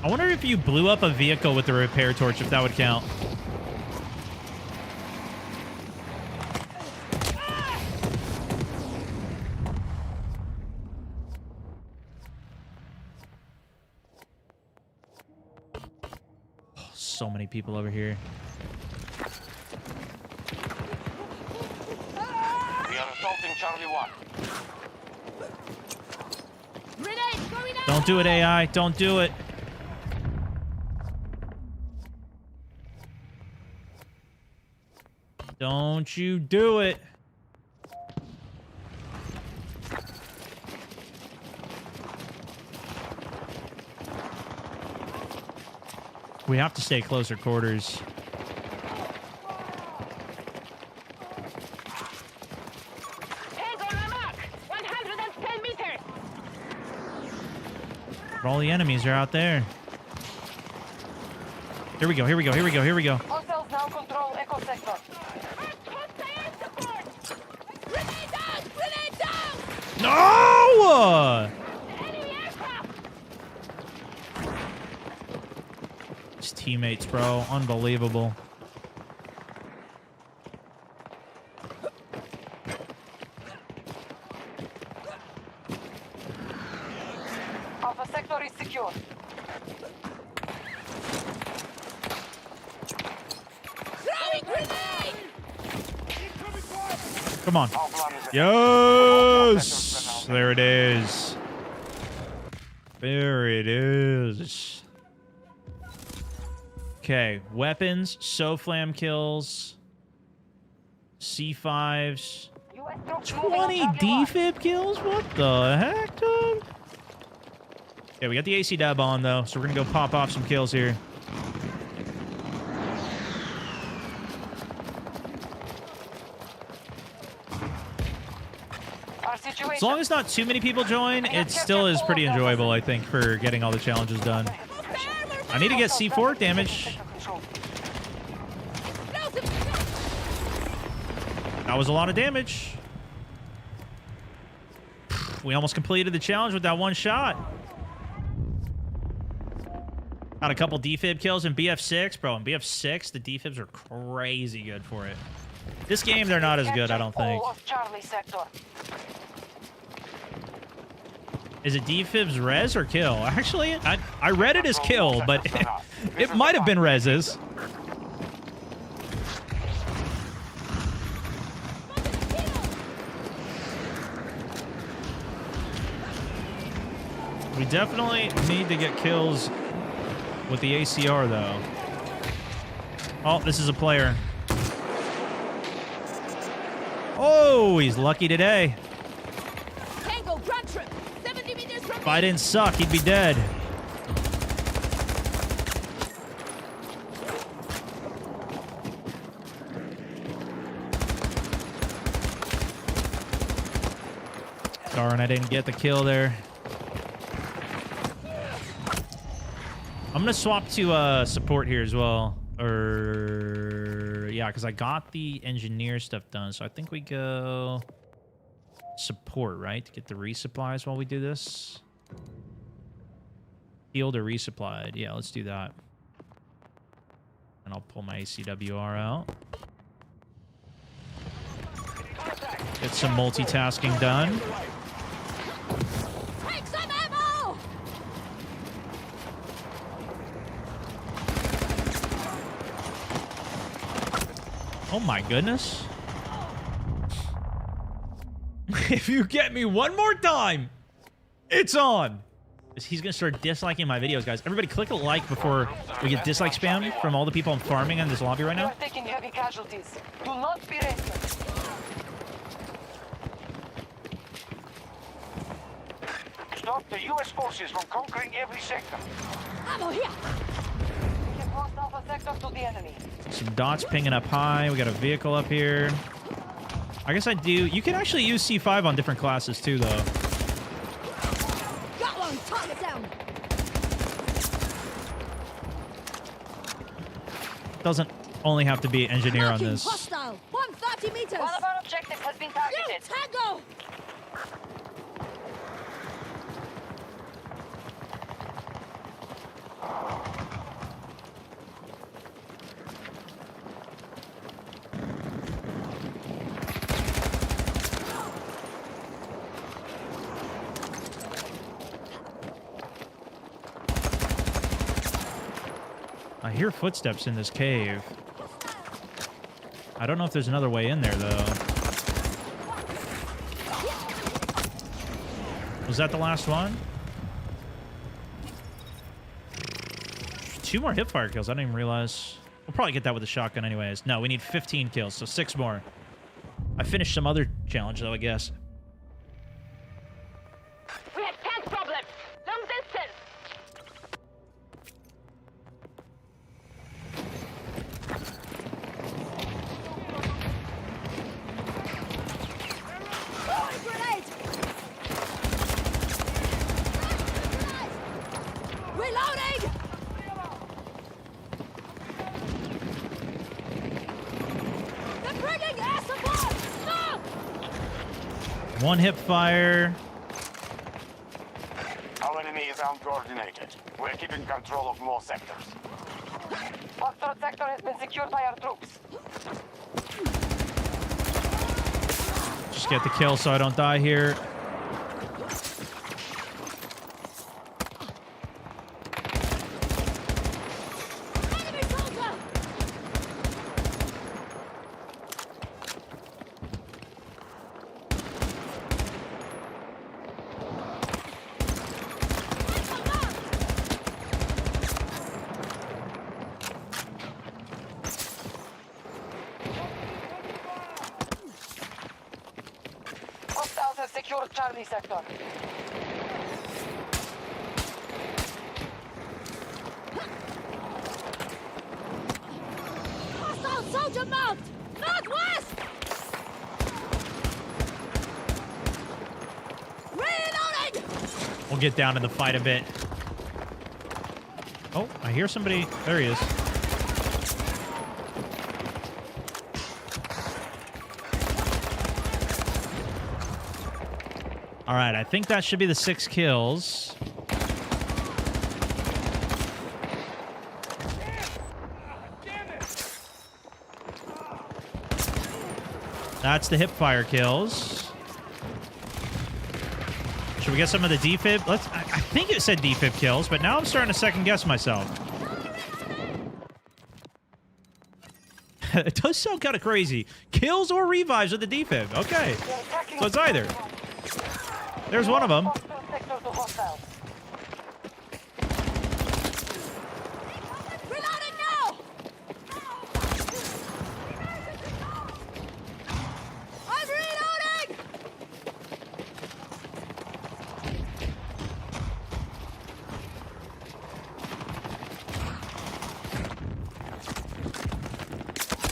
Speaker 1: I wonder if you blew up a vehicle with the repair torch, if that would count. Oh, so many people over here.
Speaker 8: We are assaulting Charlie 1.
Speaker 4: Grenade going out!
Speaker 1: Don't do it, AI. Don't do it. Don't you do it. We have to stay closer quarters.
Speaker 4: Tango on mark! 110 meters!
Speaker 1: But all the enemies are out there. Here we go, here we go, here we go, here we go.
Speaker 7: Hostiles now control Echo Sector.
Speaker 4: Hostile support! Grenade down! Grenade down!
Speaker 1: No!
Speaker 4: Enemy aircraft!
Speaker 1: His teammates, bro. Unbelievable.
Speaker 7: Alpha Sector is secure.
Speaker 4: Throwing grenade!
Speaker 1: Come on.
Speaker 10: Our plan is
Speaker 1: Yes! There it is. There it is. Okay, weapons, SOFLAM kills, C5s, 20 defib kills? What the heck, dude? Okay, we got the AC dub on, though, so we're gonna go pop off some kills here. As long as not too many people join, it still is pretty enjoyable, I think, for getting all the challenges done. I need to get C4 damage. That was a lot of damage. We almost completed the challenge with that one shot. Got a couple defib kills in BF6. Bro, in BF6, the defibs are crazy good for it. This game, they're not as good, I don't think. Is it defibs res or kill? Actually, I read it as kill, but it might have been reses. We definitely need to get kills with the ACR, though. Oh, this is a player. Oh, he's lucky today.
Speaker 4: Tango, ground trip. 70 meters from
Speaker 1: If I didn't suck, he'd be dead. Darn, I didn't get the kill there. I'm going to swap to support here as well. Or yeah, because I got the engineer stuff done. So I think we go support, right? To get the resupplies while we do this. Healed or resupplied. Yeah, let's do that. And I'll pull my ACWR out. Get some multitasking done.
Speaker 4: Take some ammo!
Speaker 1: Oh my goodness. If you get me one more time, it's on. He's going to start disliking my videos, guys. Everybody click a like before we get dislike spam from all the people I'm farming in this lobby right now.
Speaker 7: Taking heavy casualties. Do not be racist.
Speaker 10: Stop the U.S. forces from conquering every sector.
Speaker 4: Ammo here!
Speaker 7: We have lost Alpha sector to the enemy.
Speaker 1: Some dots pinging up high. We got a vehicle up here. I guess I do. You can actually use C5 on different classes too, though.
Speaker 4: Got one! Target down!
Speaker 1: Doesn't only have to be engineer on
Speaker 4: Marking
Speaker 1: this.
Speaker 4: hostile! 130 meters!
Speaker 7: One of our objectives has been
Speaker 4: You
Speaker 7: targeted.
Speaker 4: tango!
Speaker 1: I hear footsteps in this cave. I don't know if there's another way in there, though. Was that the last one? 2 more hipfire kills. I didn't even realize. We'll probably get that with a shotgun anyways. No, we need 15 kills, so 6 more. I finished some other challenge, though, I guess.
Speaker 3: We have tank problems. Long distance.
Speaker 4: Throwing grenade! Reloading! They're bringing air support! No!
Speaker 1: 1 hipfire.
Speaker 10: Our enemy is uncoordinated. We're keeping control of more sectors.
Speaker 7: Foxtrot sector has been secured by our troops.
Speaker 1: Just get the kill so I don't die here.
Speaker 4: Enemy soldier!
Speaker 7: secured Charlie sector.
Speaker 4: Hostile soldier mount! Northwest! Reloading!
Speaker 1: We'll get down in the fight a bit. Oh, I hear somebody. There he is. All right, I think that should be the 6 kills. That's the hip fire kills. Should we get some of the defib? I think it said defib kills, but now I'm starting to second guess myself. It does sound kind of crazy. Kills or revives with the defib. Okay. So it's either. There's one of them.
Speaker 4: Reloading now! I'm reloading!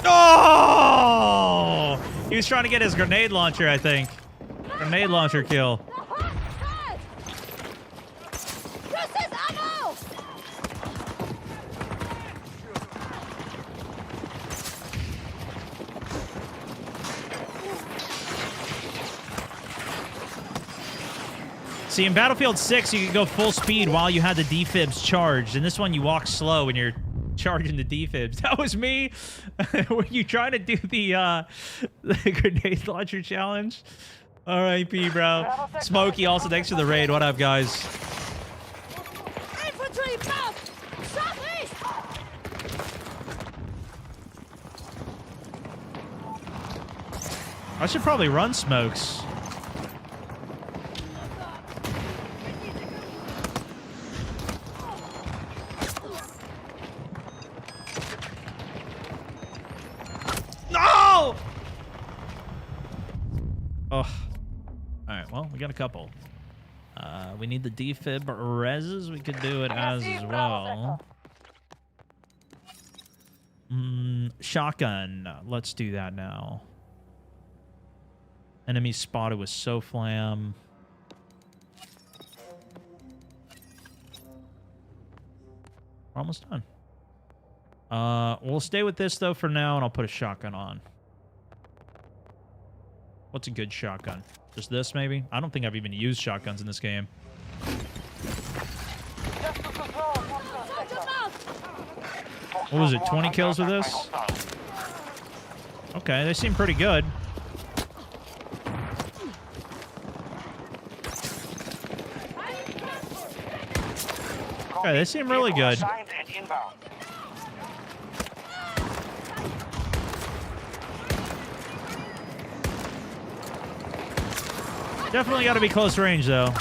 Speaker 1: Oh! He was trying to get his grenade launcher, I think. Grenade launcher kill. See, in Battlefield 6, you could go full speed while you had the defibs charged. In this one, you walk slow when you're charging the defibs. That was me. Were you trying to do the grenade launcher challenge? R.I.P., bro. Smokey, also, thanks for the raid. What up, guys?
Speaker 4: Infantry mount! Southeast!
Speaker 1: I should probably run smokes. No! Oh. Alright, well, we got a couple. We need the defib reses. We could do it as well. Shotgun. Let's do that now. Enemy spotted with SoFlam. We're almost done. We'll stay with this, though, for now, and I'll put a shotgun on. What's a good shotgun? Just this, maybe? I don't think I've even used shotguns in this game. What was it, 20 kills with this? Okay, they seem pretty good. Okay, they seem really good. Definitely got to be close range, though.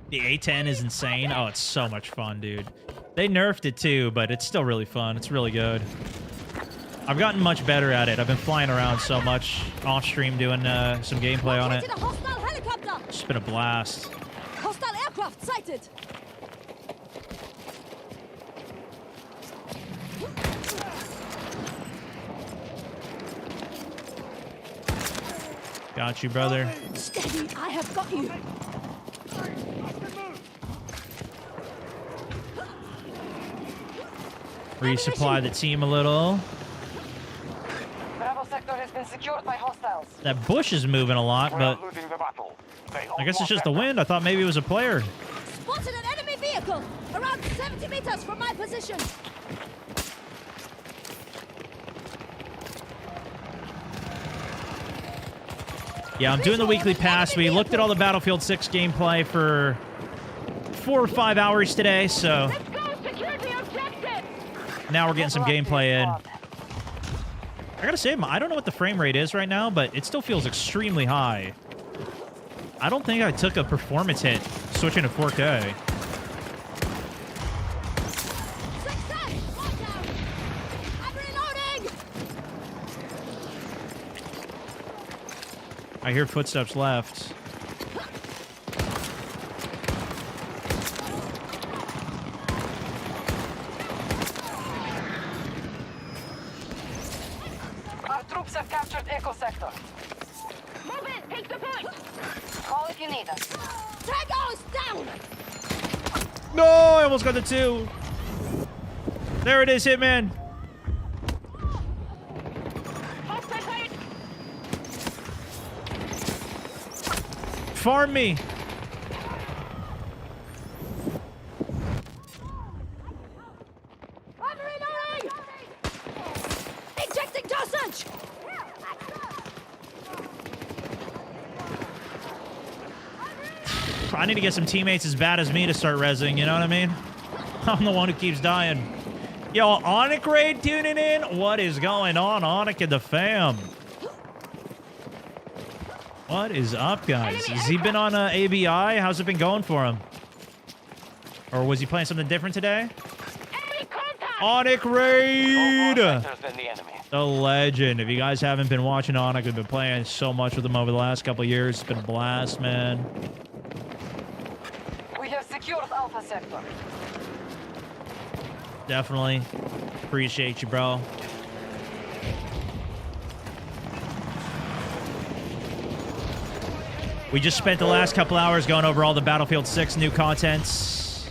Speaker 1: The A10 is insane. Oh, it's so much fun, dude. They nerfed it, too, but it's still really fun. It's really good. I've gotten much better at it. I've been flying around so much off-stream doing some gameplay on it. It's been a blast.
Speaker 4: Hostile aircraft sighted!
Speaker 1: Got you, brother.
Speaker 4: Steady, I have got you.
Speaker 7: Resupply
Speaker 1: the team a little.
Speaker 7: Bravo sector has been secured by hostiles.
Speaker 1: That bush is moving a lot, but I guess it's just the wind. I thought maybe it was a player.
Speaker 4: Spotted an enemy vehicle around 70 meters from my position.
Speaker 1: Yeah, I'm doing the weekly pass. We looked at all the Battlefield 6 gameplay for 4 or 5 hours today, so now we're getting some gameplay in. I gotta say, I don't know what the frame rate is right now, but it still feels extremely high. I don't think I took a performance hit switching to 4K. I hear footsteps left.
Speaker 7: Our troops have captured Echo Sector.
Speaker 4: Move in! Take the point!
Speaker 7: Call if you need us.
Speaker 4: Tango is down!
Speaker 1: No, I almost got the 2. There it is, Hitman. Farm me.
Speaker 4: I'm reloading! Injecting dosage!
Speaker 1: I need to get some teammates as bad as me to start rezzing, you know what I mean? I'm the one who keeps dying. Yo, Onic Raid tuning in? What is going on, Onic and the fam? What is up, guys? Has he been on ABI? How's it been going for him? Or was he playing something different today? Onic Raid!
Speaker 8: Than the enemy.
Speaker 1: The legend. If you guys haven't been watching Onic, we've been playing so much with him over the last couple of years. It's been a blast, man.
Speaker 7: We have secured Alpha Sector.
Speaker 1: Definitely. Appreciate you, bro. We just spent the last couple hours going over all the Battlefield 6 new contents.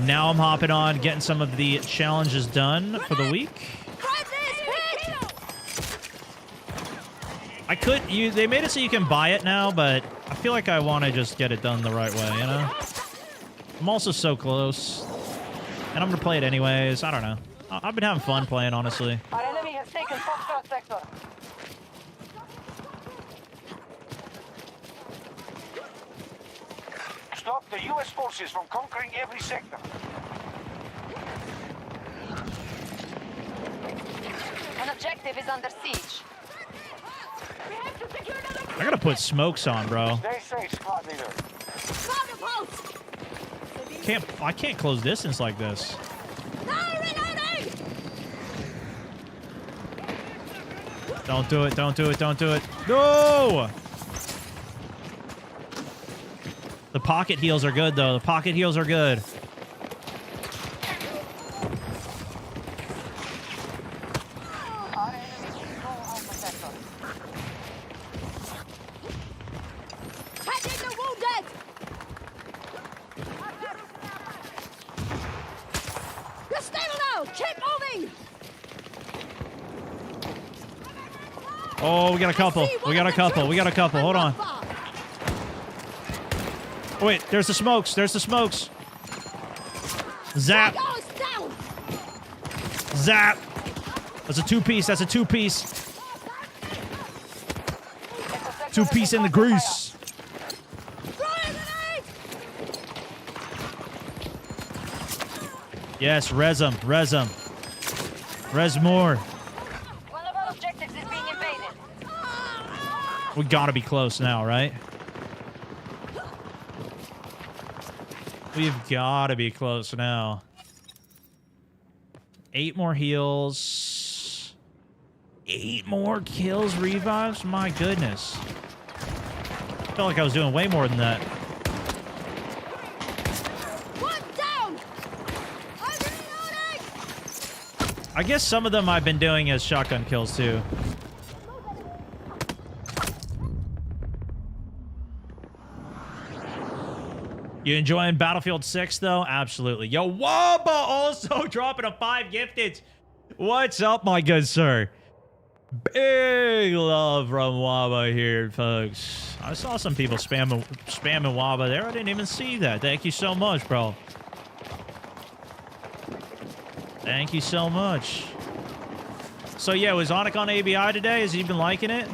Speaker 1: Now I'm hopping on, getting some of the challenges done for the week. I could, they made it so you can buy it now, but I feel like I want to just get it done the right way, you know? I'm also so close. And I'm going to play it anyways. I don't know. I've been having fun playing, honestly.
Speaker 7: Our enemy has taken Foxtrot Sector.
Speaker 10: Stop the U.S. forces from conquering every sector.
Speaker 7: An objective is under siege.
Speaker 1: I got to put smokes on, bro.
Speaker 10: Stay safe, squad leader.
Speaker 1: I can't close distance like this. Don't do it, don't do it, don't do it. No! The pocket heals are good, though. The pocket heals are good.
Speaker 7: Our enemies control Alpha Sector.
Speaker 4: Taking the wounded! You're stable now! Keep moving!
Speaker 1: Oh, we got a couple. We got a couple. We got a couple. Hold on. Oh, wait, there's the smokes. There's the smokes. Zap. Zap. That's a 2-piece. That's a 2-piece. 2-piece in the grease. Yes, res him. Res him. Res more.
Speaker 7: One of our objectives is being invaded.
Speaker 1: We gotta be close now, right? We've gotta be close now. 8 more heals. 8 more kills, revives? My goodness. Felt like I was doing way more than that.
Speaker 4: One down! I'm reloading!
Speaker 1: I guess some of them I've been doing as shotgun kills, too. You enjoying Battlefield 6, though? Absolutely. Yo, Waba also dropping a 5 gifted. What's up, my good sir? Big love from Waba here, folks. I saw some people spamming Waba there. I didn't even see that. Thank you so much, bro. Thank you so much. So, yeah, was Onic on ABI today? Has he been liking it?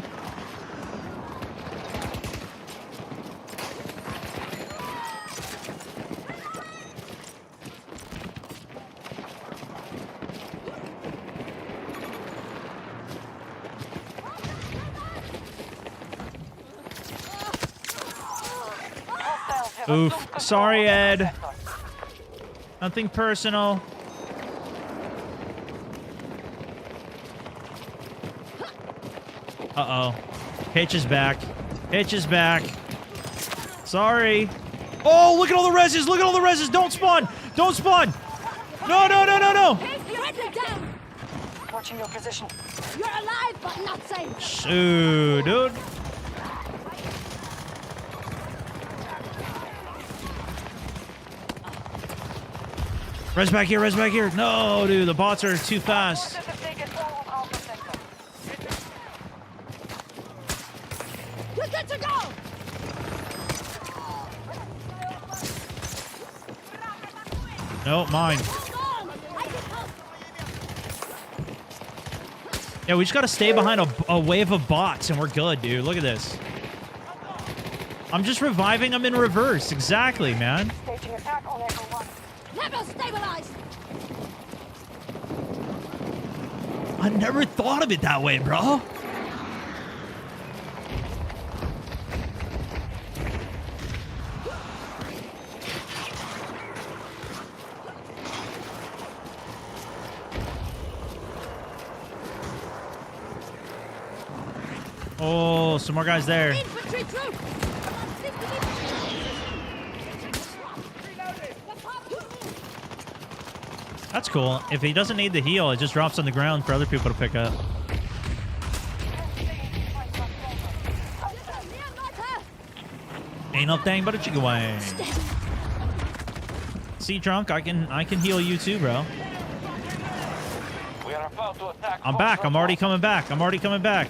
Speaker 1: Oof. Sorry, Ed. Nothing personal. Uh-oh. Hitch is back. Hitch is back. Sorry. Oh, look at all the reses. Look at all the reses. Don't spawn. Don't spawn. No, no, no, no, no.
Speaker 4: Down.
Speaker 7: Watching your position.
Speaker 4: You're alive, but not safe.
Speaker 1: Shoo, dude. Res back here, res back here. No, dude, the bots are too fast.
Speaker 4: We're good to go.
Speaker 1: No, mine. Yeah, we just gotta stay behind a wave of bots and we're good, dude. Look at this. I'm just reviving them in reverse. Exactly, man.
Speaker 7: Staging attack on Echo 1.
Speaker 4: Level stabilized.
Speaker 1: I never thought of it that way, bro. Oh, some more guys there.
Speaker 4: Infantry troop.
Speaker 1: That's cool. If he doesn't need the heal, it just drops on the ground for other people to pick up. Ain't no thing but a chicken wing. See, drunk, I can heal you too, bro.
Speaker 8: We are about to attack.
Speaker 1: I'm back. I'm already coming back. I'm already coming back.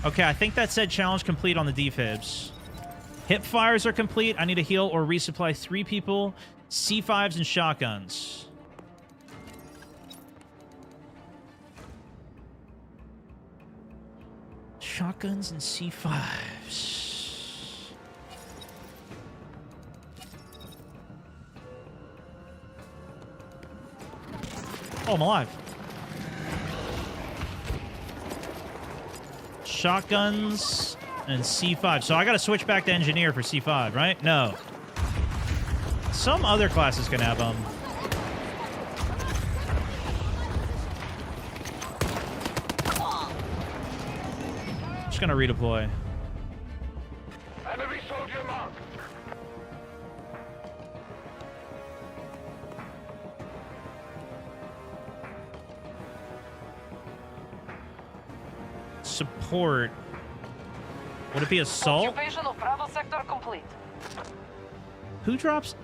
Speaker 1: Okay, I think that said challenge complete on the defibs. Hip fires are complete. I need to heal or resupply 3 people, C5s and shotguns. Shotguns and C5s. Oh, I'm alive. Shotguns and C5. So I got to switch back to engineer for C5, right? No. Some other classes can have them. Just gonna redeploy.
Speaker 10: Enemy soldier mark.
Speaker 1: Support. Would it be assault?
Speaker 7: Occupation of Bravo sector complete.
Speaker 1: Who drops?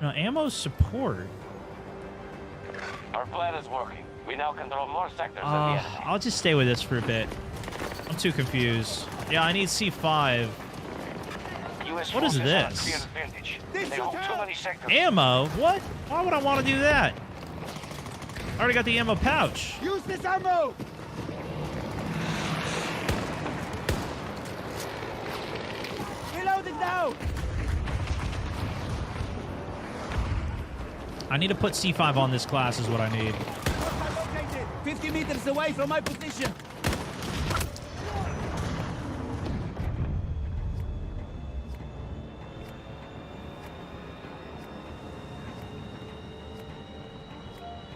Speaker 1: No, ammo support.
Speaker 8: Our plan is working. We now control more sectors than the enemy.
Speaker 1: I'll just stay with this for a bit. I'm too confused. Yeah, I need C5.
Speaker 8: US
Speaker 1: What is
Speaker 8: forces are at
Speaker 1: this?
Speaker 8: clear advantage. They hold too many sectors.
Speaker 1: Ammo? What? Why would I want to do that? I already got the ammo pouch.
Speaker 3: Use this ammo! Reloading now!
Speaker 1: I need to put C5 on this class is what I need.
Speaker 3: 50 meters away from my position.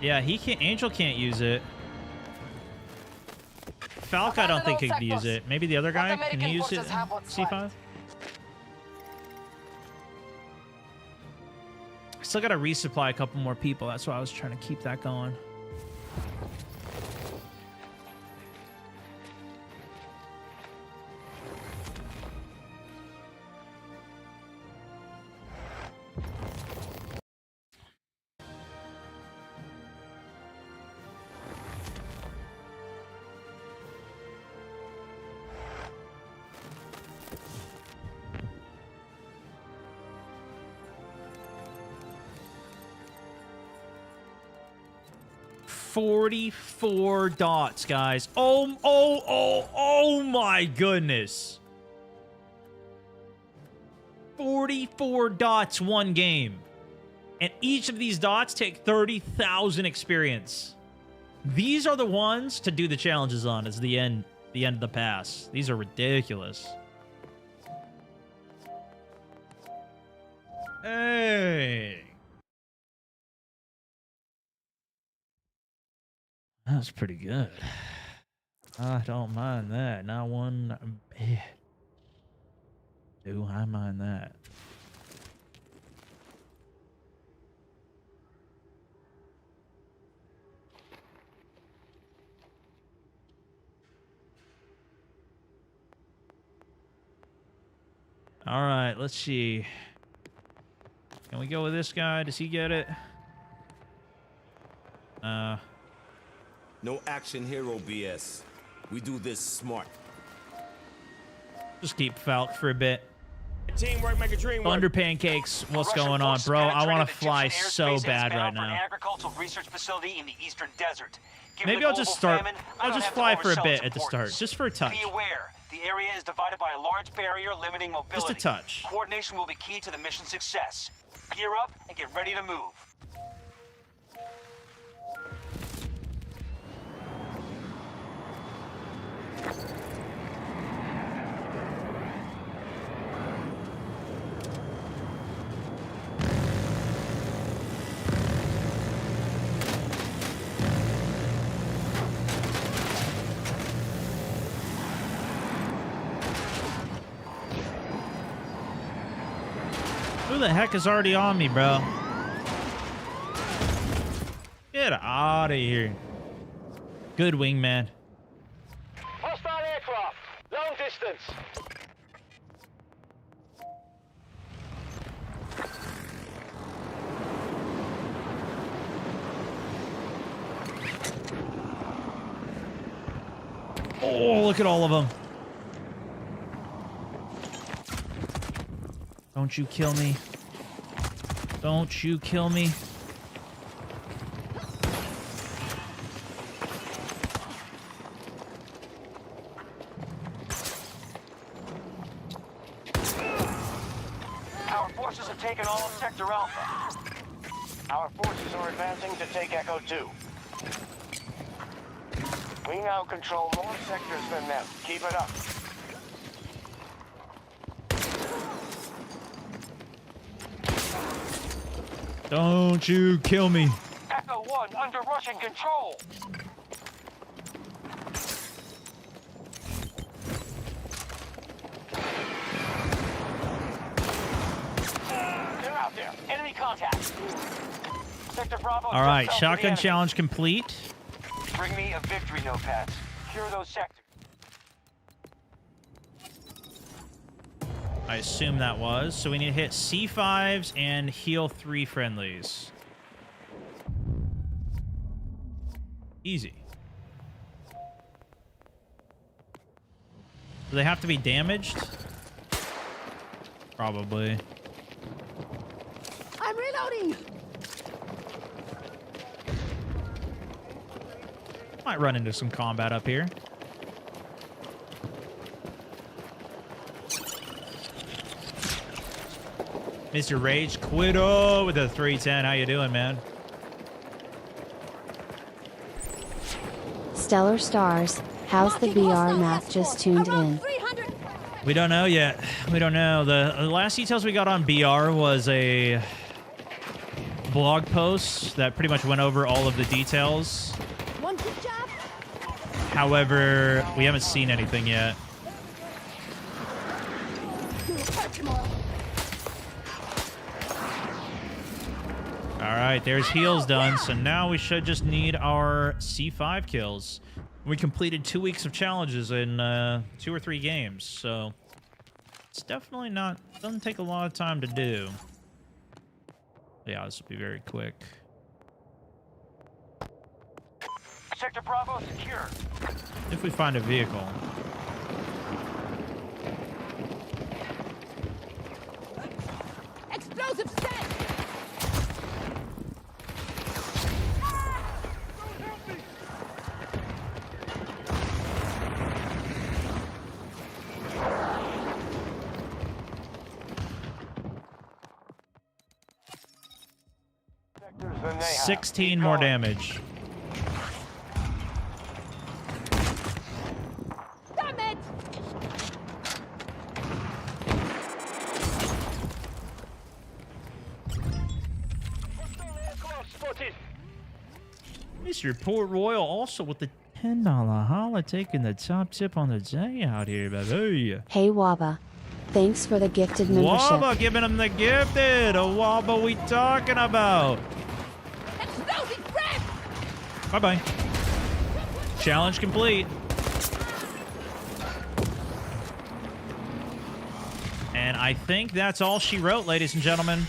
Speaker 1: Yeah, he can't. Angel can't use it. Falk, I don't think he can use it. Maybe the other guy can he use it. C5. Still gotta resupply a couple more people. That's why I was trying to keep that going. $44 dots, guys. Oh my goodness. 44 dots one game. And each of these dots take 30,000 experience. These are the ones to do the challenges on as the end of the pass. These are ridiculous. Hey. That's pretty good. I don't mind that. Not one bit. Do I mind that? All right, let's see. Can we go with this guy? Does he get it?
Speaker 11: No action hero BS. We do this smart.
Speaker 1: Just keep Falk for a bit.
Speaker 10: Teamwork make a dream work.
Speaker 1: Thunder pancakes. What's going on, bro? I want to fly so bad right now.
Speaker 8: Agricultural research facility in the eastern desert.
Speaker 1: Maybe I'll just start. I'll just fly for a bit at the start, just for a touch.
Speaker 8: Be aware, the area is divided by a large barrier limiting mobility.
Speaker 1: Just a touch.
Speaker 8: Coordination will be key to the mission success. Gear up and get ready to move.
Speaker 1: Who the heck is already on me, bro? Get out of here. Good wingman.
Speaker 10: Hostile aircraft. Long distance.
Speaker 1: Oh, look at all of them. Don't you kill me. Don't you kill me.
Speaker 8: Our forces have taken all of Sector Alpha.
Speaker 10: Our forces are advancing to take Echo 2. We now control more sectors than them. Keep it up.
Speaker 1: Don't you kill me.
Speaker 8: Echo 1 under Russian control. They're out there. Enemy contact. Sector Bravo.
Speaker 1: All right,
Speaker 8: just south of the
Speaker 1: shotgun
Speaker 8: enemy.
Speaker 1: challenge complete.
Speaker 8: Bring me a victory notepad. Secure those sectors.
Speaker 1: I assume that was. So we need to hit C5s and heal 3 friendlies. Easy. Do they have to be damaged? Probably.
Speaker 4: I'm reloading.
Speaker 1: Might run into some combat up here. Mr. Rage Quiddo with a 310. How you doing, man?
Speaker 2: Stellar Stars, how's the BR map just tuned in?
Speaker 1: We don't know yet. We don't know. The last details we got on BR was a blog post that pretty much went over all of the details.
Speaker 4: One good job.
Speaker 1: However, we haven't seen anything yet. All right, there's heals done. So now we should just need our C5 kills. We completed 2 weeks of challenges in 2 or 3 games. So it's definitely not, doesn't take a lot of time to do. Yeah, this will be very quick.
Speaker 8: Sector Bravo secure.
Speaker 1: If we find a vehicle.
Speaker 4: Explosive set.
Speaker 10: Sectors than they have.
Speaker 1: 16
Speaker 10: Keep
Speaker 1: more
Speaker 10: going.
Speaker 1: damage.
Speaker 4: Damn it.
Speaker 1: Mr. Port Royal also with the $10 holla, taking the top tip on the day out here, baby.
Speaker 2: Hey Waba. Thanks for the gifted membership.
Speaker 1: Waba giving him the gifted. A Waba we talking about.
Speaker 4: Exploding frag!
Speaker 1: Bye-bye. Challenge complete. And I think that's all she wrote, ladies and gentlemen.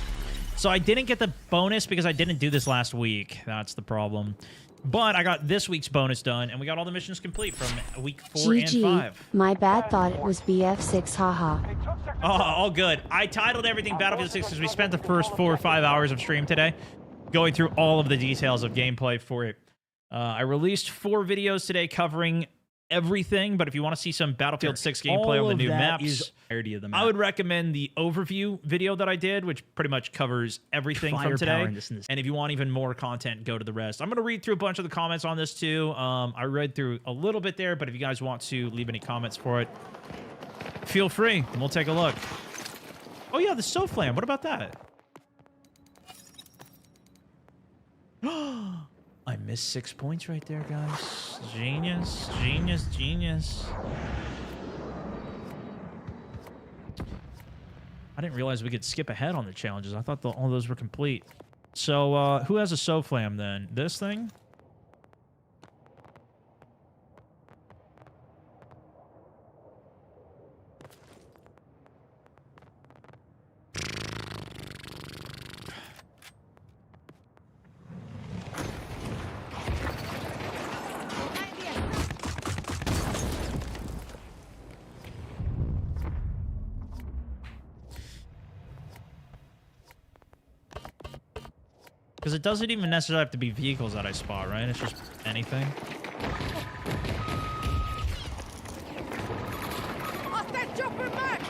Speaker 1: So I didn't get the bonus because I didn't do this last week. That's the problem. But I got this week's bonus done, and we got all the missions complete from week 4 and 5.
Speaker 2: My bad, thought it was BF6, haha.
Speaker 1: Oh, all good. I titled everything Battlefield 6 because we spent the first 4 or 5 hours of stream today going through all of the details of gameplay for it. I released 4 videos today covering everything, but if you want to see some Battlefield 6 gameplay on the new maps, I would recommend the overview video that I did, which pretty much covers everything from today. And if you want even more content, go to the rest. I'm going to read through a bunch of the comments on this too. I read through a little bit there, but if you guys want to leave any comments for it, feel free, and we'll take a look. Oh yeah, the Soflam. What about that? I missed 6 points right there, guys. Genius, genius, genius. I didn't realize we could skip ahead on the challenges. I thought all those were complete. So, who has a Soflam then? This thing? Because it doesn't even necessarily have to be vehicles that I spot, right? It's just anything.
Speaker 3: Hostile chopper mark!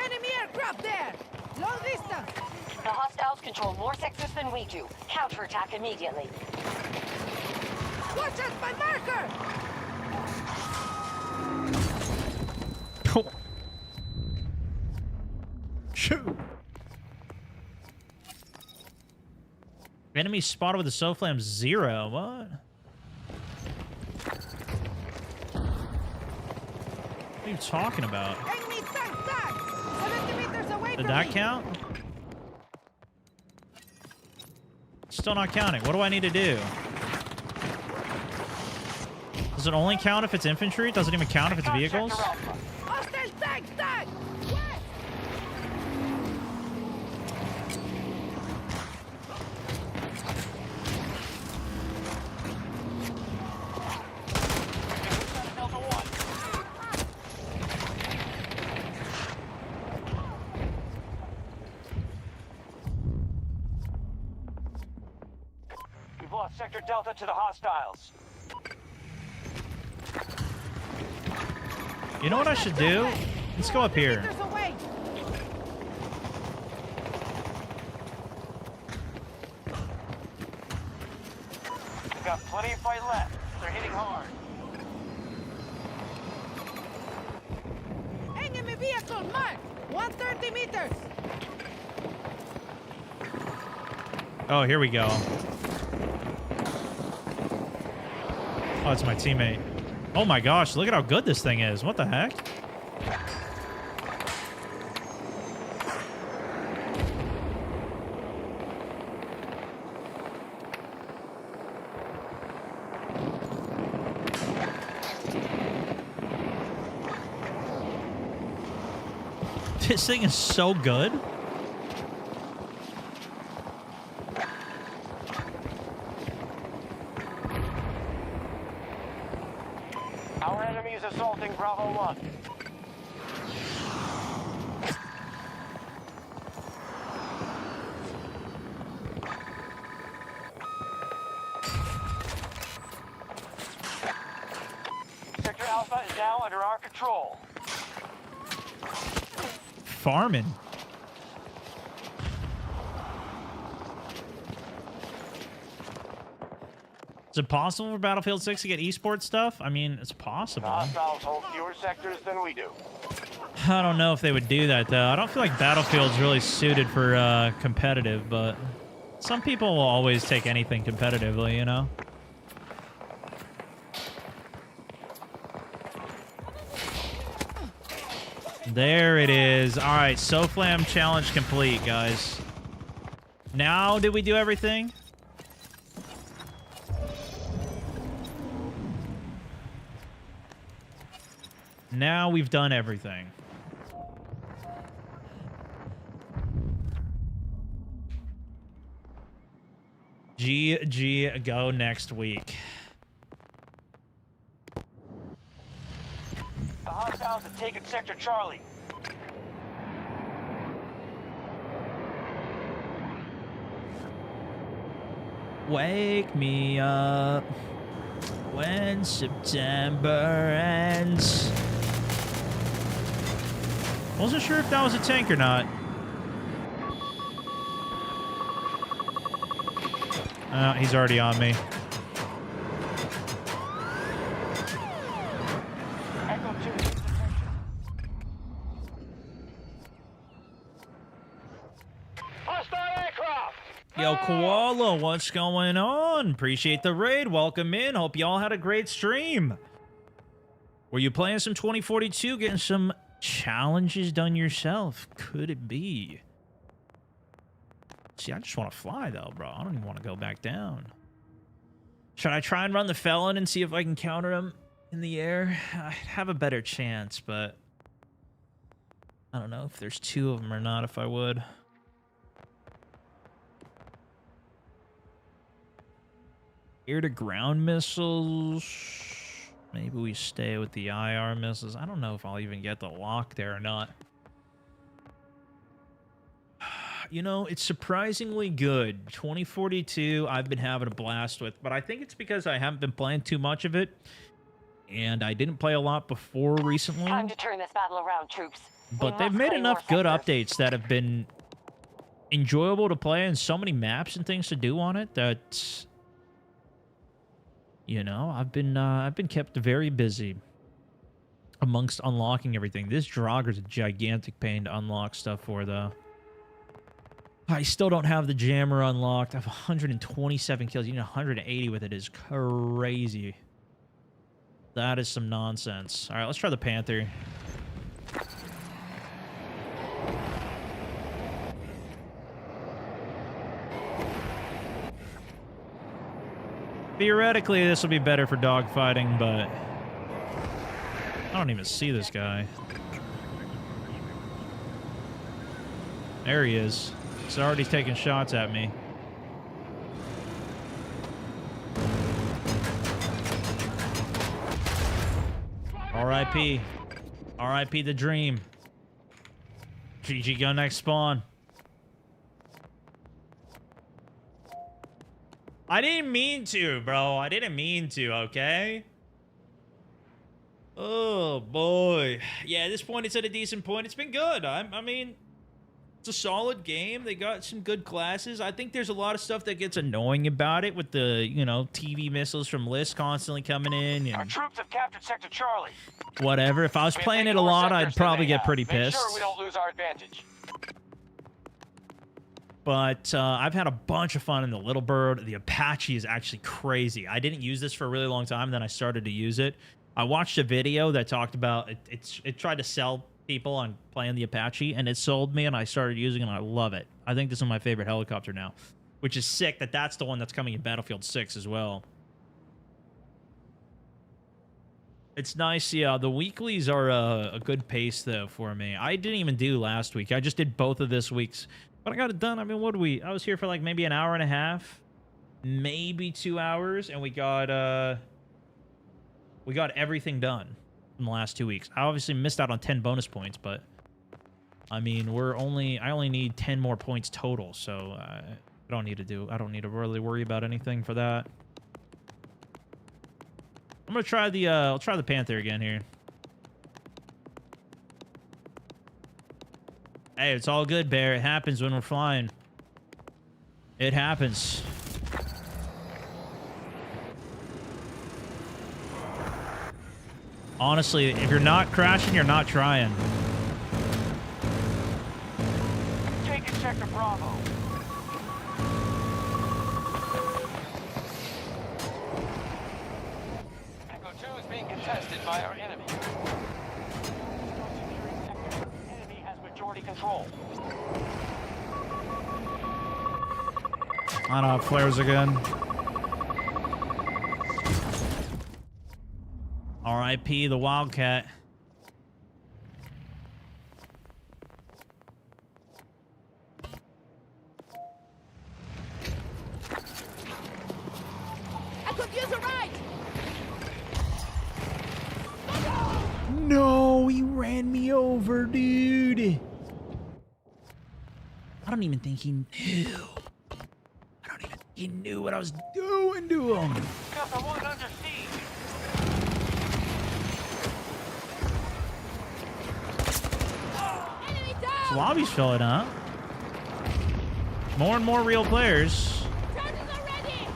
Speaker 3: Enemy aircraft there! Long distance!
Speaker 7: The hostiles control more sectors than we do. Counterattack immediately.
Speaker 3: Watch out, my marker!
Speaker 1: Shoot! Enemy spotted with the Soflam 0. What? What are you talking about?
Speaker 3: Enemy tank tag! 70 meters away
Speaker 1: Did
Speaker 3: from
Speaker 1: that
Speaker 3: me.
Speaker 1: count? Still not counting. What do I need to do? Does it only count if it's infantry? Does it even count if it's vehicles?
Speaker 3: Hostile tank tag!
Speaker 10: We've lost Sector Delta to the hostiles.
Speaker 1: You know what I should do? Let's go up here.
Speaker 3: Meters away.
Speaker 10: We've got plenty of fight left. They're hitting hard.
Speaker 3: Enemy vehicle marked! 130 meters!
Speaker 1: Oh, here we go. Oh, it's my teammate. Oh my gosh, look at how good this thing is. What the heck? This thing is so good.
Speaker 10: Our enemy is assaulting Bravo 1. Sector Alpha is now under our control.
Speaker 1: Farming. Is it possible for Battlefield 6 to get esports stuff? I mean, it's possible.
Speaker 10: The hostiles hold fewer sectors than we do.
Speaker 1: I don't know if they would do that, though. I don't feel like Battlefield's really suited for competitive, but Some people will always take anything competitively, you know? There it is. All right, SoFlam challenge complete, guys. Now, did we do everything? Now we've done everything. GG, go next week.
Speaker 8: The hostiles have taken Sector Charlie.
Speaker 1: Wake me up when September ends. Wasn't sure if that was a tank or not. He's already on me.
Speaker 8: Echo 2. Hostile aircraft!
Speaker 1: Yo, Koala, what's going on? Appreciate the raid. Welcome in. Hope y'all had a great stream. Were you playing some 2042, getting some challenges done yourself? Could it be? See, I just want to fly, though, bro. I don't even want to go back down. Should I try and run the Felon and see if I can counter him in the air? I have a better chance, but I don't know if there's two of them or not, if I would. Air-to-ground missiles. Maybe we stay with the IR missiles. I don't know if I'll even get the lock there or not. You know, it's surprisingly good. 2042, I've been having a blast with, but I think it's because I haven't been playing too much of it, and I didn't play a lot before recently.
Speaker 7: Time to turn this battle around, troops.
Speaker 1: But they've made enough good updates that have been enjoyable to play, and so many maps and things to do on it that, you know, I've been kept very busy amongst unlocking everything. This Draugr is a gigantic pain to unlock stuff for, though. I still don't have the jammer unlocked. I have 127 kills. You need 180 with it is crazy. That is some nonsense. All right, let's try the Panther. Theoretically, this will be better for dogfighting, but I don't even see this guy. There he is. He's already taking shots at me. R.I.P. R.I.P. the dream. GG, go next spawn. I didn't mean to, bro. I didn't mean to, okay? Oh, boy. Yeah, at this point, it's at a decent point. It's been good. I mean, it's a solid game. They got some good classes. I think there's a lot of stuff that gets annoying about it with the, you know, TV missiles from lists constantly coming in.
Speaker 8: Our
Speaker 1: And
Speaker 8: troops have captured Sector Charlie.
Speaker 1: whatever. If I was
Speaker 8: We have
Speaker 1: playing it
Speaker 8: taken
Speaker 1: a
Speaker 8: more
Speaker 1: lot,
Speaker 8: sectors
Speaker 1: I'd
Speaker 8: than
Speaker 1: probably
Speaker 8: they
Speaker 1: get
Speaker 8: have.
Speaker 1: pretty
Speaker 8: Make
Speaker 1: pissed.
Speaker 8: sure we don't lose our advantage.
Speaker 1: But I've had a bunch of fun in the Little Bird. The Apache is actually crazy. I didn't use this for a really long time. Then I started to use it. I watched a video that talked about it tried to sell people on playing the Apache, and it sold me, and I started using it, and I love it. I think this is my favorite helicopter now, which is sick that that's the one that's coming in Battlefield 6 as well. It's nice. Yeah, the weeklies are a good pace, though, for me. I didn't even do last week. I just did both of this week's. But I got it done. I mean, I was here for like maybe an hour and a half, maybe 2 hours, and we got everything done in the last 2 weeks. I obviously missed out on 10 bonus points, but I mean, I only need 10 more points total, so I don't need to really worry about anything for that. I'm gonna try I'll try the Panther again here. Hey, it's all good, Bear. It happens when we're flying. It happens. Honestly, if you're not crashing, you're not trying.
Speaker 8: Taking Sector Bravo. contested by our enemy.
Speaker 10: Enemy has majority control.
Speaker 1: I don't know, flares again. R.I.P. the Wildcat.
Speaker 4: I could use a ride.
Speaker 1: No, he ran me over, dude. I don't even think he knew. I don't even think he knew what I was doing to him.
Speaker 10: Delta 1 under siege.
Speaker 4: Enemy
Speaker 1: This
Speaker 4: down.
Speaker 1: lobby's filling up. More and more real players.
Speaker 4: Charges are ready.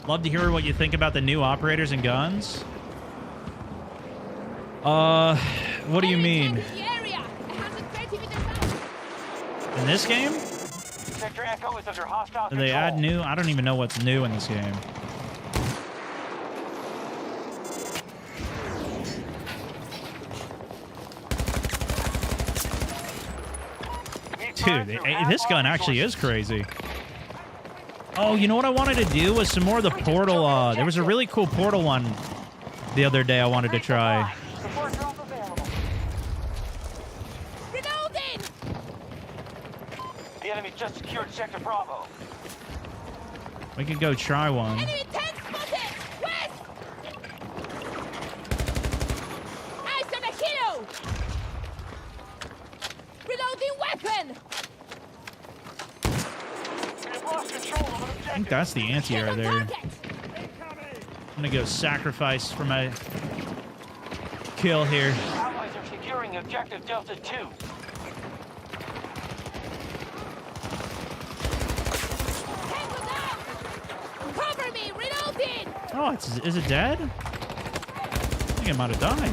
Speaker 1: Love to hear what you think about the new operators and guns. What do you mean?
Speaker 4: Enemy tank in the area. 130 meters out.
Speaker 1: In this game?
Speaker 10: Sector Echo is under hostile
Speaker 1: Do
Speaker 10: control.
Speaker 1: they add new? I don't even know what's new in this game. Dude, this gun actually is crazy. Oh, you know what I wanted to do was some more of the portal. There was a really cool portal one the other day I wanted to try.
Speaker 10: Support drop available.
Speaker 4: Reloading.
Speaker 10: The enemy just secured Sector Bravo.
Speaker 1: We could go try one.
Speaker 4: Enemy tank spotted. West. Eyes on a helo. Reloading weapon.
Speaker 10: We've lost control of an
Speaker 1: I think
Speaker 10: objective.
Speaker 1: that's the anti-air
Speaker 4: Hit on
Speaker 1: there.
Speaker 4: target.
Speaker 1: I'm gonna go sacrifice for my kill here.
Speaker 10: Allies are securing objective Delta 2.
Speaker 4: Tango down. Cover me. Reloading.
Speaker 1: Oh, is it dead? I think it might have died.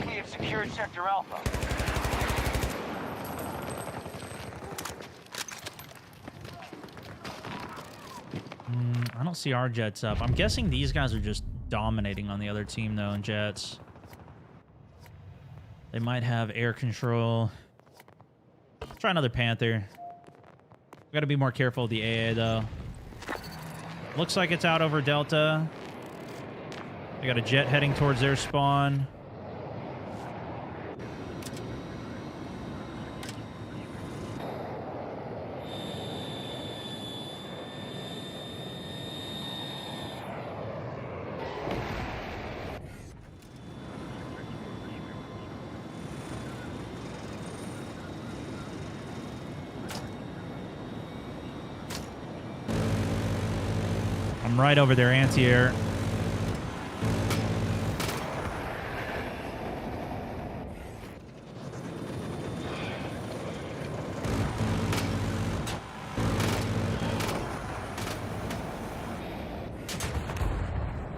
Speaker 10: We have secured Sector Alpha.
Speaker 1: I don't see our jets up. I'm guessing these guys are just dominating on the other team, though, in jets. They might have air control. Try another Panther. We gotta be more careful of the AA, though. Looks like it's out over Delta. They got a jet heading towards their spawn. I'm right over their anti-air.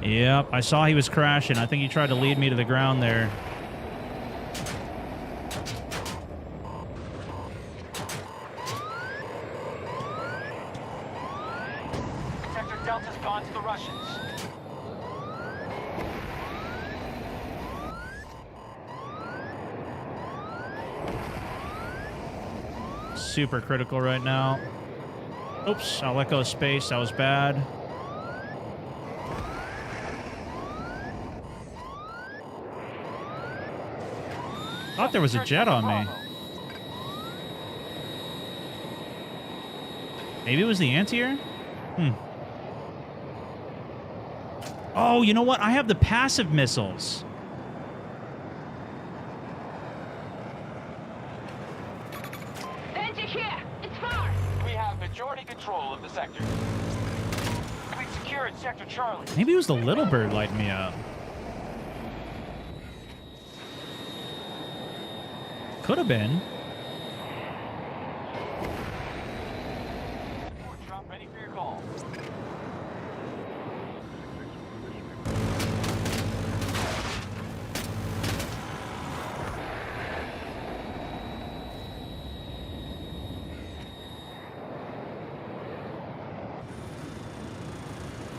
Speaker 1: Yep, I saw he was crashing. I think he tried to lead me to the ground there.
Speaker 10: Sector Delta's gone to the Russians.
Speaker 1: Super critical right now. Oops, I'll let go of space. That was bad. Thought there was a jet on me. Maybe it was the anti-air? Oh, you know what? I have the passive missiles.
Speaker 4: Danger here. It's far.
Speaker 8: We have majority control of the sector.
Speaker 10: We secured Sector Charlie.
Speaker 1: Maybe it was the little bird lighting me up. Could have been.
Speaker 10: Support drop ready for your call.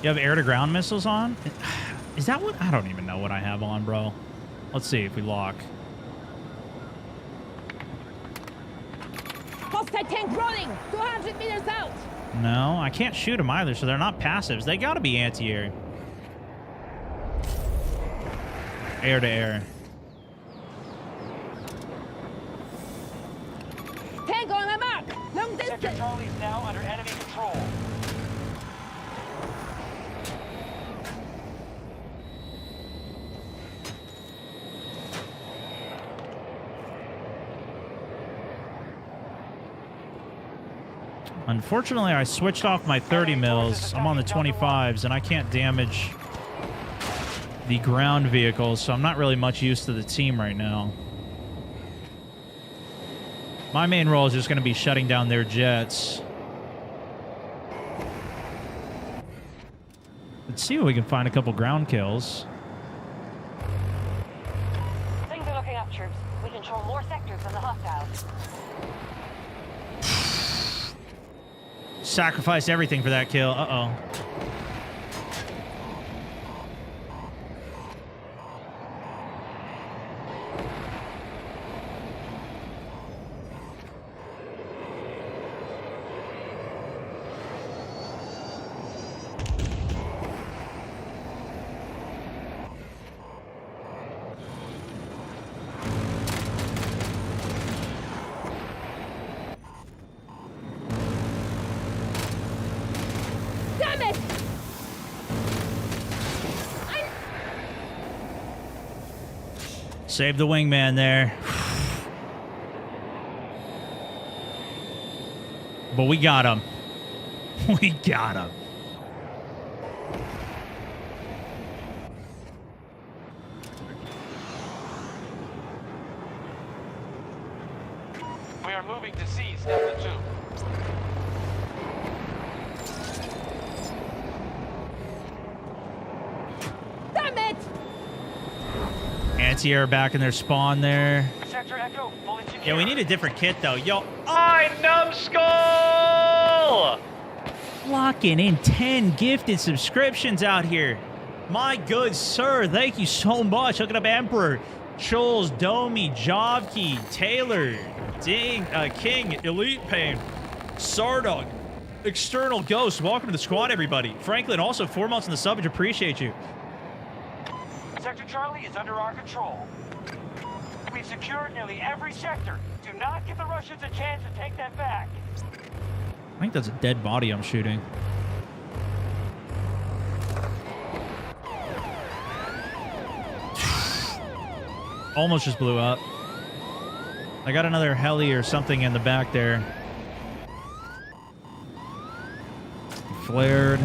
Speaker 1: You have air-to-ground missiles on? Is that what? I don't even know what I have on, bro. Let's see if we lock.
Speaker 4: Hostile tank running! 200 meters out!
Speaker 1: No, I can't shoot them either, so they're not passives. They gotta be anti-air. Air-to-air.
Speaker 4: Tank on my mark! Long
Speaker 8: Sector
Speaker 4: distance!
Speaker 8: Charlie is now under enemy control.
Speaker 1: Unfortunately, I switched off my 30 mils. I'm on the 25s, and I can't damage the ground vehicles, so I'm not really much use to the team right now. My main role is just going to be shutting down their jets. Let's see if we can find a couple ground kills.
Speaker 7: Things are looking up, troops. We control more sectors than the hostiles.
Speaker 1: Sacrifice everything for that kill. Uh-oh.
Speaker 4: Damn it!
Speaker 1: Save the wingman there. But we got him. We got him.
Speaker 8: We are moving to seize Delta 2.
Speaker 4: Damn it!
Speaker 1: Anti-air back in their spawn there.
Speaker 8: Sector Echo fully secure.
Speaker 1: Yeah, we need a different kit, though. Yo,
Speaker 9: Hi, numbskull!
Speaker 1: locking in 10 gifted subscriptions out here. My good sir, thank you so much. Looking up Emperor, Choles, Domi, Jobkey, Taylor, Ding, King, Elite Pain, Sardog, External Ghost. Welcome to the squad, everybody. Franklin, also 4 months in the subbage. Appreciate you.
Speaker 8: Sector Charlie is under our control. We've secured nearly every sector. Do not give the Russians a chance to take that back.
Speaker 1: I think that's a dead body I'm shooting. Almost just blew up. I got another heli or something in the back there. Flared.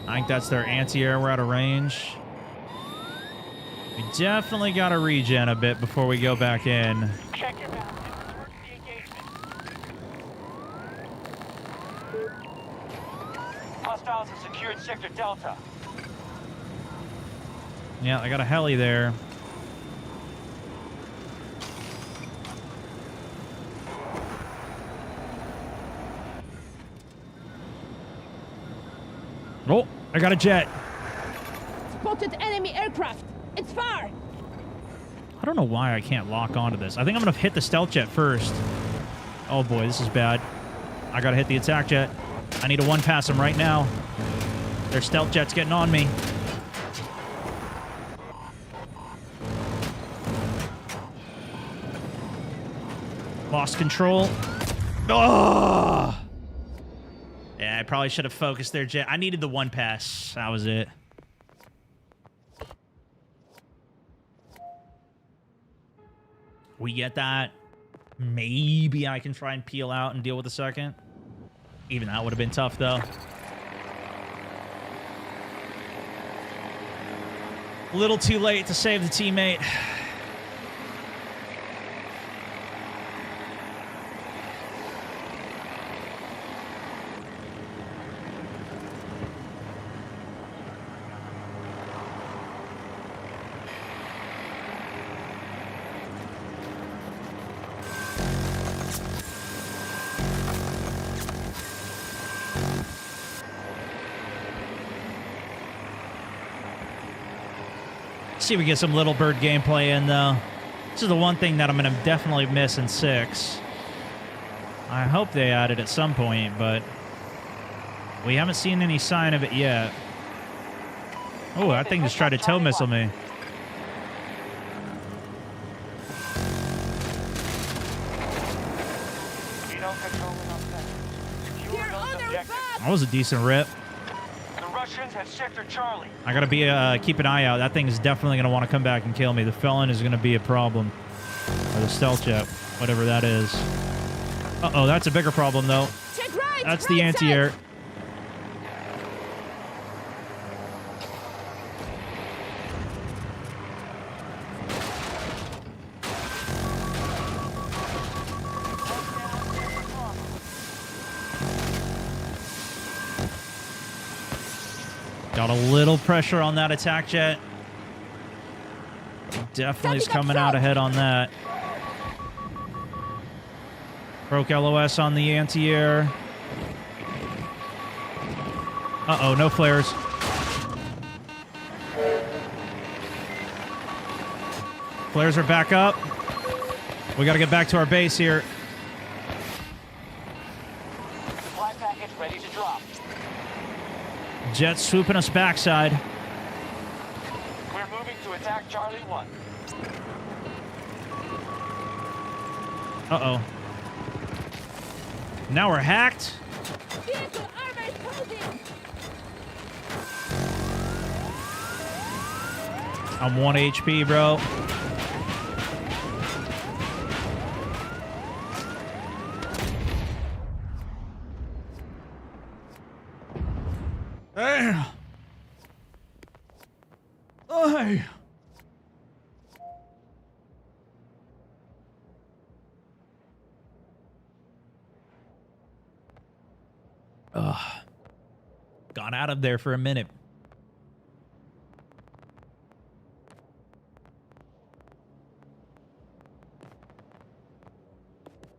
Speaker 1: I think that's their anti-air. We're out of range. We definitely got to regen a bit before we go back in.
Speaker 8: Check your balance. The engagement. Hostiles have secured Sector Delta.
Speaker 1: Yeah, I got a heli there. Oh, I got a jet.
Speaker 4: Spotted enemy aircraft. It's far.
Speaker 1: I don't know why I can't lock onto this. I think I'm going to hit the stealth jet first. Oh boy, this is bad. I got to hit the attack jet. I need to one-pass them right now. Their stealth jet's getting on me. Lost control. Oh! Yeah, I probably should have focused their jet. I needed the one pass. That was it. We get that. Maybe I can try and peel out and deal with the second. Even that would have been tough, though. A little too late to save the teammate. See if we get some Little Bird gameplay in, though. This is the one thing that I'm going to definitely miss in 6. I hope they add it at some point, but we haven't seen any sign of it yet. Oh, that thing just tried to tow missile me. That was a decent rip.
Speaker 8: The Russians have Sector Charlie.
Speaker 1: I gotta be keep an eye out. That thing is definitely gonna want to come back and kill me. The felon is gonna be a problem, or the stealth jet, whatever that is. Uh-oh, that's a bigger problem though.
Speaker 4: Right,
Speaker 1: that's the anti-air. Got a little pressure on that attack jet. Definitely is coming out ahead on that. Broke LOS on the anti-air. Uh-oh, no flares. Flares are back up. We got to get back to our base here.
Speaker 8: Supply package ready to drop.
Speaker 1: Jets swooping us backside.
Speaker 8: We're moving to attack Charlie 1.
Speaker 1: Uh-oh. Now we're hacked.
Speaker 4: Vehicle armor is holding.
Speaker 1: I'm 1 HP, bro. Hey. Hey. Gone out of there for a minute.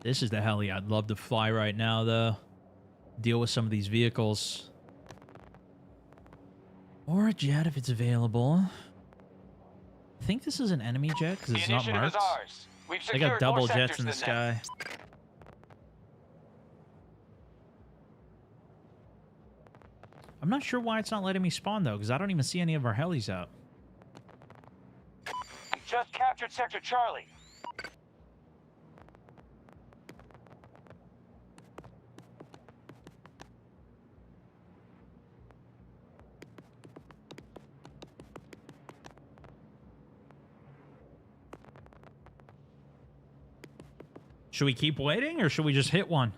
Speaker 1: This is the heli I'd love to fly right now, though. Deal with some of these vehicles. Or a jet if it's available. I think this is an enemy jet because it's not marked. They got double jets in the sky. I'm not sure why it's not letting me spawn, though, because I don't even see any of our helis out.
Speaker 8: We just captured Sector Charlie.
Speaker 1: Should we keep waiting, or should we just hit one?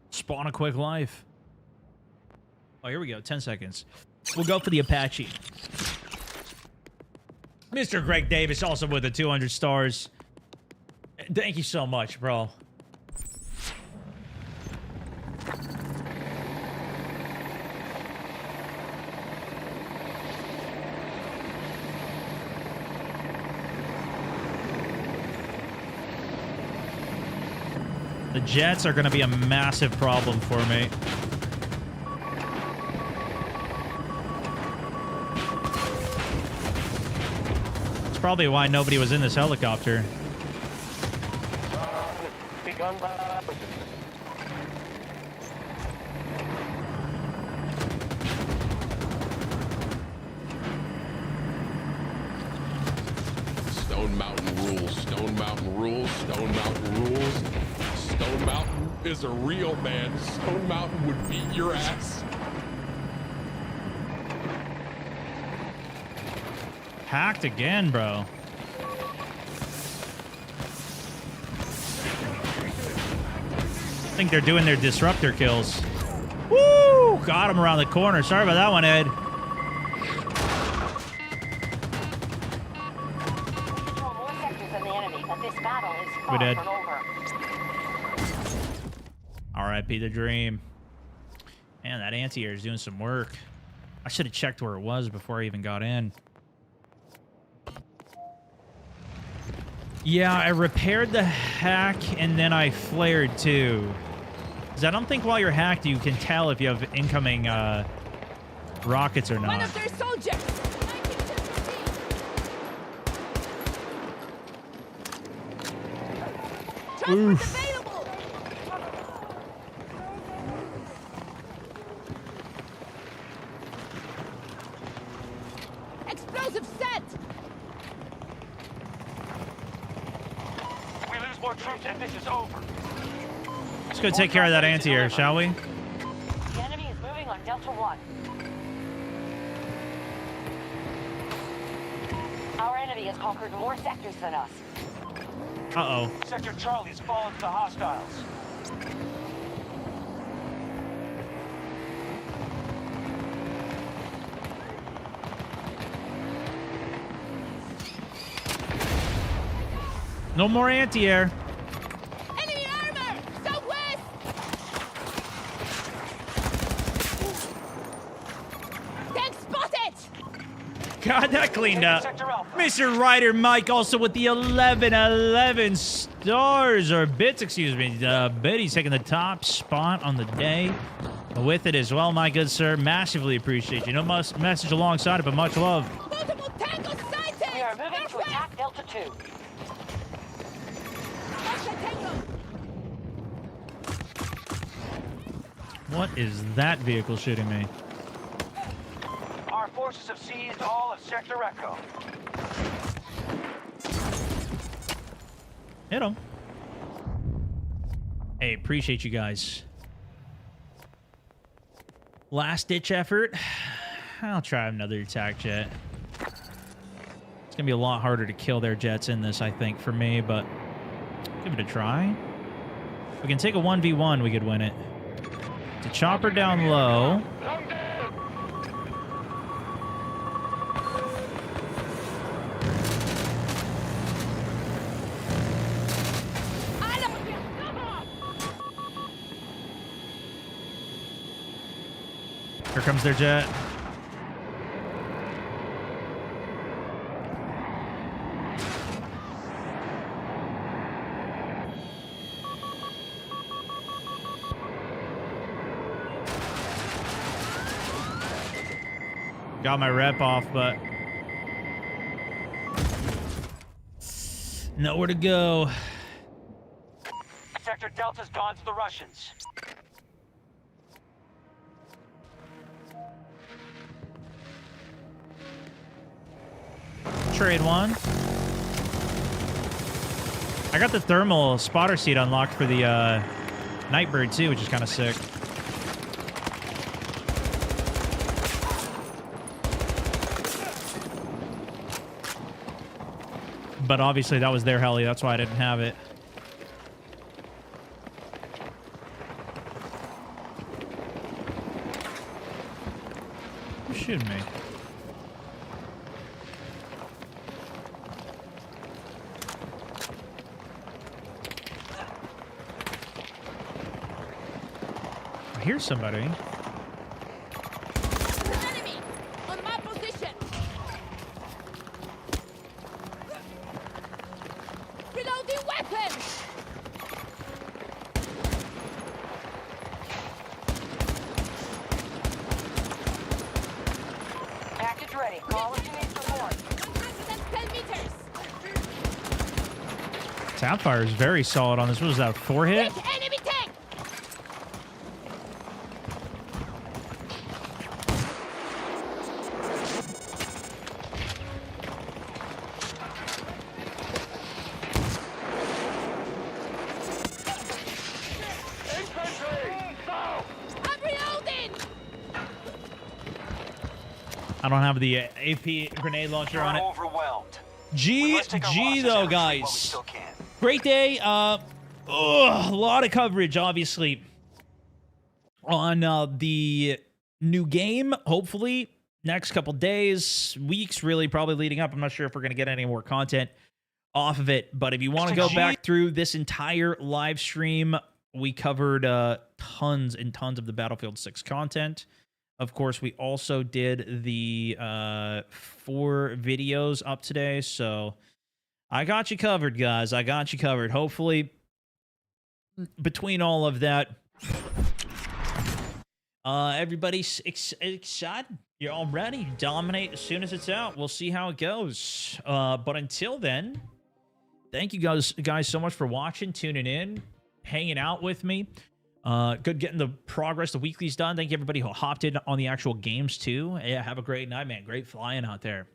Speaker 1: Spawn a quick life. Oh, here we go. 10 seconds. We'll go for the Apache. Mr. Greg Davis also with the 200 stars. Thank you so much, bro. The jets are going to be a massive problem for me. It's probably why nobody was in this helicopter.
Speaker 12: Stone Mountain rules. Stone Mountain rules. Stone Mountain rules. Stone Mountain is a real man. Stone Mountain would beat your ass.
Speaker 1: Hacked again, bro. I think they're doing their disruptor kills. Woo! Got him around the corner. Sorry about that one, Ed. We did. RIP the dream. Man, that anti-air is doing some work. I should have checked where it was before I even got in. Yeah, I repaired the hack and then I flared too. Because I don't think while you're hacked, you can tell if you have incoming rockets or not.
Speaker 4: One of their soldiers! Transport available! Explosive set!
Speaker 8: We lose more troops and this is over.
Speaker 1: Let's go take care of that anti-air, shall we?
Speaker 7: The enemy is moving on Delta 1. Our enemy has conquered more sectors than us.
Speaker 1: Uh-oh.
Speaker 8: Sector Charlie has fallen to the hostiles.
Speaker 1: No more anti-air.
Speaker 4: Enemy armor! Southwest! Tank spotted!
Speaker 1: God, that cleaned up. Mr. Ryder Mike also with the 11 stars, or bits, excuse me. Betty's taking the top spot on the day. With it as well, my good sir. Massively appreciate you. No message alongside it, but much love.
Speaker 4: Multiple tank on sighted!
Speaker 7: We are moving to attack Delta 2.
Speaker 1: What is that vehicle shooting me?
Speaker 8: Our forces have seized all of Sector Echo.
Speaker 1: Hit him. Hey, appreciate you guys. Last ditch effort. I'll try another attack jet. It's gonna be a lot harder to kill their jets in this, I think, for me, but give it a try. If we can take a 1v1, we could win it. To chopper down low. Here comes their jet. Got my rep off, but nowhere to go.
Speaker 8: Sector Delta's gone to the Russians.
Speaker 1: Trade one. I got the thermal spotter seat unlocked for the Nightbird too, which is kind of sick. But obviously that was their heli, that's why I didn't have it. Who's shooting me? I hear somebody.
Speaker 4: Enemy! On my position! Reloading weapons!
Speaker 7: Package ready. Call if you need support.
Speaker 4: 110 meters!
Speaker 1: Sapphire is very solid on this. What was that, 4 hit?
Speaker 4: Hit enemy tank! I'm reloading!
Speaker 1: I don't have the AP grenade launcher on it.
Speaker 8: Overwhelmed.
Speaker 1: GG though, guys. Great day. A lot of coverage, obviously, on the new game. Hopefully, next couple days, weeks, really, probably leading up. I'm not sure if we're going to get any more content off of it. But if you want to go back through this entire live stream, we covered tons and tons of the Battlefield 6 content. Of course, we also did the 4 videos up today, so I got you covered, guys. I got you covered. Hopefully, between all of that, Everybody's excited. You're all ready. Dominate as soon as it's out. We'll see how it goes. But until then, thank you guys so much for watching, tuning in, hanging out with me. Good getting the progress, the weekly's done. Thank you everybody who hopped in on the actual games too. Yeah, have a great night, man. Great flying out there.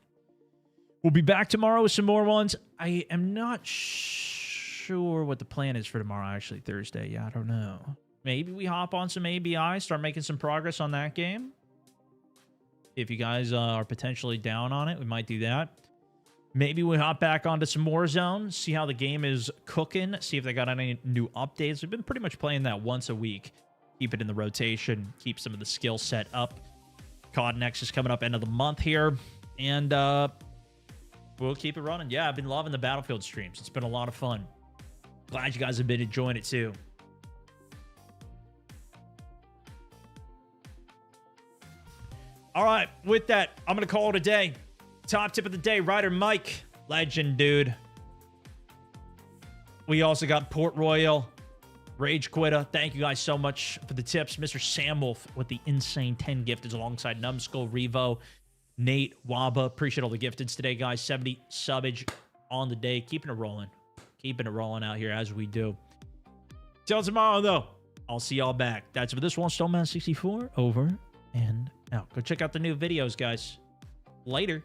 Speaker 1: We'll be back tomorrow with some more ones. I am not sure what the plan is for tomorrow, actually. Thursday. Yeah, I don't know. Maybe we hop on some ABI, start making some progress on that game. If you guys are potentially down on it, we might do that. Maybe we hop back onto some more zones, see how the game is cooking, see if they got any new updates. We've been pretty much playing that once a week. Keep it in the rotation, keep some of the skill set up. COD Next is coming up end of the month here, and we'll keep it running. Yeah, I've been loving the Battlefield streams. It's been a lot of fun. Glad you guys have been enjoying it too. All right, with that, I'm going to call it a day. Top tip of the day, Ryder Mike. Legend, dude. We also got Port Royal, Rage Quitta. Thank you guys so much for the tips. Mr. Samwolf with the insane 10 gifteds alongside Numbskull, Revo, Nate, Waba. Appreciate all the gifteds today, guys. 70 subbage on the day. Keeping it rolling. Keeping it rolling out here as we do. Till tomorrow, though. I'll see y'all back. That's for this one. Stoneman64, over and out. Go check out the new videos, guys. Later.